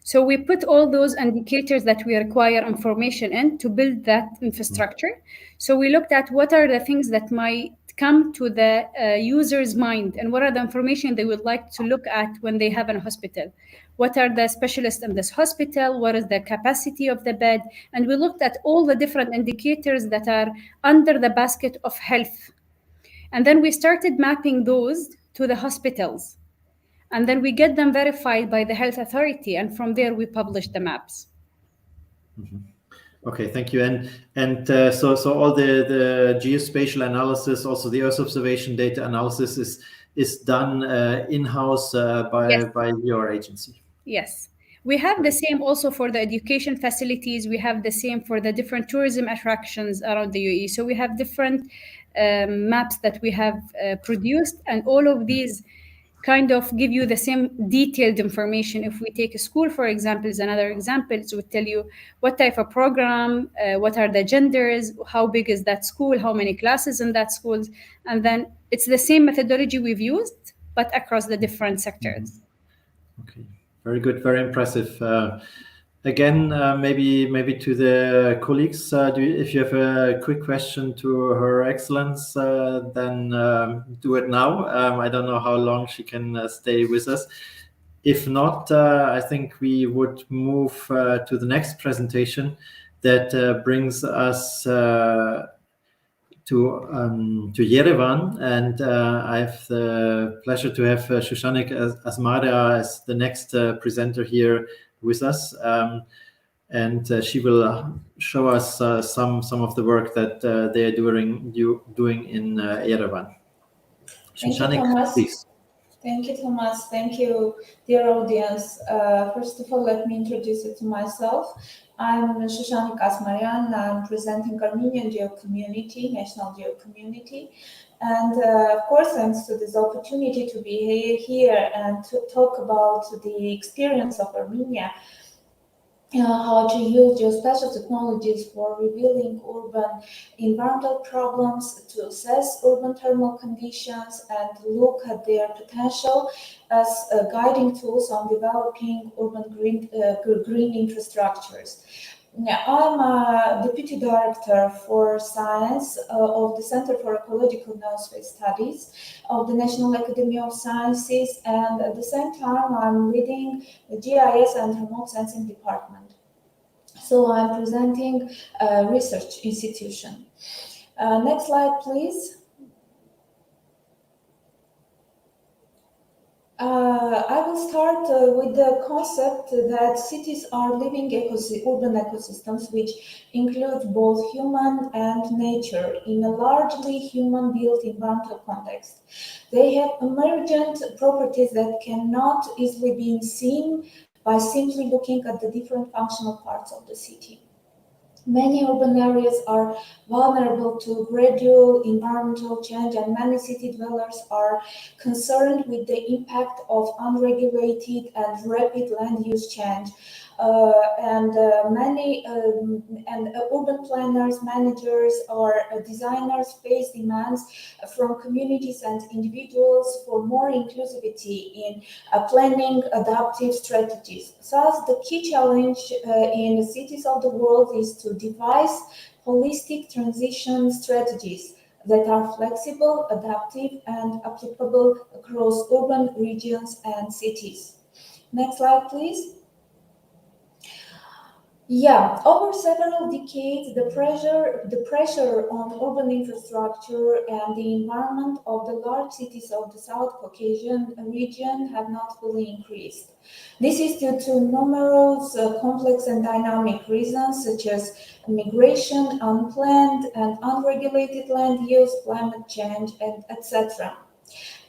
So we put all those indicators that we require information in to build that infrastructure. So we looked at what are the things that might come to the user's mind and what are the information they would like to look at when they have a hospital. What are the specialists in this hospital? What is the capacity of the bed? And we looked at all the different indicators that are under the basket of health. And then we started mapping those to the hospitals. And then we get them verified by the health authority. And from there, we publish the maps. Okay, thank you. And so all the geospatial analysis, also the Earth observation data analysis is done in-house by your agency. Yes. We have the same also for the education facilities. We have the same for the different tourism attractions around the UAE. So we have different maps that we have produced, and all of these kind of give you the same detailed information. If we take a school, for example, is another example, it would tell you what type of program, what are the genders, how big is that school, how many classes in that school. And then it's the same methodology we've used, but across the different sectors. Okay, very good, very impressive. Again, maybe to the colleagues, if you have a quick question to Her Excellence, then do it now. I don't know how long she can stay with us. If not, I think we would move to the next presentation that brings us to Yerevan, and I have the pleasure to have Shushanik Asmaria as the next presenter here with us, and she will show us some of the work that they are doing in Yerevan. Shushanik, please. Thank you, Thomas. Thank you, dear audience. First of all, let me introduce you to myself. I'm Shushanik Asmarian. I'm presenting Armenian Geo Community, National Geo Community. And of course, thanks to this opportunity to be here and to talk about the experience of Armenia, how to use geospatial technologies for revealing urban environmental problems, to assess urban thermal conditions, and look at their potential as guiding tools on developing urban green infrastructures. I'm a Deputy Director for Science of the Center for Ecological Noospace Studies of the National Academy of Sciences, and at the same time I'm leading the GIS and Remote Sensing Department. So I'm presenting a research institution. Next slide, please. I will start with the concept that cities are living urban ecosystems which include both human and nature in a largely human-built environmental context. They have emergent properties that cannot easily be seen by simply looking at the different functional parts of the city. Many urban areas are vulnerable to gradual environmental change, and many city dwellers are concerned with the impact of unregulated and rapid land use change. Many urban planners, managers, or designers face demands from communities and individuals for more inclusivity in planning adaptive strategies. Thus, the key challenge in the cities of the world is to devise holistic transition strategies that are flexible, adaptive, and applicable across urban regions and cities. Next slide, please. Yeah, over several decades, the pressure on urban infrastructure and the environment of the large cities of the South Caucasian region have not fully increased. This is due to numerous complex and dynamic reasons such as migration, unplanned and unregulated land use, climate change, and etc.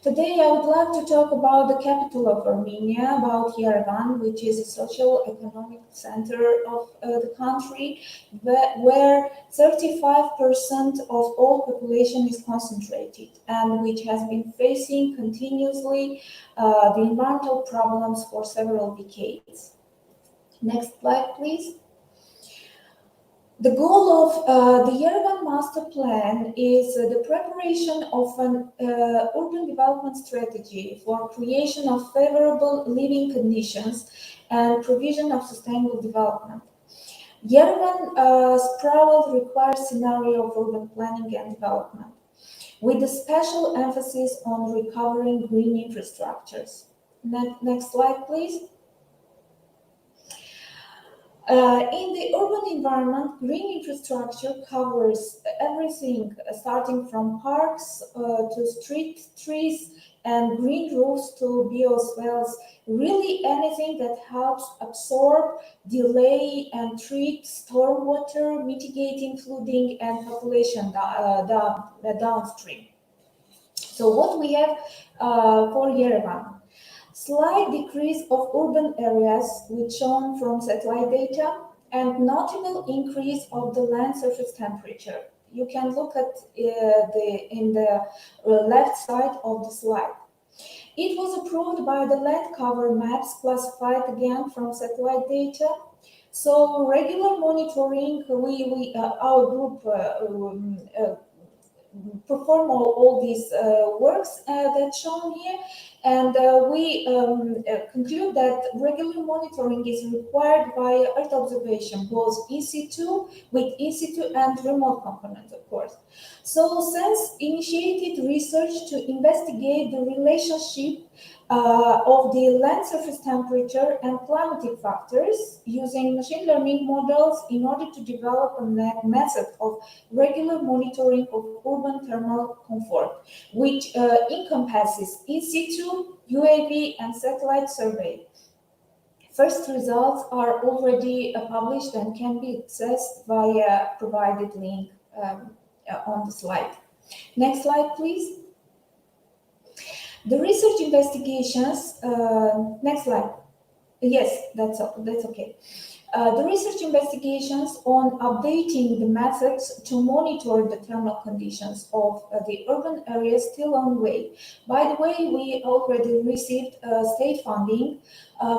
Today, I would like to talk about the capital of Armenia, about Yerevan, which is a socio-economic center of the country, where 35% of all population is concentrated, and which has been facing continuously the environmental problems for several decades. Next slide, please. The goal of the Yerevan Master Plan is the preparation of an urban development strategy for creation of favorable living conditions and provision of sustainable development. Yerevan's sprawl requires scenario of urban planning and development, with a special emphasis on recovering green infrastructures. Next slide, please. In the urban environment, green infrastructure covers everything, starting from parks to street trees and green roofs to bioswales, really anything that helps absorb, delay, and treat stormwater, mitigating flooding and population downstream. So what we have for Yerevan? Slight decrease of urban areas, which shown from satellite data, and notable increase of the land surface temperature. You can look at in the left side of the slide. It was approved by the land cover maps classified again from satellite data. So regular monitoring, our group perform all these works that's shown here, and we conclude that regular monitoring is required by Earth observation, both in situ, with in situ and remote component, of course. So SENS initiated research to investigate the relationship of the land surface temperature and climatic factors using machine learning models in order to develop a method of regular monitoring of urban thermal comfort, which encompasses in situ, UAV, and satellite survey. First results are already published and can be accessed via provided link on the slide. Next slide, please. The research investigations, next slide. Yes, that's okay. The research investigations on updating the methods to monitor the thermal conditions of the urban areas still on the way. By the way, we already received state funding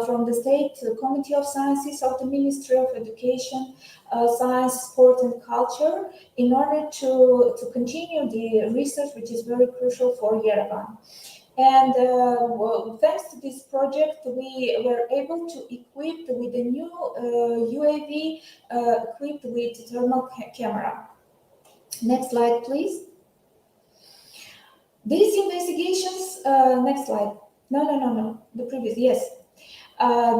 from the State Committee of Sciences of the Ministry of Education, Science, Sport and Culture in order to continue the research, which is very crucial for Yerevan. And thanks to this project, we were able to equip with a new UAV equipped with thermal camera. Next slide, please. These investigations, next slide. No, the previous, yes.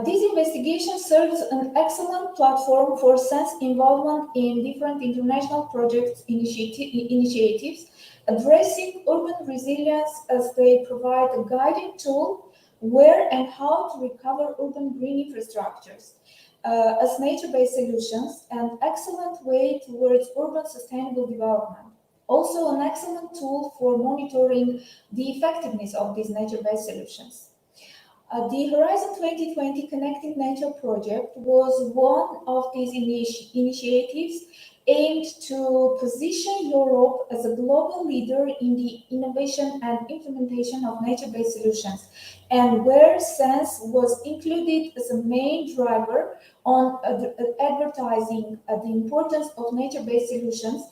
This investigation serves an excellent platform for SENS involvement in different international project initiatives addressing urban resilience, as they provide a guiding tool where and how to recover urban green infrastructures as nature-based solutions, an excellent way towards urban sustainable development. Also an excellent tool for monitoring the effectiveness of these nature-based solutions. The Horizon 2020 Connecting Nature project was one of these initiatives aimed to position Europe as a global leader in the innovation and implementation of nature-based solutions, and where SENS was included as a main driver on advertising the importance of nature-based solutions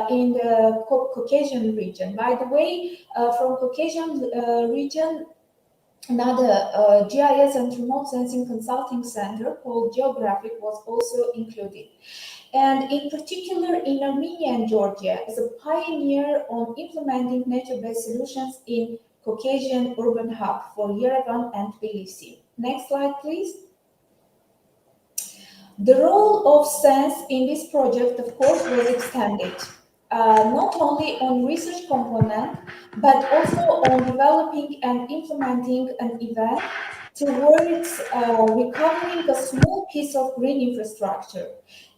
in the Caucasian region. By the way, from Caucasian region, another GIS and remote sensing consulting center called Geographic was also included. And in particular in Armenia and Georgia as a pioneer on implementing nature-based solutions in Caucasian urban hub for Yerevan and Tbilisi. Next slide, please. The role of SENS in this project, of course, was extended. Not only on research component, but also on developing and implementing an event towards recovering a small piece of green infrastructure,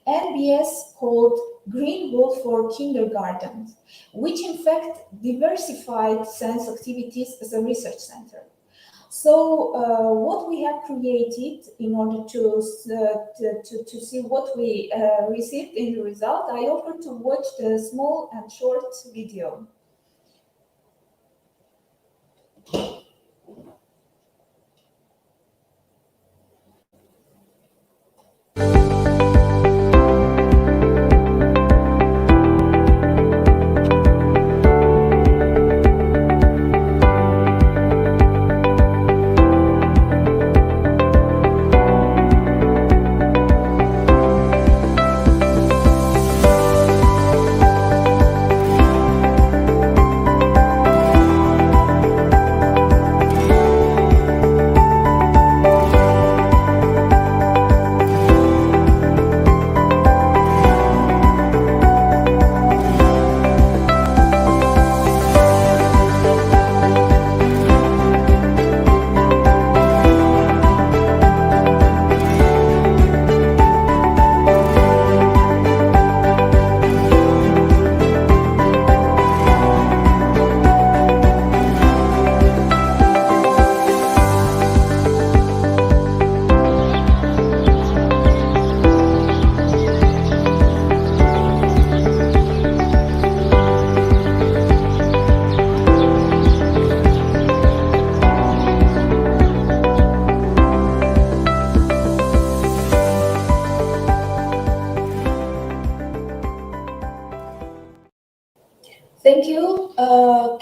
NBS called Green Wall for Kindergartens, which in fact diversified SENS activities as a research center. So what we have created in order to see what we received in the result, I offer to watch the small and short video.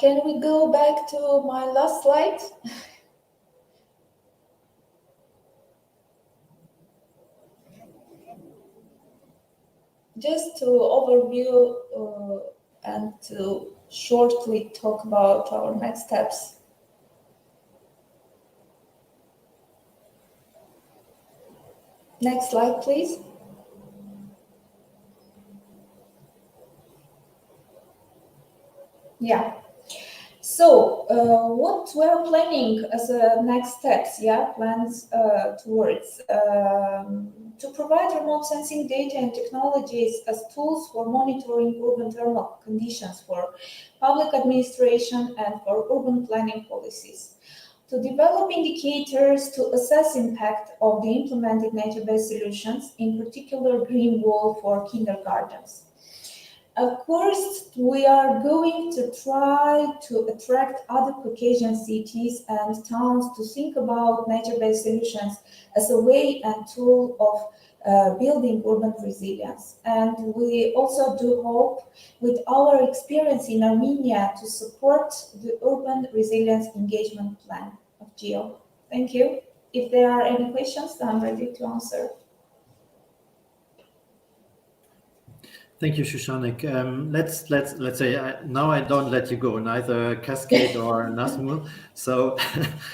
Can we go back to my last slide? Just to overview and to shortly talk about our next steps. Next slide, please. Yeah. So what we're planning as a next steps, plans towards to provide remote sensing data and technologies as tools for monitoring urban thermal conditions for public administration and for urban planning policies. To develop indicators to assess impact of the implemented nature-based solutions, in particular green wall for kindergartens. Of course, we are going to try to attract other Caucasian cities and towns to think about nature-based solutions as a way and tool of building urban resilience. And we also do hope, with our experience in Armenia, to support the urban resilience engagement plan of GEO. Thank you. If there are any questions, I'm ready to answer. Thank you, Shushanik. Let's say now I don't let you go, neither Cascade or Nazmul. So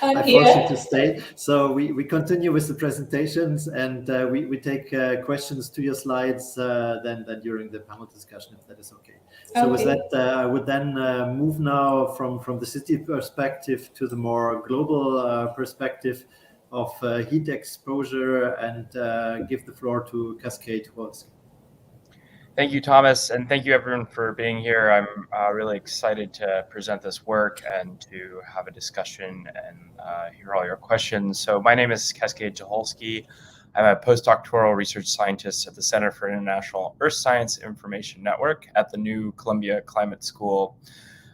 I force you to stay. So we continue with the presentations, and we take questions to your slides then during the panel discussion, if that is okay. So with that, I would then move now from the city perspective to the more global perspective of heat exposure, and give the floor to Cascade Wolski. Thank you, Thomas, and thank you everyone for being here. I'm really excited to present this work and to have a discussion and hear all your questions. So my name is Cascade Tucholsky. I'm a postdoctoral research scientist at the Center for International Earth Science Information Network at the New Columbia Climate School.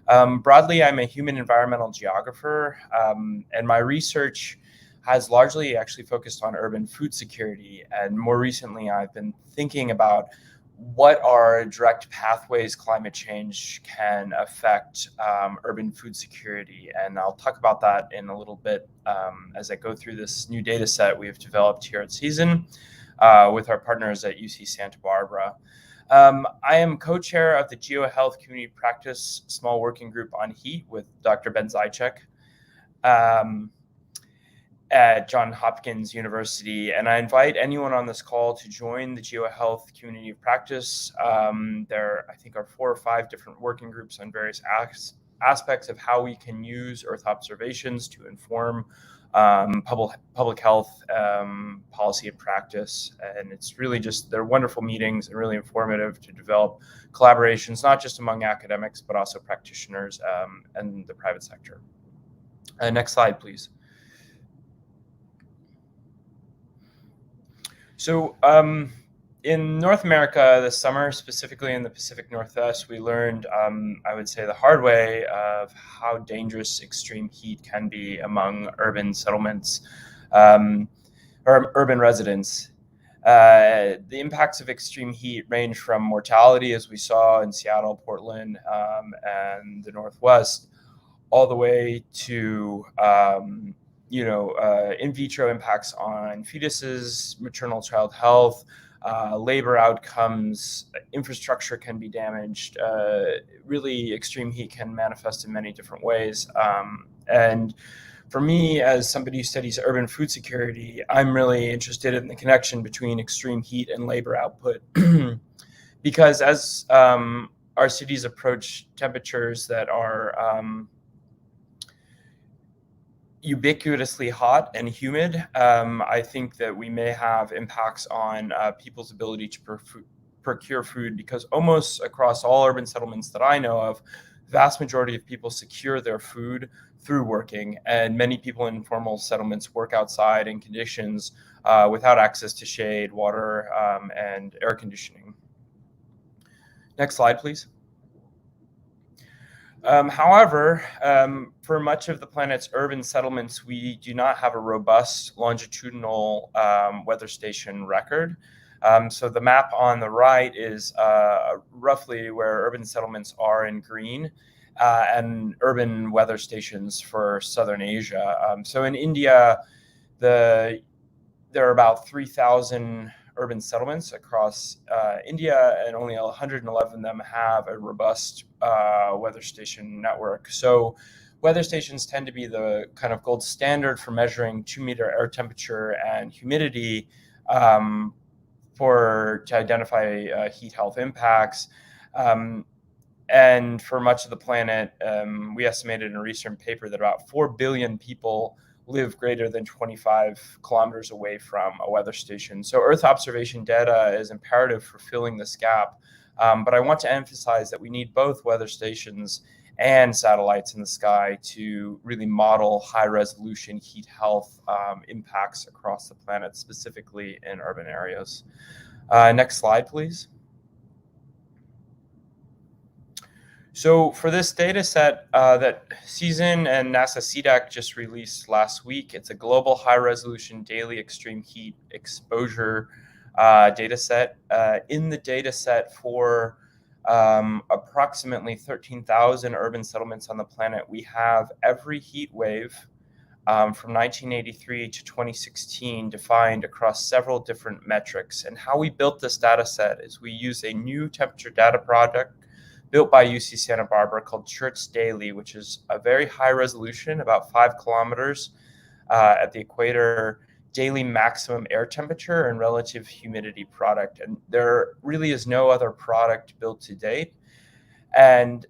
Broadly, I'm a human environmental geographer, and my research has largely actually focused on urban food security. And more recently, I've been thinking about what are direct pathways climate change can affect urban food security. And I'll talk about that in a little bit as I go through this new data set we have developed here at Season with our partners at UC Santa Barbara. I am co-chair of the GEO Health Community Practice Small Working Group on Heat with Dr. Ben Zaitchik at Johns Hopkins University, and I invite anyone on this call to join the GEO Health Community of Practice. There, I think, are 4 or 5 different working groups on various aspects of how we can use Earth observations to inform public health policy and practice. And it's really just, they're wonderful meetings and really informative to develop collaborations, not just among academics, but also practitioners and the private sector. Next slide, please. So in North America this summer, specifically in the Pacific Northwest, we learned, I would say the hard way, of how dangerous extreme heat can be among urban settlements or urban residents. The impacts of extreme heat range from mortality, as we saw in Seattle, Portland, and the Northwest, all the way to in vitro impacts on fetuses, maternal child health, labor outcomes, infrastructure can be damaged. Really, extreme heat can manifest in many different ways. And for me, as somebody who studies urban food security, I'm really interested in the connection between extreme heat and labor output. Because as our cities approach temperatures that are ubiquitously hot and humid, I think that we may have impacts on people's ability to procure food, because almost across all urban settlements that I know of, the vast majority of people secure their food through working, and many people in informal settlements work outside in conditions without access to shade, water, and air conditioning. Next slide, please. However, for much of the planet's urban settlements, we do not have a robust longitudinal weather station record. So the map on the right is roughly where urban settlements are in green, and urban weather stations for Southern Asia. So in India, there are about 3,000 urban settlements across India, and only 111 of them have a robust weather station network. So weather stations tend to be the kind of gold standard for measuring 2-meter air temperature and humidity to identify heat health impacts. And for much of the planet, we estimated in a recent paper that about 4 billion people live greater than 25 kilometers away from a weather station. So Earth observation data is imperative for filling this gap. But I want to emphasize that we need both weather stations and satellites in the sky to really model high-resolution heat health impacts across the planet, specifically in urban areas. Next slide, please. So for this data set that CSIN and NASA CDAC just released last week, it's a global high-resolution daily extreme heat exposure data set. In the data set for approximately 13,000 urban settlements on the planet, we have every heat wave from 1983 to 2016 defined across several different metrics. And how we built this data set is we use a new temperature data product built by UC Santa Barbara called Church Daily, which is a very high resolution, about 5 kilometers at the equator, daily maximum air temperature and relative humidity product. And there really is no other product built to date. And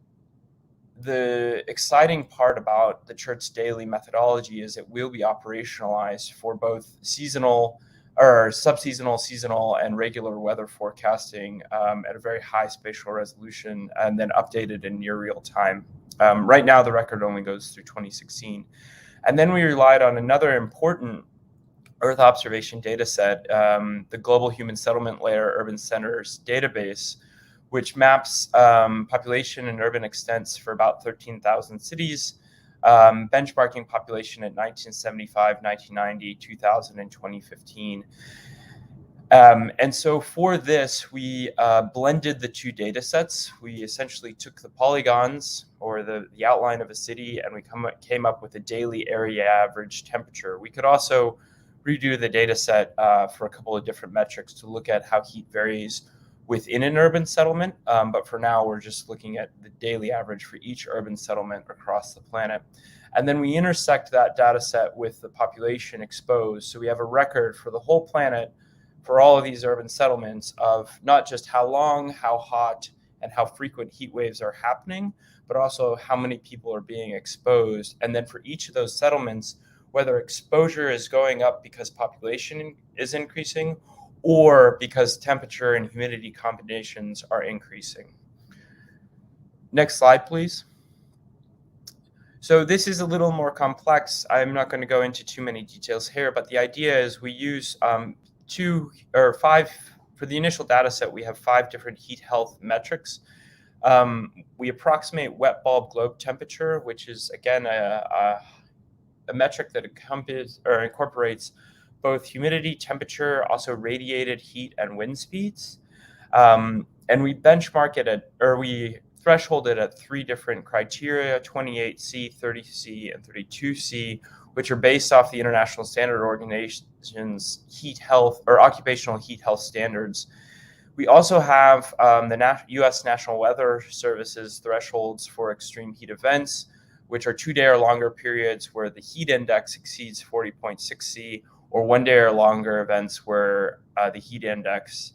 the exciting part about the Church Daily methodology is it will be operationalized for both seasonal or subseasonal, seasonal, and regular weather forecasting at a very high spatial resolution, and then updated in near real time. Right now, the record only goes through 2016. And then we relied on another important Earth observation data set, the Global Human Settlement Layer Urban Centers database, which maps population and urban extents for about 13,000 cities, benchmarking population at 1975, 1990, 2000, and 2015. And so for this, we blended the two data sets. We essentially took the polygons or the outline of a city, and we came up with a daily area average temperature. We could also redo the data set for a couple of different metrics to look at how heat varies within an urban settlement. But for now, we're just looking at the daily average for each urban settlement across the planet. And then we intersect that data set with the population exposed. So we have a record for the whole planet for all of these urban settlements of not just how long, how hot, and how frequent heat waves are happening, but also how many people are being exposed. And then for each of those settlements, whether exposure is going up because population is increasing or because temperature and humidity combinations are increasing. Next slide, please. So this is a little more complex. I'm not going to go into too many details here, but the idea is we use for the initial data set, we have 5 different heat health metrics. We approximate wet bulb globe temperature, which is, again, a metric that incorporates both humidity, temperature, also radiated heat and wind speeds. And we benchmark it we threshold it at 3 different criteria, 28C, 30C, and 32C, which are based off the International Standard Organization's heat health or occupational heat health standards. We also have the U.S. National Weather Service's thresholds for extreme heat events, which are 2-day or longer periods where the heat index exceeds 40.6C, or 1-day or longer events where the heat index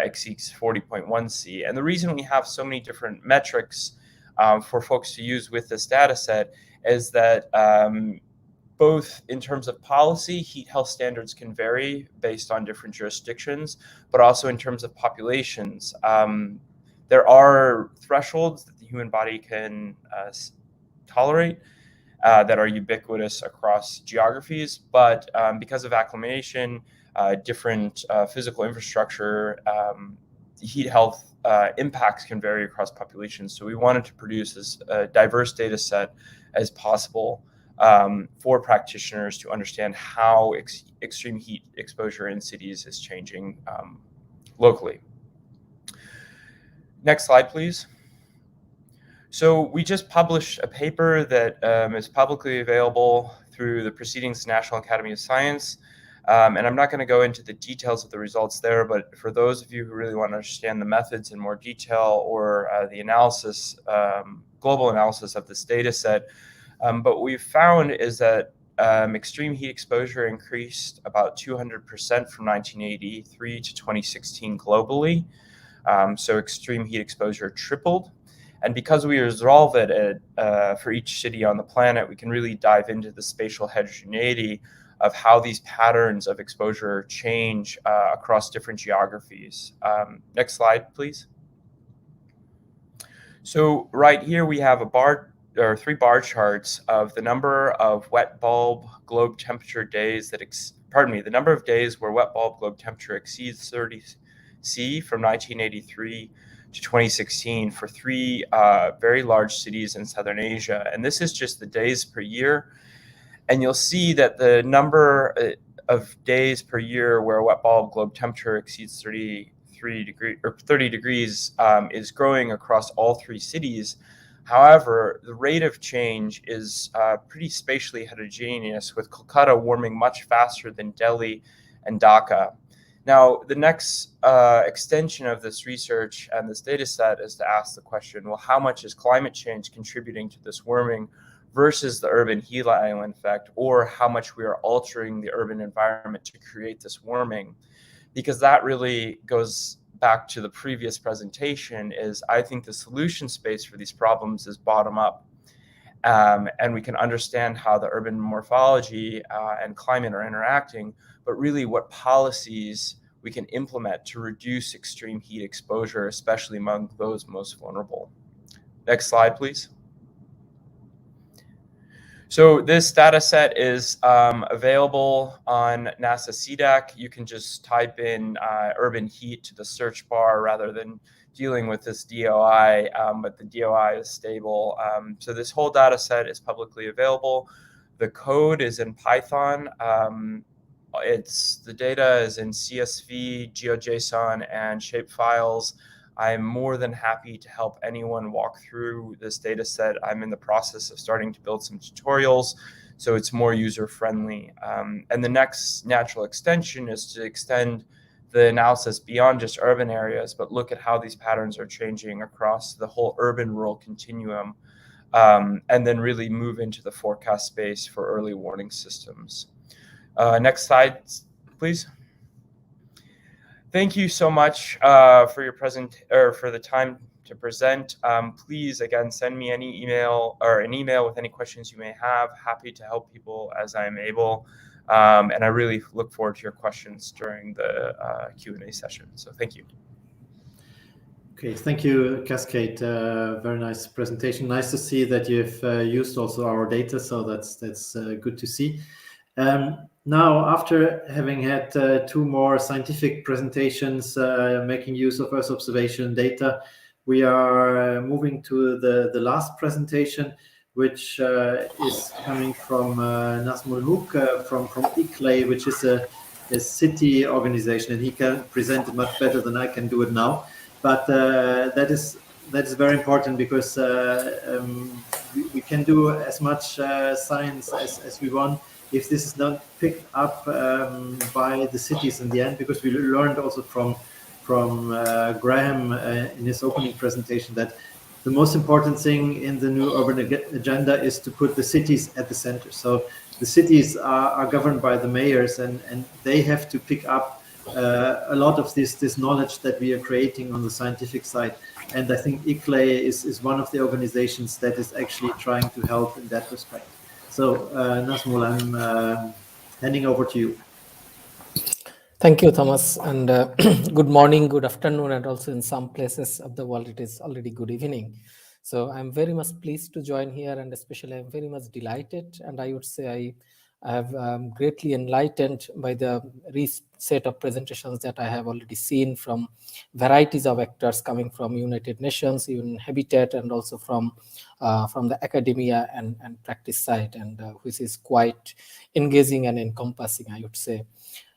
exceeds 40.1C. And the reason we have so many different metrics for folks to use with this data set is that both in terms of policy, heat health standards can vary based on different jurisdictions, but also in terms of populations. There are thresholds that the human body can tolerate that are ubiquitous across geographies, but because of acclimation, different physical infrastructure, heat health impacts can vary across populations. So we wanted to produce as diverse data set as possible for practitioners to understand how extreme heat exposure in cities is changing locally. Next slide, please. So we just published a paper that is publicly available through the Proceedings of the National Academy of Science. And I'm not going to go into the details of the results there, but for those of you who really want to understand the methods in more detail or the analysis, global analysis of this data set, but what we've found is that extreme heat exposure increased about 200% from 1983 to 2016 globally. So extreme heat exposure tripled. And because we resolve it for each city on the planet, we can really dive into the spatial heterogeneity of how these patterns of exposure change across different geographies. Next slide, please. So right here we have three bar charts of the number of wet bulb globe temperature days that, the number of days where wet bulb globe temperature exceeds 30 C from 1983 to 2016 for three very large cities in Southern Asia. And this is just the days per year. And you'll see that the number of days per year where wet bulb globe temperature exceeds 30 degrees is growing across all three cities. However, the rate of change is pretty spatially heterogeneous, with Kolkata warming much faster than Delhi and Dhaka. Now, the next extension of this research and this data set is to ask the question, well, how much is climate change contributing to this warming versus the urban heat island effect, or how much we are altering the urban environment to create this warming? Because that really goes back to the previous presentation, is I think the solution space for these problems is bottom up. And we can understand how the urban morphology and climate are interacting, but really what policies we can implement to reduce extreme heat exposure, especially among those most vulnerable. Next slide, please. So this data set is available on NASA CDAC. You can just type in urban heat to the search bar rather than dealing with this DOI, but the DOI is stable. So this whole data set is publicly available. The code is in Python. The data is in CSV, GeoJSON, and shapefiles. I'm more than happy to help anyone walk through this data set. I'm in the process of starting to build some tutorials, so it's more user-friendly. And the next natural extension is to extend the analysis beyond just urban areas, but look at how these patterns are changing across the whole urban-rural continuum, and then really move into the forecast space for early warning systems. Next slide, please. Thank you so much for your for the time to present. Please, again, send me an email with any questions you may have. Happy to help people as I'm able. And I really look forward to your questions during the Q&A session. So thank you. Okay, thank you, Cascade. Very nice presentation. Nice to see that you've used also our data, so that's good to see. Now, after having had two more scientific presentations making use of Earth observation data, we are moving to the last presentation, which is coming from Nazmul Hook from ICLAI, which is a city organization, and he can present it much better than I can do it now. But that is very important, because we can do as much science as we want if this is not picked up by the cities in the end, because we learned also from Graham in his opening presentation that the most important thing in the new urban agenda is to put the cities at the center. So the cities are governed by the mayors, and they have to pick up a lot of this knowledge that we are creating on the scientific side. And I think ICLAI is one of the organizations that is actually trying to help in that respect. So, Nazmul, I'm handing over to you. Thank you, Thomas, and good morning, good afternoon, and also in some places of the world it is already good evening. So I'm very much pleased to join here, and especially I'm very much delighted, and I would say I have greatly enlightened by the set of presentations that I have already seen from varieties of actors coming from United Nations, even Habitat, and also from the academia and practice side, and which is quite engaging and encompassing, I would say.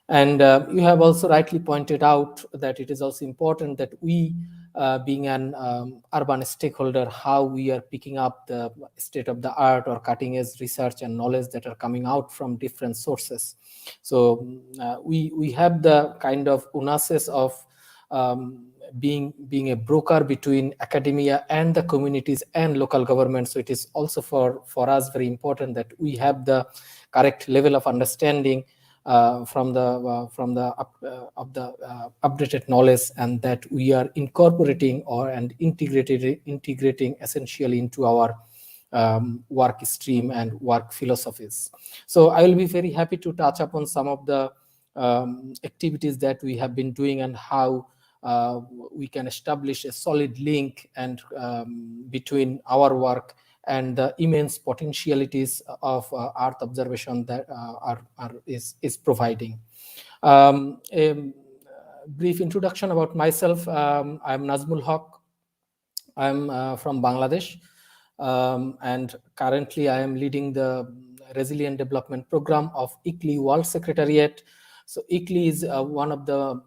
And you have also rightly pointed out that it is also important that we being an urban stakeholder, how we are picking up the state of the art or cutting edge research and knowledge that are coming out from different sources. So we have the kind of onus of being a broker between academia and the communities and local government. So it is also for us very important that we have the correct level of understanding from the updated knowledge, and that we are incorporating and integrating essentially into our work stream and work philosophies. So I will be very happy to touch upon some of the activities that we have been doing and how we can establish a solid link and between our work and the immense potentialities of Earth observation that is providing. A brief introduction about myself. I'm Nazmul Haq. I'm from Bangladesh, and currently I am leading the Resilient Development Program of ICLEI World Secretariat. So ICLEI is one of the,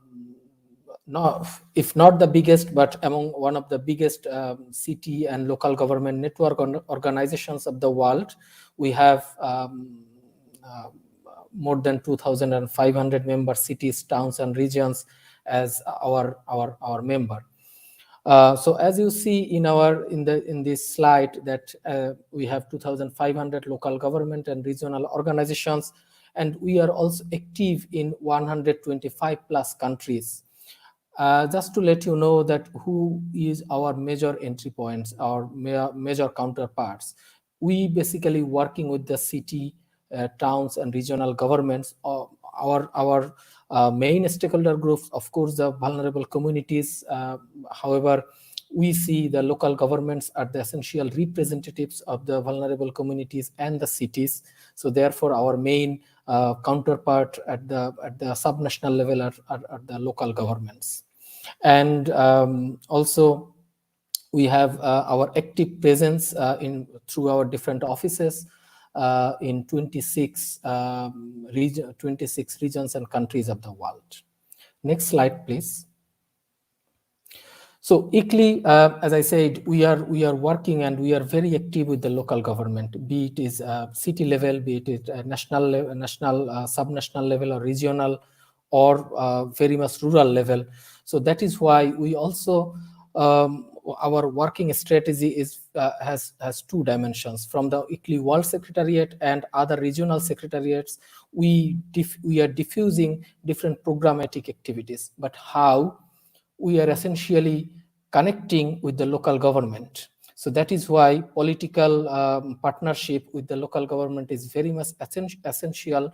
if not the biggest, but among one of the biggest city and local government network organizations of the world. We have more than 2,500 member cities, towns, and regions as our member. So as you see in this slide that we have 2,500 local government and regional organizations, and we are also active in 125 plus countries. Just to let you know that who is our major entry points, our major counterparts. We basically working with the city, towns, and regional governments. Our main stakeholder groups, of course, the vulnerable communities. However, we see the local governments are the essential representatives of the vulnerable communities and the cities. So therefore, our main counterpart at the subnational level are the local governments. And also, we have our active presence through our different offices in 26 regions and countries of the world. Next slide, please. So ICLEI, as I said, we are working and we are very active with the local government, be it is city level, be it national level, subnational level, or regional, or very much rural level. So that is why we also our working strategy has two dimensions. From the ICLEI World Secretariat and other regional secretariats, we are diffusing different programmatic activities, but how we are essentially connecting with the local government. So that is why political partnership with the local government is very much essential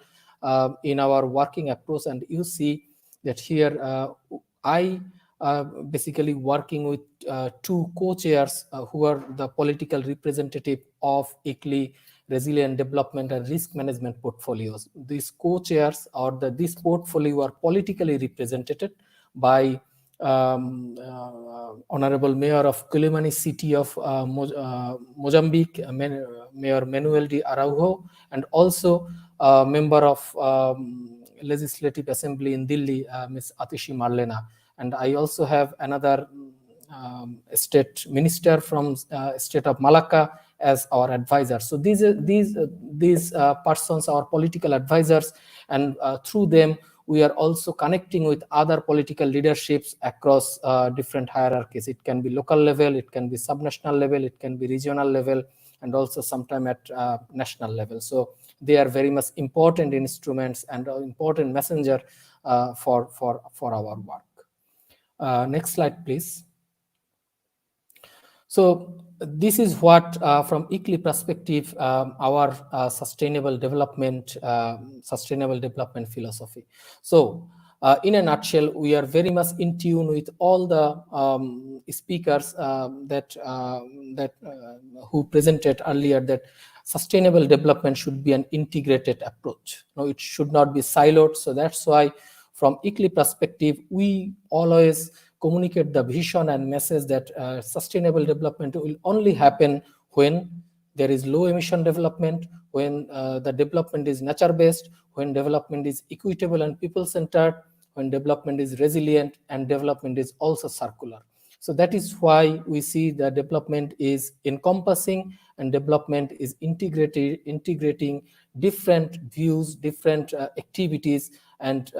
in our working approach. And you see that here I basically working with two co-chairs who are the political representative of ICLEI Resilient Development and Risk Management portfolios. These co-chairs or this portfolio are politically represented by Honorable Mayor of Quilimani City of Mozambique, Mayor Manuel de Araujo, and also member of Legislative Assembly in Delhi, Ms. Atishi Marlena. And I also have another state minister from state of Malacca as our advisor. So these persons are political advisors, and through them we are also connecting with other political leaderships across different hierarchies. It can be local level, it can be subnational level, it can be regional level, and also sometime at national level. So they are very much important instruments and important messenger for our work. Next slide, please. So this is what, from ICLEI perspective, our sustainable development philosophy. So in a nutshell, we are very much in tune with all the speakers who presented earlier, that sustainable development should be an integrated approach. No, it should not be siloed. So that's why, from ICLEI perspective, we always communicate the vision and message that sustainable development will only happen when there is low emission development, when the development is nature based, when development is equitable and people centered, when development is resilient, and development is also circular. So that is why we see the development is encompassing and development is integrating different views, different activities, and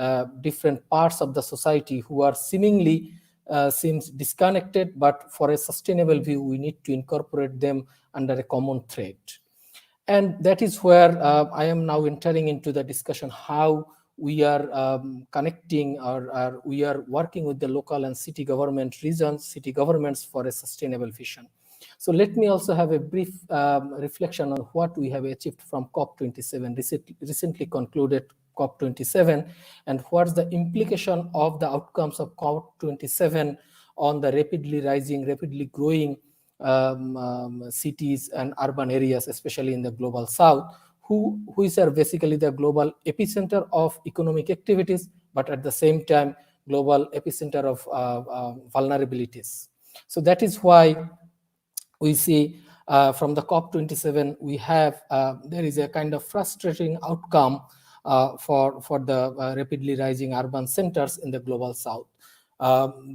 different parts of the society who are seemingly seems disconnected, but for a sustainable view, we need to incorporate them under a common thread. And that is where I am now entering into the discussion how we are connecting or we are working with the local and city government regions, city governments for a sustainable vision. So let me also have a brief reflection on what we have achieved from COP27, recently concluded COP27, and what's the implication of the outcomes of COP27 on the rapidly rising, rapidly growing cities and urban areas, especially in the global south, which are basically the global epicenter of economic activities, but at the same time, global epicenter of vulnerabilities. So that is why we see from the COP27, we have, there is a kind of frustrating outcome for the rapidly rising urban centers in the global south.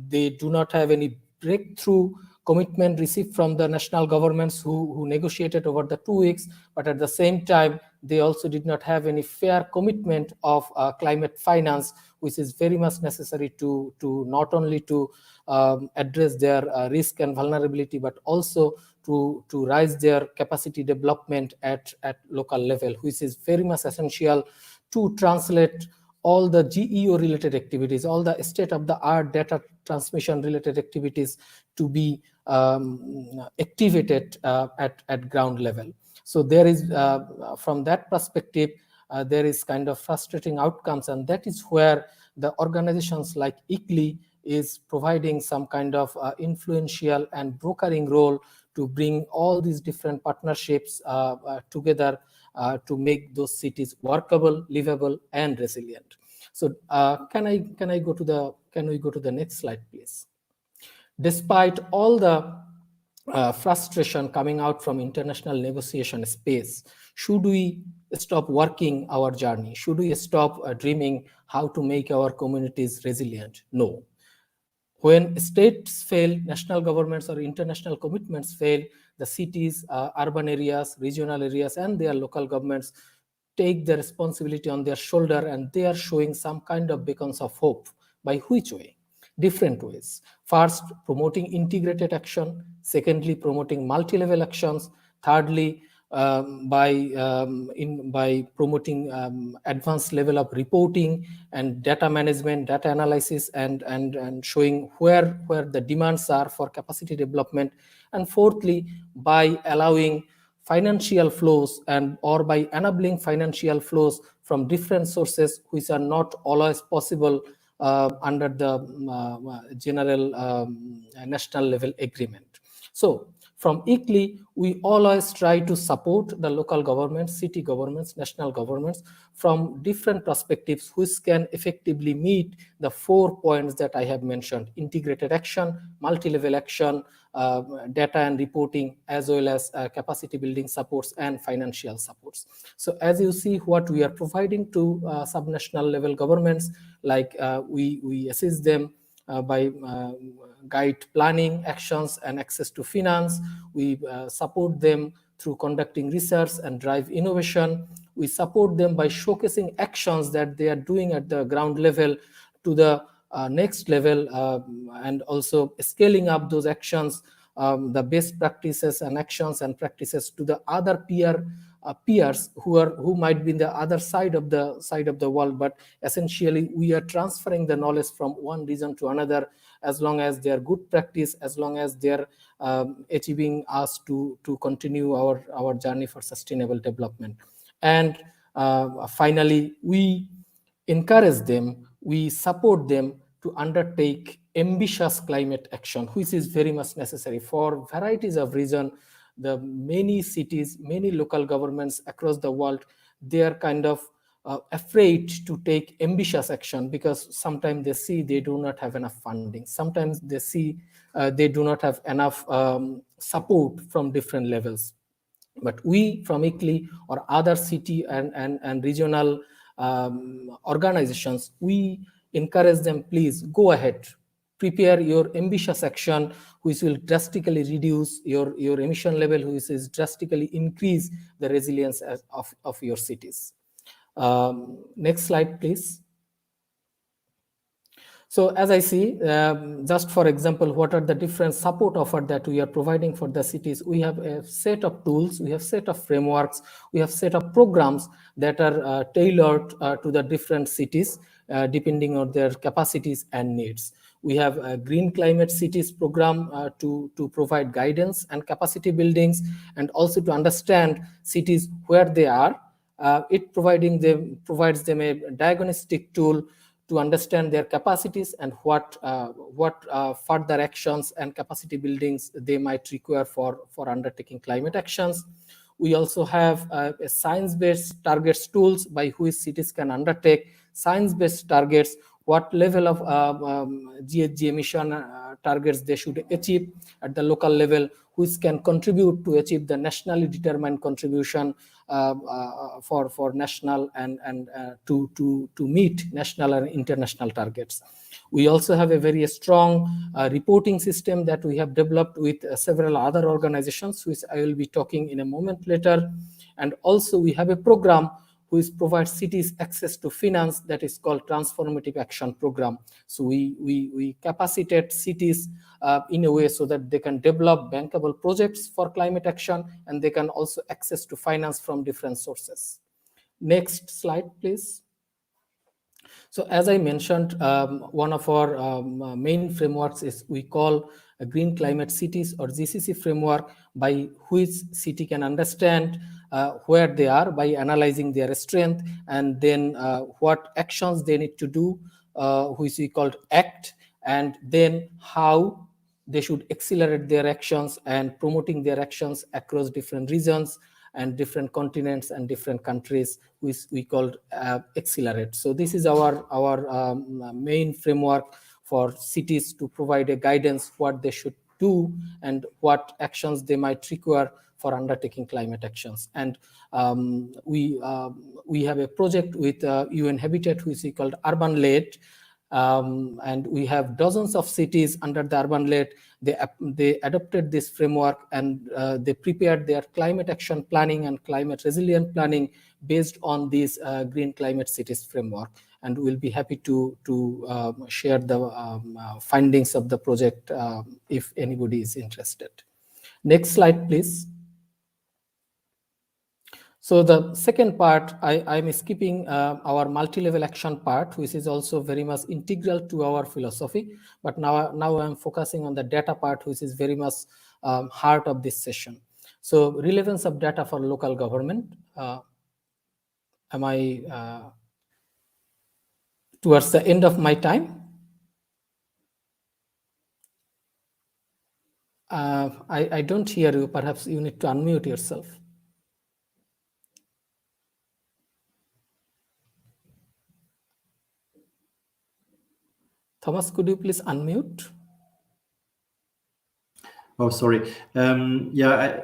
They do not have any breakthrough commitment received from the national governments who negotiated over the 2 weeks, but at the same time, they also did not have any fair commitment of climate finance, which is very much necessary to not only to address their risk and vulnerability, but also to rise their capacity development at local level, which is very much essential to translate all the GEO related activities, all the state-of-the-art data transmission related activities to be activated at ground level. So there is, from that perspective, there is kind of frustrating outcomes, and that is where the organizations like ICLEI is providing some kind of influential and brokering role to bring all these different partnerships together to make those cities workable, livable, and resilient. So can we go to the next slide, please? Despite all the frustration coming out from international negotiation space, should we stop working our journey? Should we stop dreaming how to make our communities resilient? No. When states fail, national governments or international commitments fail, the cities, urban areas, regional areas, and their local governments take the responsibility on their shoulder, and they are showing some kind of beacons of hope. By which way? Different ways. First, promoting integrated action. Secondly, promoting multi-level actions. Thirdly, by promoting advanced level of reporting and data management, data analysis, and showing where the demands are for capacity development. And fourthly, by allowing financial flows or by enabling financial flows from different sources which are not always possible under the general national level agreement. So from ICLEI, we always try to support the local governments, city governments, national governments from different perspectives which can effectively meet the 4 points that I have mentioned: integrated action, multi-level action, data and reporting, as well as capacity building supports and financial supports. So as you see, what we are providing to subnational level governments, like we assist them by guide planning actions and access to finance. We support them through conducting research and drive innovation. We support them by showcasing actions that they are doing at the ground level to the next level, and also scaling up those actions, the best practices and actions and practices to the other peers who might be in the other side of the world. But essentially, we are transferring the knowledge from one region to another, as long as they are good practice, as long as they are achieving us to continue our journey for sustainable development. And finally, we encourage them, we support them to undertake ambitious climate action, which is very much necessary for varieties of reasons. The many cities, many local governments across the world, they are kind of afraid to take ambitious action because sometimes they see they do not have enough funding. Sometimes they see they do not have enough support from different levels. But we from ICLEI or other city and regional organizations, we encourage them, please go ahead, prepare your ambitious action, which will drastically reduce your emission level, which is drastically increase the resilience of your cities. Next slide, please. So as I see, just for example, what are the different support offered that we are providing for the cities? We have a set of tools, we have set of frameworks, we have set of programs that are tailored to the different cities, depending on their capacities and needs. We have a Green Climate Cities program to provide guidance and capacity buildings, and also to understand cities where they are. It provides them a diagnostic tool to understand their capacities and what further actions and capacity buildings they might require for undertaking climate actions. We also have a science-based targets tools by which cities can undertake science-based targets, what level of GHG emission targets they should achieve at the local level, which can contribute to achieve the nationally determined contribution for national and to meet national and international targets. We also have a very strong reporting system that we have developed with several other organizations, which I will be talking in a moment later. And also we have a program which provides cities access to finance that is called Transformative Action Program. So we capacitate cities in a way so that they can develop bankable projects for climate action, and they can also access to finance from different sources. Next slide, please. So as I mentioned, one of our main frameworks is we call a Green Climate Cities or GCC framework, by which city can understand where they are by analyzing their strength, and then what actions they need to do, which we called ACT, and then how they should accelerate their actions and promoting their actions across different regions and different continents and different countries, which we called accelerate. So this is our main framework for cities to provide a guidance what they should do and what actions they might require for undertaking climate actions. And we have a project with UN Habitat, which is called Urban-Led, and we have dozens of cities under the Urban-Led. They adopted this framework, and they prepared their climate action planning and climate resilient planning based on this Green Climate Cities framework. And we'll be happy to share the findings of the project if anybody is interested. Next slide, please. So the second part, I'm skipping our multi-level action part, which is also very much integral to our philosophy. But now I'm focusing on the data part, which is very much heart of this session. So relevance of data for local government. Am I towards the end of my time? I don't hear you. Perhaps you need to unmute yourself. Thomas, could you please unmute? Oh, sorry. Yeah,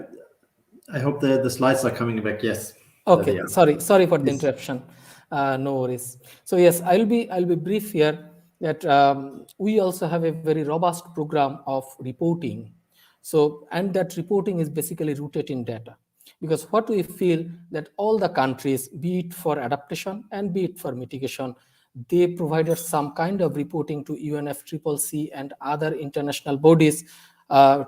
I hope the slides are coming back. Yes. Okay. Sorry for the interruption. No worries. So yes, I'll be brief here. That we also have a very robust program of reporting. So, and that reporting is basically rooted in data, because what we feel that all the countries, be it for adaptation and be it for mitigation, they provided some kind of reporting to UNFCCC and other international bodies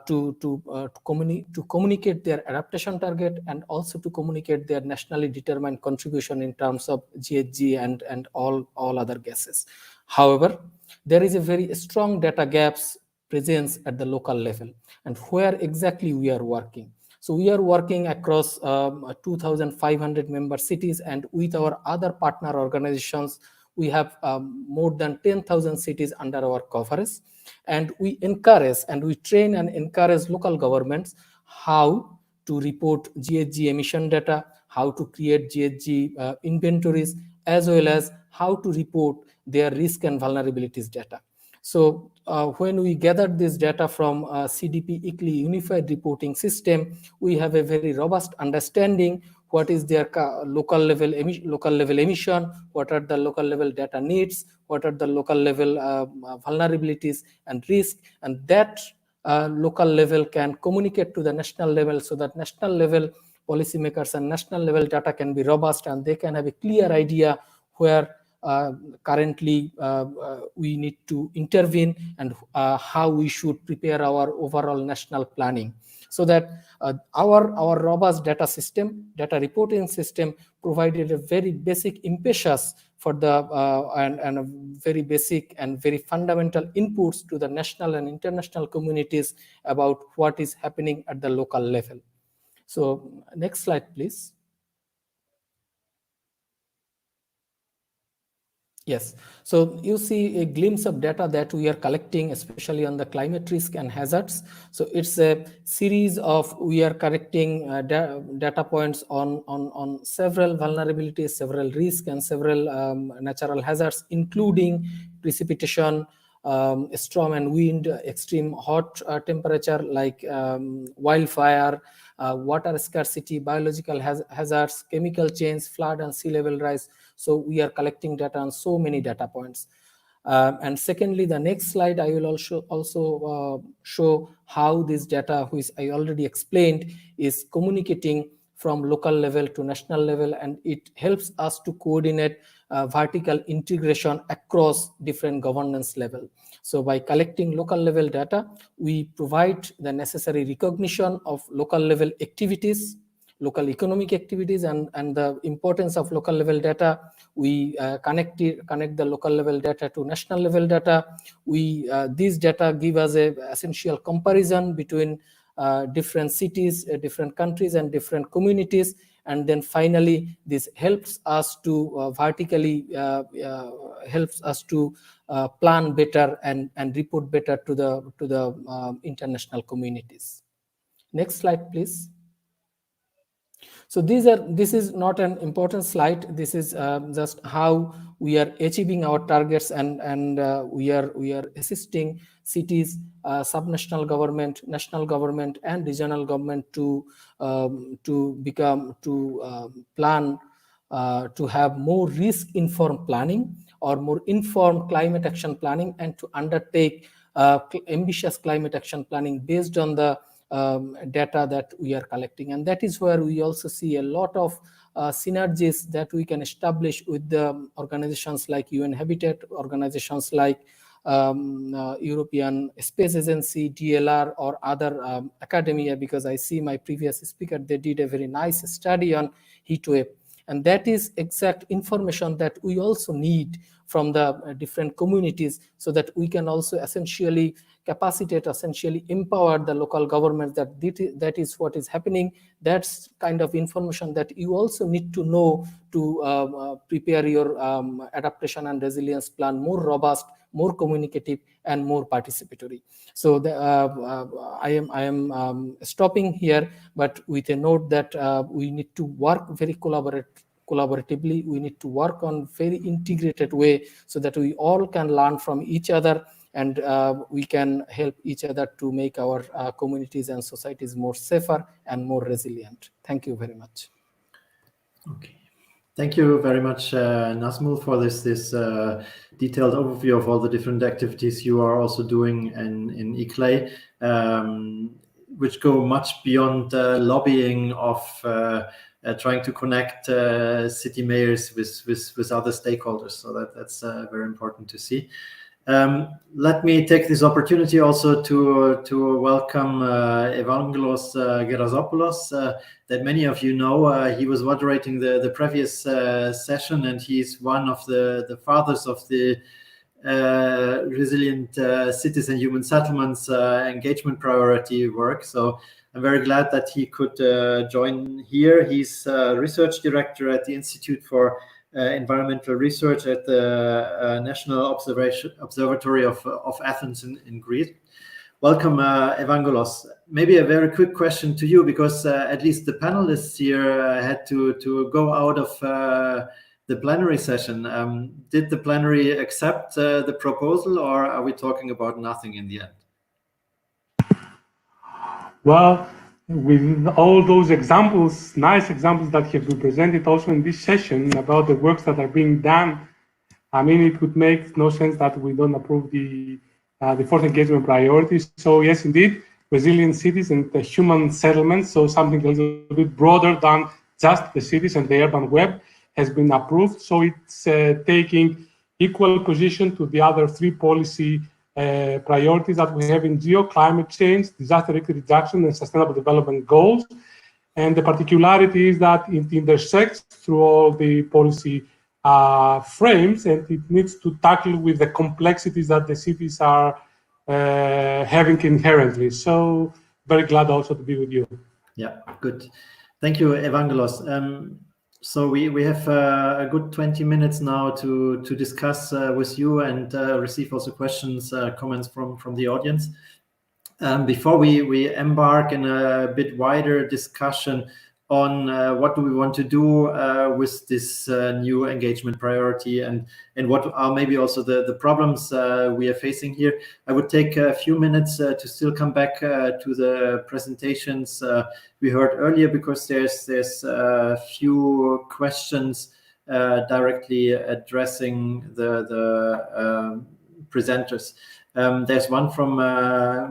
to communicate their adaptation target, and also to communicate their nationally determined contribution in terms of GHG and all other gases. However, there is a very strong data gaps presence at the local level, and where exactly we are working. So we are working across 2,500 member cities, and with our other partner organizations, we have more than 10,000 cities under our coverage. And we encourage and we train and encourage local governments how to report GHG emission data, how to create GHG inventories, as well as how to report their risk and vulnerabilities data. So when we gathered this data from CDP ICLEI Unified Reporting System, we have a very robust understanding what is their local level emission, what are the local level data needs, what are the local level vulnerabilities and risk, and that local level can communicate to the national level, so that national level policymakers and national level data can be robust and they can have a clear idea where currently we need to intervene and how we should prepare our overall national planning, so that our robust data reporting system provided a very basic impetus for the and a very basic and very fundamental inputs to the national and international communities about what is happening at the local level. So next slide, please. Yes, so you see a glimpse of data that we are collecting, especially on the climate risk and hazards. So it's a series of, we are collecting data points on several vulnerabilities, several risks, and several natural hazards, including precipitation, storm and wind, extreme hot temperature like wildfire, water scarcity, biological hazards, chemical change, flood and sea level rise. So we are collecting data on so many data points. And secondly, the next slide, I will also show how this data, which I already explained, is communicating from local level to national level, and it helps us to coordinate vertical integration across different governance level. So by collecting local level data, we provide the necessary recognition of local level activities, local economic activities, and the importance of local level data. We connect the local level data to national level data. These data give us a essential comparison between different cities, different countries, and different communities. And then finally, this helps us to vertically plan better and report better to the international communities. Next slide, please. So this is not an important slide. This is just how we are achieving our targets, and we are assisting cities, subnational government, national government, and regional government to plan to have more risk-informed planning or more informed climate action planning, and to undertake ambitious climate action planning based on the data that we are collecting. And that is where we also see a lot of synergies that we can establish with the organizations like UN Habitat, organizations like European Space Agency, DLR, or other academia, because I see my previous speaker, they did a very nice study on heat wave. And that is exact information that we also need from the different communities, so that we can also essentially capacitate, essentially empower the local government that is what is happening. That's kind of information that you also need to know to prepare your adaptation and resilience plan more robust, more communicative, and more participatory. So I am stopping here, but with a note that we need to work very collaboratively. We need to work on very integrated way, so that we all can learn from each other, and we can help each other to make our communities and societies more safer and more resilient. Thank you very much. Okay. Thank you very much, Nazmul, for this detailed overview of all the different activities you are also doing in ICLEI, which go much beyond lobbying of trying to connect city mayors with other stakeholders. So that's very important to see. Let me take this opportunity also to welcome Evangelos Gerazopoulos, that many of you know. He was moderating the previous session, and he's one of the fathers of the resilient cities and human settlements engagement priority work. So I'm very glad that he could join here. He's research director at the Institute for Environmental Research at the National Observatory of Athens in Greece. Welcome, Evangelos. Maybe a very quick question to you, because at least the panelists here had to go out of the plenary session. Did the plenary accept the proposal, or are we talking about nothing in the end? Well, with all those examples, nice examples that have been presented also in this session about the works that are being done, I mean, it would make no sense that we don't approve the fourth engagement priorities. So yes, indeed, resilient cities and the human settlements, so something a little bit broader than just the cities and the urban web, has been approved. So it's taking equal position to the other three policy priorities that we have in GEO: climate change, disaster risk reduction, and sustainable development goals. And the particularity is that it intersects through all the policy frames, and it needs to tackle with the complexities that the cities are having inherently. So very glad also to be with you. Yeah, good. Thank you, Evangelos. So we have a good 20 minutes now to discuss with you and receive also questions, comments from the audience. Before we embark in a bit wider discussion on what do we want to do with this new engagement priority and what are maybe also the problems we are facing here, I would take a few minutes to still come back to the presentations we heard earlier, because there's a few questions directly addressing the presenters. There's one from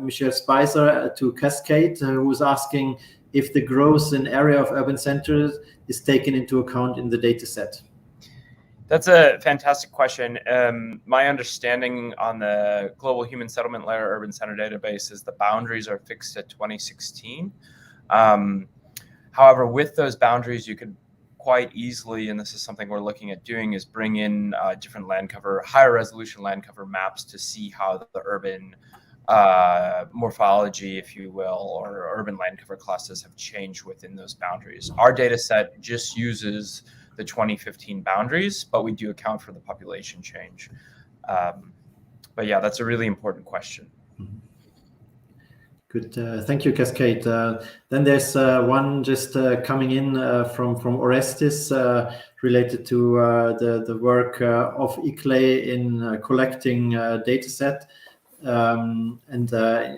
Michelle Spicer to Cascade, who's asking if the growth in area of urban centers is taken into account in the data set. That's a fantastic question. My understanding on the Global Human Settlement Layer Urban Center database is the boundaries are fixed at 2016. However, with those boundaries, you could quite easily, and this is something we're looking at doing, is bring in different land cover, higher resolution land cover maps to see how the urban morphology, if you will, or urban land cover classes have changed within those boundaries. Our data set just uses the 2015 boundaries, but we do account for the population change. But yeah, that's a really important question. Good, thank you, Cascade. Then there's one just coming in from Orestes related to the work of ICLEI in collecting data set and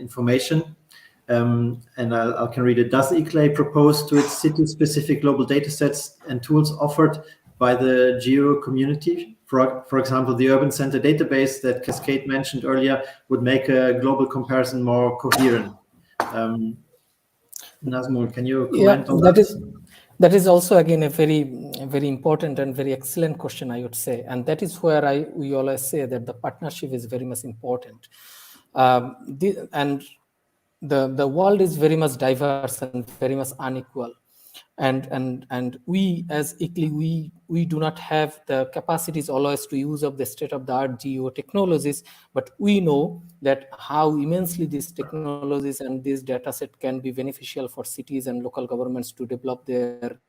information. And I can read it. Does ICLEI propose to its city-specific global data sets and tools offered by the GEO community? For example, the Urban Center database that Cascade mentioned earlier would make a global comparison more coherent. Nazmul, can you comment on that? That is also again a very important and very excellent question, I would say, and that is where we always say that the partnership is very much important. And the world is very much diverse and very much unequal, and we as ICLEI we do not have the capacities always to use of the state-of-the-art GEO technologies, but we know that how immensely these technologies and this data set can be beneficial for cities and local governments to develop their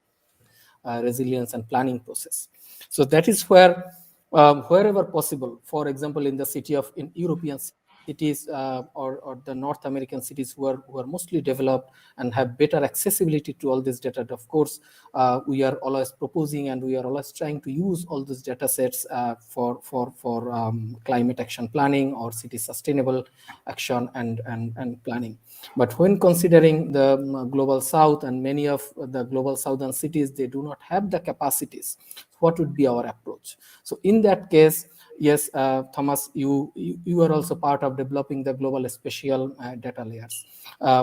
resilience and planning process. So that is where wherever possible, for example, in the in European cities or the North American cities who are mostly developed and have better accessibility to all this data. Of course, we are always proposing and we are always trying to use all these data sets for climate action planning or city sustainable action and planning. But when considering the global south and many of the global southern cities, they do not have the capacities. What would be our approach? So in that case, yes, Thomas, you are also part of developing the global spatial data layers.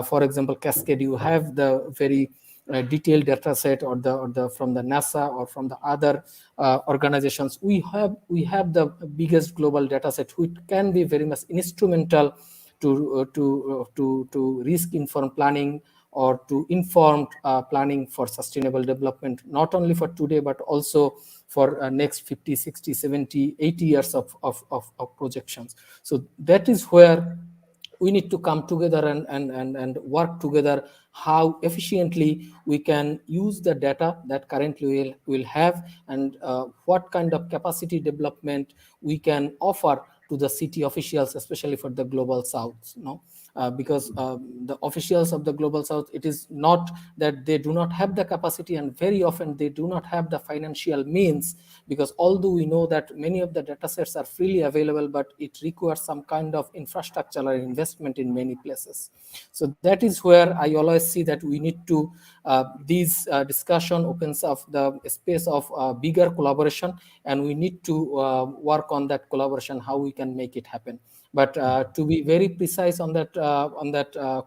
For example, Cascade, you have the very detailed data set or the from the NASA or from the other organizations. We have the biggest global data set, which can be very much instrumental to risk informed planning or to informed planning for sustainable development, not only for today, but also for next 50, 60, 70, 80 years of projections. So that is where we need to come together and work together how efficiently we can use the data that currently we'll have and what kind of capacity development we can offer to the city officials, especially for the global south. because the officials of the Global South, it is not that they do not have the capacity, and very often they do not have the financial means, because although we know that many of the data sets are freely available, but it requires some kind of infrastructure or investment in many places. So that is where I always see that we need to, this discussion opens up the space of bigger collaboration, and we need to work on that collaboration, how we can make it happen. But to be very precise on that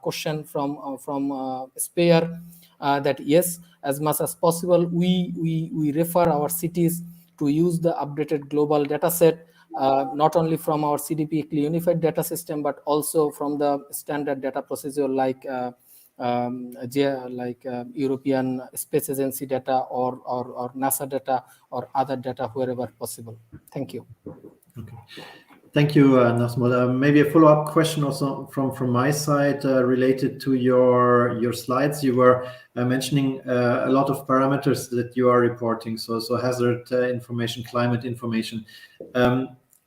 question from Spear, that yes, as much as possible, we refer our cities to use the updated global data set, not only from our CDP unified data system, but also from the standard data procedure like European Space Agency data or NASA data or other data wherever possible. Thank you. Okay. Thank you, Nazmul. Maybe a follow-up question also from my side related to your slides. You were mentioning a lot of parameters that you are reporting, so hazard information, climate information.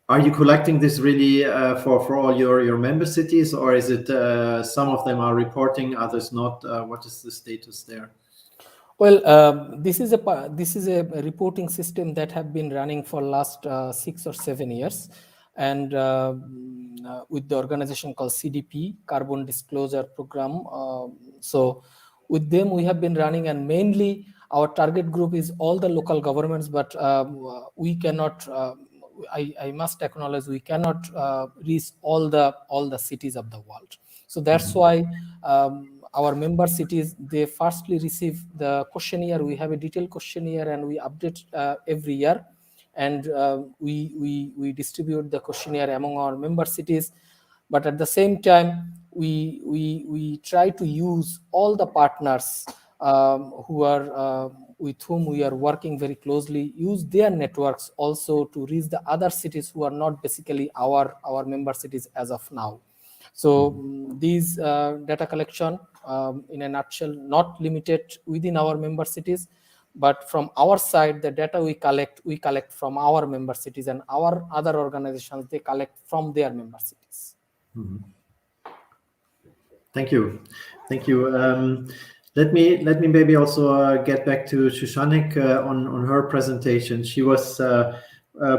Are you collecting this really for all your member cities, or is it some of them are reporting, others not? What is the status there? Well, this is a reporting system that have been running for last 6 or 7 years, and with the organization called CDP, Carbon Disclosure Program. So with them we have been running, and mainly our target group is all the local governments, but we cannot, I must acknowledge, we cannot reach all the cities of the world. So that's why our member cities, they firstly receive the questionnaire. We have a detailed questionnaire, and we update every year, and we distribute the questionnaire among our member cities. But at the same time, we try to use all the partners who are with whom we are working very closely, use their networks also to reach the other cities who are not basically our member cities as of now. So these data collection, in a nutshell, not limited within our member cities, but from our side, the data we collect from our member cities, and our other organizations, they collect from their member cities. Mm-hmm. Thank you. Let me maybe also get back to Shushanik on her presentation. She was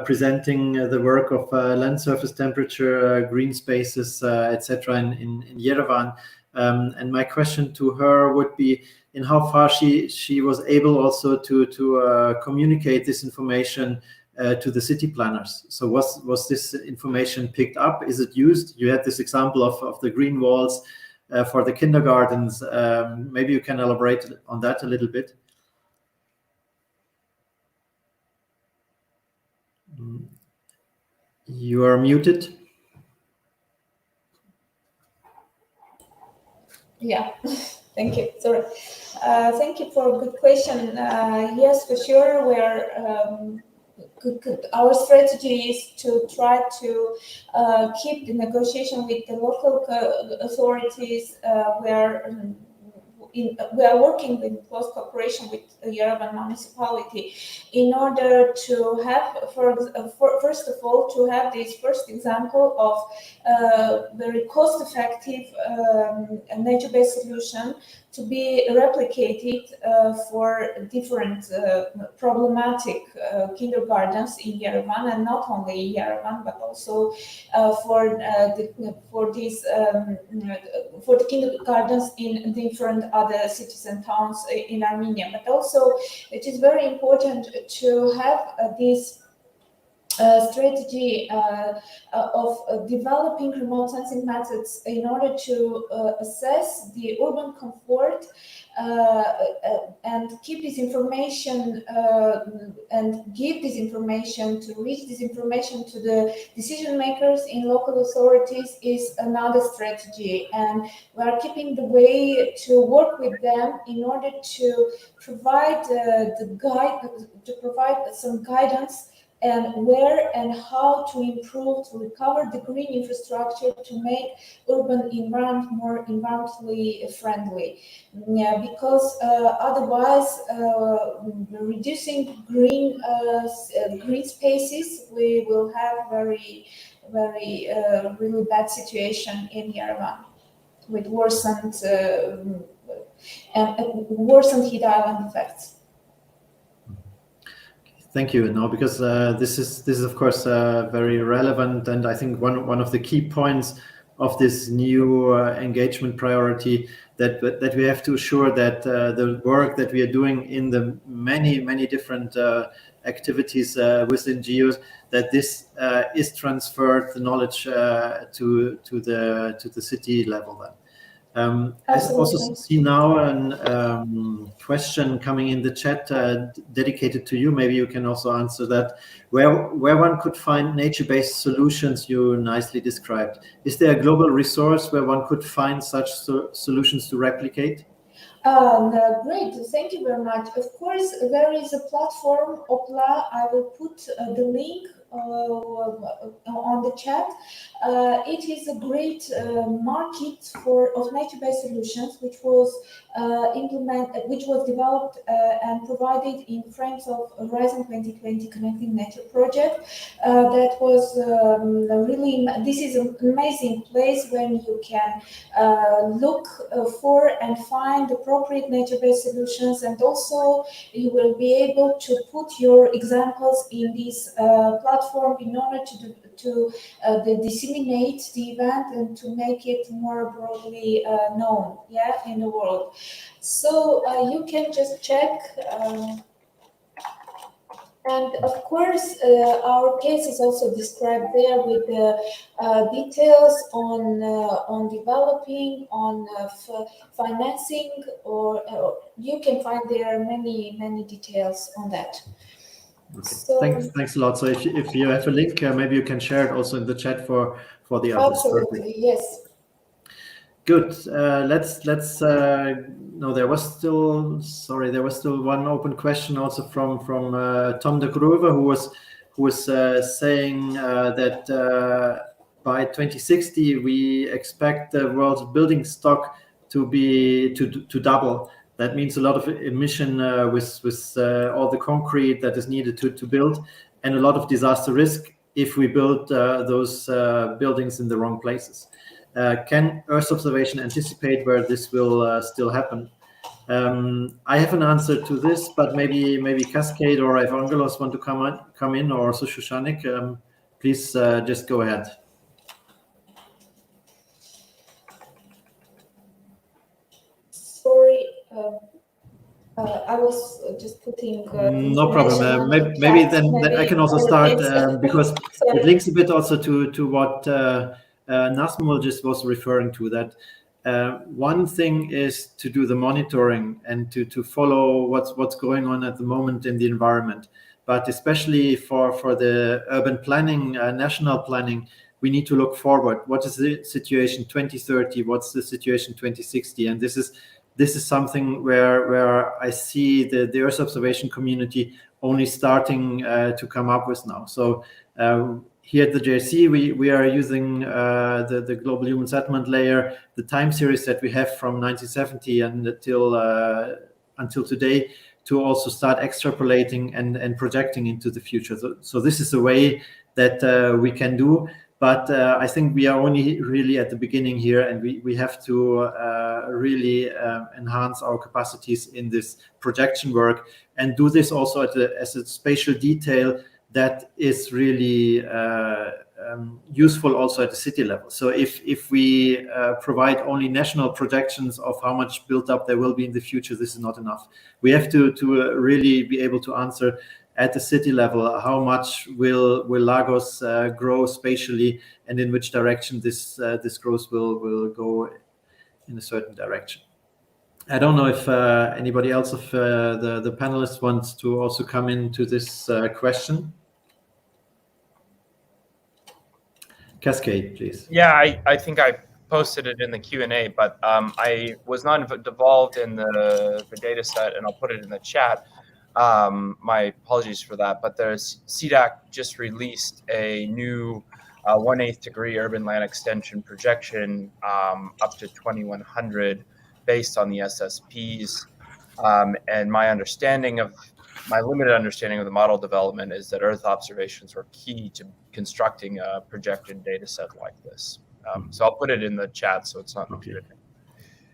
presenting the work of land surface temperature, green spaces, etc. in Yerevan. And my question to her would be, in how far she was able also to communicate this information to the city planners. So was this information picked up? Is it used? You had this example of the green walls for the kindergartens. Maybe you can elaborate on that a little bit. You are muted. Yeah, thank you. Sorry. Thank you for a good question. Yes, for sure, our strategy is to try to keep the negotiation with the local authorities. We are working in close cooperation with the Yerevan municipality in order to have, first of all, to have this first example of very cost-effective nature-based solution to be replicated for different problematic kindergartens in Yerevan, and not only in Yerevan, but also for the kindergartens in different other cities and towns in Armenia. But also, it is very important to have this strategy of developing remote sensing methods in order to assess the urban comfort and keep this information and give this information, to reach this information to the decision makers in local authorities is another strategy. And we are keeping the way to work with them in order to provide some guidance and where and how to improve, to recover the green infrastructure to make urban environment more environmentally friendly. Yeah, because otherwise, reducing green spaces, we will have really bad situation in Yerevan. worsened heat island effects. Thank you. No, because this is of course very relevant, and I think one of the key points of this new engagement priority that we have to assure that the work that we are doing in the many different activities within GEOs, that this is transferred the knowledge to the city level then. I also see now a question coming in the chat dedicated to you. Maybe you can also answer that. Where one could find nature-based solutions you nicely described. Is there a global resource where one could find such solutions to replicate? Great, thank you very much. Of course, there is a platform, OPLA. I will put the link on the chat. It is a great market of nature-based solutions, which was developed and provided in frames of Horizon 2020 Connecting Nature project. That was really, this is an amazing place when you can look for and find appropriate nature-based solutions, and also you will be able to put your examples in this platform in order to disseminate the event and to make it more broadly known, in the world. So you can just check. And of course, our case is also described there with the details on developing, on financing, or you can find there many details on that. Okay. So, thanks a lot. So if you have a link, maybe you can share it also in the chat for the others. Absolutely, perfect. yes. Good. No, there was still one open question also from Tom de Groove, who was saying that by 2060 we expect the world's building stock to double. That means a lot of emission with all the concrete that is needed to build, and a lot of disaster risk if we build those buildings in the wrong places. Can Earth observation anticipate where this will still happen? I have an answer to this, but maybe Cascade or Evangelos want to come in, or also Shushanik. Please just go ahead. Sorry, I was just putting. No problem. Maybe then I can also start because it links a bit also to what Nazmul just was referring to. That one thing is to do the monitoring and to follow what's going on at the moment in the environment, but especially for the urban planning, national planning, we need to look forward. What is the situation 2030? What's the situation 2060? And this is something where I see the Earth observation community only starting to come up with now. So here at the JRC, we are using the Global Human Settlement Layer, the time series that we have from 1970 and until today, to also start extrapolating and projecting into the future. So this is a way that we can do. But I think we are only really at the beginning here, and we have to really enhance our capacities in this projection work and do this also as a spatial detail that is really useful also at the city level. So if we provide only national projections of how much built up there will be in the future, this is not enough. We have to really be able to answer at the city level, how much will Lagos grow spatially, and in which direction this growth will go in a certain direction. I don't know if anybody else of the panelists wants to also come into this question. Cascade, please. Yeah, I think I posted it in the Q&A, but I was not involved in the data set, and I'll put it in the chat. My apologies for that, but there's CDAC just released a new 1/8 degree urban land extension projection up to 2100 based on the SSPs. And my limited understanding of the model development is that Earth observations were key to constructing a projected data set like this. So I'll put it in the chat so it's not repeated.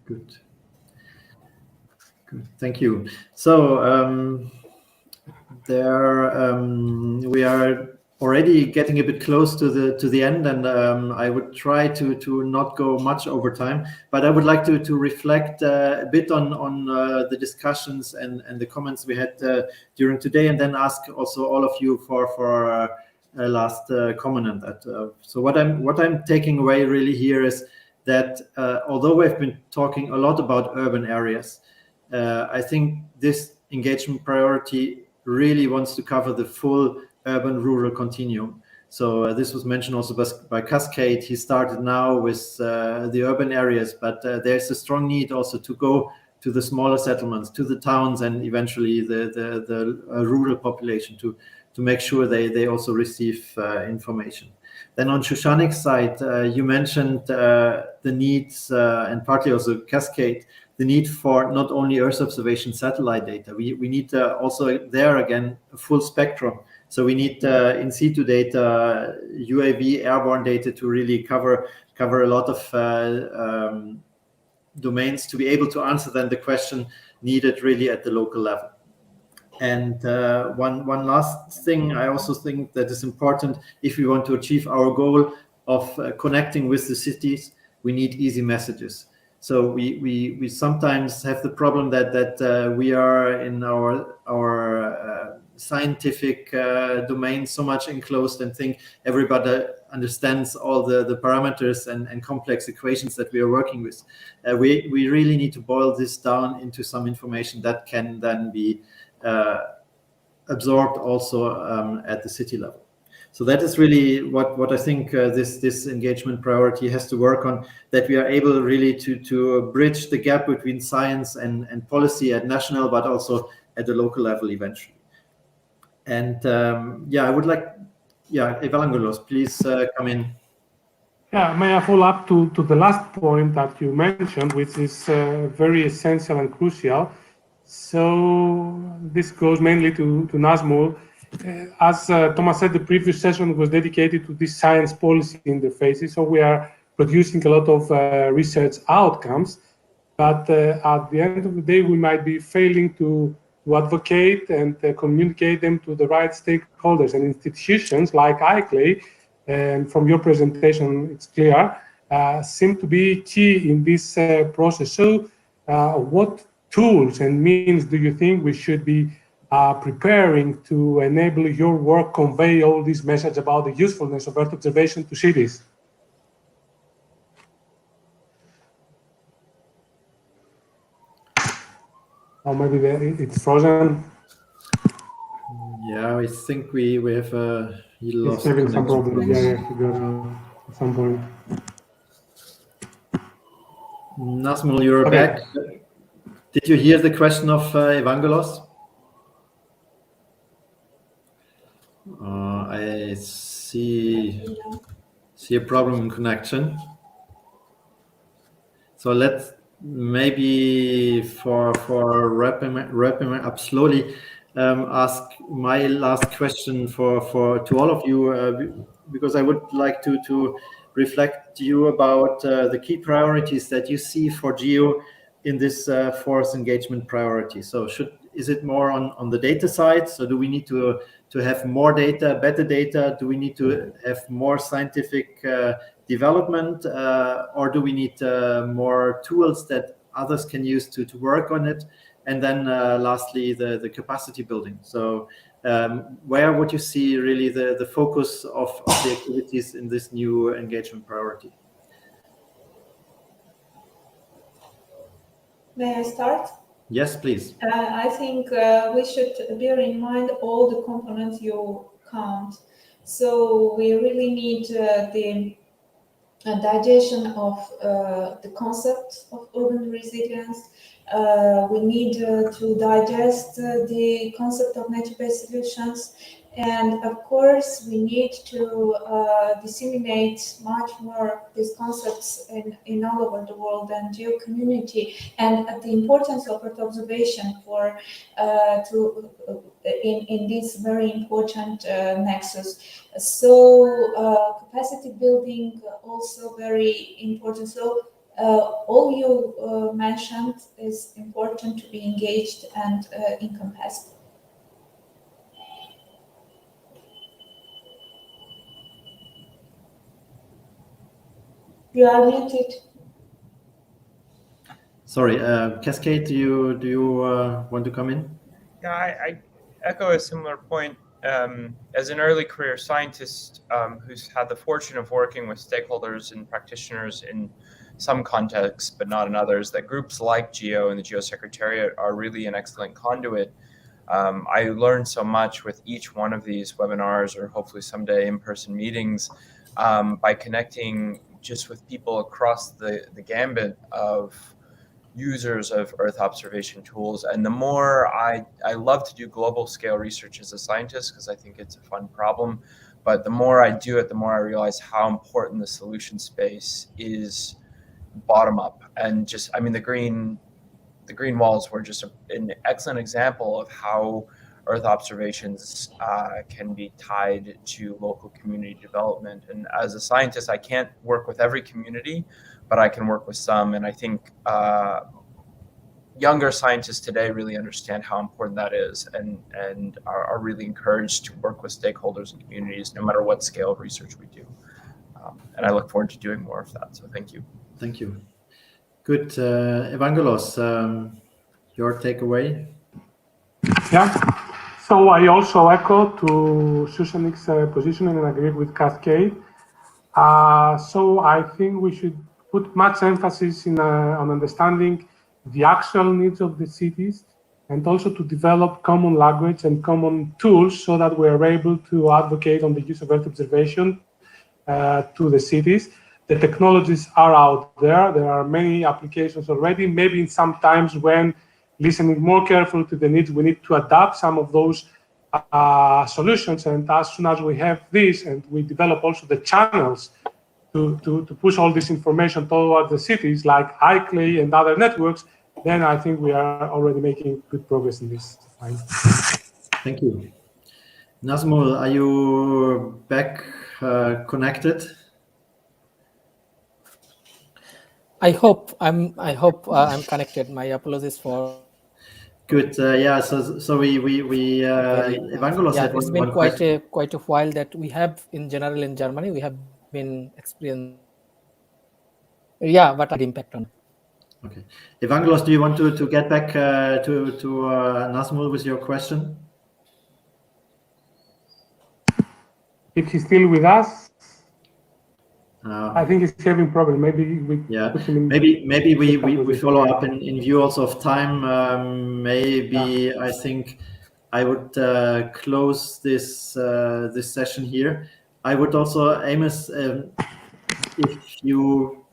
Good. Good. Thank you. So we are already getting a bit close to the end, and I would try to not go much over time, but I would like to reflect a bit on the discussions and the comments we had during today, and then ask also all of you for a last comment on that. So what I'm taking away really here is that although we've been talking a lot about urban areas, I think this engagement priority really wants to cover the full urban-rural continuum. So this was mentioned also by Cascade. He started now with the urban areas, but there's a strong need also to go to the smaller settlements, to the towns, and eventually the rural population to make sure they also receive information. Then on Shushanik's side, you mentioned the needs, and partly also Cascade, the need for not only Earth observation satellite data. We need also there again a full spectrum. So we need in situ data, UAV airborne data to really cover a lot of domains to be able to answer then the question needed really at the local level. And one last thing I also think that is important if we want to achieve our goal of connecting with the cities, we need easy messages. So we sometimes have the problem that we are in our scientific domain so much enclosed and think everybody understands all the parameters and complex equations that we are working with. We really need to boil this down into some information that can then be absorbed also at the city level. So that is really what I think this engagement priority has to work on, that we are able really to bridge the gap between science and policy at national, but also at the local level eventually. And I would like, Evangelos, please come in. Yeah, may I follow up to the last point that you mentioned, which is very essential and crucial. So this goes mainly to Nazmul. As Thomas said, the previous session was dedicated to this science policy interfaces. So we are producing a lot of research outcomes, but at the end of the day, we might be failing to advocate and communicate them to the right stakeholders and institutions like ICLEI. And from your presentation, it's clear, seem to be key in this process. So what tools and means do you think we should be preparing to enable your work convey all these messages about the usefulness of Earth observation to cities? Or maybe it's frozen. Yeah, I think we have It's having some problems. Yeah, to go at some point. Nazmul, you're Okay. back. Did you hear the question of Evangelos? I see a problem in connection. So let's maybe for wrapping up slowly, ask my last question to all of you, because I would like to reflect to you about the key priorities that you see for GEO in this fourth engagement priority. So is it more on the data side? So do we need to have more data, better data? Do we need to have more scientific development, or do we need more tools that others can use to work on it? And then lastly, the capacity building. So where would you see really the focus of the activities in this new engagement priority? May I start? Yes, please. I think we should bear in mind all the components you count. So we really need the digestion of the concept of urban resilience. We need to digest the concept of nature-based solutions. And of course, we need to disseminate much more these concepts in all over the world and GEO community, and the importance of Earth observation for in this very important nexus. So capacity building also very important. So All you mentioned is important to be engaged and encompassed. You are muted. Sorry, Cascade, do you want to come in? Yeah, I echo a similar point. As an early career scientist who's had the fortune of working with stakeholders and practitioners in some contexts, but not in others, that groups like GEO and the GEO Secretariat are really an excellent conduit. I learned so much with each one of these webinars, or hopefully someday in-person meetings, by connecting just with people across the gambit of users of Earth observation tools. And the more I love to do global scale research as a scientist, because I think it's a fun problem, but the more I do it, the more I realize how important the solution space is bottom up. And just, I mean, the green walls were just an excellent example of how Earth observations can be tied to local community development. And as a scientist, I can't work with every community, but I can work with some. And I think younger scientists today really understand how important that is, and are really encouraged to work with stakeholders and communities, no matter what scale of research we do. And I look forward to doing more of that. So thank you. Thank you. Good. Evangelos, your takeaway? Yeah. So I also echo to Susanik's positioning and agree with Cascade. So I think we should put much emphasis on understanding the actual needs of the cities, and also to develop common language and common tools so that we are able to advocate on the use of Earth observation to the cities. The technologies are out there. There are many applications already. Maybe sometimes when listening more carefully to the needs, we need to adapt some of those solutions. And as soon as we have this, and we develop also the channels to push all this information toward the cities like iClay and other networks, then I think we are already making good progress in this. Thank you. Nazmul, are you back connected? I hope I'm connected. My apologies for. Good. Yeah. So we Evangelos had it's been quite a while that we have in general in Germany we have been experiencing. Yeah, but impact on. Okay, Evangelos, do you want to get back to Nazmul with your question? If he's still with us, I think he's having problem. Maybe we put him in. Maybe we follow up in view also of time. Maybe I think I would close this this session here. I would also, Amos, if you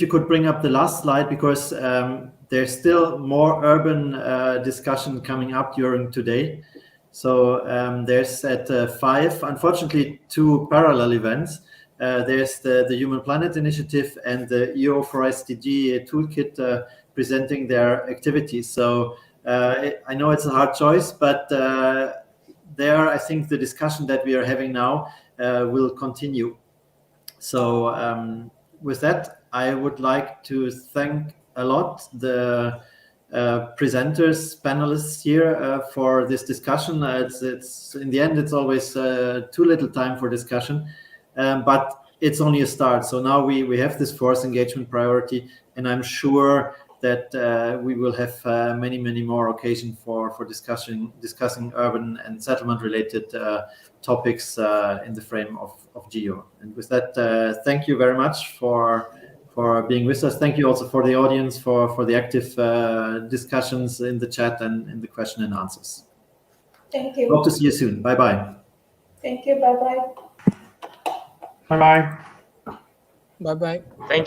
could bring up the last slide, because there's still more urban discussion coming up during today. So there's at 5, unfortunately, 2 parallel events. There's the Human Planet Initiative and the EO for SDG toolkit presenting their activities. So I know it's a hard choice, but there I think the discussion that we are having now will continue. So with that, I would like to thank a lot the presenters, panelists here for this discussion. It's in the end, it's always too little time for discussion, but it's only a start. So now we have this force engagement priority, and I'm sure that we will have many more occasions for discussing urban and settlement related topics in the frame of GEO. And with that, thank you very much for being with us. Thank you also for the audience for the active discussions in the chat and in the question and answers. Thank you. Hope to see you soon. Bye-bye. Thank you. Bye-bye. Bye-bye. Bye-bye. Thank you.